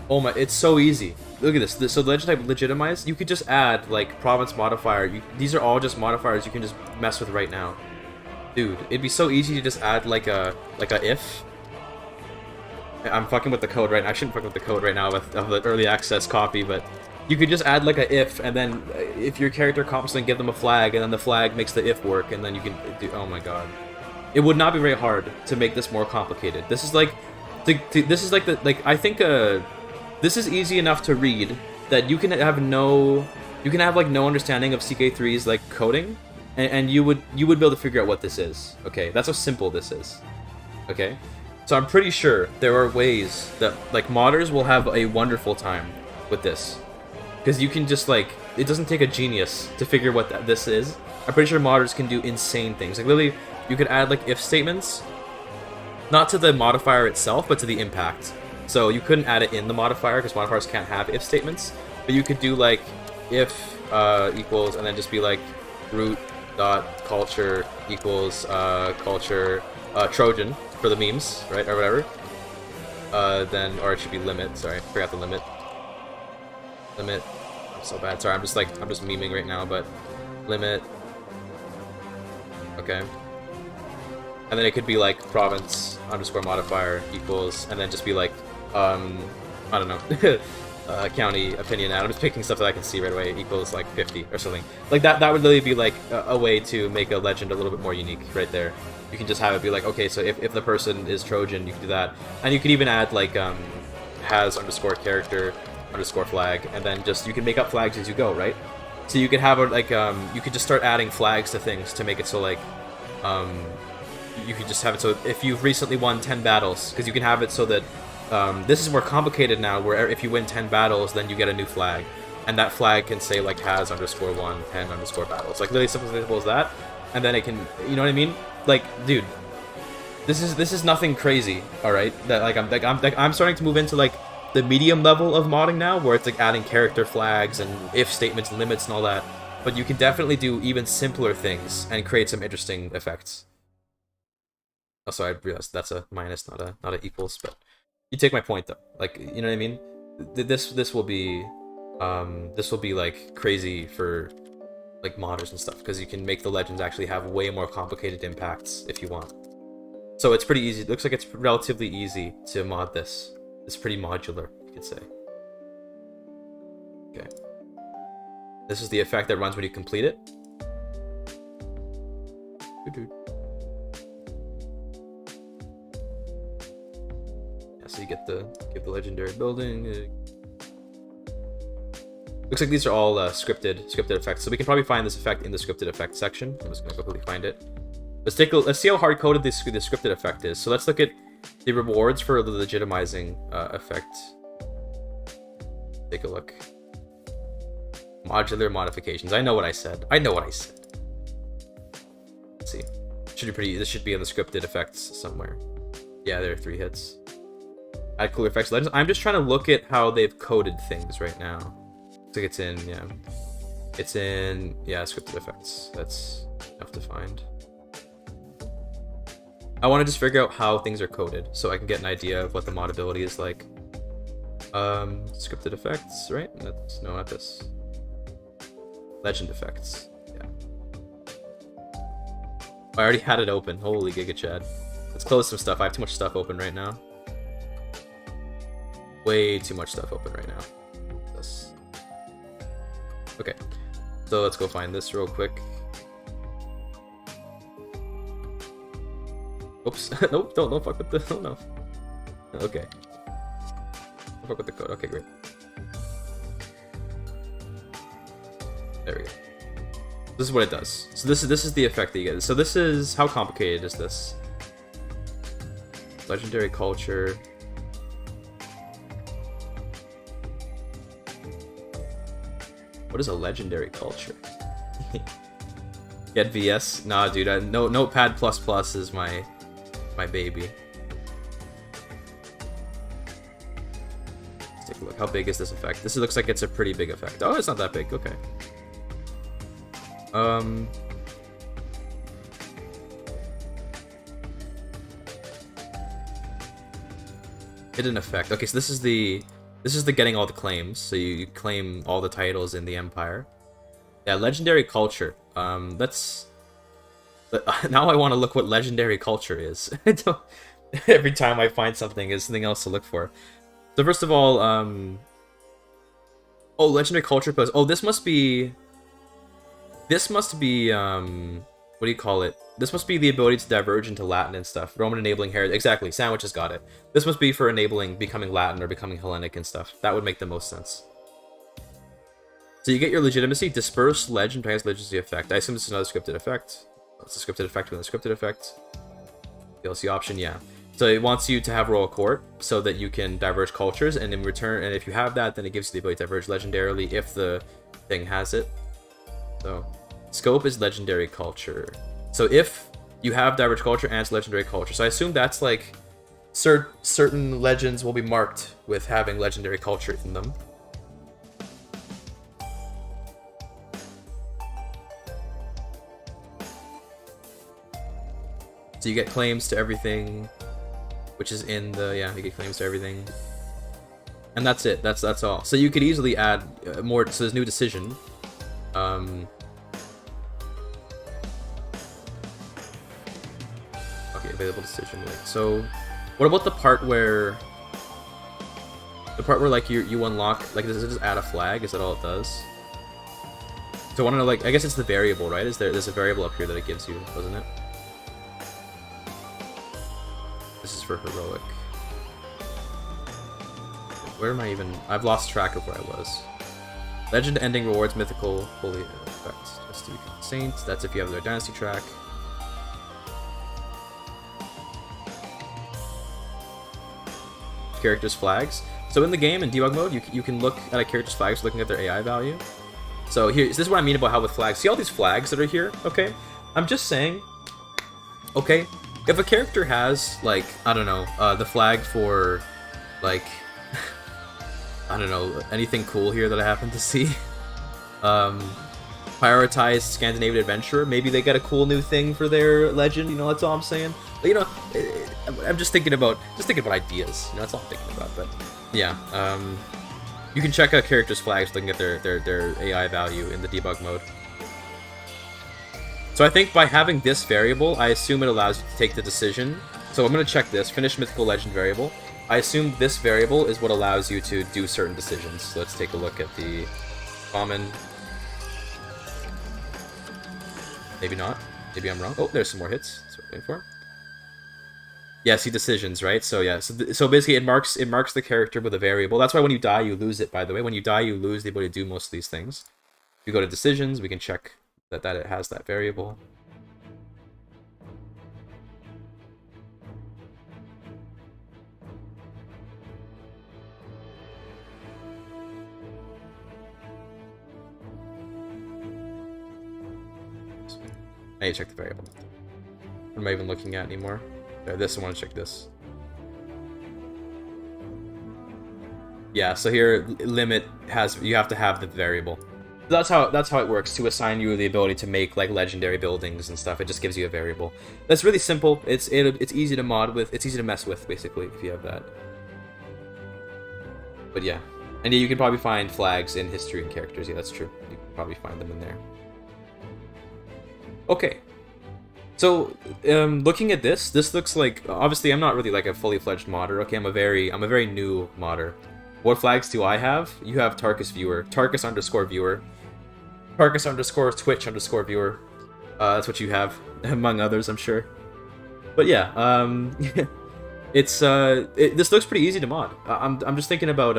oh my, it's so easy. Look at this. So the legend type legitimized, you could just add like province modifier. These are all just modifiers you can just mess with right now. Dude, it'd be so easy to just add like a if. I'm fucking with the code right now. I shouldn't fuck with the code right now of the early access copy, but you could just add like a if, and then if your character comps, then give them a flag, and then the flag makes the if work, and then you can do. Oh my god. It would not be very hard to make this more complicated. This is like, I think this is easy enough to read that you can have no understanding of CK3's like coding, and you would be able to figure out what this is. Okay, that's how simple this is. Okay, so I'm pretty sure there are ways that like modders will have a wonderful time with this, because you can just like, it doesn't take a genius to figure what this is. I'm pretty sure modders can do insane things. Like literally, you could add like if statements, not to the modifier itself, but to the impact. So you couldn't add it in the modifier because modifiers can't have if statements, but you could do like if equals, and then just be like root dot culture equals culture Trojan for the memes, right, or whatever. Then, or it should be limit. Sorry, I forgot the limit. Limit. I'm so bad. Sorry, I'm just memeing right now, but limit. Okay. And then it could be like province underscore modifier equals, and then just be like, I don't know, county opinion. I'm just picking stuff that I can see right away, equals like 50 or something. Like that would really be like a way to make a legend a little bit more unique right there. You can just have it be like, okay, so if the person is Trojan, you can do that. And you can even add like, has underscore character underscore flag, and then just, you can make up flags as you go, right? So you could have like, you could just start adding flags to things to make it so like, you could just have it so if you've recently won 10 battles, because you can have it so that this is more complicated now, where if you win 10 battles, then you get a new flag, and that flag can say like has underscore won 10 underscore battles, like literally simple as that, and then it can, you know what I mean? Like, dude, this is nothing crazy, all right? That I'm starting to move into like the medium level of modding now, where it's like adding character flags and if statements and limits and all that, but you can definitely do even simpler things and create some interesting effects. Also, I realized that's a minus, not a equals, but you take my point though. Like, you know what I mean? This will be like crazy for like modders and stuff, because you can make the legends actually have way more complicated impacts if you want. So it's pretty easy. It looks like it's relatively easy to mod this. It's pretty modular, you could say. Okay. This is the effect that runs when you complete it. So you get give the legendary building. Looks like these are all scripted effects. So we can probably find this effect in the scripted effect section. I'm just gonna quickly find it. Let's see how hard coded the scripted effect is. So let's look at the rewards for the legitimizing effect. Take a look. Modular modifications. I know what I said. Let's see. should be pretty. This should be in the scripted effects somewhere. Yeah, there are 3 hits. Add cooler effects legends. I'm just trying to look at how they've coded things right now. Looks like it's in, yeah. It's in, yeah, scripted effects. That's enough to find. I want to just figure out how things are coded so I can get an idea of what the modability is like. Scripted effects, right? That's, no, not this. Legend effects, yeah. I already had it open. Holy Giga Chad. Let's close some stuff. I have too much stuff open right now. Way too much stuff open right now. This. Okay, so let's go find this real quick. Oops. Nope, don't fuck with the... Oh, no. Okay. Don't fuck with the code. Okay, great. There we go. This is what it does. So this is the effect that you get. So this is... How complicated is this? Legendary culture... What is a legendary culture? Get VS? Nah, dude. No, Notepad++ is my baby. Let's take a look. How big is this effect? This looks like it's a pretty big effect. Oh, it's not that big. Okay. Hidden effect. Okay, so this is the getting all the claims. So you claim all the titles in the Empire. Yeah, legendary culture. That's... Now I want to look what legendary culture is. Every time I find something, there's something else to look for. So first of all, oh, legendary culture post. Oh, this must be, what do you call it? This must be the ability to diverge into Latin and stuff. Roman enabling heritage. Exactly, Sandwich has got it. This must be for enabling becoming Latin or becoming Hellenic and stuff. That would make the most sense. So you get your legitimacy, disperse legend, has legitimacy effect. I assume this is another scripted effect. It's a scripted effect within a scripted effect. DLC option, yeah. So it wants you to have royal court so that you can diverge cultures, and in return, and if you have that, then it gives you the ability to diverge legendarily if the thing has it. So scope is legendary culture. So if you have diverge culture and it's legendary culture, so I assume that's like certain legends will be marked with having legendary culture in them. So you get claims to everything, which is in the, yeah, you get claims to everything. And that's it, that's all. So you could easily add more, so there's new decision. Okay, available decision. So what about the part where like you unlock, like, does it just add a flag? Is that all it does? So I want to know, like, I guess it's the variable, right? There's a variable up here that it gives you, doesn't it? This is for heroic. Where am I even? I've lost track of where I was. Legend ending rewards mythical holy effects. Just to become saints. That's if you have their dynasty track. Characters' flags. So in the game, in debug mode, you can look at a character's flags looking at their AI value. So here, this is what I mean about how with flags. See all these flags that are here? Okay? I'm just saying, okay, if a character has, like, I don't know, the flag for, like, I don't know, anything cool here that I happen to see. Prioritize Scandinavian adventurer. Maybe they get a cool new thing for their legend. You know, that's all I'm saying. But, you know, I'm just thinking about ideas. You know, that's all I'm thinking about. But yeah, you can check out characters' flags looking at their AI value in the debug mode. So I think by having this variable, I assume it allows you to take the decision. So I'm going to check this, finish mythical legend variable. I assume this variable is what allows you to do certain decisions. So let's take a look at the common. Maybe not. Maybe I'm wrong. Oh, there's some more hits. That's what I'm waiting for. Yeah, see decisions, right? So yeah, so basically it marks the character with a variable. That's why when you die, you lose it, by the way. When you die, you lose the ability to do most of these things. If you go to decisions, we can check that it has that variable. I need to check the variable. What am I even looking at anymore? There, this, I want to check this. Yeah, so here, limit has, you have to have the variable. That's how it works, to assign you the ability to make like legendary buildings and stuff. It just gives you a variable. That's really simple. It's easy to mod with. It's easy to mess with, basically, if you have that. But yeah, and yeah, you can probably find flags in history and characters. Yeah, that's true. You can probably find them in there. Okay. So, looking at this looks like, obviously I'm not really like a fully fledged modder. Okay, I'm a very new modder. What flags do I have? You have Tarkus viewer, Tarkus _ viewer, Tarkus _ Twitch _ viewer. That's what you have, among others, I'm sure. But yeah, it's this looks pretty easy to mod. I'm just thinking about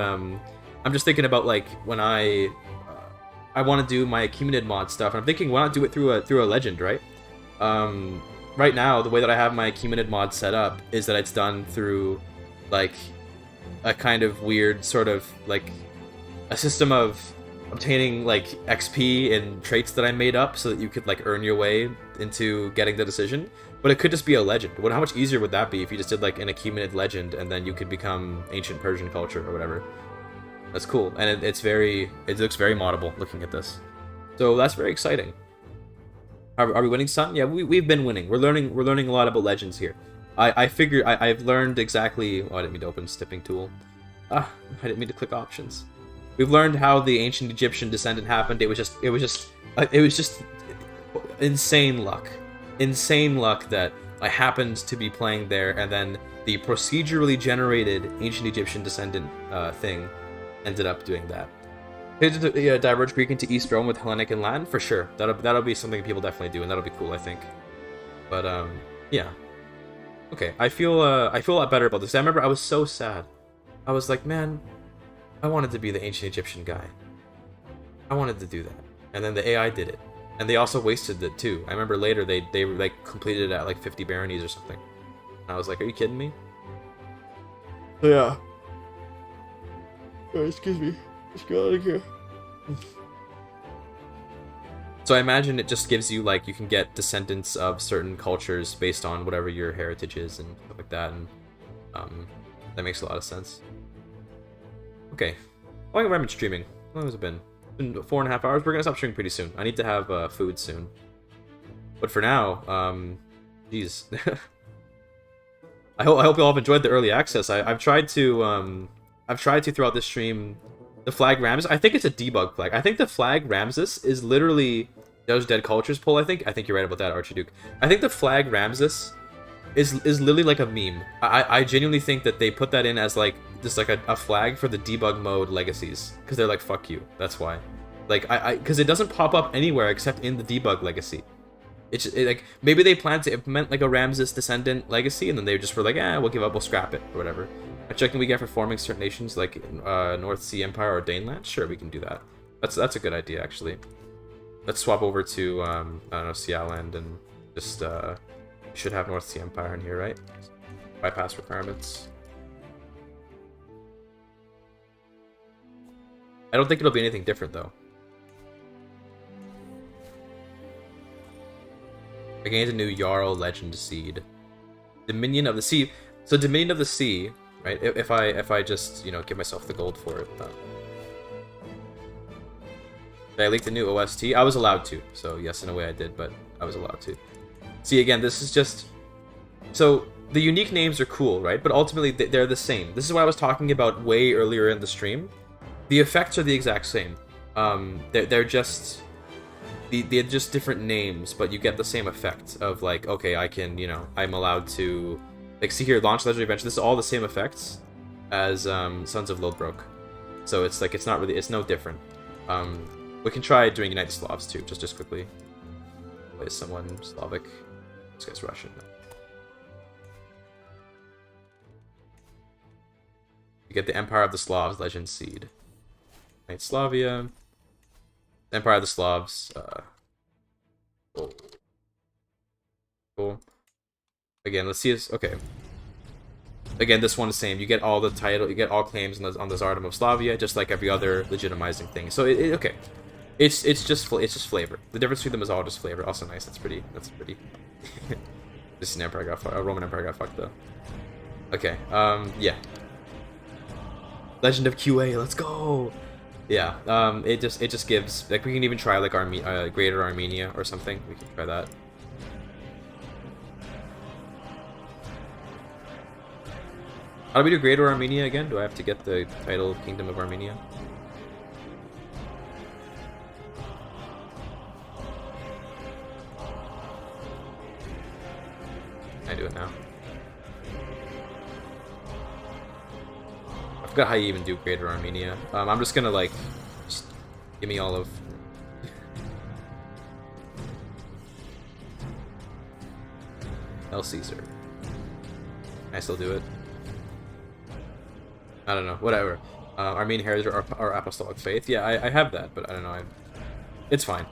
like when I want to do my accumulated mod stuff. I'm thinking, why not do it through a legend, right? Right now, the way that I have my accumulated mod set up is that it's done through like a kind of weird sort of like a system of obtaining like XP and traits that I made up so that you could like earn your way into getting the decision. But it could just be a legend. How much easier would that be if you just did like an accumulated legend and then you could become ancient Persian culture or whatever? That's cool, and it looks very moddable looking at this. So that's very exciting. Are we winning, son? Yeah, we've been winning. We're learning a lot about legends here. I've learned exactly. Oh, I didn't mean to open Stipping Tool. I didn't mean to click options. We've learned how the ancient Egyptian descendant happened. It was just insane luck. Insane luck that I happened to be playing there, and then the procedurally generated ancient Egyptian descendant thing ended up doing that. Diverge Greek into East Rome with Hellenic and Latin, for sure. That'll be something people definitely do, and that'll be cool, I think. But yeah. Okay, I feel a lot better about this. I remember I was so sad. I was like, man, I wanted to be the ancient Egyptian guy. I wanted to do that, and then the AI did it, and they also wasted it too. I remember later they like completed it at like 50 baronies or something. And I was like, are you kidding me? Yeah. Oh, excuse me. Let's get out of here. So I imagine it just gives you, like, you can get descendants of certain cultures based on whatever your heritage is and stuff like that, and that makes a lot of sense. Okay. How long have I been streaming? How long has it been? It's been 4.5 hours. We're gonna stop streaming pretty soon. I need to have food soon. But for now, geez. I hope you all have enjoyed the early access. I've tried to throughout this stream the flag Ramses. I think it's a debug flag. I think the flag Ramses is literally those dead cultures pull. I think you're right about that, Archduke. I think the flag Ramses is literally like a meme. I genuinely think that they put that in as like just like a flag for the debug mode legacies, because they're like, fuck you. That's why. Like because it doesn't pop up anywhere except in the debug legacy. Like maybe they plan to implement like a Ramses descendant legacy, and then they just were like, we'll give up, we'll scrap it or whatever. A checking we get for forming certain nations like North Sea Empire or Daneland? Sure, we can do that. That's a good idea, actually. Let's swap over to I don't know, Sialand, and just should have North Sea Empire in here, right? Bypass requirements. I don't think it'll be anything different though. I gained a new Jarl Legend Seed. Dominion of the Sea. So Dominion of the Sea, right? If I just, you know, give myself the gold for it. Did I leak the new OST? I was allowed to. So yes, in a way I did, but I was allowed to. See, again, this is just... So the unique names are cool, right? But ultimately they're the same. This is what I was talking about way earlier in the stream. The effects are the exact same. They're just... They're just different names, but you get the same effect of like, okay, I can, you know, I'm allowed to, like, see here, launch legendary adventure. This is all the same effects as Sons of Lodbrok. So it's like, it's not really, it's no different. We can try doing United Slavs too, just quickly. Play someone Slavic. This guy's Russian. You get the Empire of the Slavs Legend Seed. Right, Slavia. Empire of the Slavs. Cool. Again, let's see this. Okay. Again, this one is the same. You get all the title, you get all claims on the Tsardom of Slavia, just like every other legitimizing thing. So okay, it's just flavor. The difference between them is all just flavor. Also nice. That's pretty. This is an Empire got fucked. Roman Empire got fucked though. Okay. Yeah. Legend of QA. Let's go. Yeah. It just gives like we can even try like Greater Armenia or something. We can try that. How do we do Greater Armenia again? Do I have to get the title Kingdom of Armenia? I do it now. I forgot how you even do Greater Armenia. I'm just gonna like, just give me all of. El Caesar. Can I still do it? I don't know. Whatever. Armenian heritage or apostolic faith. Yeah, I have that, but I don't know. It's fine.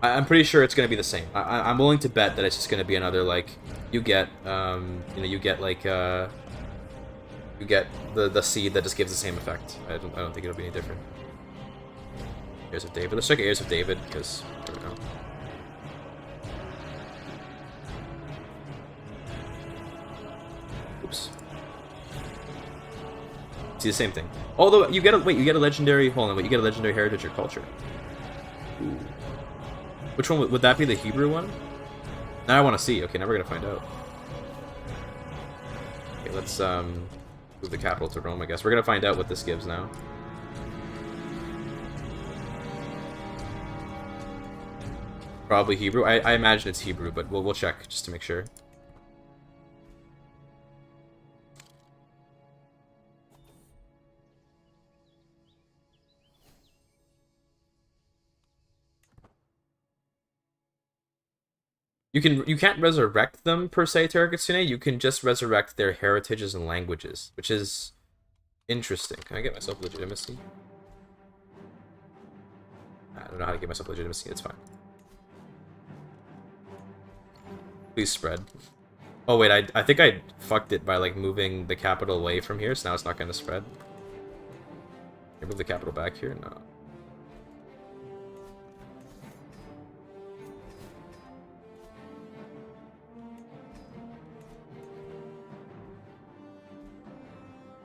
I'm pretty sure it's gonna be the same. I'm willing to bet that it's just gonna be another like you get you get like you get the seed that just gives the same effect. I don't think it'll be any different. Heirs of David. Let's check Heirs of David because I don't know. Oops. See the same thing. Although you get a you get a legendary. Hold on, wait. You get a legendary heritage or culture. Ooh. Which one would that be? The Hebrew one? Now I want to see. Okay, now we're gonna find out. Okay, let's move the capital to Rome. I guess we're gonna find out what this gives now. Probably Hebrew. I imagine it's Hebrew, but we'll check just to make sure. You can't resurrect them per se, Terrakitsune. You can just resurrect their heritages and languages, which is interesting. Can I get myself legitimacy? I don't know how to get myself legitimacy. It's fine. Please spread. Oh wait, I think I fucked it by like moving the capital away from here, so now it's not gonna spread. Can I move the capital back here? No.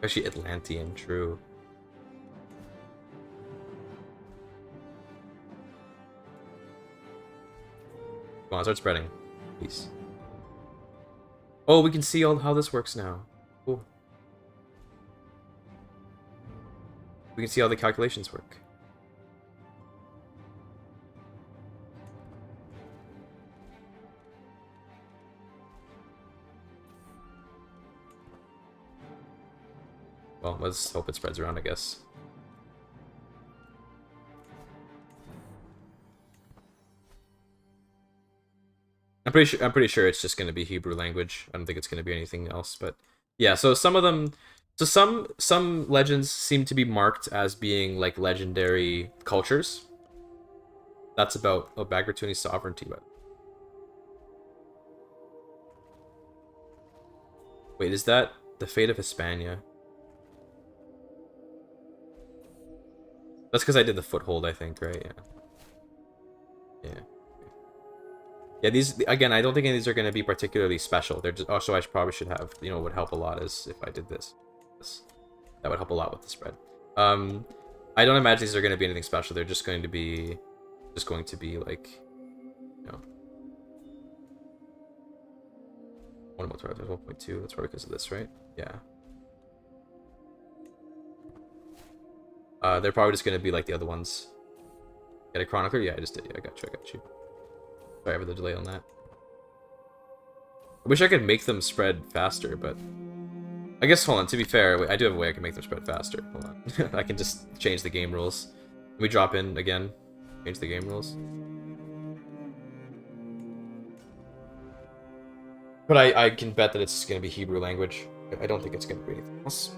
Actually, Atlantean, true. Come on, start spreading. Peace. Oh, we can see how this works now. Cool. We can see how the calculations work. Well, let's hope it spreads around, I guess. I'm pretty sure it's just going to be Hebrew language. I don't think it's going to be anything else, but yeah, so some of them some legends seem to be marked as being like legendary cultures. That's about Bagratuni sovereignty, but wait, is that the fate of Hispania? That's because I did the foothold, I think, right? Yeah. Yeah. Yeah, these, again, I don't think any of these are going to be particularly special. They're just, also, I probably should have, would help a lot is if I did this. That would help a lot with the spread. I don't imagine these are going to be anything special. They're just going to be, like, 1.2, that's probably because of this, right? Yeah. They're probably just going to be like the other ones. Get a chronicler? Yeah, I just did. Yeah, I got you. Sorry for the delay on that. I wish I could make them spread faster, but I guess, hold on, to be fair, I do have a way I can make them spread faster. Hold on. I can just change the game rules. Let me drop in again. Change the game rules. But I can bet that it's going to be Hebrew language. I don't think it's going to be anything else.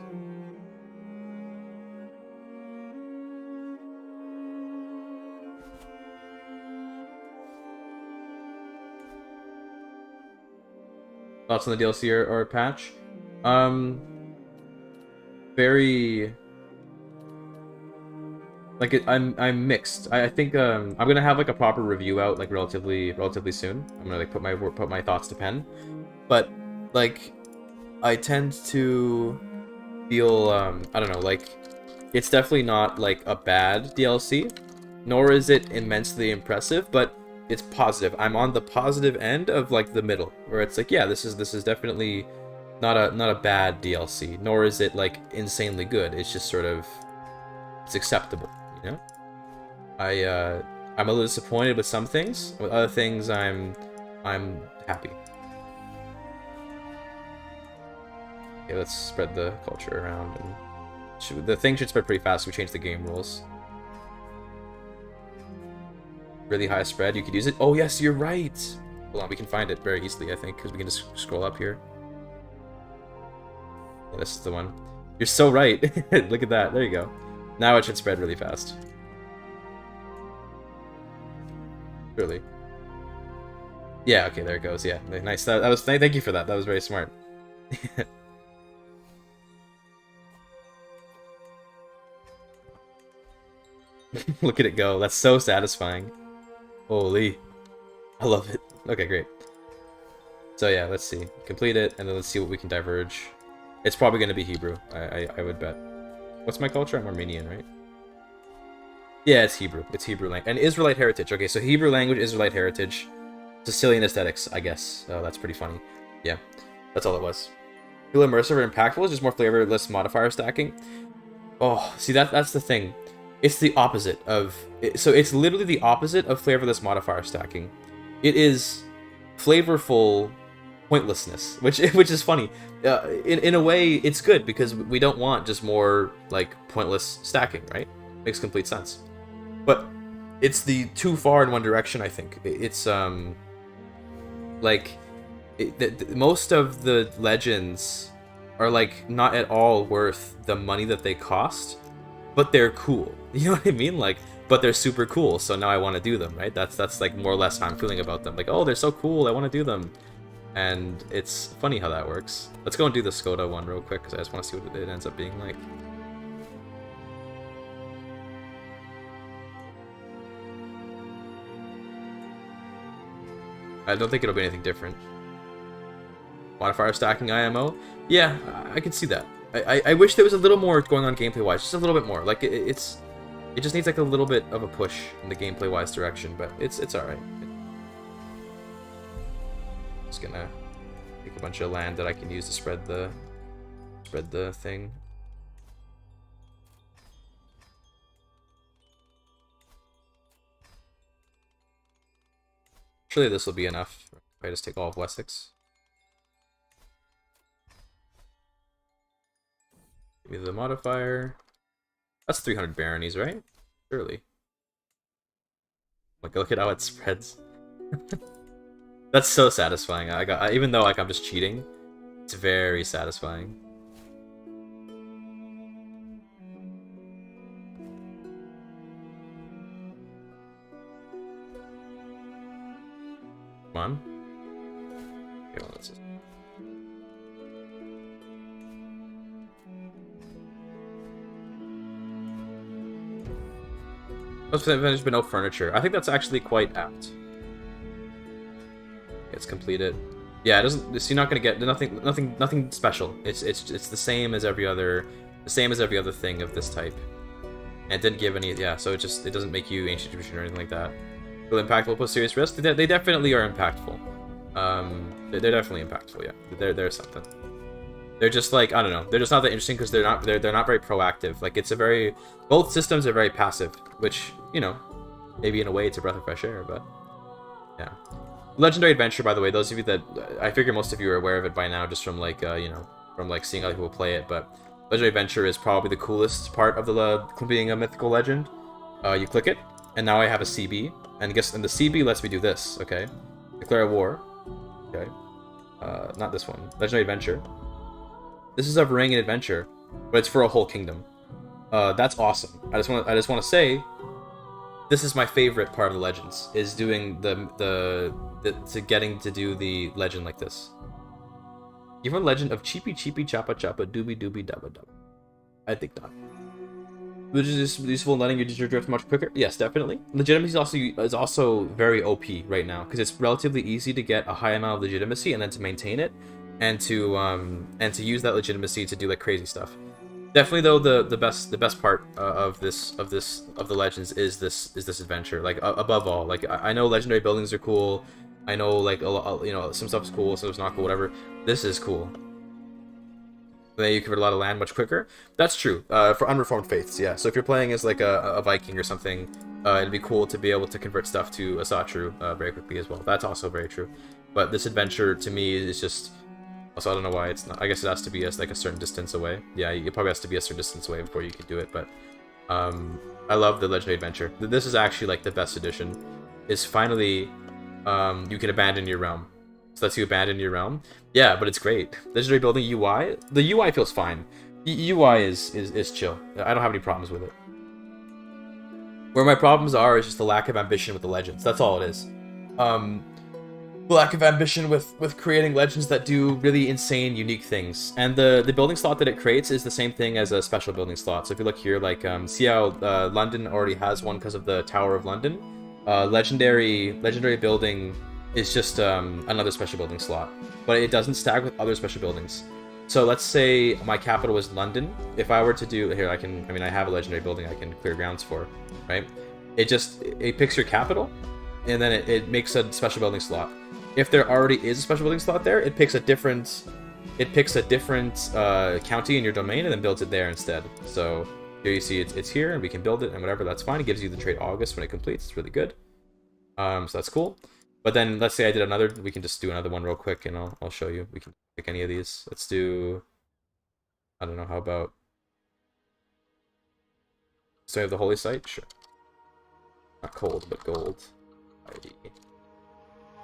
Thoughts on the DLC or patch? Very... like I'm mixed. I think I'm gonna have like a proper review out like relatively soon. I'm gonna like put my thoughts to pen, but like I tend to feel I don't know, like it's definitely not like a bad DLC, nor is it immensely impressive, but it's positive. I'm on the positive end of like the middle, where it's like, yeah, this is definitely not a bad DLC, nor is it like insanely good. It's just sort of it's acceptable, you know? I'm a little disappointed with some things. With other things I'm happy. Okay, let's spread the culture around, and the thing should spread pretty fast. We changed the game rules. Really high spread, you could use it. Oh yes, you're right. Hold on, we can find it very easily, I think, because we can just scroll up here. Yeah, this is the one. You're so right. Look at that. There you go. Now it should spread really fast. Surely. Yeah. Okay. There it goes. Yeah. Nice. That was. Thank you for that. That was very smart. Look at it go. That's so satisfying. Holy. I love it. Okay, great. So yeah, let's see. Complete it, and then let's see what we can diverge. It's probably going to be Hebrew, I would bet. What's my culture? I'm Armenian, right? Yeah, it's Hebrew. It's Hebrew language. And Israelite heritage. Okay, so Hebrew language, Israelite heritage. Sicilian aesthetics, I guess. Oh, that's pretty funny. Yeah, that's all it was. Feel immersive or impactful is just more flavorless modifier stacking. Oh, see, that's the thing. It's the opposite of... So it's literally the opposite of flavorless modifier stacking. It is flavorful pointlessness, which is funny. In a way, it's good, because we don't want just more, like, pointless stacking, right? Makes complete sense. But it's the too far in one direction, I think. It's, like... most of the legends are, like, not at all worth the money that they cost, but they're cool. You know what I mean? Like, but they're super cool, so now I want to do them, right? That's like more or less how I'm feeling about them. Like, oh, they're so cool, I want to do them. And it's funny how that works. Let's go and do the Skoda one real quick, because I just want to see what it ends up being like. I don't think it'll be anything different. Modifier stacking IMO? Yeah, I can see that. I wish there was a little more going on gameplay-wise, just a little bit more. Like, it just needs like a little bit of a push in the gameplay-wise direction, but it's alright. Just gonna take a bunch of land that I can use to spread the thing. Surely this will be enough if I just take all of Wessex. Give me the modifier. That's 300 baronies, right? Surely. Like, look at how it spreads. That's so satisfying. Even though like I'm just cheating, it's very satisfying. Come on. Okay, well, let's just... Most advantage, but no furniture. I think that's actually quite apt. It's completed. Yeah, it doesn't. So you're not gonna get nothing special. It's the same as every other, thing of this type. And it didn't give any. Yeah, so it doesn't make you ancient tradition or anything like that. Will impactful pose serious risk? They definitely are impactful. They're definitely impactful. Yeah, they're something. They're just like, I don't know. They're just not that interesting because they're not very proactive. Like, it's a very... Both systems are very passive, which, you know, maybe in a way it's a breath of fresh air, but... Yeah. Legendary Adventure, by the way, those of you that... I figure most of you are aware of it by now, just from, like, you know, from, like, seeing other people play it, but... Legendary Adventure is probably the coolest part of the being a mythical legend. You click it, and now I have a CB. And the CB lets me do this, okay? Declare a war. Okay. Not this one. Legendary Adventure. This is a ring and adventure, but it's for a whole kingdom. That's awesome. I just want to say, this is my favorite part of the legends, is doing getting to do the legend like this. Give a legend of cheapy cheapy chappa chappa doobie doobie dabba dub. I think not. which is useful in letting your drift much quicker. Yes, definitely. Legitimacy is also very OP right now because it's relatively easy to get a high amount of legitimacy and then to maintain it, and to use that legitimacy to do like crazy stuff. Definitely though, the best part of the legends is this adventure. Like above all, like I know legendary buildings are cool. I know like some stuff's cool, some stuff's not cool, whatever. This is cool. Then you convert a lot of land much quicker. That's true for unreformed faiths, yeah. So if you're playing as like a Viking or something, it'd be cool to be able to convert stuff to Asatru very quickly as well. That's also very true. But this adventure to me is just. Also, I don't know why it's not. I guess it has to be like a certain distance away. Yeah, it probably has to be a certain distance away before you can do it. But I love the Legendary Adventure. This is actually like the best edition. Is finally you can abandon your realm. So that's you abandon your realm. Yeah, but it's great. Legendary building UI. The UI feels fine. The UI is chill. I don't have any problems with it. Where my problems are is just the lack of ambition with the legends. That's all it is. Lack of ambition with creating legends that do really insane, unique things. And the building slot that it creates is the same thing as a special building slot. So if you look here, like, see how London already has one because of the Tower of London? Legendary building is just another special building slot. But it doesn't stack with other special buildings. So let's say my capital is London. If I were to do... Here, I have a legendary building I can clear grounds for, right? It picks your capital, and then it makes a special building slot. If there already is a special building slot there, it picks a different county in your domain and then builds it there instead. So here you see it's here and we can build it and whatever, that's fine. It gives you the trait August when it completes. It's really good. So that's cool. But then let's say I did another, we can just do another one real quick and I'll show you. We can pick any of these. Let's do, I don't know, how about, so I have the holy site? Sure. Not cold, but gold.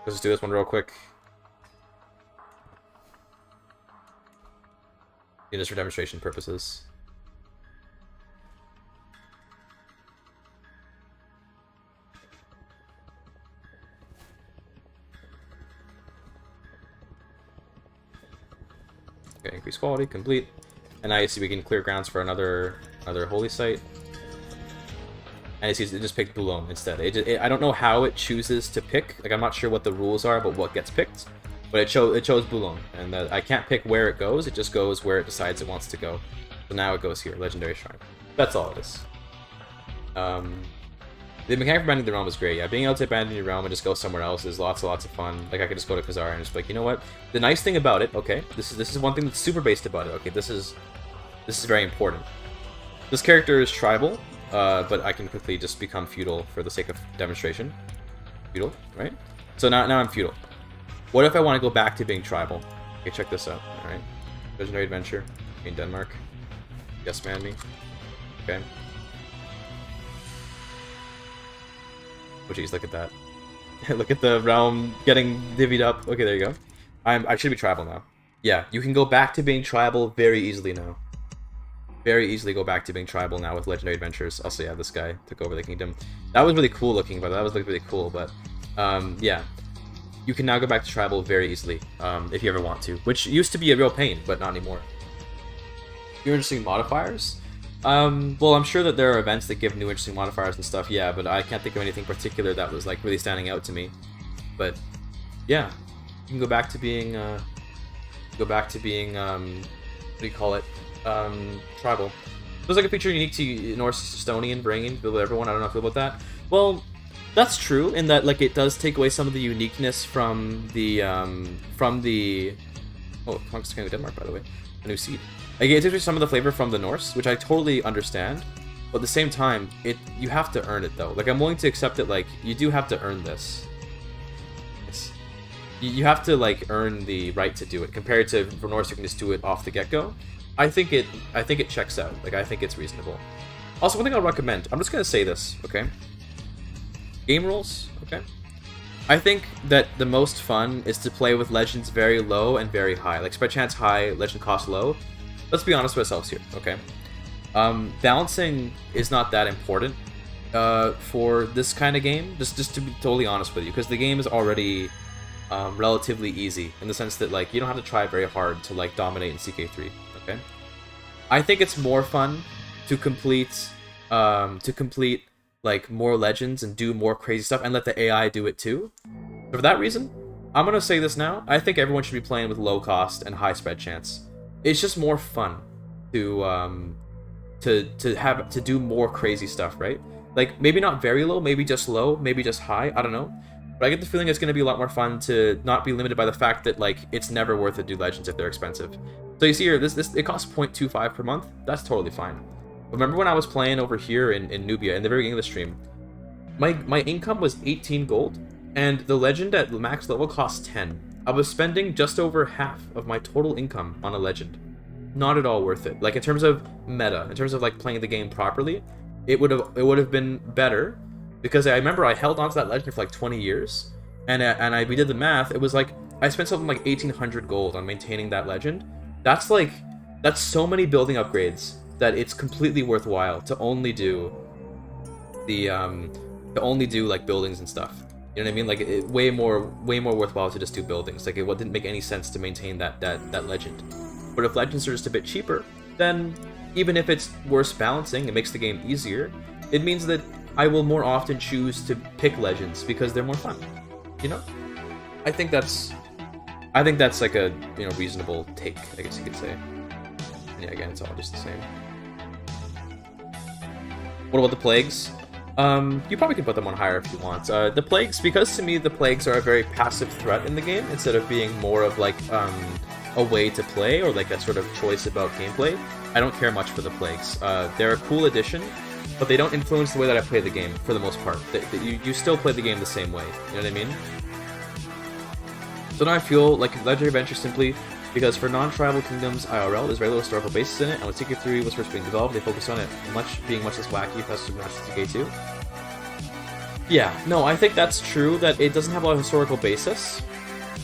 Let's just do this one real quick. Yeah, just for demonstration purposes. Okay, increase quality, complete. And now you see we can clear grounds for another holy site. And you see it just picked Boulogne instead. I don't know how it chooses to pick. Like, I'm not sure what the rules are about what gets picked. But it chose Boulogne. And I can't pick where it goes. It just goes where it decides it wants to go. So now it goes here, Legendary Shrine. That's all it is. The mechanic for abandoning the realm is great. Yeah, being able to abandon your realm and just go somewhere else is lots of fun. Like, I could just go to Crusader and just be like, you know what? The nice thing about it, okay, this is one thing that's super based about it. Okay, this is very important. This character is tribal. But I can quickly just become feudal for the sake of demonstration. Feudal, right? So now I'm feudal. What if I want to go back to being tribal? Okay, check this out. Alright. Legendary Adventure in Denmark. Yes, man me. Okay. Oh jeez, look at that. Look at the realm getting divvied up. Okay, there you go. I should be tribal now. Yeah, you can go back to being tribal very easily now. Very easily go back to being tribal now with Legendary Adventures. Also, yeah, this guy took over the kingdom. That was really cool looking, but that was like really cool. But yeah, you can now go back to tribal very easily if you ever want to, which used to be a real pain, but not anymore. New interesting modifiers. Well, I'm sure that there are events that give new interesting modifiers and stuff. Yeah, but I can't think of anything particular that was like really standing out to me. But yeah, you can go back to being what do you call it? Tribal. Feels like a feature unique to Norse Estonian bringing to everyone. I don't know if you feel about that. Well, that's true in that like it does take away some of the uniqueness from the oh, Conquest King of Denmark, by the way, a new seed. Like, it takes away some of the flavor from the Norse, which I totally understand. But at the same time, you have to earn it though. Like, I'm willing to accept it. Like, you do have to earn this. You have to like earn the right to do it compared to for Norse you can just do it off the get-go. I think it checks out. Like, I think it's reasonable. Also, one thing I'll recommend, I'm just gonna say this, okay? Game rules, okay? I think that the most fun is to play with legends very low and very high. Like, spread chance high, legend cost low. Let's be honest with ourselves here, okay? Balancing is not that important for this kind of game, just to be totally honest with you, because the game is already relatively easy in the sense that like you don't have to try very hard to like dominate in CK3. Okay, I think it's more fun to complete to complete like more legends and do more crazy stuff and let the AI do it too. So for that reason, I'm gonna say this now. I think everyone should be playing with low cost and high spread chance. It's just more fun to do more crazy stuff, right? Like maybe not very low, maybe just low, maybe just high. I don't know. But I get the feeling it's gonna be a lot more fun to not be limited by the fact that like it's never worth it to do legends if they're expensive. So you see here, this it costs 0.25 per month. That's totally fine. Remember when I was playing over here in Nubia in the very beginning of the stream? My income was 18 gold, and the legend at max level cost 10. I was spending just over half of my total income on a legend. Not at all worth it. Like in terms of meta, in terms of like playing the game properly, it would have been better, because I remember I held onto that legend for like 20 years, and we did the math. It was like I spent something like 1,800 gold on maintaining that legend. That's so many building upgrades that it's completely worthwhile to only do like buildings and stuff. You know what I mean? Like way more worthwhile to just do buildings. Like it didn't make any sense to maintain that legend. But if legends are just a bit cheaper, then even if it's worse balancing, it makes the game easier. It means that I will more often choose to pick legends because they're more fun. You know? I think that's like a reasonable take, I guess you could say. Yeah, again, it's all just the same. What about the plagues? You probably could put them on higher if you want. The plagues, because to me the plagues are a very passive threat in the game instead of being more of like a way to play or like a sort of choice about gameplay. I don't care much for the plagues. They're a cool addition, but they don't influence the way that I play the game for the most part. You still play the game the same way. You know what I mean? So now I feel like Legendary Adventure simply because for non-tribal kingdoms IRL, there's very little historical basis in it, and when CK3 was first being developed, they focused on it being much less wacky if that's matched to CK2. Yeah, no, I think that's true, that it doesn't have a lot of historical basis,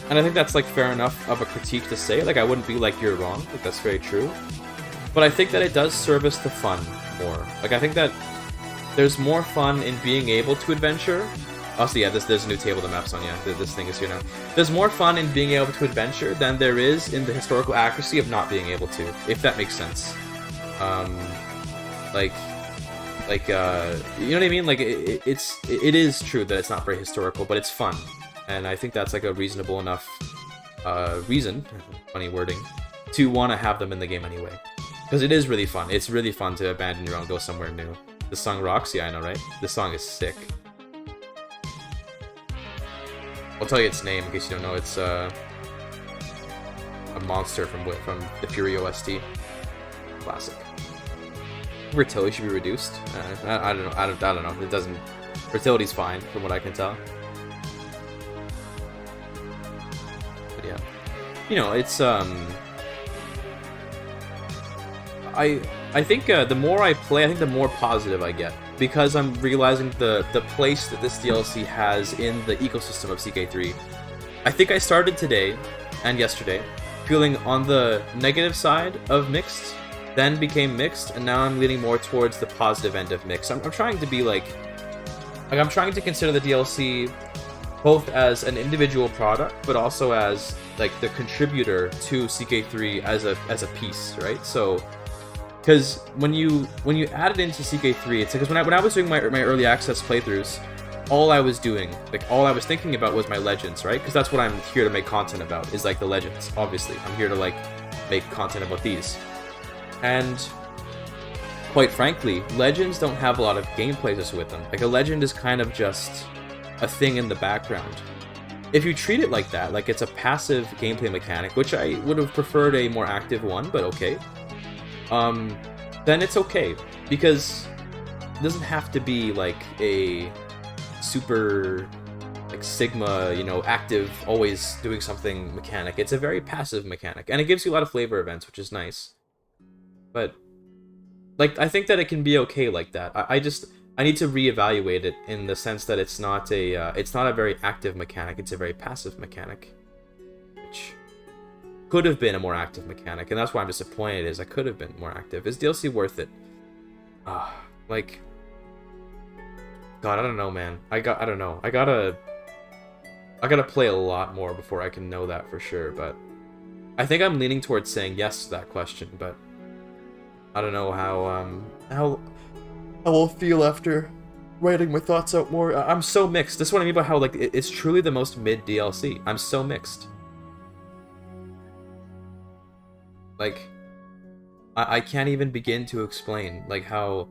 and I think that's like fair enough of a critique to say. Like I wouldn't be like you're wrong, like that's very true. But I think that it does service the fun more. Like I think that there's more fun in being able to adventure. Also, yeah, there's a new table the map's on, yeah, this thing is here now. There's more fun in being able to adventure than there is in the historical accuracy of not being able to, if that makes sense. You know what I mean? Like, it is true that it's not very historical, but it's fun. And I think that's like a reasonable enough reason, funny wording, to want to have them in the game anyway. Because it is really fun. It's really fun to abandon your own, go somewhere new. The song rocks? Yeah, I know, right? This song is sick. I'll tell you its name in case you don't know. It's a monster from the Fury OST. Classic. Fertility should be reduced. I don't know. I don't know. It doesn't. Fertility's fine from what I can tell. But yeah, it's I think the more I play, I think the more positive I get, because I'm realizing the place that this DLC has in the ecosystem of CK3. I think I started today and yesterday feeling on the negative side of mixed, then became mixed, and now I'm leaning more towards the positive end of mixed. I'm trying to be I'm trying to consider the DLC both as an individual product, but also as like the contributor to CK3 as a piece, right? So, because when you add it into CK3, it's because when I was doing my early access playthroughs, all I was doing, like all I was thinking about was my legends, right? Because that's what I'm here to make content about, is like the legends. Obviously, I'm here to like make content about these. And quite frankly, legends don't have a lot of gameplay associated with them. Like a legend is kind of just a thing in the background. If you treat it like that, like it's a passive gameplay mechanic, which I would have preferred a more active one, but okay. Then it's okay, because it doesn't have to be like a super like Sigma, active, always doing something mechanic. It's a very passive mechanic, and it gives you a lot of flavor events, which is nice. But like, I think that it can be okay like that. I need to reevaluate it in the sense that it's not a very active mechanic. It's a very passive mechanic, which could have been a more active mechanic, and that's why I'm disappointed. Is I could have been more active. Is DLC worth it? Like, God, I don't know, man. I don't know. I gotta play a lot more before I can know that for sure. But I think I'm leaning towards saying yes to that question. But I don't know how I will feel after writing my thoughts out more. I'm so mixed. This is what I mean by how like it's truly the most mid DLC. I'm so mixed. Like, I can't even begin to explain like how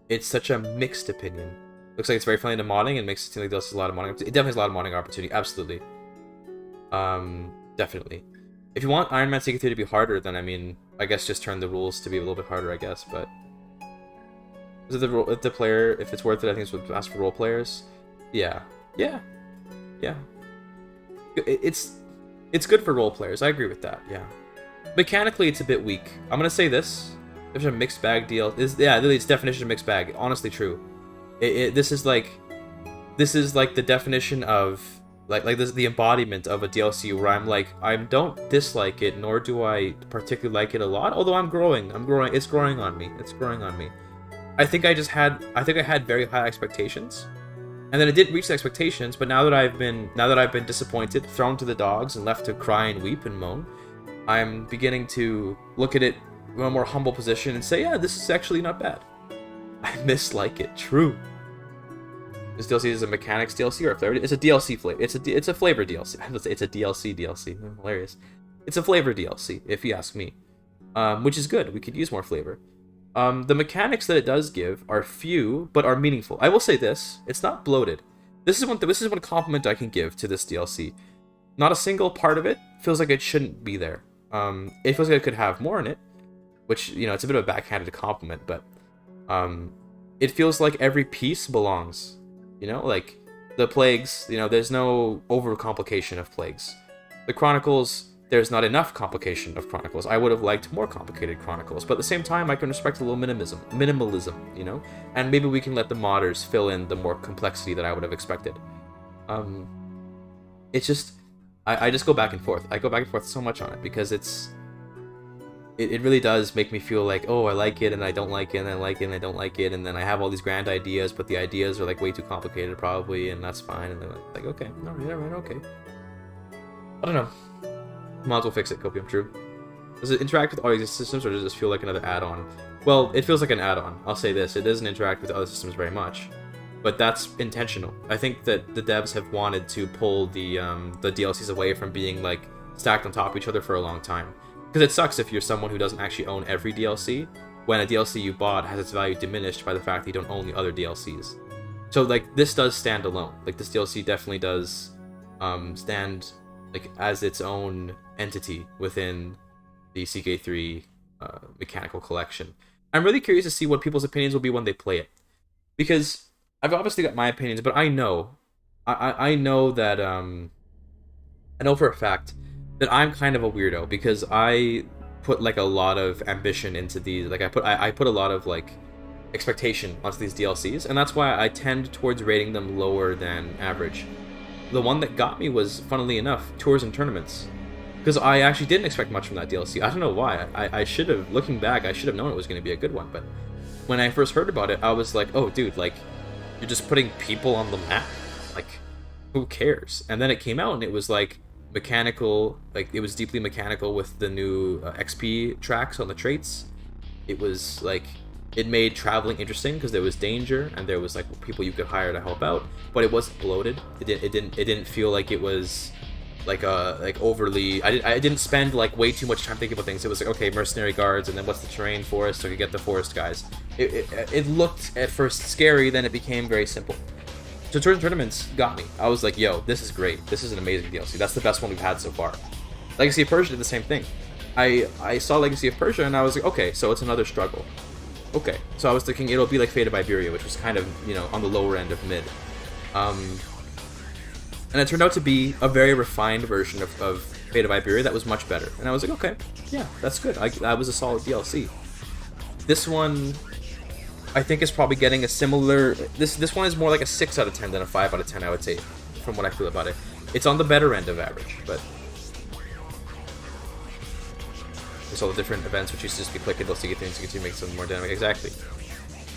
it's such a mixed opinion. Looks like it's very friendly to modding and makes it seem like there's a lot of modding. It definitely has a lot of modding opportunity. Absolutely. Definitely. If you want Iron Man Secret 3 to be harder, then I mean, I guess just turn the rules to be a little bit harder, I guess. But is it the player? If it's worth it, I think it's ask for role players. Yeah. It's good for role players. I agree with that. Yeah. Mechanically, it's a bit weak. I'm gonna say this: there's a mixed bag deal. Yeah, it's definition of mixed bag. Honestly, true. This is like the definition of like this the embodiment of a DLC where I'm like I don't dislike it, nor do I particularly like it a lot. Although I'm growing. It's growing on me. I think I had very high expectations, and then it didn't reach the expectations. But now that I've been disappointed, thrown to the dogs, and left to cry and weep and moan, I'm beginning to look at it in a more humble position and say, yeah, this is actually not bad. I mislike it. True. This DLC is a mechanics DLC or a flavor? It's a DLC flavor. It's a flavor DLC. It's a DLC. Hilarious. It's a flavor DLC, if you ask me. Which is good. We could use more flavor. The mechanics that it does give are few, but are meaningful. I will say this: it's not bloated. This is one compliment I can give to this DLC. Not a single part of it feels like it shouldn't be there. It feels like it could have more in it, which, you know, it's a bit of a backhanded compliment, but it feels like every piece belongs. You know, like the plagues, you know, there's no overcomplication of plagues. The Chronicles, there's not enough complication of Chronicles. I would have liked more complicated Chronicles, but at the same time, I can respect a little minimalism, you know? And maybe we can let the modders fill in the more complexity that I would have expected. It's just, I just go back and forth. I go back and forth so much on it because it really does make me feel like, oh, I like it and I don't like it, and I like it and I don't like it, and then I have all these grand ideas, but the ideas are like way too complicated probably, and that's fine. And they're like, okay, all right, okay. I don't know. Might as well fix it, Copium. True. Does it interact with all existing systems, or does it just feel like another add-on? Well, it feels like an add-on. I'll say this: it doesn't interact with other systems very much. But that's intentional. I think that the devs have wanted to pull the DLCs away from being like stacked on top of each other for a long time. Because it sucks if you're someone who doesn't actually own every DLC, when a DLC you bought has its value diminished by the fact that you don't own the other DLCs. So like this does stand alone. Like this DLC definitely does stand like as its own entity within the CK3 mechanical collection. I'm really curious to see what people's opinions will be when they play it, because I've obviously got my opinions, but I know that I know for a fact that I'm kind of a weirdo because I put like a lot of ambition into these. Like I put a lot of like expectation onto these DLCs, and that's why I tend towards rating them lower than average. The one that got me was, funnily enough, Tours and Tournaments, because I actually didn't expect much from that DLC. I don't know why. I should have, looking back, I should have known it was going to be a good one, but when I first heard about it, I was like, oh dude, like, you're just putting people on the map, like, who cares? And then it came out and it was like mechanical, like it was deeply mechanical with the new XP tracks on the traits. It was like, it made traveling interesting because there was danger and there was like people you could hire to help out, but it wasn't bloated. It didn't feel like it was like overly. I didn't spend like way too much time thinking about things. It was like, okay, mercenary guards, and then what's the terrain forest, so you get the forest guys. It looked at first scary, then it became very simple. So Tournaments got me. I was like, yo, this is great. This is an amazing DLC. That's the best one we've had so far. Legacy of Persia did the same thing. I saw Legacy of Persia and I was like, okay, so it's another struggle. Okay, so I was thinking it'll be like Fate of Iberia, which was kind of, you know, on the lower end of mid. And it turned out to be a very refined version of Fate of Iberia that was much better. And I was like, okay, yeah, that's good. That was a solid DLC. This one, I think, is probably getting a similar... This one is more like a 6 out of 10 than a 5 out of 10, I would say, from what I feel about it. It's on the better end of average, but... There's all the different events which used to just be clicking, they'll CK3 and CK2 make something more dynamic. Exactly.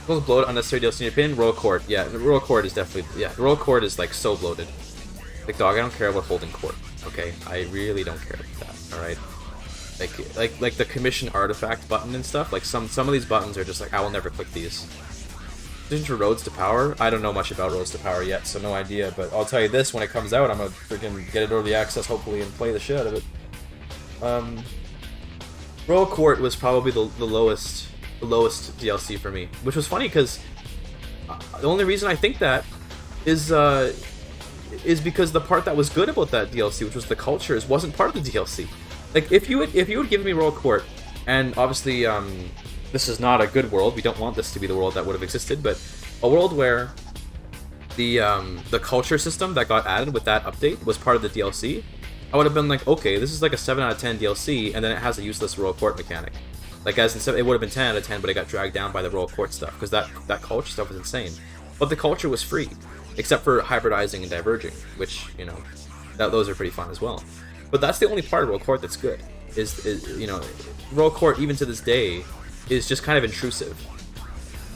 Those bloated, unnecessary DLC in your opinion? Royal Court. Yeah, the Royal Court is definitely... Yeah, the Royal Court is like so bloated. Like, dog, I don't care about holding court, okay? I really don't care about that, alright? Like the commission artifact button and stuff, like some of these buttons are just like, I will never click these. into Roads to Power. I don't know much about Roads to Power yet, so no idea. But I'll tell you this: when it comes out, I'm gonna freaking get it early access, hopefully, and play the shit out of it. Royal Court was probably the lowest DLC for me, which was funny because the only reason I think that is because the part that was good about that DLC, which was the cultures, wasn't part of the DLC. Like if you would give me Royal Court, and obviously this is not a good world. We don't want this to be the world that would have existed, but a world where the culture system that got added with that update was part of the DLC, I would have been like, okay, this is like a 7 out of 10 DLC, and then it has a useless Royal Court mechanic. Like as in, it would have been 10 out of 10, but it got dragged down by the Royal Court stuff because that culture stuff was insane. But the culture was free, except for hybridizing and diverging, which those are pretty fun as well. But that's the only part of Royal Court that's good. Is Royal Court even to this day is just kind of intrusive.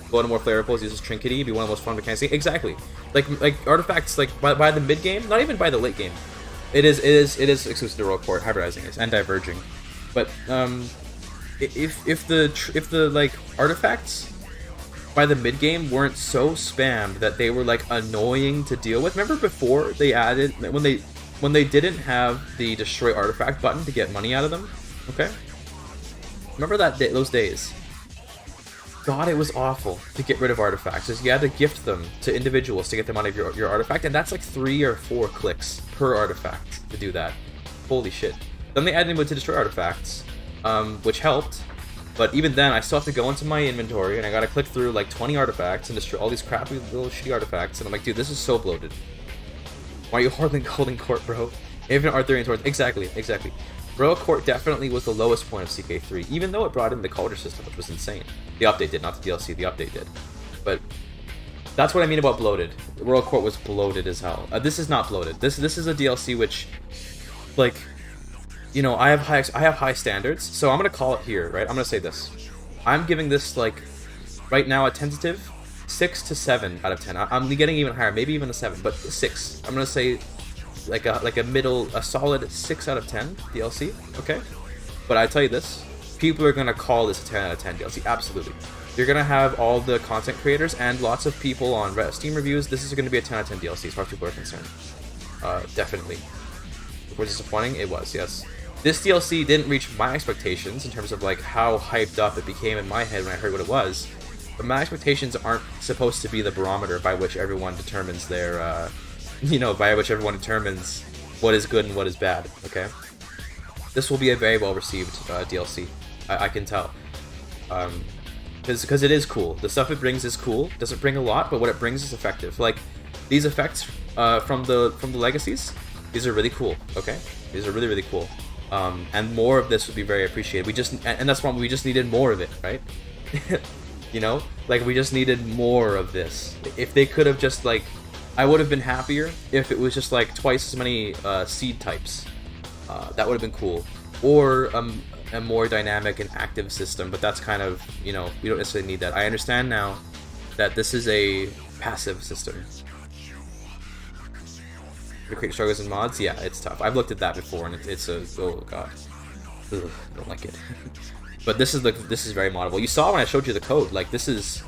Go to more flavorfuls, uses Trinkety, be one of the most fun mechanics. Exactly, like artifacts like by the mid game, not even by the late game. It is exclusive to Royal Court, hybridizing is and diverging. But if the like artifacts by the mid game weren't so spammed that they were like annoying to deal with. Remember before they added when they didn't have the destroy artifact button to get money out of them? Okay. Remember those days? God, it was awful to get rid of artifacts. Just you had to gift them to individuals to get them out of your artifact, and that's like 3 or 4 clicks per artifact to do that. Holy shit. Then they added to destroy artifacts, which helped, but even then I still have to go into my inventory and I gotta click through like 20 artifacts and destroy all these crappy little shitty artifacts, and I'm like, dude, this is so bloated. Why are you holding court, bro? Even Arthurian swords. Exactly. Royal Court definitely was the lowest point of CK3, even though it brought in the culture system, which was insane. The update did, not the DLC, the update did. But that's what I mean about bloated. Royal Court was bloated as hell. This is not bloated. This is a DLC which, like, I have high standards, so I'm gonna call it here, right? I'm gonna say this. I'm giving this, like, right now a tentative 6 to 7 out of 10. I'm getting even higher, maybe even a 7, but 6. I'm gonna say like a solid 6 out of 10 DLC, okay? But I tell you this, people are gonna call this a 10 out of 10 DLC, absolutely. You're gonna have all the content creators and lots of people on Steam reviews. This is gonna be a 10 out of 10 DLC as far as people are concerned. Definitely. Was it disappointing? It was, yes. This DLC didn't reach my expectations in terms of like how hyped up it became in my head when I heard what it was. But my expectations aren't supposed to be the barometer by which everyone determines their by which everyone determines what is good and what is bad, okay? This will be a very well-received DLC, I can tell. Because it is cool. The stuff it brings is cool. Doesn't bring a lot, but what it brings is effective. Like, these effects from the legacies, these are really cool, okay? These are really, really cool. And more of this would be very appreciated. And that's why we just needed more of it, right? Like, we just needed more of this. If they could have just, like, I would have been happier if it was just like twice as many seed types. That would have been cool. Or a more dynamic and active system, but that's kind of, we don't necessarily need that. I understand now that this is a passive system. To create struggles and mods, yeah, it's tough. I've looked at that before, and it's oh god, ugh, I don't like it. But this is very moddable. You saw when I showed you the code. Like, this is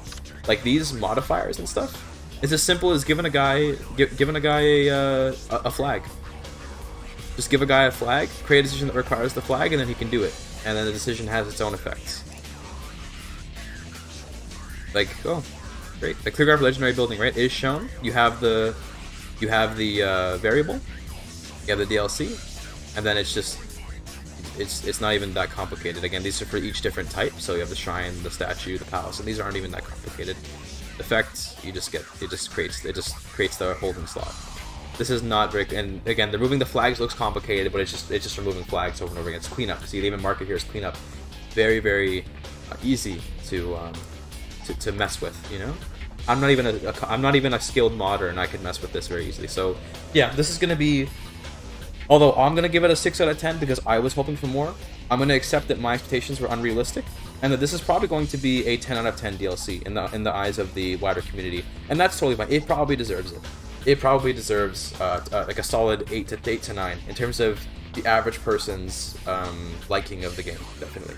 like these modifiers and stuff. It's as simple as giving a guy a flag. Just give a guy a flag, create a decision that requires the flag, and then he can do it. And then the decision has its own effects. Like, oh, great. The clear graph legendary building, right, is shown. You have the variable, you have the DLC, and then it's just it's not even that complicated. Again, these are for each different type. So you have the shrine, the statue, the palace, and these aren't even that complicated. Effects, it just creates the holding slot. This is not very, and again, the removing the flags looks complicated, but it's just removing flags over and over again. It's cleanup. See, they even mark it here as cleanup. Very, very easy to mess with. I'm not even a skilled modder, and I can mess with this very easily. So yeah, this is gonna be. Although I'm gonna give it a 6 out of 10 because I was hoping for more, I'm gonna accept that my expectations were unrealistic, and that this is probably going to be a 10 out of 10 DLC in the eyes of the wider community, and that's totally fine. It probably deserves it. It probably deserves like a solid 8 to 9 in terms of the average person's liking of the game, definitely.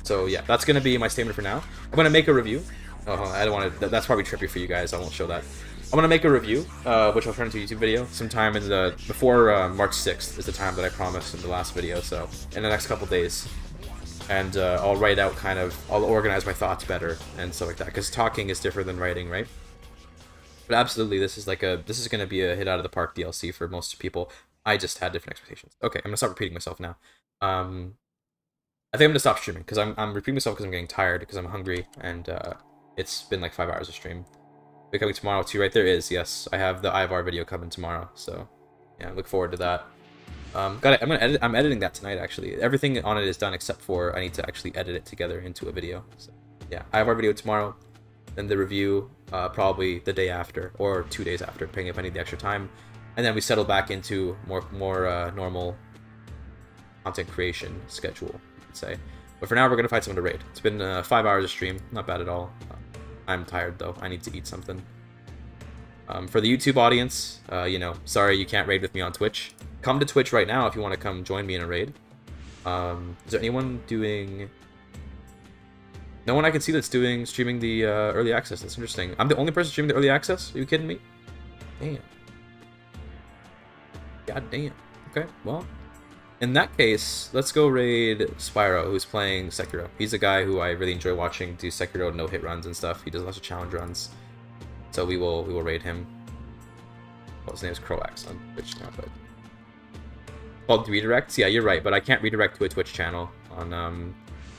So yeah, that's gonna be my statement for now. I'm gonna make a review. Oh, I don't want to. That's probably trippy for you guys. I won't show that. I'm gonna make a review, which I'll turn into a YouTube video sometime in the before March 6th is the time that I promised in the last video. So in the next couple days, and I'll write out I'll organize my thoughts better and stuff like that. Because talking is different than writing, right? But absolutely, this is gonna be a hit out of the park DLC for most people. I just had different expectations. Okay, I'm gonna stop repeating myself now. I think I'm gonna stop streaming because I'm repeating myself because I'm getting tired because I'm hungry and it's been like 5 hours of stream. Coming tomorrow too, right? There is, yes. I have the Ivar video coming tomorrow, so yeah, look forward to that. I'm editing that tonight actually. Everything on it is done except for I need to actually edit it together into a video. So yeah, Ivar video tomorrow, then the review probably the day after or 2 days after, depending if I need the extra time, and then we settle back into more normal content creation schedule, you could say. But for now, we're gonna fight someone to raid. It's been 5 hours of stream, not bad at all. I'm tired though. I need to eat something. For the YouTube audience, you know, sorry you can't raid with me on Twitch. Come to Twitch right now if you want to come join me in a raid. Is there anyone doing? No one I can see that's streaming the early access. That's interesting. I'm the only person streaming the early access. Are you kidding me? Damn. God damn. Okay, well, in that case, let's go raid Spyro, who's playing Sekiro. He's a guy who I really enjoy watching do Sekiro no-hit runs and stuff. He does lots of challenge runs. So we will raid him. Oh, his name is Croax on Twitch now, but called redirects? Yeah, you're right, but I can't redirect to a Twitch channel on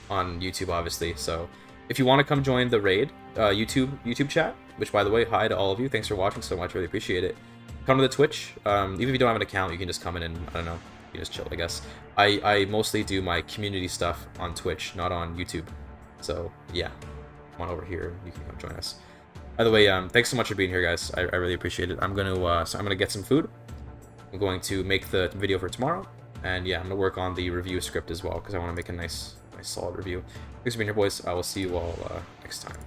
YouTube, obviously. So if you want to come join the raid, YouTube chat, which by the way, hi to all of you. Thanks for watching so much, really appreciate it. Come to the Twitch. Even if you don't have an account, you can just come in and, I don't know, you can just chill, I guess. I mostly do my community stuff on Twitch, not on YouTube. So yeah, come on over here. You can come join us. By the way, thanks so much for being here, guys. I really appreciate it. I'm gonna get some food. I'm going to make the video for tomorrow, and yeah, I'm gonna work on the review script as well because I want to make a nice solid review. Thanks for being here, boys. I will see you all next time.